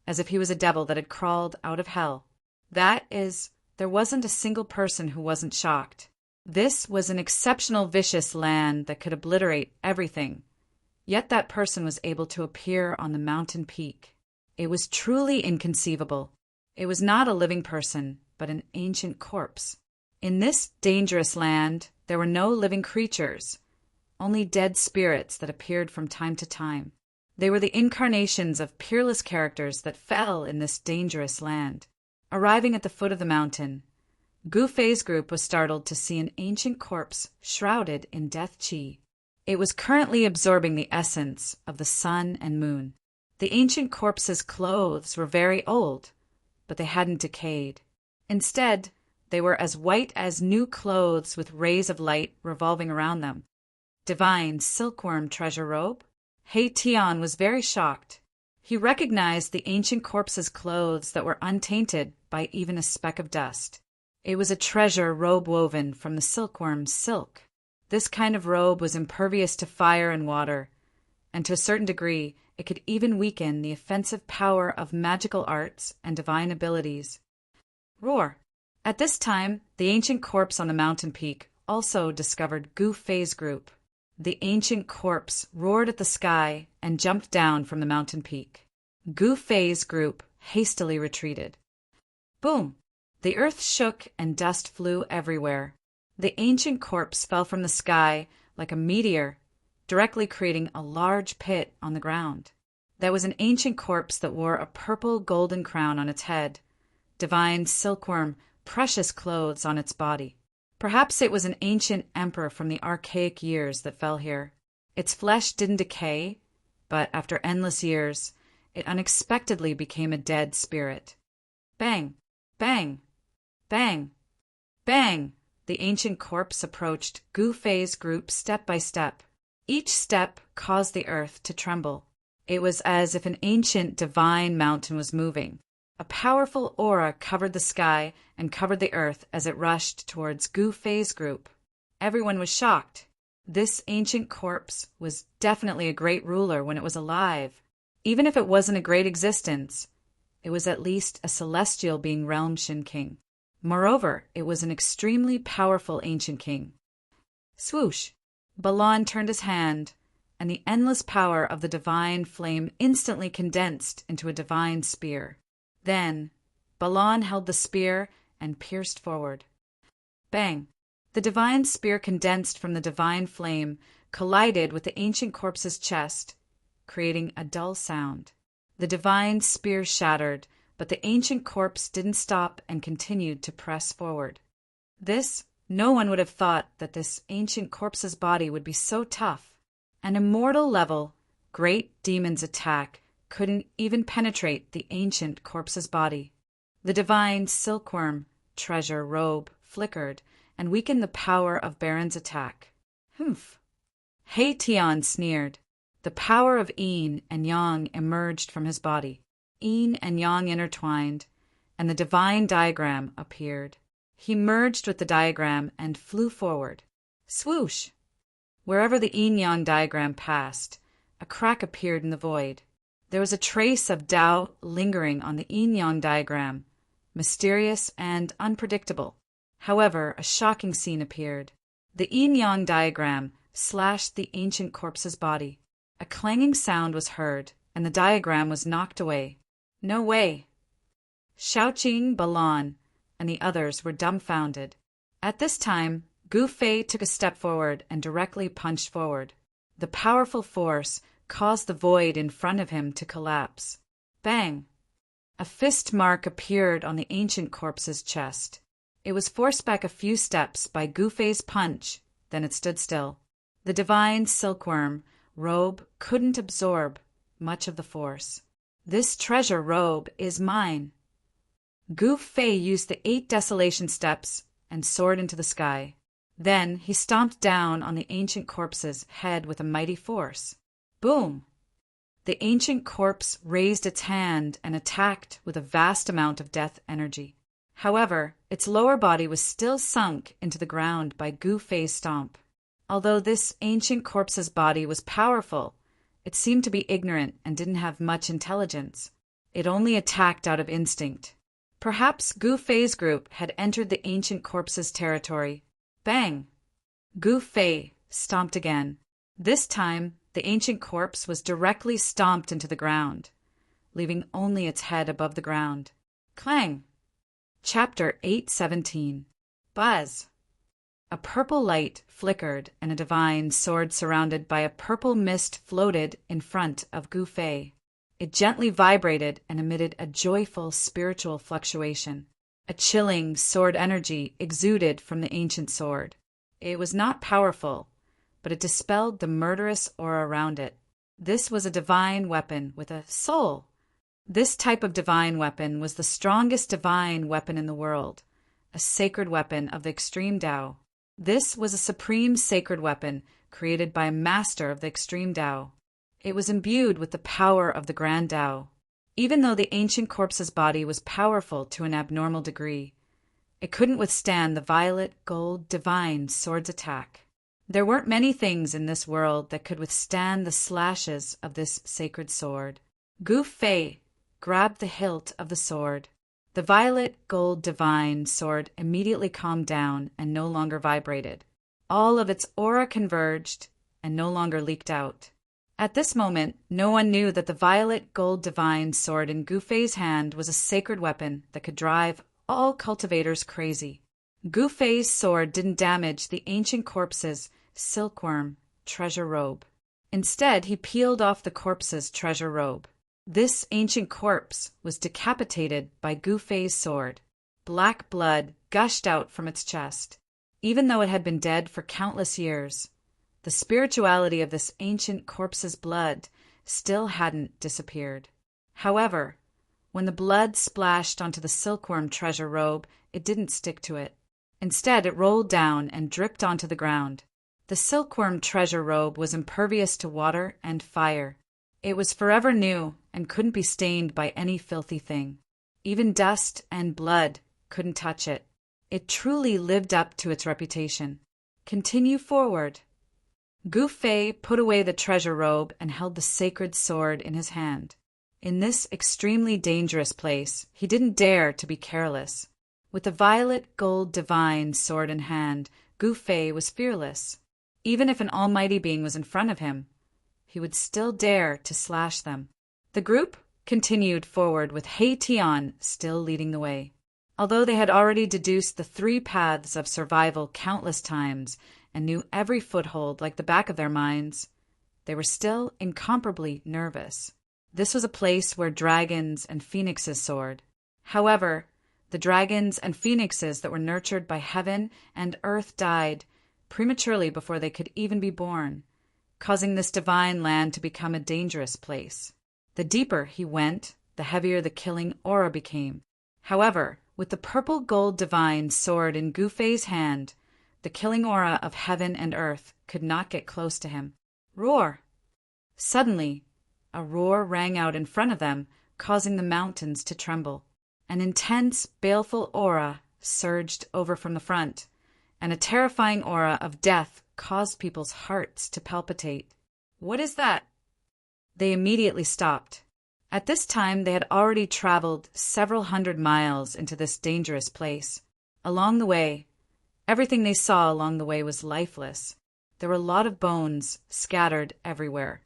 [SPEAKER 1] as if he was a devil that had crawled out of hell. That is, there wasn't a single person who wasn't shocked. This was an exceptional vicious land that could obliterate everything. Yet that person was able to appear on the mountain peak. It was truly inconceivable. It was not a living person, but an ancient corpse. In this dangerous land, there were no living creatures, only dead spirits that appeared from time to time. They were the incarnations of peerless characters that fell in this dangerous land. Arriving at the foot of the mountain, Gufei's group was startled to see an ancient corpse shrouded in death chi. It was currently absorbing the essence of the sun and moon. The ancient corpse's clothes were very old, but they hadn't decayed. Instead, they were as white as new clothes with rays of light revolving around them. Divine silkworm treasure robe? Hei Tian was very shocked. He recognized the ancient corpse's clothes that were untainted by even a speck of dust. It was a treasure robe woven from the silkworm's silk. This kind of robe was impervious to fire and water, and to a certain degree, it could even weaken the offensive power of magical arts and divine abilities. Roar! At this time, the ancient corpse on the mountain peak also discovered Gufei's group. The ancient corpse roared at the sky and jumped down from the mountain peak. Gufei's group hastily retreated. Boom! The earth shook and dust flew everywhere. The ancient corpse fell from the sky like a meteor, directly creating a large pit on the ground. That was an ancient corpse that wore a purple golden crown on its head, divine silkworm, precious clothes on its body. Perhaps it was an ancient emperor from the archaic years that fell here. Its flesh didn't decay, but after endless years, it unexpectedly became a dead spirit. Bang! Bang! Bang! Bang! The ancient corpse approached Gufei's group step by step. Each step caused the earth to tremble. It was as if an ancient divine mountain was moving. A powerful aura covered the sky and covered the earth as it rushed towards Gu Fei's group. Everyone was shocked. This ancient corpse was definitely a great ruler when it was alive. Even if it wasn't a great existence, it was at least a celestial being realm Shin King. Moreover, it was an extremely powerful ancient king. Swoosh! Balan turned his hand, and the endless power of the divine flame instantly condensed into a divine spear. Then, Balan held the spear and pierced forward. Bang! The divine spear condensed from the divine flame collided with the ancient corpse's chest, creating a dull sound. The divine spear shattered, but the ancient corpse didn't stop and continued to press forward. No one would have thought that this ancient corpse's body would be so tough. An immortal level, great demon's attack couldn't even penetrate the ancient corpse's body. The divine silkworm treasure robe flickered and weakened the power of Baron's attack. Humph! Hei Tian sneered. The power of yin and yang emerged from his body. Yin and yang intertwined, and the divine diagram appeared. He merged with the diagram and flew forward. Swoosh! Wherever the yin-yang diagram passed, a crack appeared in the void. There was a trace of Tao lingering on the yin-yang diagram, mysterious and unpredictable. However, a shocking scene appeared. The yin-yang diagram slashed the ancient corpse's body. A clanging sound was heard, and the diagram was knocked away. No way! Shaoqing, Balan, and the others were dumbfounded. At this time, Gu Fei took a step forward and directly punched forward. The powerful force caused the void in front of him to collapse. Bang! A fist mark appeared on the ancient corpse's chest. It was forced back a few steps by Gu Fei's punch, then it stood still. The divine silkworm robe couldn't absorb much of the force. This treasure robe is mine. Gu Fei used the 8 desolation steps and soared into the sky. Then he stomped down on the ancient corpse's head with a mighty force. Boom! The ancient corpse raised its hand and attacked with a vast amount of death energy. However, its lower body was still sunk into the ground by Gu Fei's stomp. Although this ancient corpse's body was powerful, it seemed to be ignorant and didn't have much intelligence. It only attacked out of instinct. Perhaps Gu Fei's group had entered the ancient corpse's territory. Bang! Gu Fei stomped again. This time, the ancient corpse was directly stomped into the ground, leaving only its head above the ground. Clang! Chapter 817. Buzz! A purple light flickered and a divine sword surrounded by a purple mist floated in front of Gu Fei. It gently vibrated and emitted a joyful spiritual fluctuation. A chilling sword energy exuded from the ancient sword. It was not powerful, but it dispelled the murderous aura around it. This was a divine weapon with a soul. This type of divine weapon was the strongest divine weapon in the world, a sacred weapon of the extreme Tao. This was a supreme sacred weapon created by a master of the extreme Tao. It was imbued with the power of the Grand Tao. Even though the ancient corpse's body was powerful to an abnormal degree, it couldn't withstand the violet gold divine sword's attack. There weren't many things in this world that could withstand the slashes of this sacred sword. Gu Fei grabbed the hilt of the sword. The violet gold divine sword immediately calmed down and no longer vibrated. All of its aura converged and no longer leaked out. At this moment, no one knew that the violet gold divine sword in Gu Fei's hand was a sacred weapon that could drive all cultivators crazy. Gu Fei's sword didn't damage the ancient corpse's silkworm treasure robe. Instead, he peeled off the corpse's treasure robe. This ancient corpse was decapitated by Gu Fei's sword. Black blood gushed out from its chest. Even though it had been dead for countless years, the spirituality of this ancient corpse's blood still hadn't disappeared. However, when the blood splashed onto the silkworm treasure robe, it didn't stick to it. Instead, it rolled down and dripped onto the ground. The silkworm treasure robe was impervious to water and fire. It was forever new and couldn't be stained by any filthy thing. Even dust and blood couldn't touch it. It truly lived up to its reputation. Continue forward. Gu Fei put away the treasure robe and held the sacred sword in his hand. In this extremely dangerous place, he didn't dare to be careless. With the violet gold divine sword in hand, Gu Fei was fearless. Even if an almighty being was in front of him, he would still dare to slash them. The group continued forward with He Tian still leading the way. Although they had already deduced the 3 paths of survival countless times and knew every foothold like the back of their minds, they were still incomparably nervous. This was a place where dragons and phoenixes soared. However, the dragons and phoenixes that were nurtured by heaven and earth died prematurely before they could even be born, causing this divine land to become a dangerous place. The deeper he went, the heavier the killing aura became. However, with the purple gold divine sword in Gu Fei's hand, the killing aura of heaven and earth could not get close to him. Roar! Suddenly, a roar rang out in front of them, causing the mountains to tremble. An intense, baleful aura surged over from the front, and a terrifying aura of death caused people's hearts to palpitate. What is that? They immediately stopped. At this time, they had already traveled several hundred miles into this dangerous place. Along the way, everything they saw along the way was lifeless. There were a lot of bones scattered everywhere.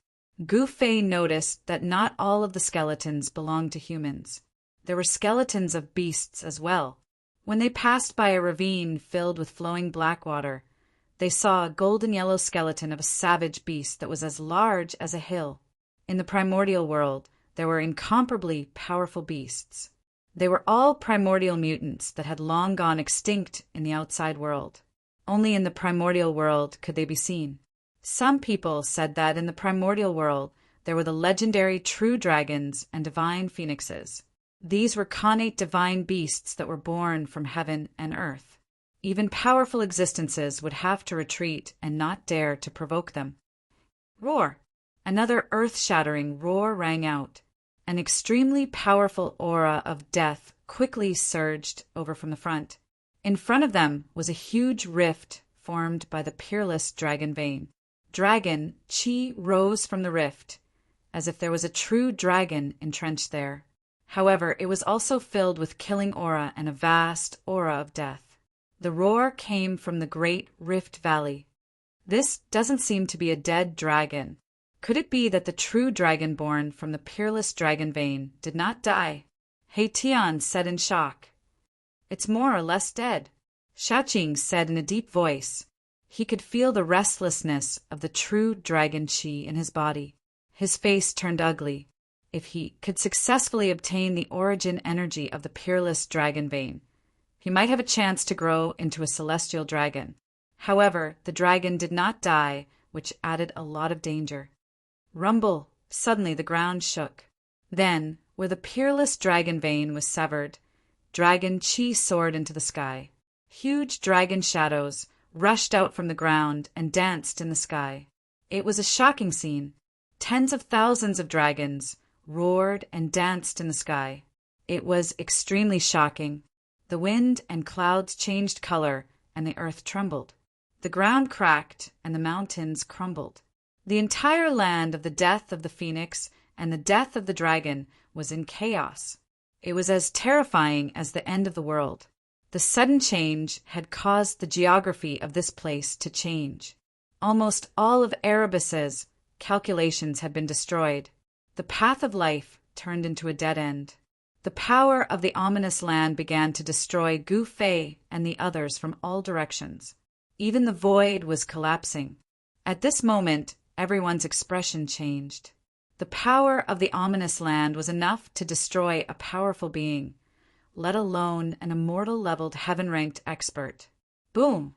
[SPEAKER 1] Gu Fei noticed that not all of the skeletons belonged to humans. There were skeletons of beasts as well. When they passed by a ravine filled with flowing black water, they saw a golden yellow skeleton of a savage beast that was as large as a hill. In the primordial world, there were incomparably powerful beasts. They were all primordial mutants that had long gone extinct in the outside world. Only in the primordial world could they be seen. Some people said that in the primordial world there were the legendary true dragons and divine phoenixes. These were connate divine beasts that were born from heaven and earth. Even powerful existences would have to retreat and not dare to provoke them. Roar! Another earth-shattering roar rang out. An extremely powerful aura of death quickly surged over from the front. In front of them was a huge rift formed by the peerless dragon vein. Dragon Qi rose from the rift, as if there was a true dragon entrenched there. However, it was also filled with killing aura and a vast aura of death. The roar came from the great Rift Valley. This doesn't seem to be a dead dragon. Could it be that the true dragon born from the peerless dragon vein did not die? He Tian said in shock. It's more or less dead. Shaoqing said in a deep voice. He could feel the restlessness of the true dragon Qi in his body. His face turned ugly. If he could successfully obtain the origin energy of the peerless dragon vein, he might have a chance to grow into a celestial dragon. However, the dragon did not die, which added a lot of danger. Rumble! Suddenly the ground shook. Then, where the peerless dragon vein was severed, Dragon Qi soared into the sky. Huge dragon shadows rushed out from the ground and danced in the sky. It was a shocking scene. Tens of thousands of dragons roared and danced in the sky. It was extremely shocking. The wind and clouds changed color, and the earth trembled. The ground cracked, and the mountains crumbled. The entire land of the death of the phoenix and the death of the dragon was in chaos. It was as terrifying as the end of the world. The sudden change had caused the geography of this place to change. Almost all of Erebus's calculations had been destroyed. The path of life turned into a dead end. The power of the ominous land began to destroy Gu Fei and the others from all directions. Even the void was collapsing. At this moment, everyone's expression changed. The power of the ominous land was enough to destroy a powerful being, let alone an immortal-leveled heaven-ranked expert. Boom!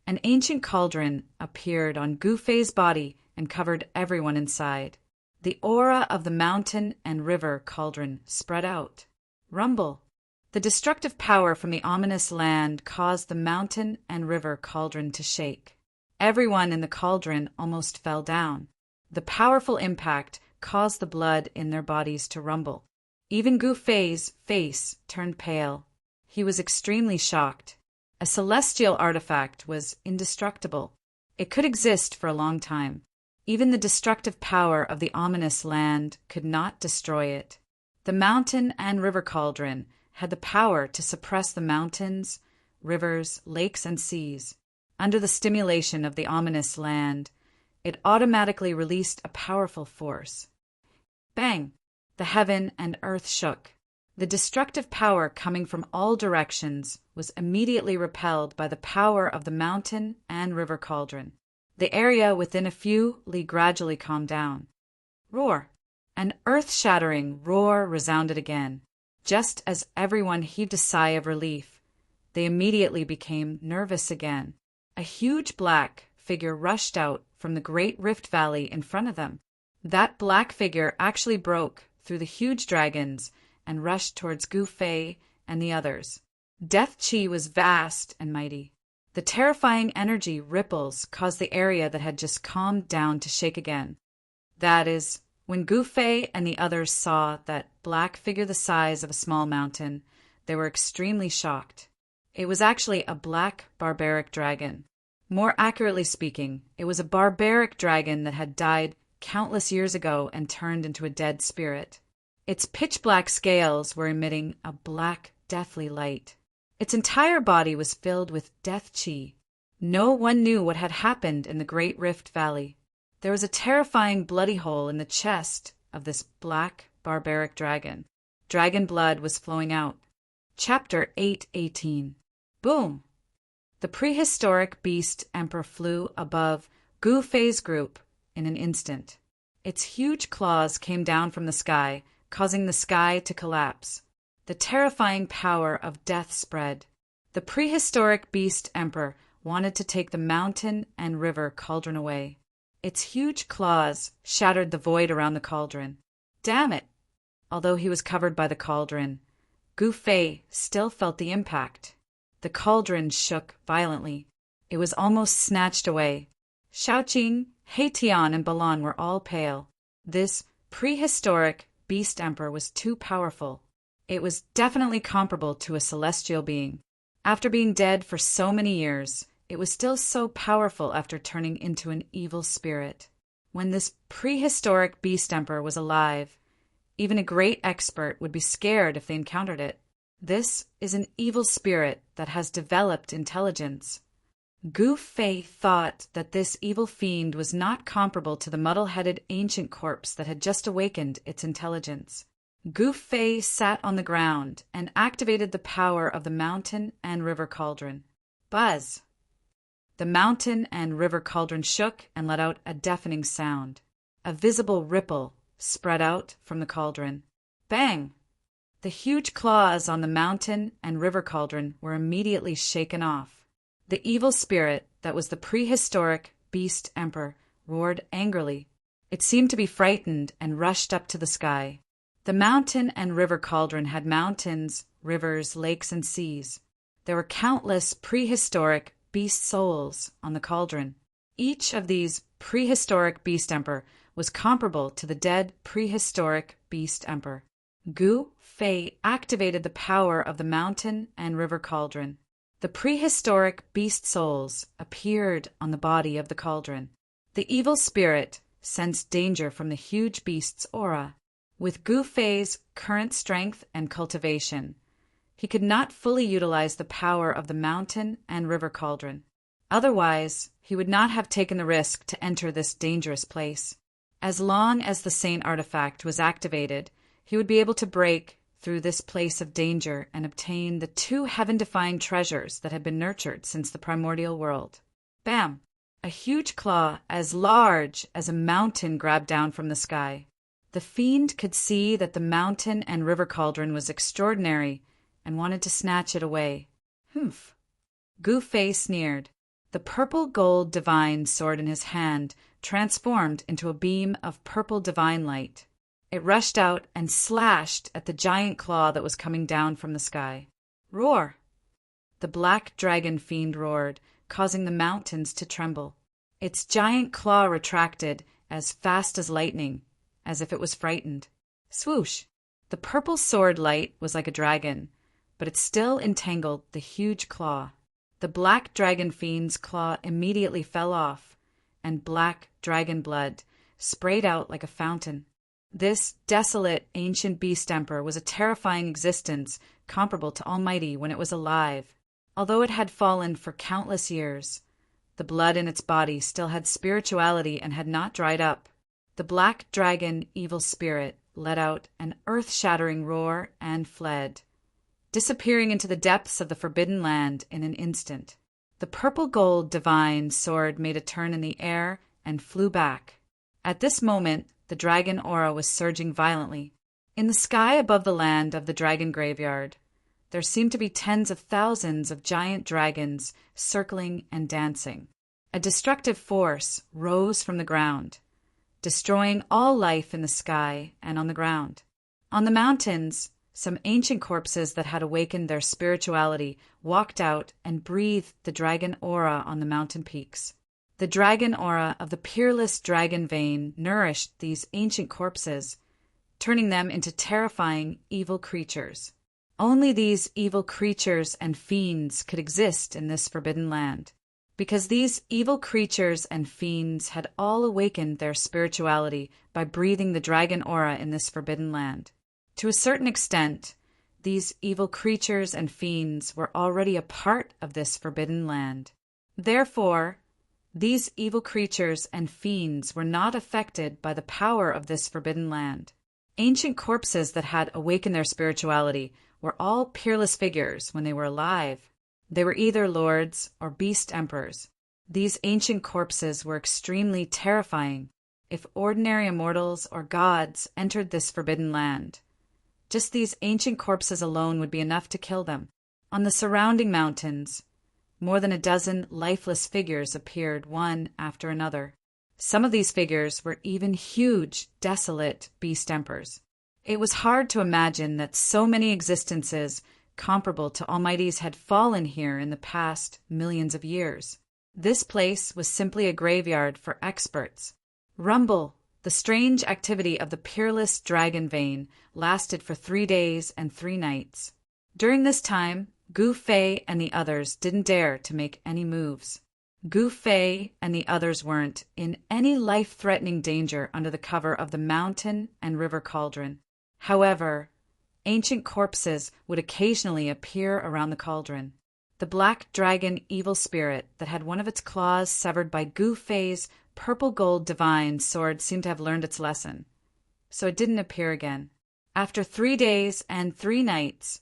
[SPEAKER 1] An ancient cauldron appeared on Gu Fei's body and covered everyone inside. The aura of the mountain and river cauldron spread out. Rumble! The destructive power from the ominous land caused the mountain and river cauldron to shake. Everyone in the cauldron almost fell down. The powerful impact caused the blood in their bodies to rumble. Even Gu Fei's face turned pale. He was extremely shocked. A celestial artifact was indestructible. It could exist for a long time. Even the destructive power of the ominous land could not destroy it. The mountain and river cauldron had the power to suppress the mountains, rivers, lakes, and seas. Under the stimulation of the ominous land, it automatically released a powerful force. Bang! The heaven and earth shook. The destructive power coming from all directions was immediately repelled by the power of the mountain and river cauldron. The area within a few li gradually calmed down. Roar! An earth-shattering roar resounded again. Just as everyone heaved a sigh of relief, they immediately became nervous again. A huge black figure rushed out from the great rift valley in front of them. That black figure actually broke through the huge dragons and rushed towards Gu Fei and the others. Death Qi was vast and mighty. The terrifying energy ripples caused the area that had just calmed down to shake again. That is, when Gu Fei and the others saw that black figure the size of a small mountain, they were extremely shocked. It was actually a black barbaric dragon. More accurately speaking, it was a barbaric dragon that had died countless years ago and turned into a dead spirit. Its pitch-black scales were emitting a black, deathly light. Its entire body was filled with death qi. No one knew what had happened in the Great Rift Valley. There was a terrifying bloody hole in the chest of this black, barbaric dragon. Dragon blood was flowing out. Chapter 8:18. Boom! The prehistoric beast emperor flew above Gu Fei's group in an instant. Its huge claws came down from the sky, causing the sky to collapse. The terrifying power of death spread. The prehistoric beast emperor wanted to take the mountain and river cauldron away. Its huge claws shattered the void around the cauldron. Damn it! Although he was covered by the cauldron, Gu Fei still felt the impact. The cauldron shook violently. It was almost snatched away. Shaoqing, Heitian, and Balan were all pale. This prehistoric beast emperor was too powerful. It was definitely comparable to a celestial being. After being dead for so many years, it was still so powerful after turning into an evil spirit. When this prehistoric beast emperor was alive, even a great expert would be scared if they encountered it. This is an evil spirit that has developed intelligence. Gu Fei thought that this evil fiend was not comparable to the muddle-headed ancient corpse that had just awakened its intelligence. Gu Fei sat on the ground and activated the power of the mountain and river cauldron. Buzz! The mountain and river cauldron shook and let out a deafening sound. A visible ripple spread out from the cauldron. Bang! The huge claws on the mountain and river cauldron were immediately shaken off. The evil spirit that was the prehistoric beast emperor roared angrily. It seemed to be frightened and rushed up to the sky. The mountain and river cauldron had mountains, rivers, lakes, and seas. There were countless prehistoric beast souls on the cauldron. Each of these prehistoric beast emperor was comparable to the dead prehistoric beast emperor. Gu Fei activated the power of the mountain and river cauldron. The prehistoric beast souls appeared on the body of the cauldron. The evil spirit sensed danger from the huge beast's aura. With Gu Fei's current strength and cultivation, he could not fully utilize the power of the mountain and river cauldron. Otherwise, he would not have taken the risk to enter this dangerous place. As long as the saint artifact was activated, he would be able to break through this place of danger and obtain the two heaven-defying treasures that had been nurtured since the primordial world. Bam! A huge claw as large as a mountain grabbed down from the sky. The fiend could see that the mountain and river cauldron was extraordinary and wanted to snatch it away. Humph! Gu Fei sneered. The purple gold divine sword in his hand transformed into a beam of purple divine light. It rushed out and slashed at the giant claw that was coming down from the sky. Roar! The black dragon fiend roared, causing the mountains to tremble. Its giant claw retracted as fast as lightning, as if it was frightened. Swoosh! The purple sword light was like a dragon, but it still entangled the huge claw. The black dragon fiend's claw immediately fell off, and black dragon blood sprayed out like a fountain. This desolate ancient beast emperor was a terrifying existence comparable to Almighty when it was alive. Although it had fallen for countless years, the blood in its body still had spirituality and had not dried up. The black dragon evil spirit let out an earth-shattering roar and fled, disappearing into the depths of the Forbidden Land in an instant. The purple-gold divine sword made a turn in the air and flew back. At this moment, the dragon aura was surging violently. In the sky above the land of the dragon graveyard, there seemed to be tens of thousands of giant dragons circling and dancing. A destructive force rose from the ground, destroying all life in the sky and on the ground. On the mountains, some ancient corpses that had awakened their spirituality walked out and breathed the dragon aura on the mountain peaks. The dragon aura of the peerless dragon vein nourished these ancient corpses, turning them into terrifying evil creatures. Only these evil creatures and fiends could exist in this forbidden land, because these evil creatures and fiends had all awakened their spirituality by breathing the dragon aura in this forbidden land. To a certain extent, these evil creatures and fiends were already a part of this forbidden land. Therefore, these evil creatures and fiends were not affected by the power of this forbidden land. Ancient corpses that had awakened their spirituality were all peerless figures when they were alive. They were either lords or beast emperors. These ancient corpses were extremely terrifying if ordinary immortals or gods entered this forbidden land. Just these ancient corpses alone would be enough to kill them. On the surrounding mountains, more than a dozen lifeless figures appeared one after another. Some of these figures were even huge, desolate beast emperors. It was hard to imagine that so many existences comparable to Almighty's had fallen here in the past millions of years. This place was simply a graveyard for experts. Rumble, the strange activity of the peerless dragon vein, lasted for 3 days and 3 nights. During this time, Gu Fei and the others didn't dare to make any moves. Gu Fei and the others weren't in any life-threatening danger under the cover of the mountain and river cauldron. However, ancient corpses would occasionally appear around the cauldron. The black dragon evil spirit that had one of its claws severed by Gu Fei's purple-gold divine sword seemed to have learned its lesson, so it didn't appear again. After 3 days and 3 nights,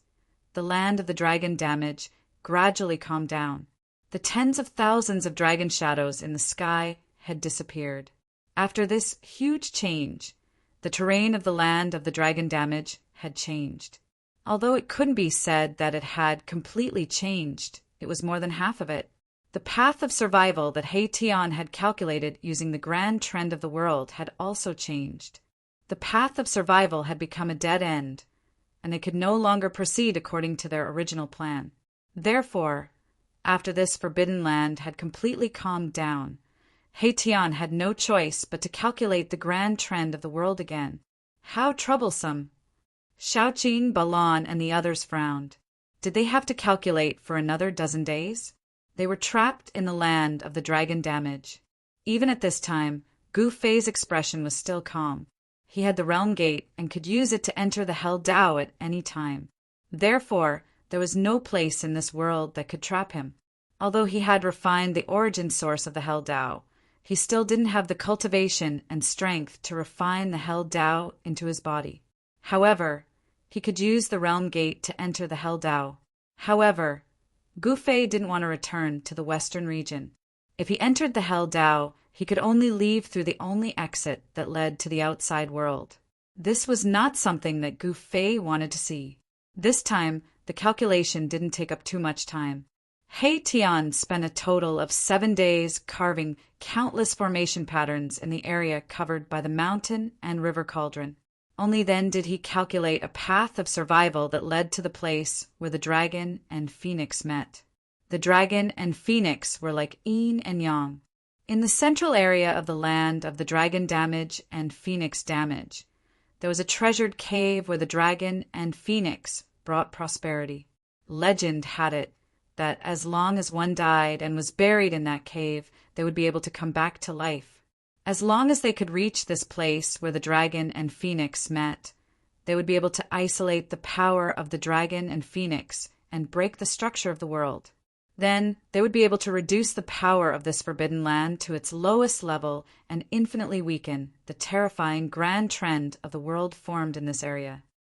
[SPEAKER 1] the land of the dragon damage gradually calmed down. The tens of thousands of dragon shadows in the sky had disappeared. After this huge change, the terrain of the land of the dragon damage had changed. Although it couldn't be said that it had completely changed, it was more than half of it. The path of survival that He Tian had calculated using the grand trend of the world had also changed. The path of survival had become a dead end, and they could no longer proceed according to their original plan. Therefore, after this forbidden land had completely calmed down, He Tian had no choice but to calculate the grand trend of the world again. How troublesome! Shaoqing, Balan, and the others frowned. Did they have to calculate for another dozen days? They were trapped in the land of the dragon damage. Even at this time, Gu Fei's expression was still calm. He had the realm gate and could use it to enter the Hell Dao at any time. Therefore, there was no place in this world that could trap him. Although he had refined the origin source of the Hell Dao, he still didn't have the cultivation and strength to refine the Hell Dao into his body. However, he could use the realm gate to enter the Hell Dao. However, Gu Fei didn't want to return to the western region. If he entered the Hell Dao, he could only leave through the only exit that led to the outside world. This was not something that Gu Fei wanted to see. This time, the calculation didn't take up too much time. He Tian spent a total of 7 days carving countless formation patterns in the area covered by the mountain and river cauldron. Only then did he calculate a path of survival that led to the place where the dragon and phoenix met. The dragon and phoenix were like yin and yang. In the central area of the land of the dragon damage and phoenix damage, there was a treasured cave where the dragon and phoenix brought prosperity. Legend had it that as long as one died and was buried in that cave, they would be able to come back to life. As long as they could reach this place where the dragon and phoenix met, they would be able to isolate the power of the dragon and phoenix and break the structure of the world. Then they would be able to reduce the power of this forbidden land to its lowest level and infinitely weaken the terrifying grand trend of the world formed in this area.